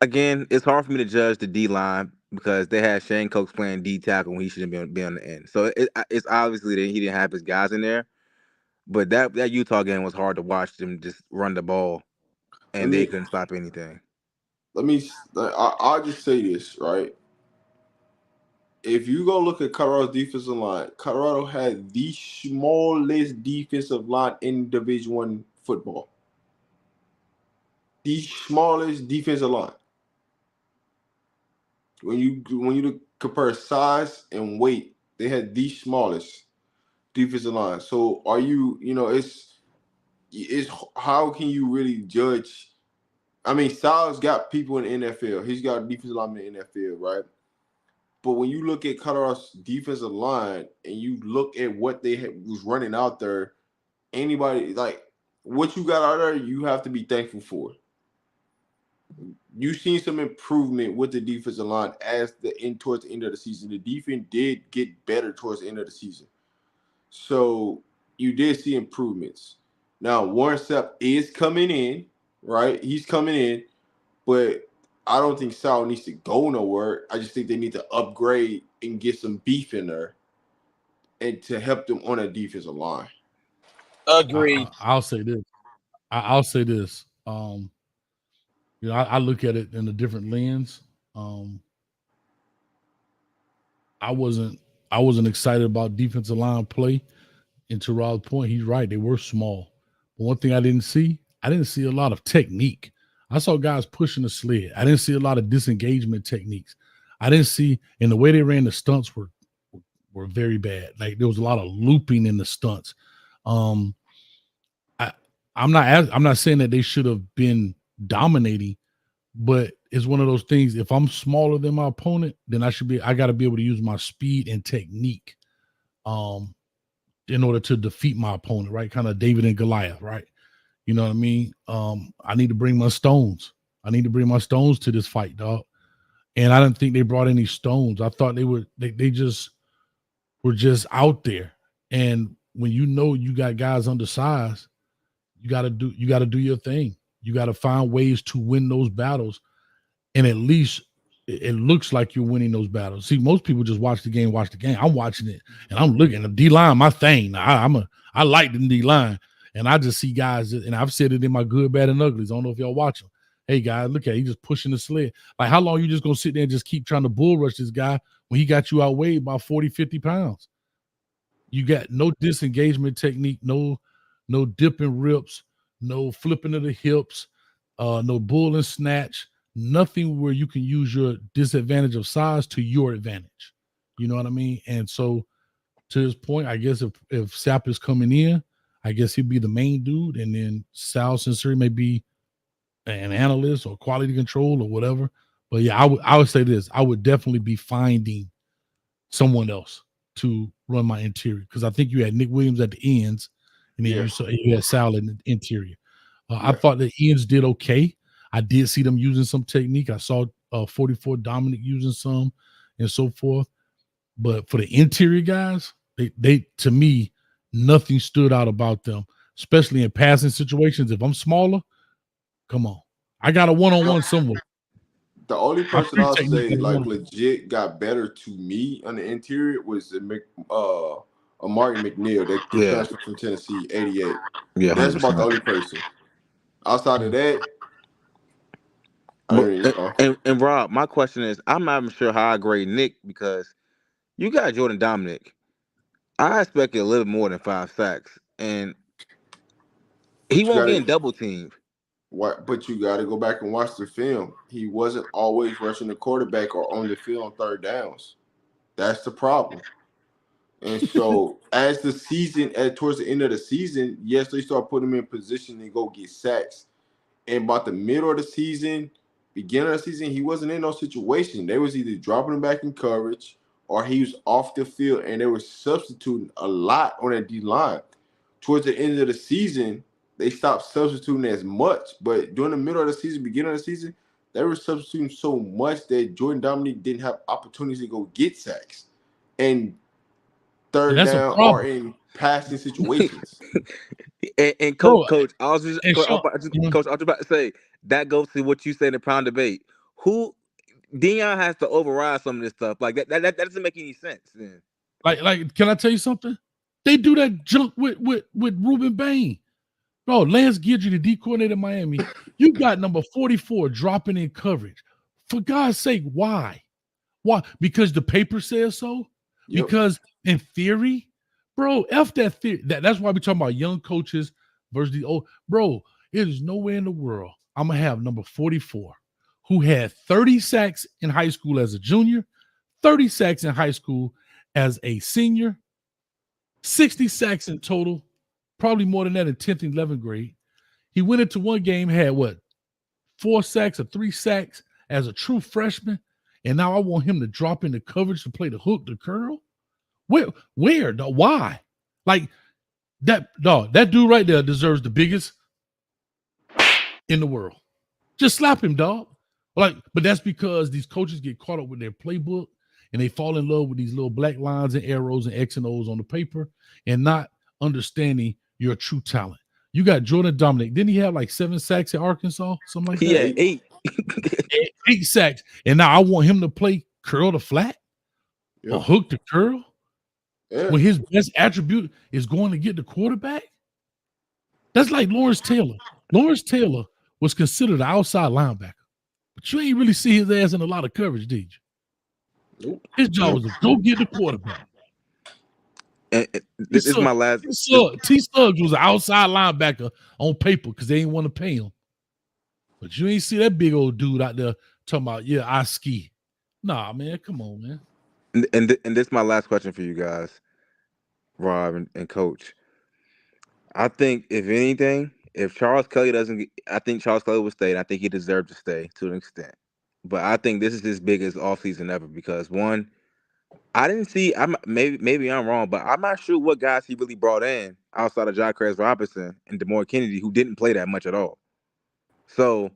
Again, it's hard for me to judge the D-line because they had Shane Cox playing D tackle when he shouldn't be on the end. So it's obviously that he didn't have his guys in there. But that Utah game was hard to watch them just run the ball, and they couldn't stop anything. I'll just say this, right? If you go look at Colorado's defensive line, Colorado had the smallest defensive line in Division I football. The smallest defensive line. When you compare size and weight, they had the smallest defensive line. So are you, it's how can you really judge? I mean, Sal's got people in the NFL. He's got defensive linemen in the NFL, right? But when you look at Colorado's defensive line and you look at what they was running out there, anybody, like, what you got out there, you have to be thankful for. You've seen some improvement with the defensive line towards the end of the season. The defense did get better towards the end of the season. So you did see improvements. Now, Warren Sapp is coming in, right? He's coming in, but I don't think Sal needs to go nowhere. I just think they need to upgrade and get some beef in there and to help them on a defensive line. Agreed. I'll say this. I'll say this. I look at it in a different lens. I wasn't excited about defensive line play. And to Rob's point, he's right. They were small. But one thing I didn't see a lot of technique. I saw guys pushing the sled. I didn't see a lot of disengagement techniques. I didn't see, and the way they ran the stunts were very bad. Like there was a lot of looping in the stunts. I'm not saying that they should have been dominating, but it's one of those things. If I'm smaller than my opponent, then I got to be able to use my speed and technique, in order to defeat my opponent, right? Kind of David and Goliath, right? You know what I mean? I need to bring my stones. I need to bring my stones to this fight, dog. And I didn't think they brought any stones. I thought they just were just out there. And when you know you got guys undersized, you gotta do your thing. You gotta find ways to win those battles. And at least it looks like you're winning those battles. See, most people just watch the game. I'm watching it and I'm looking at the D-line, my thing. I like the D-line. And I just see guys, and I've said it in my good, bad, and uglies. I don't know if y'all watch them. Hey, guys, look at he just pushing the sled. Like, how long you just going to sit there and just keep trying to bull rush this guy when he got you outweighed by 40, 50 pounds? You got no disengagement technique, no dipping rips, no flipping of the hips, no bull and snatch, nothing where you can use your disadvantage of size to your advantage. You know what I mean? And so to this point, I guess if Sapp is coming in, I guess he'd be the main dude, and then Sal Sensori may be an analyst or quality control or whatever. But yeah, I would say this: I would definitely be finding someone else to run my interior, because I think you had Nick Williams at the ends, and then you had Sal in the interior. I thought the ends did okay. I did see them using some technique. I saw 44 Dominic using some and so forth. But for the interior guys, they to me, nothing stood out about them, especially in passing situations. If I'm smaller, come on. I got a one-on-one somewhere. The only person I'll say like legit got better to me on the interior was Amari McNeil that transferred from Tennessee, 88. Yeah, that's about the only person. Outside of that, and Rob, my question is, I'm not even sure how I grade Nick, because you got Jordan Dominic. I expected a little more than 5 sacks, and he won't get double teamed. What? But you got to go back and watch the film. He wasn't always rushing the quarterback or on the field on third downs. That's the problem. And so, as the season, towards the end of the season, yes, they start putting him in position to go get sacks. And about the middle of the season, beginning of the season, he wasn't in no situation. They was either dropping him back in coverage or he was off the field, and they were substituting a lot on that D-line. Towards the end of the season, they stopped substituting as much. But during the middle of the season, beginning of the season, they were substituting so much that Jordan Dominic didn't have opportunities to go get sacks. And third down or in passing situations. and coach, I was just about to say, that goes to what you said in the Pound debate. Who Deion has to override some of this stuff. Like that doesn't make any sense. Then. Like, can I tell you something? They do that junk with Ruben Bain. Bro, Lance Guidry, the D coordinator in Miami, you got number 44 dropping in coverage. For God's sake, why? Why? Because the paper says so? Yep. Because in theory, bro, F that theory. That's why we're talking about young coaches versus the old. Bro, it is nowhere in the world I'm going to have number 44 who had 30 sacks in high school as a junior, 30 sacks in high school as a senior, 60 sacks in total, probably more than that in 10th and 11th grade. He went into one game, had 4 sacks or 3 sacks as a true freshman, and now I want him to drop into coverage to play the hook, the curl? Where? Dog? Why? Like, that dude right there deserves the biggest in the world. Just slap him, dog. But that's because these coaches get caught up with their playbook and they fall in love with these little black lines and arrows and X and O's on the paper and not understanding your true talent. You got Jordan Dominic. Didn't he have like 7 sacks at Arkansas? Something like that? Yeah, 8. 8 sacks. And now I want him to play curl to flat or hook to curl when his best attribute is going to get the quarterback. That's like Lawrence Taylor. Lawrence Taylor was considered an outside linebacker, but you ain't really see his ass in a lot of coverage, did you? Nope. His job was to go get the quarterback. This is my last. T. Suggs was an outside linebacker on paper because they didn't want to pay him. But you ain't see that big old dude out there talking about, I ski. Nah, man, come on, man. And this is my last question for you guys, Rob and Coach. I think, if anything, if Charles Kelly doesn't, I think Charles Kelly will stay, and I think he deserves to stay to an extent. But I think this is his biggest offseason ever because, one, I didn't see. Maybe I'm wrong, but I'm not sure what guys he really brought in outside of Jacques Robinson and DeMore Kennedy, who didn't play that much at all. So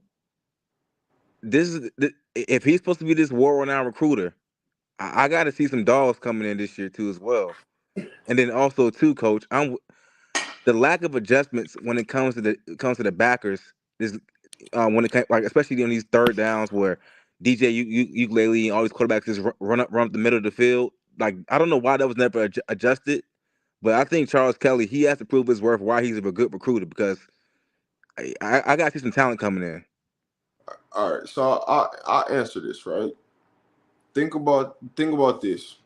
if he's supposed to be this war-renowned recruiter, I got to see some dogs coming in this year too as well. And then also too, Coach, the lack of adjustments when it comes to the backers is when it comes, like, especially on these third downs where DJ Ukulele and all these quarterbacks just run up the middle of the field. Like, I don't know why that was never adjusted, but I think Charles Kelly, he has to prove his worth why he's a good recruiter, because I got to see some talent coming in. All right, so I'll answer this, right? Think about this.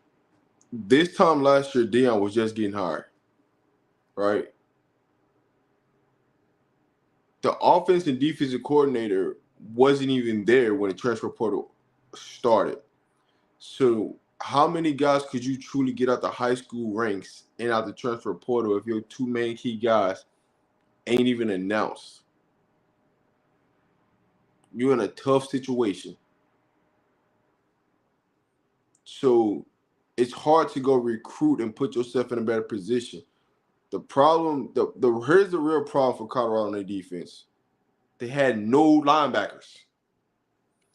This time last year, Deion was just getting hired, right? The offense and defensive coordinator wasn't even there when the transfer portal started. So how many guys could you truly get out the high school ranks and out the transfer portal if your two main key guys ain't even announced? You're in a tough situation. So it's hard to go recruit and put yourself in a better position. The problem, here's the real problem for Colorado on their defense. They had no linebackers.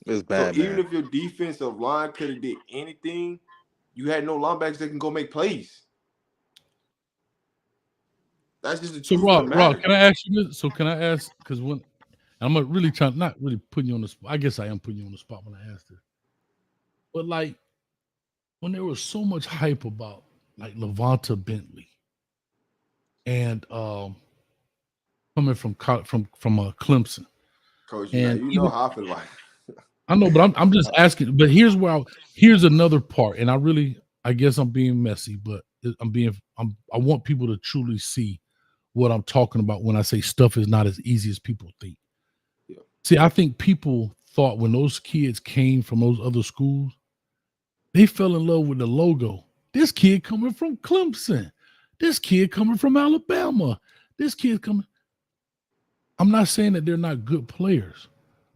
It was bad, so even if your defensive line could have did anything, you had no linebackers that can go make plays. That's just the truth of the matter. Rob, can I ask you this? So can I ask, because when I'm really trying, not really putting you on the spot. I guess I am putting you on the spot when I asked it. But like, when there was so much hype about like Levanta Bentley and coming from Clemson, Coach, and you know how I feel about it. I know, but I'm just asking. But here's another part, and I guess I'm being messy, but I want people to truly see what I'm talking about when I say stuff is not as easy as people think. Yeah. See, I think people thought when those kids came from those other schools, they fell in love with the logo. This kid coming from Clemson. This kid coming from Alabama. This kid coming. I'm not saying that they're not good players,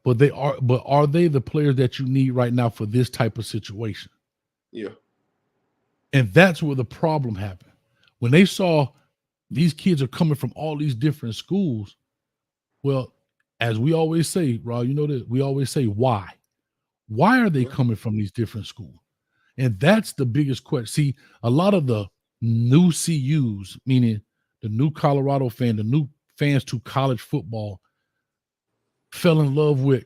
but they are. But are they the players that you need right now for this type of situation? Yeah. And that's where the problem happened. When they saw these kids are coming from all these different schools, well, as we always say, Rob, you know that we always say, why? Why are they coming from these different schools? And that's the biggest question. See, a lot of the new CUs, meaning the new Colorado fan, the new fans to college football, fell in love with,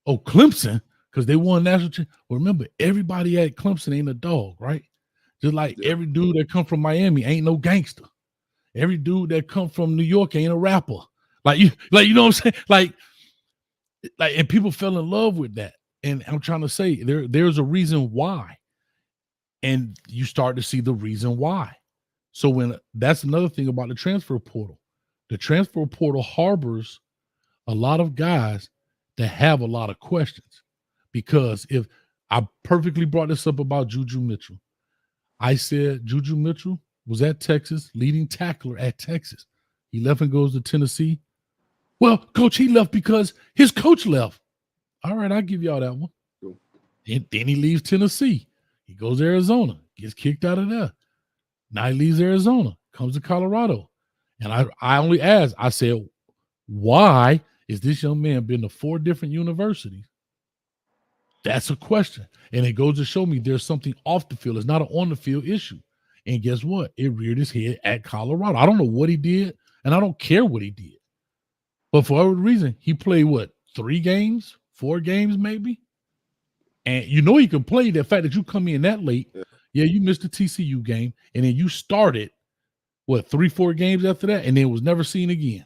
Clemson, because they won national championship. Well, remember, everybody at Clemson ain't a dog, right? Just like every dude that come from Miami ain't no gangster. Every dude that come from New York ain't a rapper. Like you know what I'm saying? Like, and people fell in love with that. And I'm trying to say there's a reason why. And you start to see the reason why. So that's another thing about the transfer portal. The transfer portal harbors a lot of guys that have a lot of questions. Because if I perfectly brought this up about Juju Mitchell, I said Juju Mitchell was at Texas, leading tackler at Texas. He left and goes to Tennessee. Well, coach, he left because his coach left. All right, I'll give y'all that one. Cool. And then he leaves Tennessee. He goes to Arizona, gets kicked out of there. Now he leaves Arizona, comes to Colorado. And I only asked, I said, why is this young man been to 4 different universities? That's a question. And it goes to show me there's something off the field. It's not an on the field issue. And guess what? It reared his head at Colorado. I don't know what he did, and I don't care what he did. But for whatever reason, he played 3 games, 4 games maybe? And you know he can play. The fact that you come in that late, you missed the TCU game, and then you started, 3-4 games after that, and then was never seen again.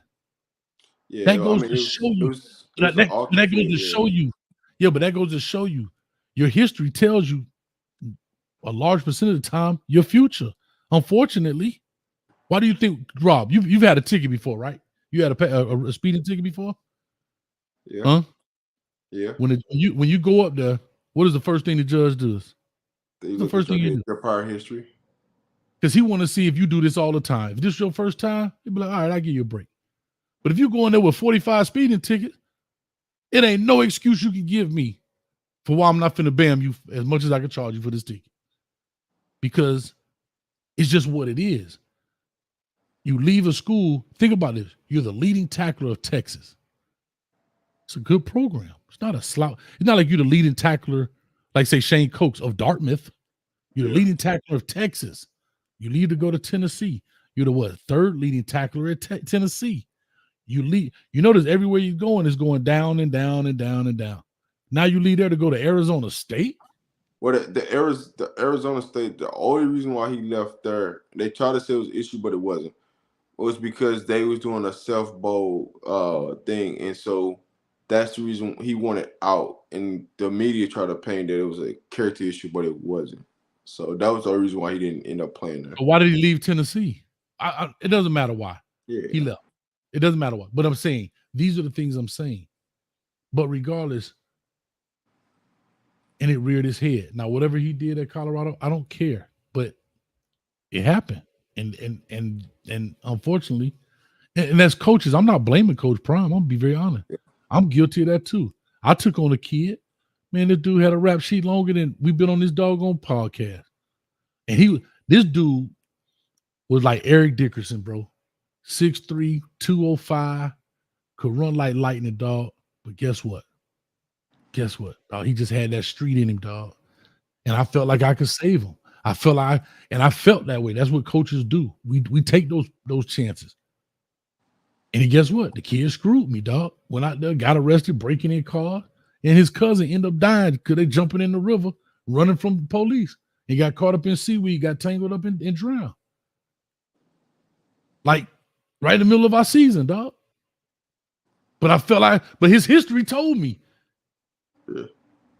Yeah, that goes to show you. That goes to show you. Yeah, but that goes to show you. Your history tells you a large percent of the time your future. Unfortunately, why do you think, Rob? You've had a ticket before, right? You had a speeding ticket before? Yeah. Huh? Yeah. When you go up there, what is the first thing the judge does? What's the first thing you do? Your prior history. Because he want to see if you do this all the time. If this is your first time, he'll be like, all right, I'll give you a break. But if you go in there with 45 speeding tickets, it ain't no excuse you can give me for why I'm not finna bam you as much as I can charge you for this ticket. Because it's just what it is. You leave a school, think about this. You're the leading tackler of Texas. It's a good program. It's not a slouch. It's not like you're the leading tackler, like say Shane Coates of Dartmouth. You're the leading tackler of Texas. You leave to go to Tennessee. You're the what? Third leading tackler at Tennessee. You leave. You notice everywhere you're going is going down and down and down and down. Now you leave there to go to Arizona State. Well, the Arizona State, the only reason why he left there, they tried to say it was an issue, but it wasn't. It was because they was doing a self-bowl thing, and so that's the reason he wanted out. And the media tried to paint that it was a character issue, but it wasn't. So that was the reason why he didn't end up playing there. But why did he leave Tennessee? It doesn't matter why. Yeah. He left. It doesn't matter why. But I'm saying, these are the things I'm saying. But regardless, and it reared his head. Now, whatever he did at Colorado, I don't care. But it happened. And unfortunately, and as coaches, I'm not blaming Coach Prime. I'm gonna be very honest. I'm guilty of that too. I took on a kid. Man, this dude had a rap sheet longer than we've been on this doggone podcast. And this dude was like Eric Dickerson, bro. 6'3", 205, could run like lightning, dog. But guess what? Dog, he just had that street in him, dog. And I felt like I could save him. I felt that way. That's what coaches do. We take those chances. And guess what? The kid screwed me, dog. Went out there, got arrested, breaking in cars, and his cousin ended up dying because they jumping in the river, running from the police. He got caught up in seaweed, got tangled up and drowned. Like right in the middle of our season, dog. But but his history told me. And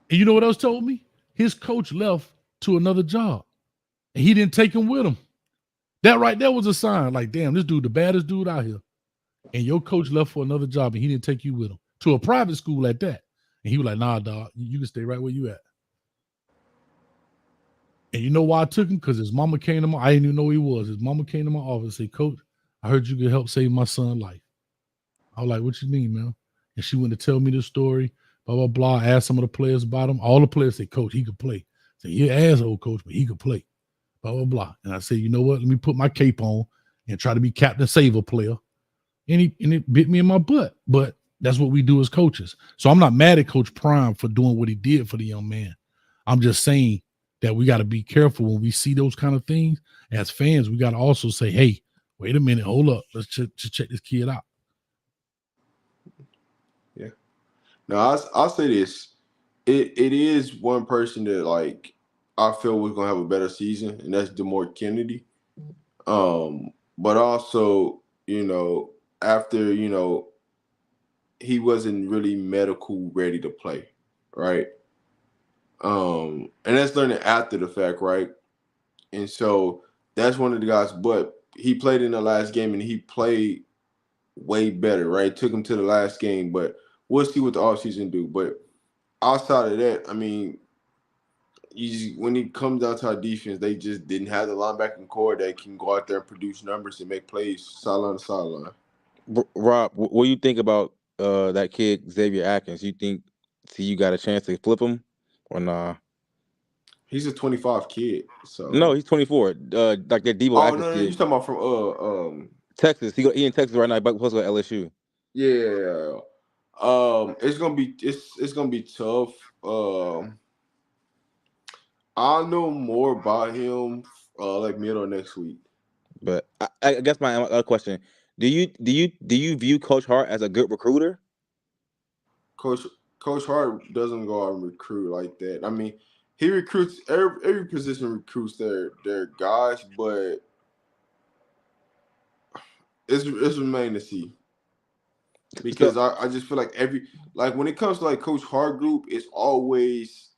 you know what else told me? His coach left to another job. And he didn't take him with him. That right there was a sign. Like, damn, this dude, the baddest dude out here. And your coach left for another job and he didn't take you with him. To a private school at that. And he was like, nah, dog, you can stay right where you at. And you know why I took him? Because his mama came to I didn't even know who he was. His mama came to my office and said, Coach, I heard you could help save my son's life. I was like, what you mean, man? And she went to tell me the story, blah, blah, blah. I asked some of the players about him. All the players said, Coach, he could play. I said, you're an asshole, Coach, but he could play. Blah, blah, blah. And I said, you know what? Let me put my cape on and try to be Captain Saver player. And it bit me in my butt. But that's what we do as coaches. So I'm not mad at Coach Prime for doing what he did for the young man. I'm just saying that we got to be careful when we see those kind of things. As fans, we got to also say, hey, wait a minute, hold up. Let's check this kid out. Yeah. Now, I'll say this. It is one person that, like, I feel we're going to have a better season, and that's DeMore Kennedy. But also, you know, after, you know, he wasn't really medical ready to play, right? And that's learning after the fact, right? And so that's one of the guys, but he played in the last game and he played way better, right? Took him to the last game, but we'll see what the offseason do. But outside of that, I mean, when it comes down to our defense, they just didn't have the linebacking core that can go out there and produce numbers and make plays sideline to sideline. Rob, what do you think about that kid Xavier Atkins? You think you got a chance to flip him or nah? He's a 25 kid. So no, he's 24. Like that Debo Atkins no, kid. you're talking about from Texas. He in Texas right now. But supposed to go to LSU. Yeah. It's gonna be tough. I'll know more about him like middle of next week. But I guess my other question: Do you view Coach Hart as a good recruiter? Coach Hart doesn't go out and recruit like that. I mean, he recruits every position recruits their guys, but it's remain to see. Because I just feel like when it comes to like Coach Hart group, it's always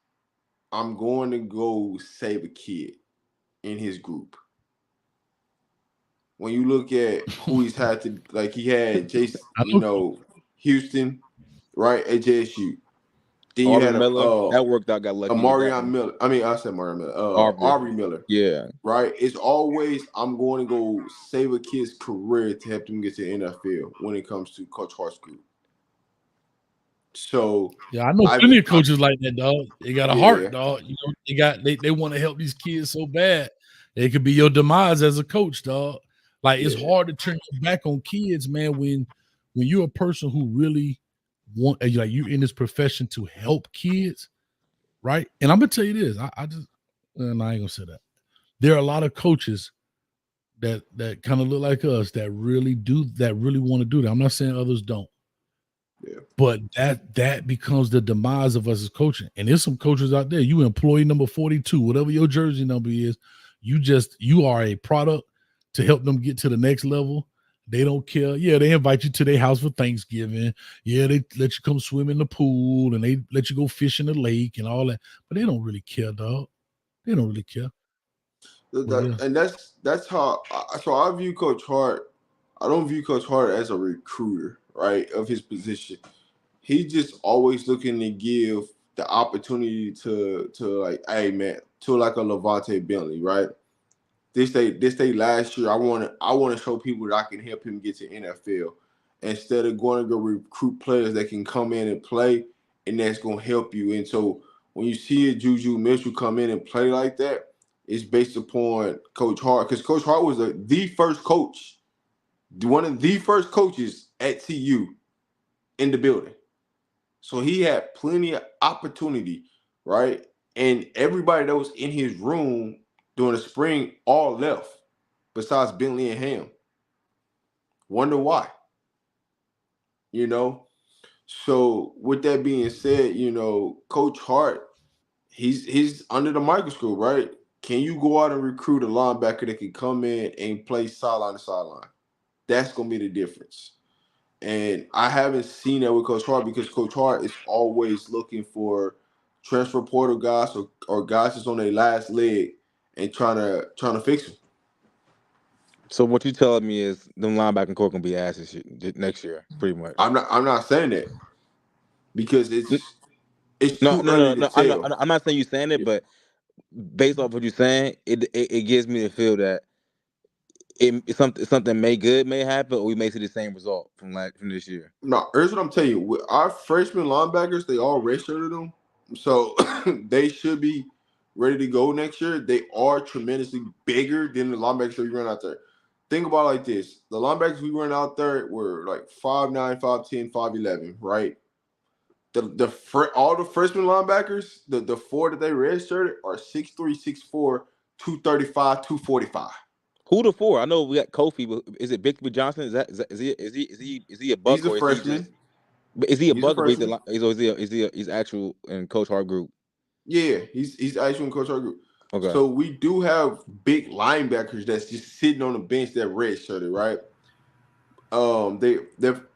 I'm going to go save a kid in his group. When you look at who he's had to, like he had Jason, Houston, right, at JSU. Then you had Miller, that worked out, got lucky. Marion Miller. I said Marion Miller. Aubrey Miller. Yeah. Right? It's always I'm going to go save a kid's career to help them get to the NFL when it comes to Coach Hart's group. So yeah, I know plenty of coaches like that, dog. They got a heart, dog. You know, they want to help these kids so bad. It could be your demise as a coach, dog. Like it's hard to turn your back on kids, man, when you're a person who really want, like, you're in this profession to help kids, right? And I'm gonna tell you this, I just, and I ain't gonna say that. There are a lot of coaches that kind of look like us that really want to do that. I'm not saying others don't. Yeah. But that becomes the demise of us as coaching. And there's some coaches out there, you employee number 42, whatever your jersey number is, you are a product to help them get to the next level. They don't care. Yeah, they invite you to their house for Thanksgiving. Yeah, they let you come swim in the pool and they let you go fish in the lake and all that. But they don't really care, dog. They don't really care. And that's how. So I view Coach Hart. I don't view Coach Hart as a recruiter, right, of his position. He's just always looking to give the opportunity to like, hey man, to like a Levante Bentley, right? This day last year, I want to show people that I can help him get to NFL instead of going to go recruit players that can come in and play, and that's gonna help you. And so when you see a Juju Mitchell come in and play like that, it's based upon Coach Hart, because Coach Hart was the first coach, one of the first coaches at TU in the building. So he had plenty of opportunity, right? And everybody that was in his room during the spring all left, besides Bentley and Ham. Wonder why? You know? So with that being said, you know, Coach Hart, he's under the microscope, right? Can you go out and recruit a linebacker that can come in and play sideline to sideline? That's going to be the difference. And I haven't seen that with Coach Hart, because Coach Hart is always looking for transfer portal guys or guys that's on their last leg and trying to fix them. So what you telling me is them linebacking core gonna be ass this year, next year, pretty much. I'm not saying that, because it's no. too early to tell. I'm not saying you saying it, but based off what you're saying, it gives me the feel that something may happen, or we may see the same result from this year. No, here's what I'm telling you. With our freshman linebackers, they all redshirted them, so they should be ready to go next year. They are tremendously bigger than the linebackers that we run out there. Think about it like this: the linebackers we run out there were like 5'9", 5'10", 5'11", right? All the freshman linebackers, the four that they redshirted are 6'3", 6'4", 235, 245. Who the four? I know we got Kofi, but is it Bigby Johnson? Is he a buck? He's a freshman. Is he a buck, or he's actual in Coach Hart group? Yeah, he's actually in Coach Hart group. Okay. So we do have big linebackers that's just sitting on the bench that redshirted, right?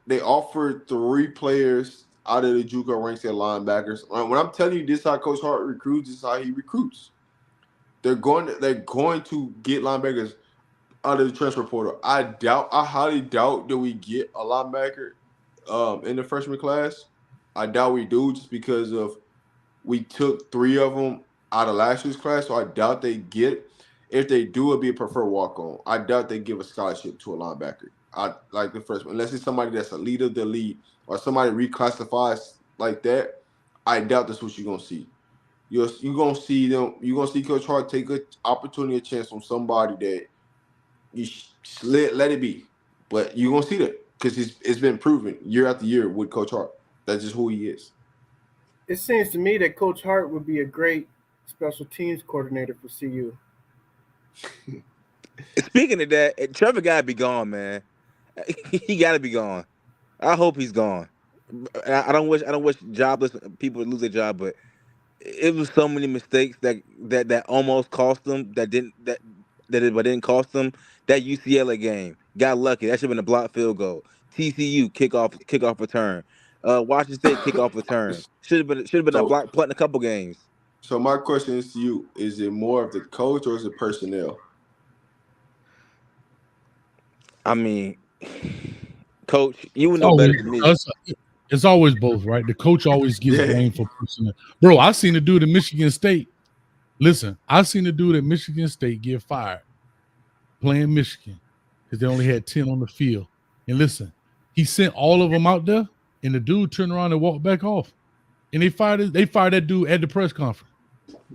They offered 3 players out of the JUCO ranks at linebackers. When I'm telling you this is how Coach Hart recruits, this is how he recruits. They're going to get linebackers out of the transfer portal. I highly doubt that we get a linebacker in the freshman class. I doubt we do, just because of we took 3 of them out of last year's class, so I doubt they get. If they do, it'll be a preferred walk-on. I doubt they give a scholarship to a linebacker. I like the freshman, unless it's somebody that's a leader of the league or somebody reclassifies like that. I doubt that's what you're gonna see. You're gonna see them. You're gonna see Coach Hart take an opportunity, a chance on somebody that you let it be. But you're gonna see that because it's been proven year after year with Coach Hart. That's just who he is. It seems to me that Coach Hart would be a great special teams coordinator for CU. Speaking of that, Trevor gotta be gone, man. He gotta be gone. I hope he's gone. I don't wish jobless people to lose their job, but it was so many mistakes that almost cost them. But didn't cost them. That UCLA game, got lucky. That should have been a blocked field goal. TCU kickoff return. Washington State kickoff return. Should have been a block punt in a couple games. So my question is to you: is it more of the coach or is it personnel? I mean, Coach, you would know better than me. It's always both, right? The coach always gets blamed for personnel. Bro, I seen the dude at Michigan State. Listen, I seen the dude at Michigan State get fired playing Michigan because they only had 10 on the field. And listen, he sent all of them out there, and the dude turned around and walked back off. And they fired that dude at the press conference.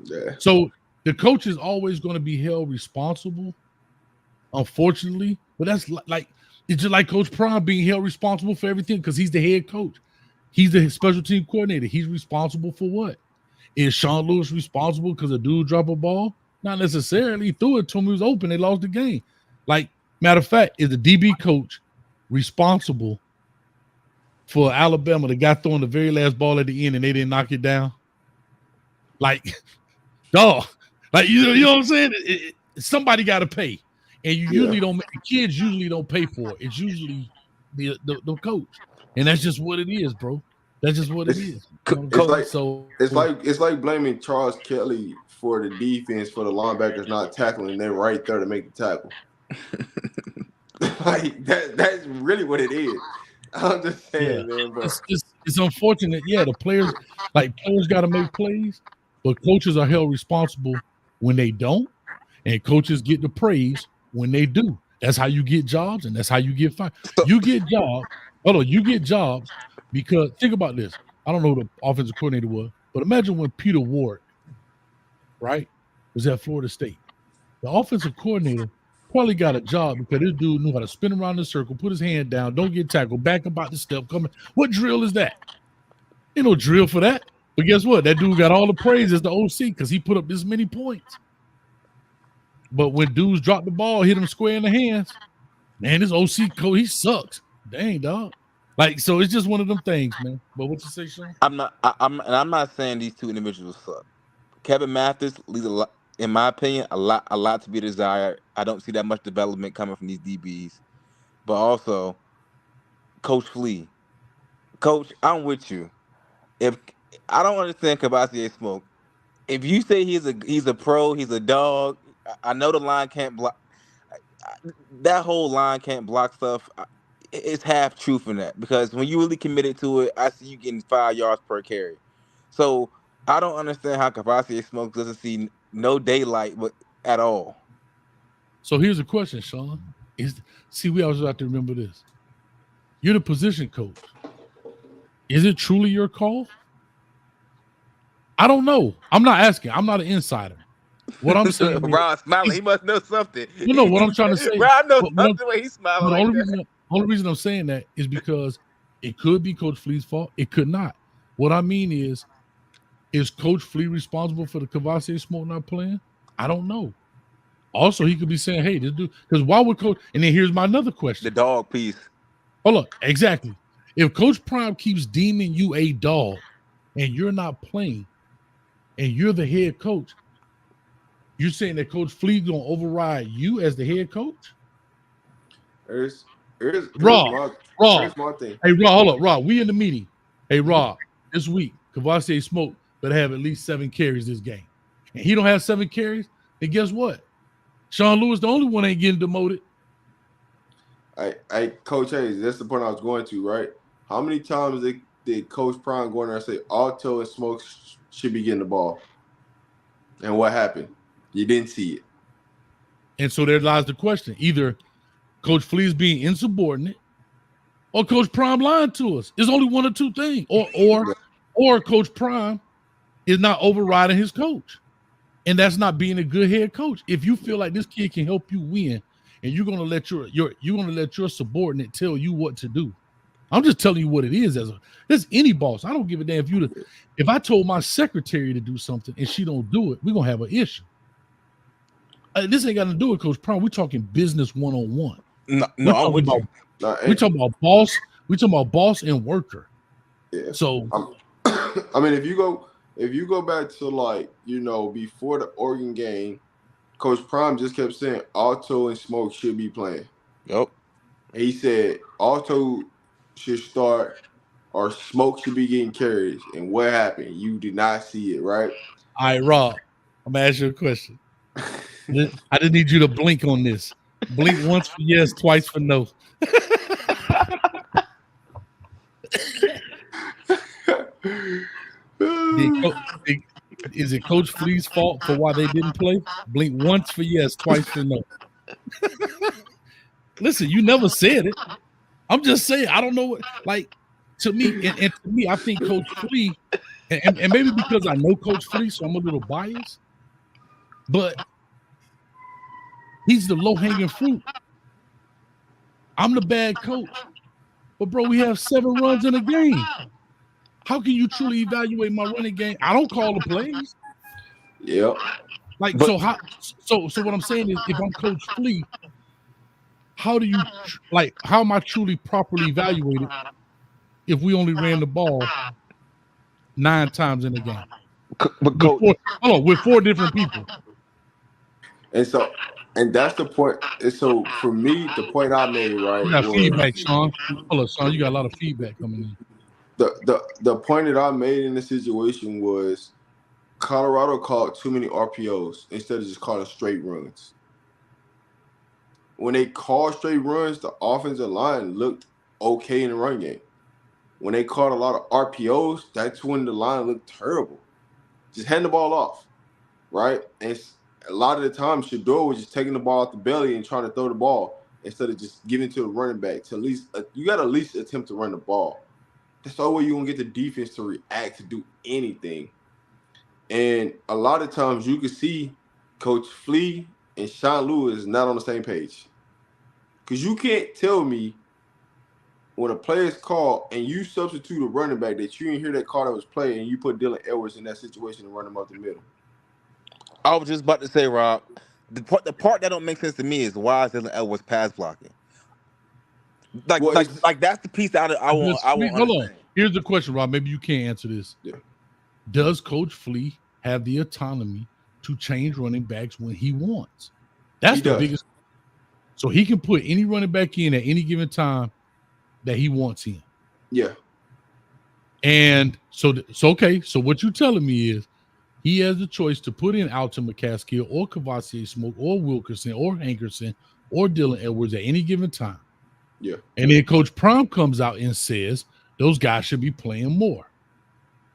Yeah. So the coach is always going to be held responsible unfortunately. But that's like it's just like Coach Prime being held responsible for everything because he's the head coach. He's the special team coordinator. He's responsible for what? Is Sean Lewis responsible because a dude dropped a ball? Not necessarily. He threw it to him. He was open. They lost the game. Like, matter of fact, is the DB coach responsible for Alabama? The guy throwing the very last ball at the end and they didn't knock it down. Like, dog. Like, you know what I'm saying? Somebody got to pay. And you usually don't, the kids usually don't pay for it. It's usually the coach. And that's just what it is, bro. That's just what it is. It's like blaming Charles Kelly for the defense for the linebackers not tackling, and they're right there to make the tackle. Like that's really what it is. I'm just saying, man. But it's unfortunate. Yeah, the players got to make plays, but coaches are held responsible when they don't, and coaches get the praise when they do. That's how you get jobs, and that's how you get fired. You get jobs. You get jobs because think about this. I don't know who the offensive coordinator was, but imagine when Peter Ward, right, was at Florida State. The offensive coordinator probably got a job because this dude knew how to spin around the circle, put his hand down, don't get tackled, back about the step, coming. What drill is that? Ain't no drill for that. But guess what? That dude got all the praise as the OC because he put up this many points. But when dudes drop the ball, hit him square in the hands, man, this OC coach, he sucks. Dang, dog. Like, so it's just one of them things, man. But what you say, Sean? I'm not saying these two individuals suck. Kevin Mathis leaves a lot, in my opinion, a lot to be desired. I don't see that much development coming from these DBs. But also, Coach Flea. Coach, I'm with you. If I don't understand Kavasier Smoke. If you say he's a pro, he's a dog. I know the line can't block. That whole line can't block stuff. It's half truth in that because when you really committed to it, I see you getting 5 yards per carry. So I don't understand how Kavasier Smoke doesn't see no daylight at all. So here's a question, Sean. We always have to remember this. You're the position coach. Is it truly your call? I don't know. I'm not asking. I'm not an insider. What I'm saying, Ron smiling. He must know something. You know what I'm trying to say. Ron knows something when he's smiling. The only reason I'm saying that is because it could be Coach Flea's fault. It could not. What I mean is Coach Flea responsible for the Kavasier Smoke not playing? I don't know. Also, he could be saying, "Hey, this dude," because why would Coach? And then here's my another question: the dog piece. Hold up, exactly. If Coach Prime keeps deeming you a dog, and you're not playing, and you're the head coach. You're saying that Coach Flea gonna override you as the head coach? Here's Rob. my thing. Hey, Rob, hold up, Rob. We in the meeting. Hey, Rob, this week, Kavasier Smoke better have at least 7 carries this game. And he don't have 7 carries, then guess what? Sean Lewis, the only one ain't getting demoted. Hey, Coach Hayes, that's the point I was going to, right? How many times did Coach Prime go in there and say Alto and Smoke should be getting the ball? And what happened? You didn't see it. And so there lies the question. Either Coach Flea's being insubordinate or Coach Prime lying to us. There's only one or two things. Or Coach Prime is not overriding his coach. And that's not being a good head coach. If you feel like this kid can help you win and you're gonna let your subordinate tell you what to do. I'm just telling you what it is as any boss. I don't give a damn if I told my secretary to do something and she don't do it, we're gonna have an issue. This ain't got to do with Coach Prime. We're talking business 101. No, I'm with you. We're talking about boss. We're talking about boss and worker. Yeah. So, I mean, if you go back to before the Oregon game, Coach Prime just kept saying Alto and Smoke should be playing. Yep. He said Alto should start or Smoke should be getting carries. And what happened? You did not see it, right? All right, Rob. I'm gonna ask you a question. I didn't need you to blink on this. Blink once for yes, twice for no. Is it Coach Flea's fault for why they didn't play? Blink once for yes, twice for no. Listen, you never said it. I'm just saying, I don't know what, to me, and to me, I think Coach Flea, and maybe because I know Coach Flea, so I'm a little biased, but He's the low-hanging fruit. I'm the bad coach. But, bro, we have 7 runs in a game. How can you truly evaluate my running game? I don't call the plays. Yep. Like, but, so what I'm saying is, if I'm Coach Flea, how do you, how am I truly properly evaluated if we only ran the ball 9 times in the game? But Coach, with 4 different people. And that's the point. And so for me, the point I made, right, you got was feedback, Sean. Hold up, Sean. You got a lot of feedback coming in. The point that I made in the situation was Colorado called too many RPOs instead of just calling straight runs. When they called straight runs, the offensive line looked okay in the run game. When they called a lot of RPOs, that's when the line looked terrible. Just hand the ball off, right? And a lot of the time, Shador was just taking the ball out the belly and trying to throw the ball instead of just giving it to the running back. To at least you got to at least attempt to run the ball. That's the only way you're going to get the defense to react to do anything. And a lot of times you can see Coach Flea and Sean Lewis not on the same page. Because you can't tell me when a play is called and you substitute a running back that you didn't hear that call that was played and you put Dylan Edwards in that situation and run him up the middle. I was just about to say, Rob, the part that don't make sense to me is why is Dylan Edwards pass blocking? Like that's the piece I won't understand. On. Here's the question, Rob. Maybe you can't answer this. Yeah. Does Coach Flea have the autonomy to change running backs when he wants? That's the biggest. So he can put any running back in at any given time that he wants in. Yeah. And so okay. So what you're telling me is he has the choice to put in Alton McCaskill or Kavosiey Smoke or Wilkerson or Hankerson or Dylan Edwards at any given time. Yeah. And then Coach Prime comes out and says those guys should be playing more.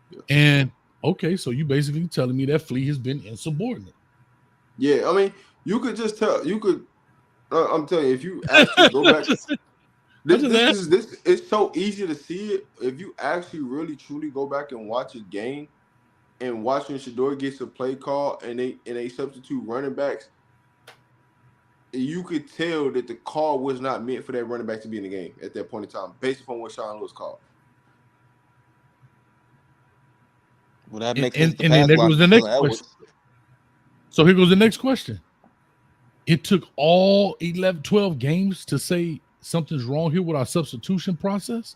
Yeah. And okay, so you basically telling me that Flea has been insubordinate. Yeah, I mean, you could just tell. You could. I'm telling you, if you actually go back, this it's so easy to see it. If you actually really truly go back and watch a game, and watching Shador gets a play call, and they substitute running backs, you could tell that the call was not meant for that running back to be in the game at that point in time, based upon what Sean Lewis called. Well, that makes sense. And then there goes the next question. So here goes the next question. It took all 12 games to say something's wrong here with our substitution process.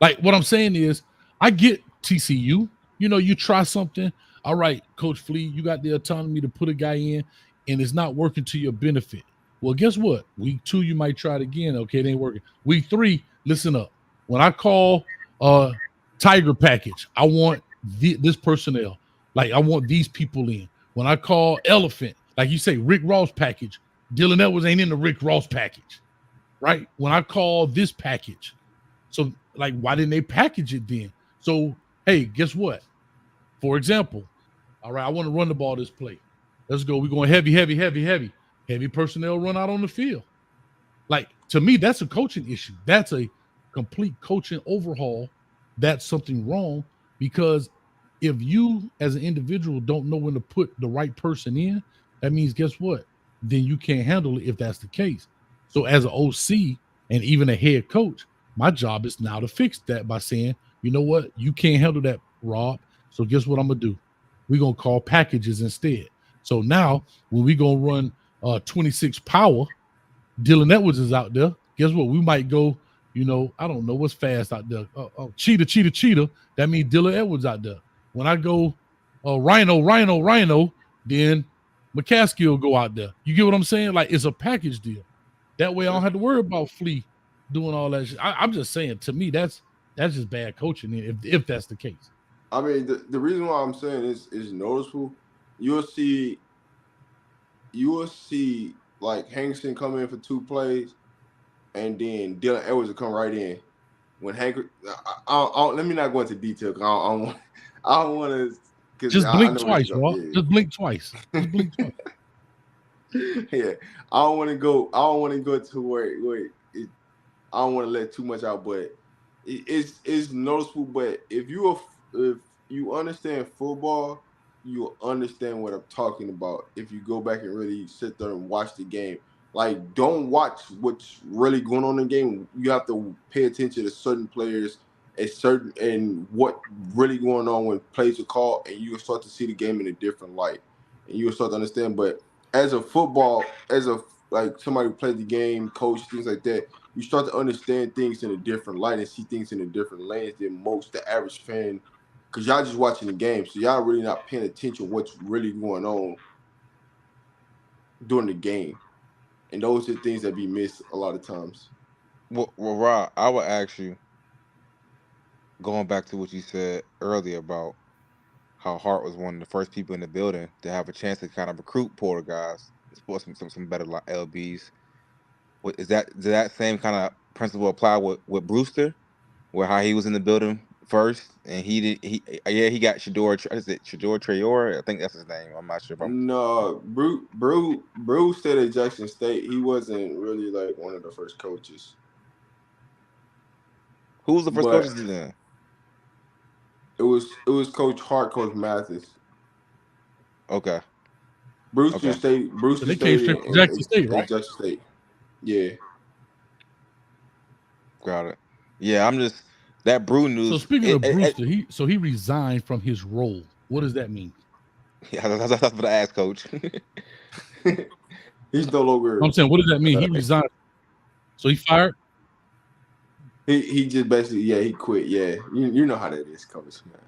Like what I'm saying is, I get TCU. You know, you try something. All right, Coach Flea, you got the autonomy to put a guy in, and it's not working to your benefit. Well, guess what? Week 2, you might try it again. Okay, it ain't working. Week 3, listen up. When I call Tiger package, I want this personnel. Like, I want these people in. When I call Elephant, like you say, Rick Ross package, Dylan Edwards ain't in the Rick Ross package, right? When I call this package, so like, why didn't they package it then? So, hey, guess what? For example, all right, I want to run the ball this play. Let's go. We're going heavy. Heavy personnel run out on the field. Like, to me, that's a coaching issue. That's a complete coaching overhaul. That's something wrong, because if you as an individual don't know when to put the right person in, that means, guess what? Then you can't handle it if that's the case. So as an OC and even a head coach, my job is now to fix that by saying, you know what? You can't handle that, Rob. So guess what I'm going to do? We're going to call packages instead. So now when we going to run 26 power, Dylan Edwards is out there. Guess what? We might go, you know, I don't know what's fast out there. Cheetah. That means Dylan Edwards out there. When I go Rhino, then McCaskey will go out there. You get what I'm saying? Like, it's a package deal. That way I don't have to worry about Flea doing all that shit. I'm just saying, to me, that's just bad coaching if that's the case. I mean, the reason why I'm saying is noticeable. You'll see like Hankerson come in for 2 plays, and then Dylan Edwards will come right in. When let me not go into detail because I don't want to. Just blink twice, bro. Yeah. Just blink twice. Yeah, I don't want to go to where I don't want to let too much out, but it's noticeable. But if you understand football, you'll understand what I'm talking about if you go back and really sit there and watch the game. Like, don't watch what's really going on in the game. You have to pay attention to certain players, and what really going on when plays are called, and you'll start to see the game in a different light, and you'll start to understand. But as a football, like somebody who plays the game, coach, things like that, you start to understand things in a different light and see things in a different lens than most the average fan, because y'all just watching the game, so y'all really not paying attention what's really going on during the game, and those are the things that be missed a lot of times. Well, Rob, I would ask you, going back to what you said earlier about how Hart was one of the first people in the building to have a chance to kind of recruit porter guys, support some better LBs. Does that same kind of principle apply with Brewster, where how he was in the building first and he got Shador Traore? I think that's his name. I'm not sure if I'm. No, Brew stayed at Jackson State. He wasn't really like one of the first coaches. Who was the first But coaches then? it was Coach Hart, Coach Mathis. Okay. Brewster stayed. So they came straight from Jackson State, right? Jackson State. Yeah. Got it. Yeah, I'm just that Brew news. So speaking of Brewster, he resigned from his role. What does that mean? Yeah, that's what I asked, Coach. He's no longer. I'm saying, what does that mean? He resigned. So he fired. He just basically he quit. Yeah, you know how that is, Coach, man.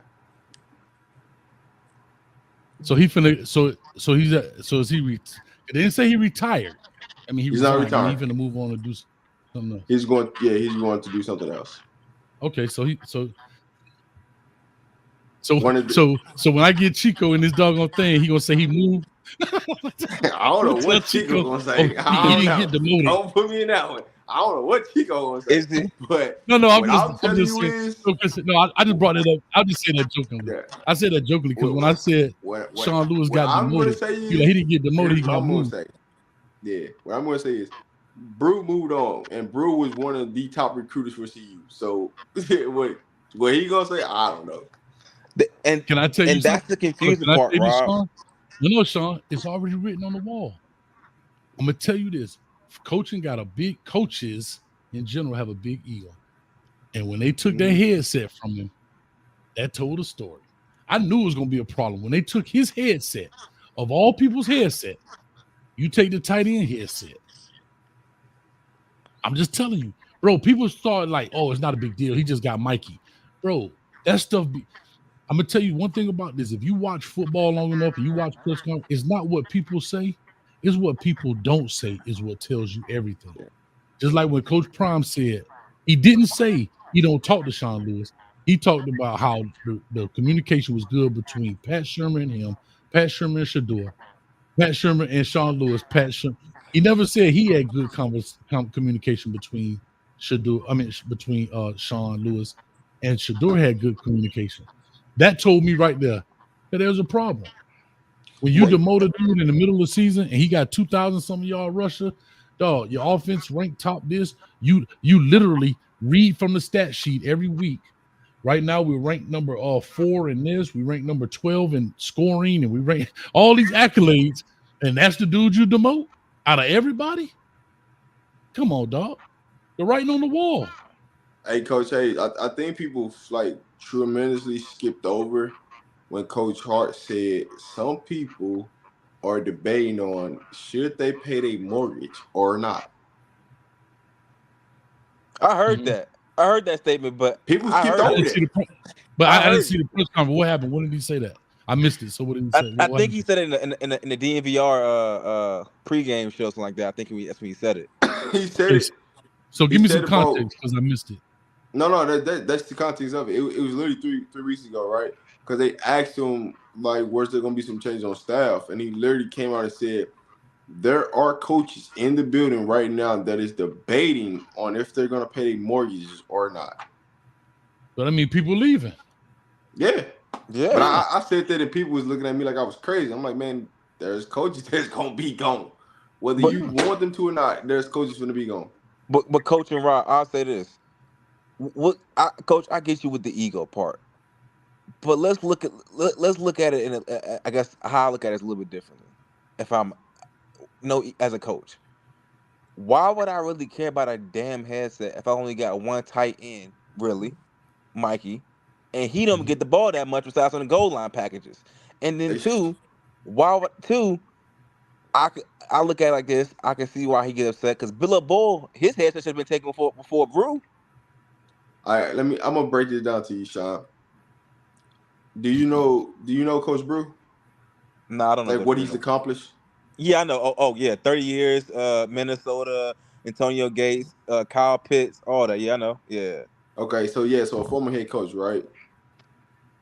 So he finna. So is he? They didn't say he retired. I mean, he's not retired. He's finna move on and do something else. He's going to do something else. Okay, so when I get Chico in this doggone thing, he gonna say he moved. I don't know what Chico gonna say. He didn't get demoted. Don't put me in that one. I don't know what Chico gonna say. But no, I'm just saying. I just brought it up. I'll just say that jokingly. Yeah. I said that jokingly because when I said Sean Lewis got demoted, he didn't get demoted. He got moved. Yeah, what I'm gonna say is, Brew moved on, and Brew was one of the top recruiters for CU. So what he gonna say? I don't know. And can I tell you? And that's the confusing part, Rob. No, Sean, it's already written on the wall. I'm gonna tell you this: coaches in general have a big ego, and when they took their headset from him, that told a story. I knew it was gonna be a problem when they took his headset. Of all people's headset, you take the tight end headset. I'm just telling you, bro. People thought like, oh, it's not a big deal. He just got Mikey, bro. That stuff. I'm gonna tell you one thing about this. If you watch football long enough and you watch press conference, it's not what people say, it's what people don't say is what tells you everything. Just like when Coach Prime said, he didn't say he don't talk to Sean Lewis. He talked about how the communication was good between Pat Shermer and him, Pat Shermer and Shador, Pat Shermer and Sean Lewis, Pat Shermer. He never said he had good communication between between Sean Lewis and Shador had good communication. That told me right there that there's a problem. When you demote a dude in the middle of the season and he got 2,000 some yard rusher, dog, your offense ranked top this. You literally read from the stat sheet every week. Right now we're ranked number 4 in this. We rank number 12 in scoring, and we rank all these accolades. And that's the dude you demote out of everybody. Come on, dog. They're writing on the wall. Hey, Coach. Hey, I think people tremendously skipped over when Coach Hart said some people are debating on should they pay their mortgage or not. I heard that. I heard that statement, but people skipped over it. I didn't see the press conference. What happened? When did he say that? I missed it. So what did he say? I think he said it in the DNVR pregame show, something like that. I think that's when he said it. He said it. So give me some context because I missed it. No, that's the context of it. It was literally three weeks ago, right? Because they asked him where's there gonna be some change on staff, and he literally came out and said there are coaches in the building right now that is debating on if they're gonna pay their mortgages or not. But I mean, people leaving. Yeah. But I said that, and people was looking at me like I was crazy. I'm like, man, there's coaches that's gonna be gone, whether you want them to or not. There's coaches gonna be gone. But Coach and Rod, I'll say this. Coach, I get you with the ego part. But let's look at it in I guess how I look at it is a little bit differently. If I'm as a coach, why would I really care about a damn headset if I only got one tight end, really, Mikey, and he don't get the ball that much besides on the goal line packages. And then two, I look at it like this. I can see why he get upset because Bill Bull, his headset should have been taken before Brew. All right, I'm gonna break this down to you, Sean. Do you know Coach Brew? No, I don't know. Like what he's accomplished? Yeah, I know. Oh yeah, 30 years, Minnesota, Antonio Gates, Kyle Pitts, all that. Yeah, I know. Yeah. Okay, so a former head coach, right?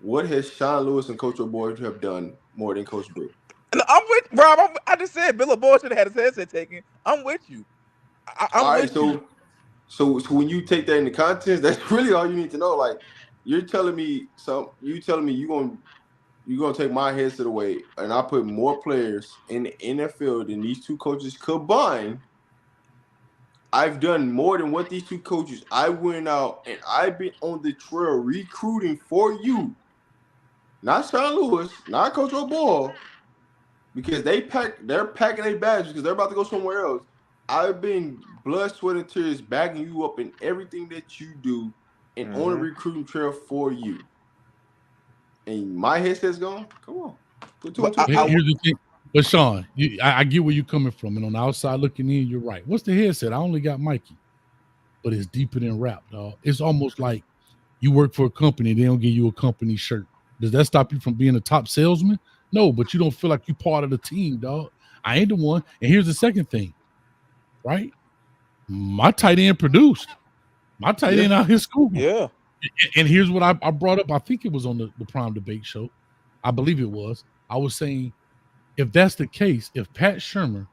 What has Sean Lewis and Coach O'Boy have done more than Coach Brew? And I'm with Rob. I just said Bill O'Boy should have had his headset taken. I'm with you. I'm with you. So when you take that into context, that's really all you need to know. Like you're telling me you're gonna take my headset away, and I put more players in the NFL than these two coaches combined. I've done more than what these two coaches. I went out and I've been on the trail recruiting for you. Not Sean Lewis, not Coach O'Boy, because they're packing their bags because they're about to go somewhere else. I've been blood, sweat, and tears backing you up in everything that you do and on a recruiting trail for you. And my headset's gone? Come on. Here's the thing. But Sean, I get where you're coming from. And on the outside looking in, you're right. What's the headset? I only got Mikey. But it's deeper than rap, dog. It's almost like you work for a company, they don't give you a company shirt. Does that stop you from being a top salesman? No, but you don't feel like you're part of the team, dog. I ain't the one. And here's the second thing, right? My tight end produced. My tight end out here school. Yeah. And here's what I brought up. I think it was on the Prime Debate show. I believe it was. I was saying, if that's the case, if Pat Shurmur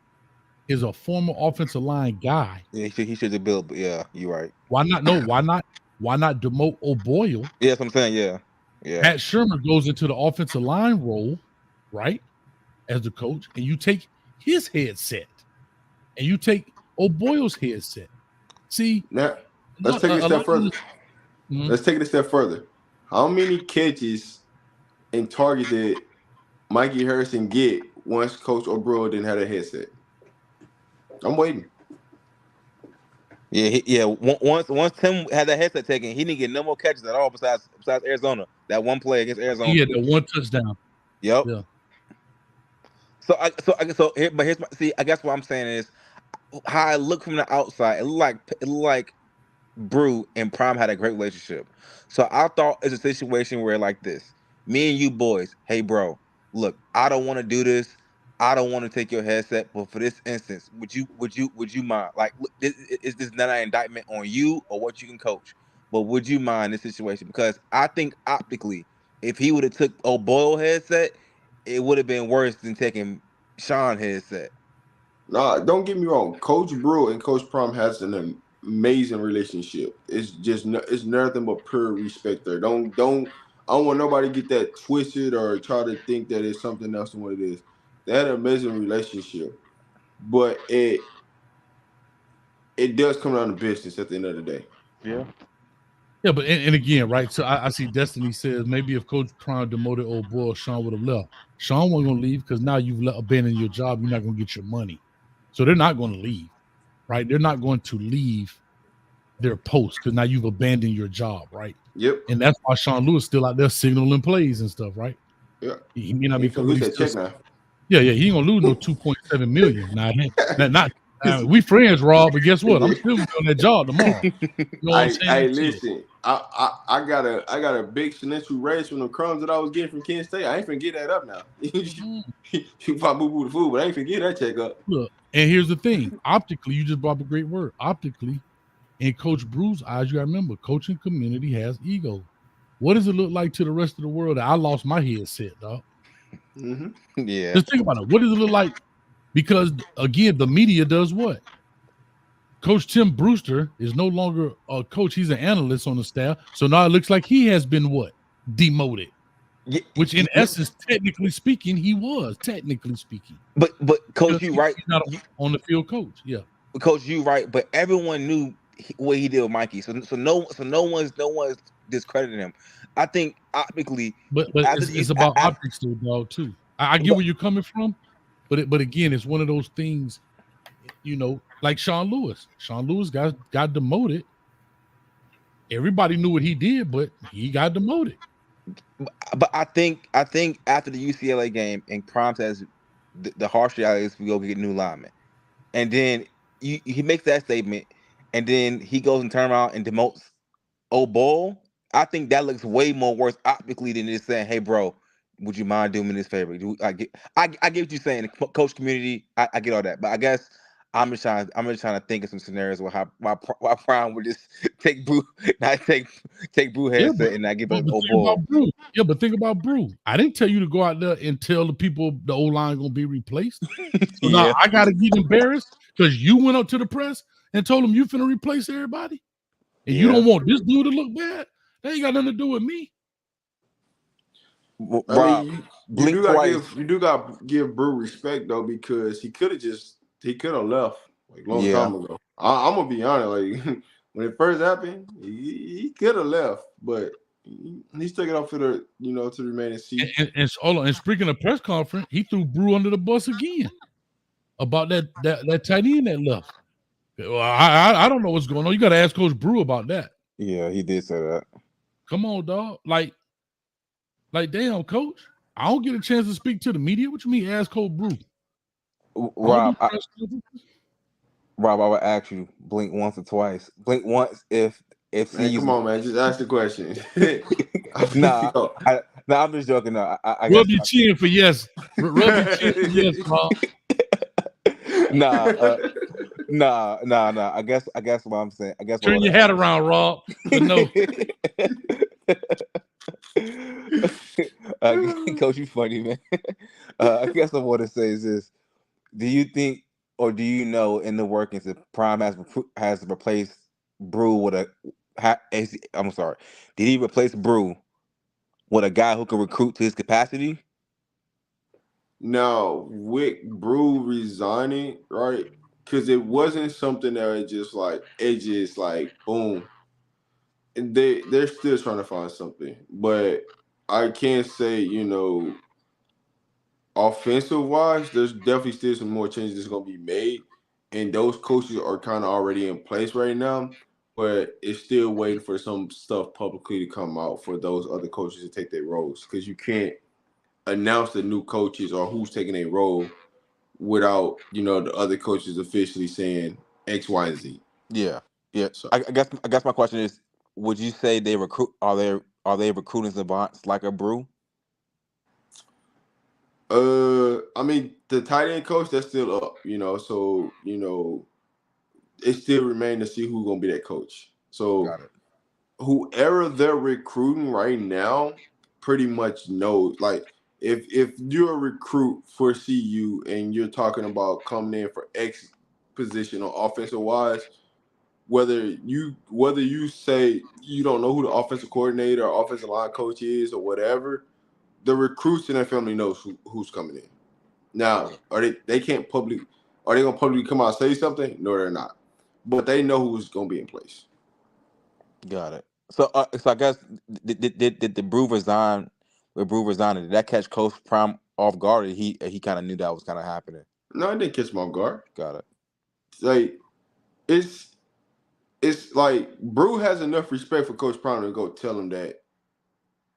is a former offensive line guy, yeah, he should have built. Yeah, you're right. Why not? No, why not demote O'Boyle? Yeah, that's what I'm saying. Yeah. Pat Shurmur goes into the offensive line role, right, as the coach, and you take his headset, and you take O'Boyle's headset. See, now let's take it a step further. Let's take it a step further. How many catches and targets did Mikey Harrison get once Coach O'Brien didn't have a headset? I'm waiting. Yeah. Once Tim had that headset taken, he didn't get no more catches at all besides Arizona. That one play against Arizona. He had the one touchdown. Yep. Yeah. I guess what I'm saying is how I look from the outside. It looked like Brew and Prime had a great relationship. So I thought it's a situation where like this, me and you boys, hey bro, look, I don't want to do this. I don't want to take your headset, but for this instance, would you mind? Like, is this not an indictment on you or what you can coach? But would you mind this situation? Because I think optically, if he would have took O'Boyle headset, it would have been worse than taking Sean headset. Nah, don't get me wrong. Coach Brew and Coach Prime has an amazing relationship. It's nothing but pure respect there. I don't want nobody to get that twisted or try to think that it's something else than what it is. They had an amazing relationship, but it does come down to business at the end of the day. Yeah. Yeah, but and again, right? So I see Destiny says maybe if Coach Prime demoted O'Boyle, Sean would have left. Sean wasn't going to leave because now you've abandoned your job. You're not going to get your money. So they're not going to leave, right? They're not going to leave their post because now you've abandoned your job, right? Yep. And that's why Sean Lewis still out there signaling plays and stuff, right? Yeah. He may not be lose that check now. Yeah, he ain't gonna lose no 2.7 million. We friends, Rob, but guess what? I'm still gonna be on that job tomorrow. You know what I'm saying? Hey, listen, I got a big financial raise from the crumbs that I was getting from Kent State. I ain't finna get that up now. You probably boo the food, but I ain't finna get that check up. Look, and here's the thing: optically, you just brought up a great word. Optically, in Coach Brew's eyes, you gotta remember, coaching community has ego. What does it look like to the rest of the world that I lost my headset, dog? Mm-hmm. Yeah. Just think about it. What does it look like? Because again, the media does what? Coach Tim Brewster is no longer a coach; he's an analyst on the staff. So now it looks like he has been what? Demoted. Yeah. Which, in essence, technically speaking, he was. Technically speaking. But Coach, you right? He's not on the field coach. Yeah. Coach, you right. But everyone knew what he did with Mikey. So no one's discrediting him. I think optically, but it's about optics though, dog. Too. I get where you're coming from, but again, it's one of those things. You know, like Sean Lewis. Sean Lewis got demoted. Everybody knew what he did, but he got demoted. But I think after the UCLA game, and Prime says the harsh reality is we go get new linemen, and then he makes that statement, and then he goes and turn around and demotes O'Ball. I think that looks way more worse optically than just saying, "Hey, bro, would you mind doing me this favor?" I get what you're saying. The coach community, I get all that, but I guess I'm just trying to think of some scenarios where why Prime would just take Brew, not take Brew headset and not give us O'Ball. Yeah, but think about Brew. I didn't tell you to go out there and tell the people the O-line gonna be replaced. So now I gotta get embarrassed because you went up to the press and told them you finna replace everybody, and you don't want this dude to look bad. That ain't got nothing to do with me. Rob, you do gotta give Brew respect though, because he could have left like long time ago. I'm gonna be honest, like when it first happened, he could have left, but he's taking off for the to remain in seat. And speaking of press conference, he threw Brew under the bus again about that tight end that left. Well, I don't know what's going on. You got to ask Coach Brew about that. Yeah, he did say that. Come on, dog. Like damn, Coach. I don't get a chance to speak to the media. What you mean, ask Coach Brew? Rob, I would ask you, blink once or twice. Blink once if man, come on, man, just ask the question. Nah, I'm just joking. No, I rub your chin for yes. Rub your chin for yes, Rob. Nah. I guess what I'm saying. I guess turn your hat around, Rob. But no. Coach, you funny, man. I guess what I want to say is this: do you think, or do you know, in the workings, that Prime has replaced Brew with a? I'm sorry. Did he replace Brew with a guy who can recruit to his capacity? No, with Brew resigning, right? Because it wasn't something that it just like boom. And they're still trying to find something, but I can't say offensive wise, there's definitely still some more changes that's gonna be made, and those coaches are kind of already in place right now. But it's still waiting for some stuff publicly to come out for those other coaches to take their roles, because you can't announce the new coaches or who's taking a role without the other coaches officially saying X, Y, and Z. Yeah. So I guess my question is: would you say they recruit? Are they recruiting savants like a Brew? I mean, the tight end coach, that's still up, so it still remains to see who's gonna be that coach. So Got it. Whoever they're recruiting right now pretty much knows. Like if you're a recruit for CU and you're talking about coming in for X position on offensive wise, whether you say you don't know who the offensive coordinator or offensive line coach is or whatever, the recruits in that family knows who's coming in. Now, they can't publicly, are they gonna publicly come out and say something? No, they're not. But they know who's gonna be in place. Got it. So I guess did the Brew resign? With Brew resigning, did that catch Coach Prime off guard? Or he kind of knew that was kind of happening. No, it didn't catch him off guard. Got it. Like it's like Brew has enough respect for Coach Prime to go tell him that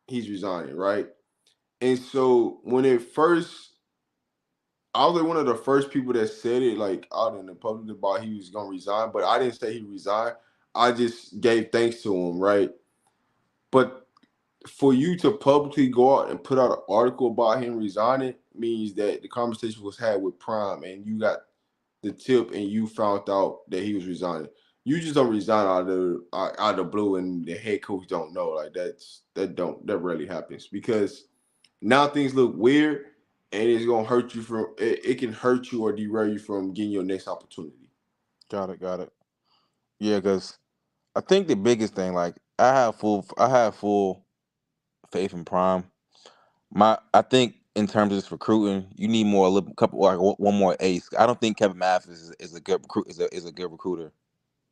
he's resigning, right? And so when it first, I was like one of the first people that said it, like out in the public, about he was gonna resign, but I didn't say he resigned. I just gave thanks to him, right? But for you to publicly go out and put out an article about him resigning means that the conversation was had with Prime and you got the tip and you found out that he was resigning. You just don't resign out of the blue and the head coach don't know. Like that rarely happens, because now things look weird and it's gonna hurt you from it can hurt you or derail you from getting your next opportunity. Got it. Yeah, because I think the biggest thing, like I have full faith in Prime. I think in terms of just recruiting, you need one more ace. I don't think Kevin Mathis is a good is a good recruiter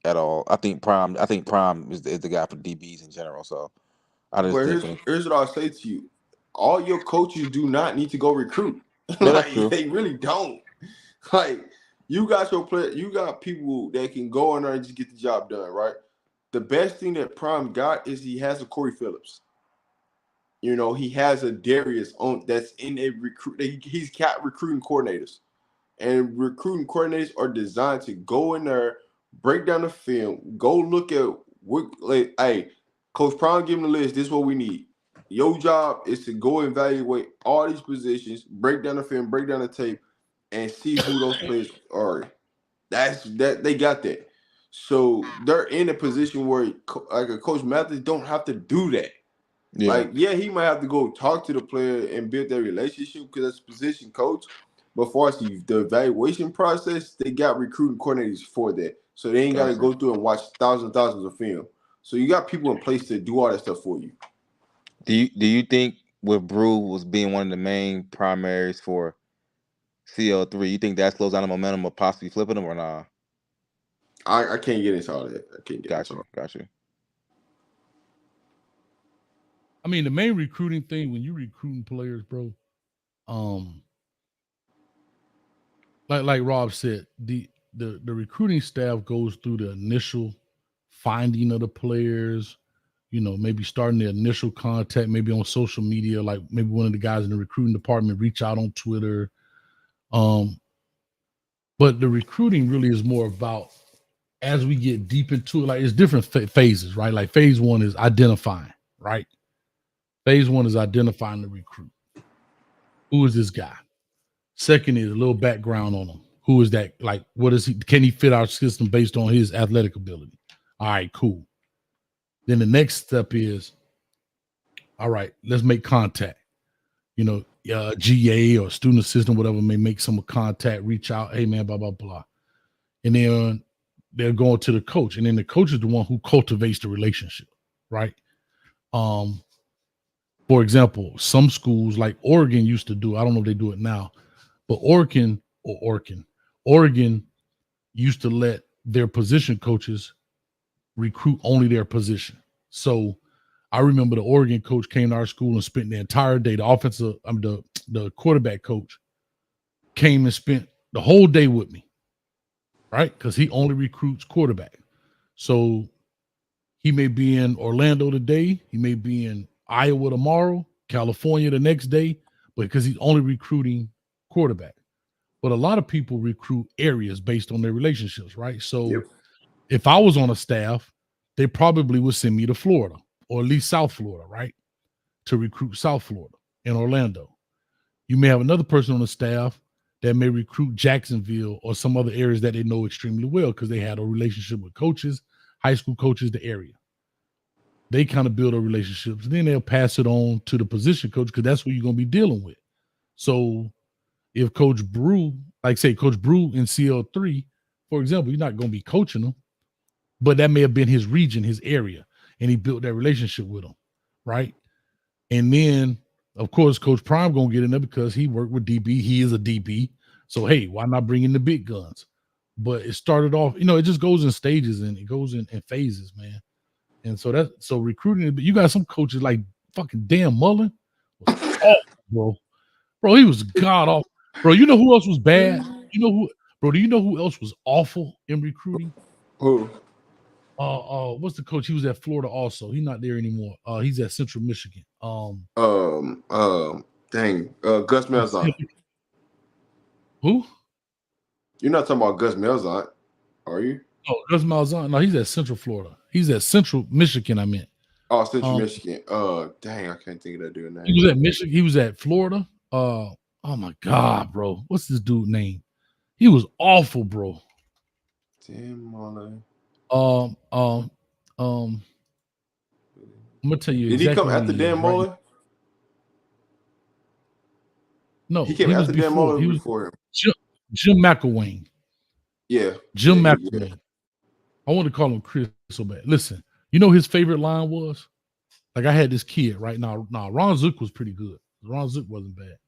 at all. I think Prime is the guy for DBs in general. So But here's what I'll say to you: all your coaches do not need to go recruit. Yeah, that's true. They really don't. Like you got your player, you got people that can go in there and just get the job done, right? The best thing that Prime got is he has a Corey Phillips. You know, he has a Darius on that's in a recruit. He's got recruiting coordinators, and recruiting coordinators are designed to go in there, break down the film, go look at what. Like, hey, Coach Prime, give him the list. This is what we need. Your job is to go evaluate all these positions, break down the film, break down the tape, and see who those players are. That's that they got that. So they're in a position where, like a Coach Mathis, don't have to do that. Yeah. Like, yeah, he might have to go talk to the player and build that relationship because that's position coach. But for us, the evaluation process, they got recruiting coordinators for that. So they ain't got to go through and watch thousands of film. So you got people in place to do all that stuff for you. Do you think with Brew was being one of the main primaries for CL3, you think that slows down the momentum of possibly flipping them or not? I can't get into all that. I can't get into all that. Got you. I mean, the main recruiting thing when you recruiting players, bro, like Rob said, the recruiting staff goes through the initial finding of the players, you know, maybe starting the initial contact, maybe on social media, like maybe one of the guys in the recruiting department reach out on Twitter. But the recruiting really is more about as we get deep into it, like it's different phases, right? Like phase one is identifying, right? Phase one is identifying the recruit. Who is this guy? Second is a little background on him. Who is that? Like, what is he? Can he fit our system based on his athletic ability? All right, cool. Then the next step is, all right, let's make contact. You know, GA or student assistant, whatever, may make some contact, reach out. Hey, man, blah, blah, blah. And then they're going to the coach. And then the coach is the one who cultivates the relationship, right? For example, some schools like Oregon used to do, I don't know if they do it now, but Oregon used to let their position coaches recruit only their position. So I remember the Oregon coach came to our school and spent the entire day. The quarterback coach came and spent the whole day with me, right? Because he only recruits quarterback. So he may be in Orlando today, he may be in Iowa tomorrow, California the next day, but because he's only recruiting quarterback. But a lot of people recruit areas based on their relationships, right? So if I was on a staff, they probably would send me to Florida or at least South Florida, right? To recruit South Florida and Orlando. You may have another person on the staff that may recruit Jacksonville or some other areas that they know extremely well because they had a relationship with coaches, high school coaches, the area. They kind of build a relationship. Then they'll pass it on to the position coach because that's who you're going to be dealing with. So if Coach Brew, like say Coach Brew in CL3, for example, you're not going to be coaching them, but that may have been his region, his area, and he built that relationship with them, right? And then, of course, Coach Prime going to get in there because he worked with DB. He is a DB. So, hey, why not bring in the big guns? But it started off, you know, it just goes in stages and it goes in phases, man. And so recruiting, but you got some coaches like fucking Dan Mullen was awful, bro. He was god awful. Bro, you know who else was bad? You know who, bro, do you know who else was awful in recruiting? Who? What's the coach? He was at Florida also. He's not there anymore. He's at Central Michigan. Gus Malzahn. Who? You're not talking about Gus Malzahn, are you? Oh, Gus Malzahn. No, he's at Central Florida. He's at Central Michigan, I meant. Oh, Central Michigan. Dang, I can't think of that dude's name. He was at Michigan. He was at Florida. Oh my God, bro. What's this dude's name? He was awful, bro. Dan Mullen. I'm gonna tell you. Did he come after Dan Mullen? Right? No, he came after Dan Mullen. He was before him. Jim McElwain. Yeah, Jim McElwain. Yeah. I want to call him Chris so bad. Listen, you know his favorite line was? Like I had this kid right now. Ron Zook was pretty good. Ron Zook wasn't bad.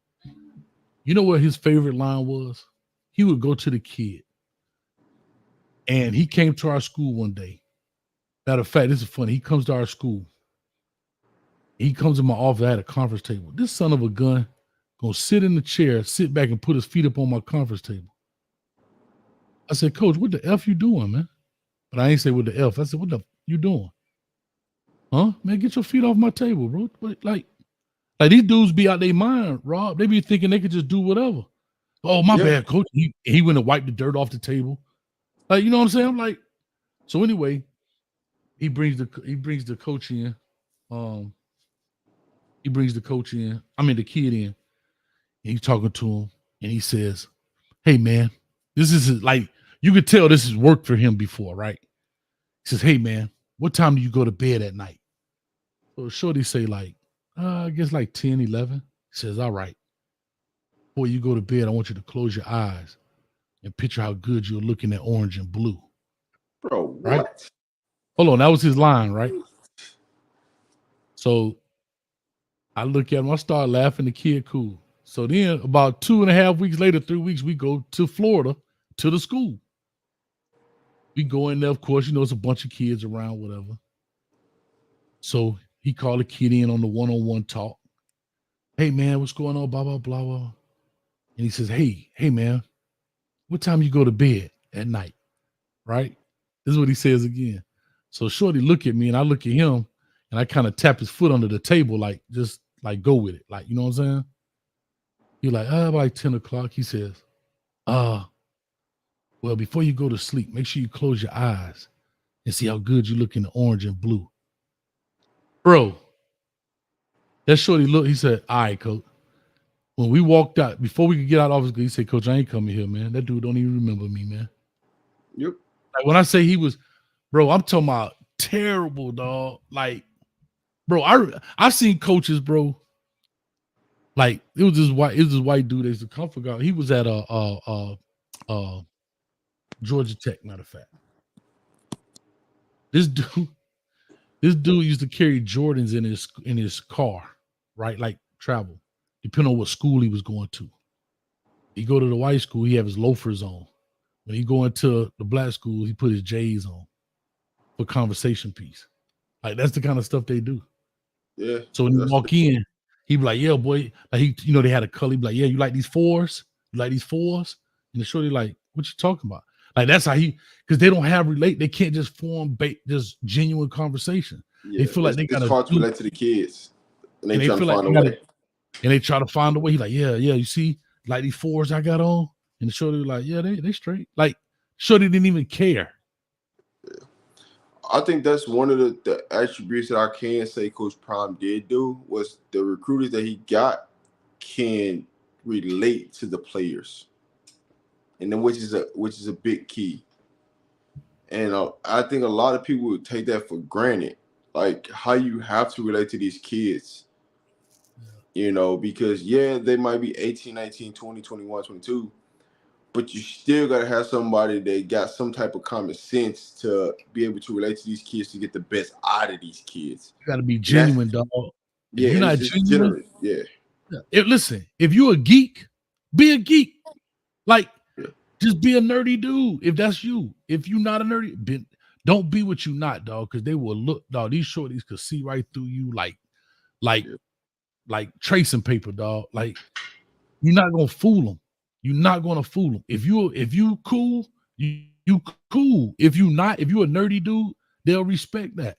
You know what his favorite line was? He would go to the kid. And he came to our school one day. Matter of fact, this is funny. He comes to our school. He comes in my office. I had a conference table. This son of a gun gonna sit in the chair, sit back and put his feet up on my conference table. I said, Coach, what the F you doing, man? But I ain't say what the F. I said, what the F you doing? Huh? Man, get your feet off my table, bro. Like these dudes be out their mind, Rob. They be thinking they could just do whatever. Oh, my bad, Coach. He went and wiped the dirt off the table. Like, you know what I'm saying? I'm like, so anyway, he brings the coach in. He brings the coach in. I mean the kid in. And he's talking to him, and he says, "Hey, man, this is like you could tell this has worked for him before, right?" He says, "Hey, man, what time do you go to bed at night?" So Shorty say like, I guess like 10, 11. He says, "All right. Before you go to bed, I want you to close your eyes and picture how good you're looking at orange and blue." Bro, right? what? Hold on, that was his line, right? So I look at him, I start laughing, the kid cool. So then about 2.5 weeks later, 3 weeks, we go to Florida to the school. We go in there, of course, you know, it's a bunch of kids around, whatever. So he called the kid in on the one-on-one talk. Hey, man, what's going on? Blah, blah, blah, blah. And he says, hey, man, what time you go to bed at night? Right? This is what he says again. So Shorty look at me and I look at him and I kind of tap his foot under the table, like, just like go with it. Like, you know what I'm saying? He's like, like 10 o'clock. He says, well, before you go to sleep, make sure you close your eyes and see how good you look in the orange and blue. Bro, that Shorty look, he said, all right, Coach. When we walked out, before we could get out of office, he said, Coach, I ain't coming here, man. That dude don't even remember me, man. Yep. Like when I say he was, bro, I'm talking about terrible, dog. Like, bro, I've seen coaches, bro. Like it was this white dude that used to come for God. He was at Georgia Tech, matter of fact. This dude used to carry Jordans in his car, right? Like travel, depending on what school he was going to. He go to the white school, he have his loafers on. When he go into the black school, he put his J's on for conversation piece. Like that's the kind of stuff they do. Yeah. So when you walk in, he be like, yeah, boy. Like he, you know, they had a color. He be like, yeah, you like these fours? You like these fours? And the shorty like, what you talking about? Like that's how because they don't have they can't just form just genuine conversation. Yeah, they feel like they got it's hard to relate to the kids. And they try to find a way. And they try to find a way. He like, yeah, you see, like these fours I got on. And the shorty was like, yeah, they straight. Like shorty didn't even care. Yeah. I think that's one of the attributes that I can say Coach Prime did do was the recruiters that he got can relate to the players, and then which is a big key. And I think a lot of people would take that for granted, like how you have to relate to these kids, you know, because they might be 18, 19, 20, 21, 22. But you still got to have somebody that got some type of common sense to be able to relate to these kids to get the best out of these kids. You got to be genuine, dog. Yeah, you're not genuine. Yeah. Listen, if you're a geek, be a geek. Like, just be a nerdy dude. If that's you. If you're not a nerdy, don't be what you not, dog. Because they will look, dog. These shorties could see right through you, like tracing paper, dog. Like, you're not gonna fool them. You're not gonna fool them. If you cool, you cool. If you're a nerdy dude, they'll respect that.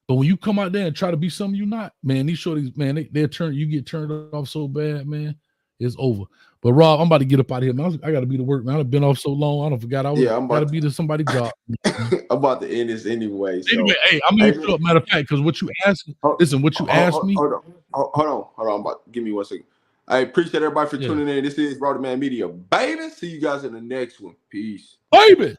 But when you come out there and try to be something you're not, man, these shorties, man, you get turned off so bad, man, it's over. But Rob, I'm about to get up out of here, man. I gotta be to work, man. I've been off so long, I don't forgot I was gotta be to somebody's job. I'm about to end this anyway. So. Anyway, hey, I'm gonna hit you up, matter of fact, because what you asked, listen, what you asked me. Hold on. Give me 1 second. I appreciate everybody for tuning in. This is Brother Man Media, baby. See you guys in the next one. Peace. Baby.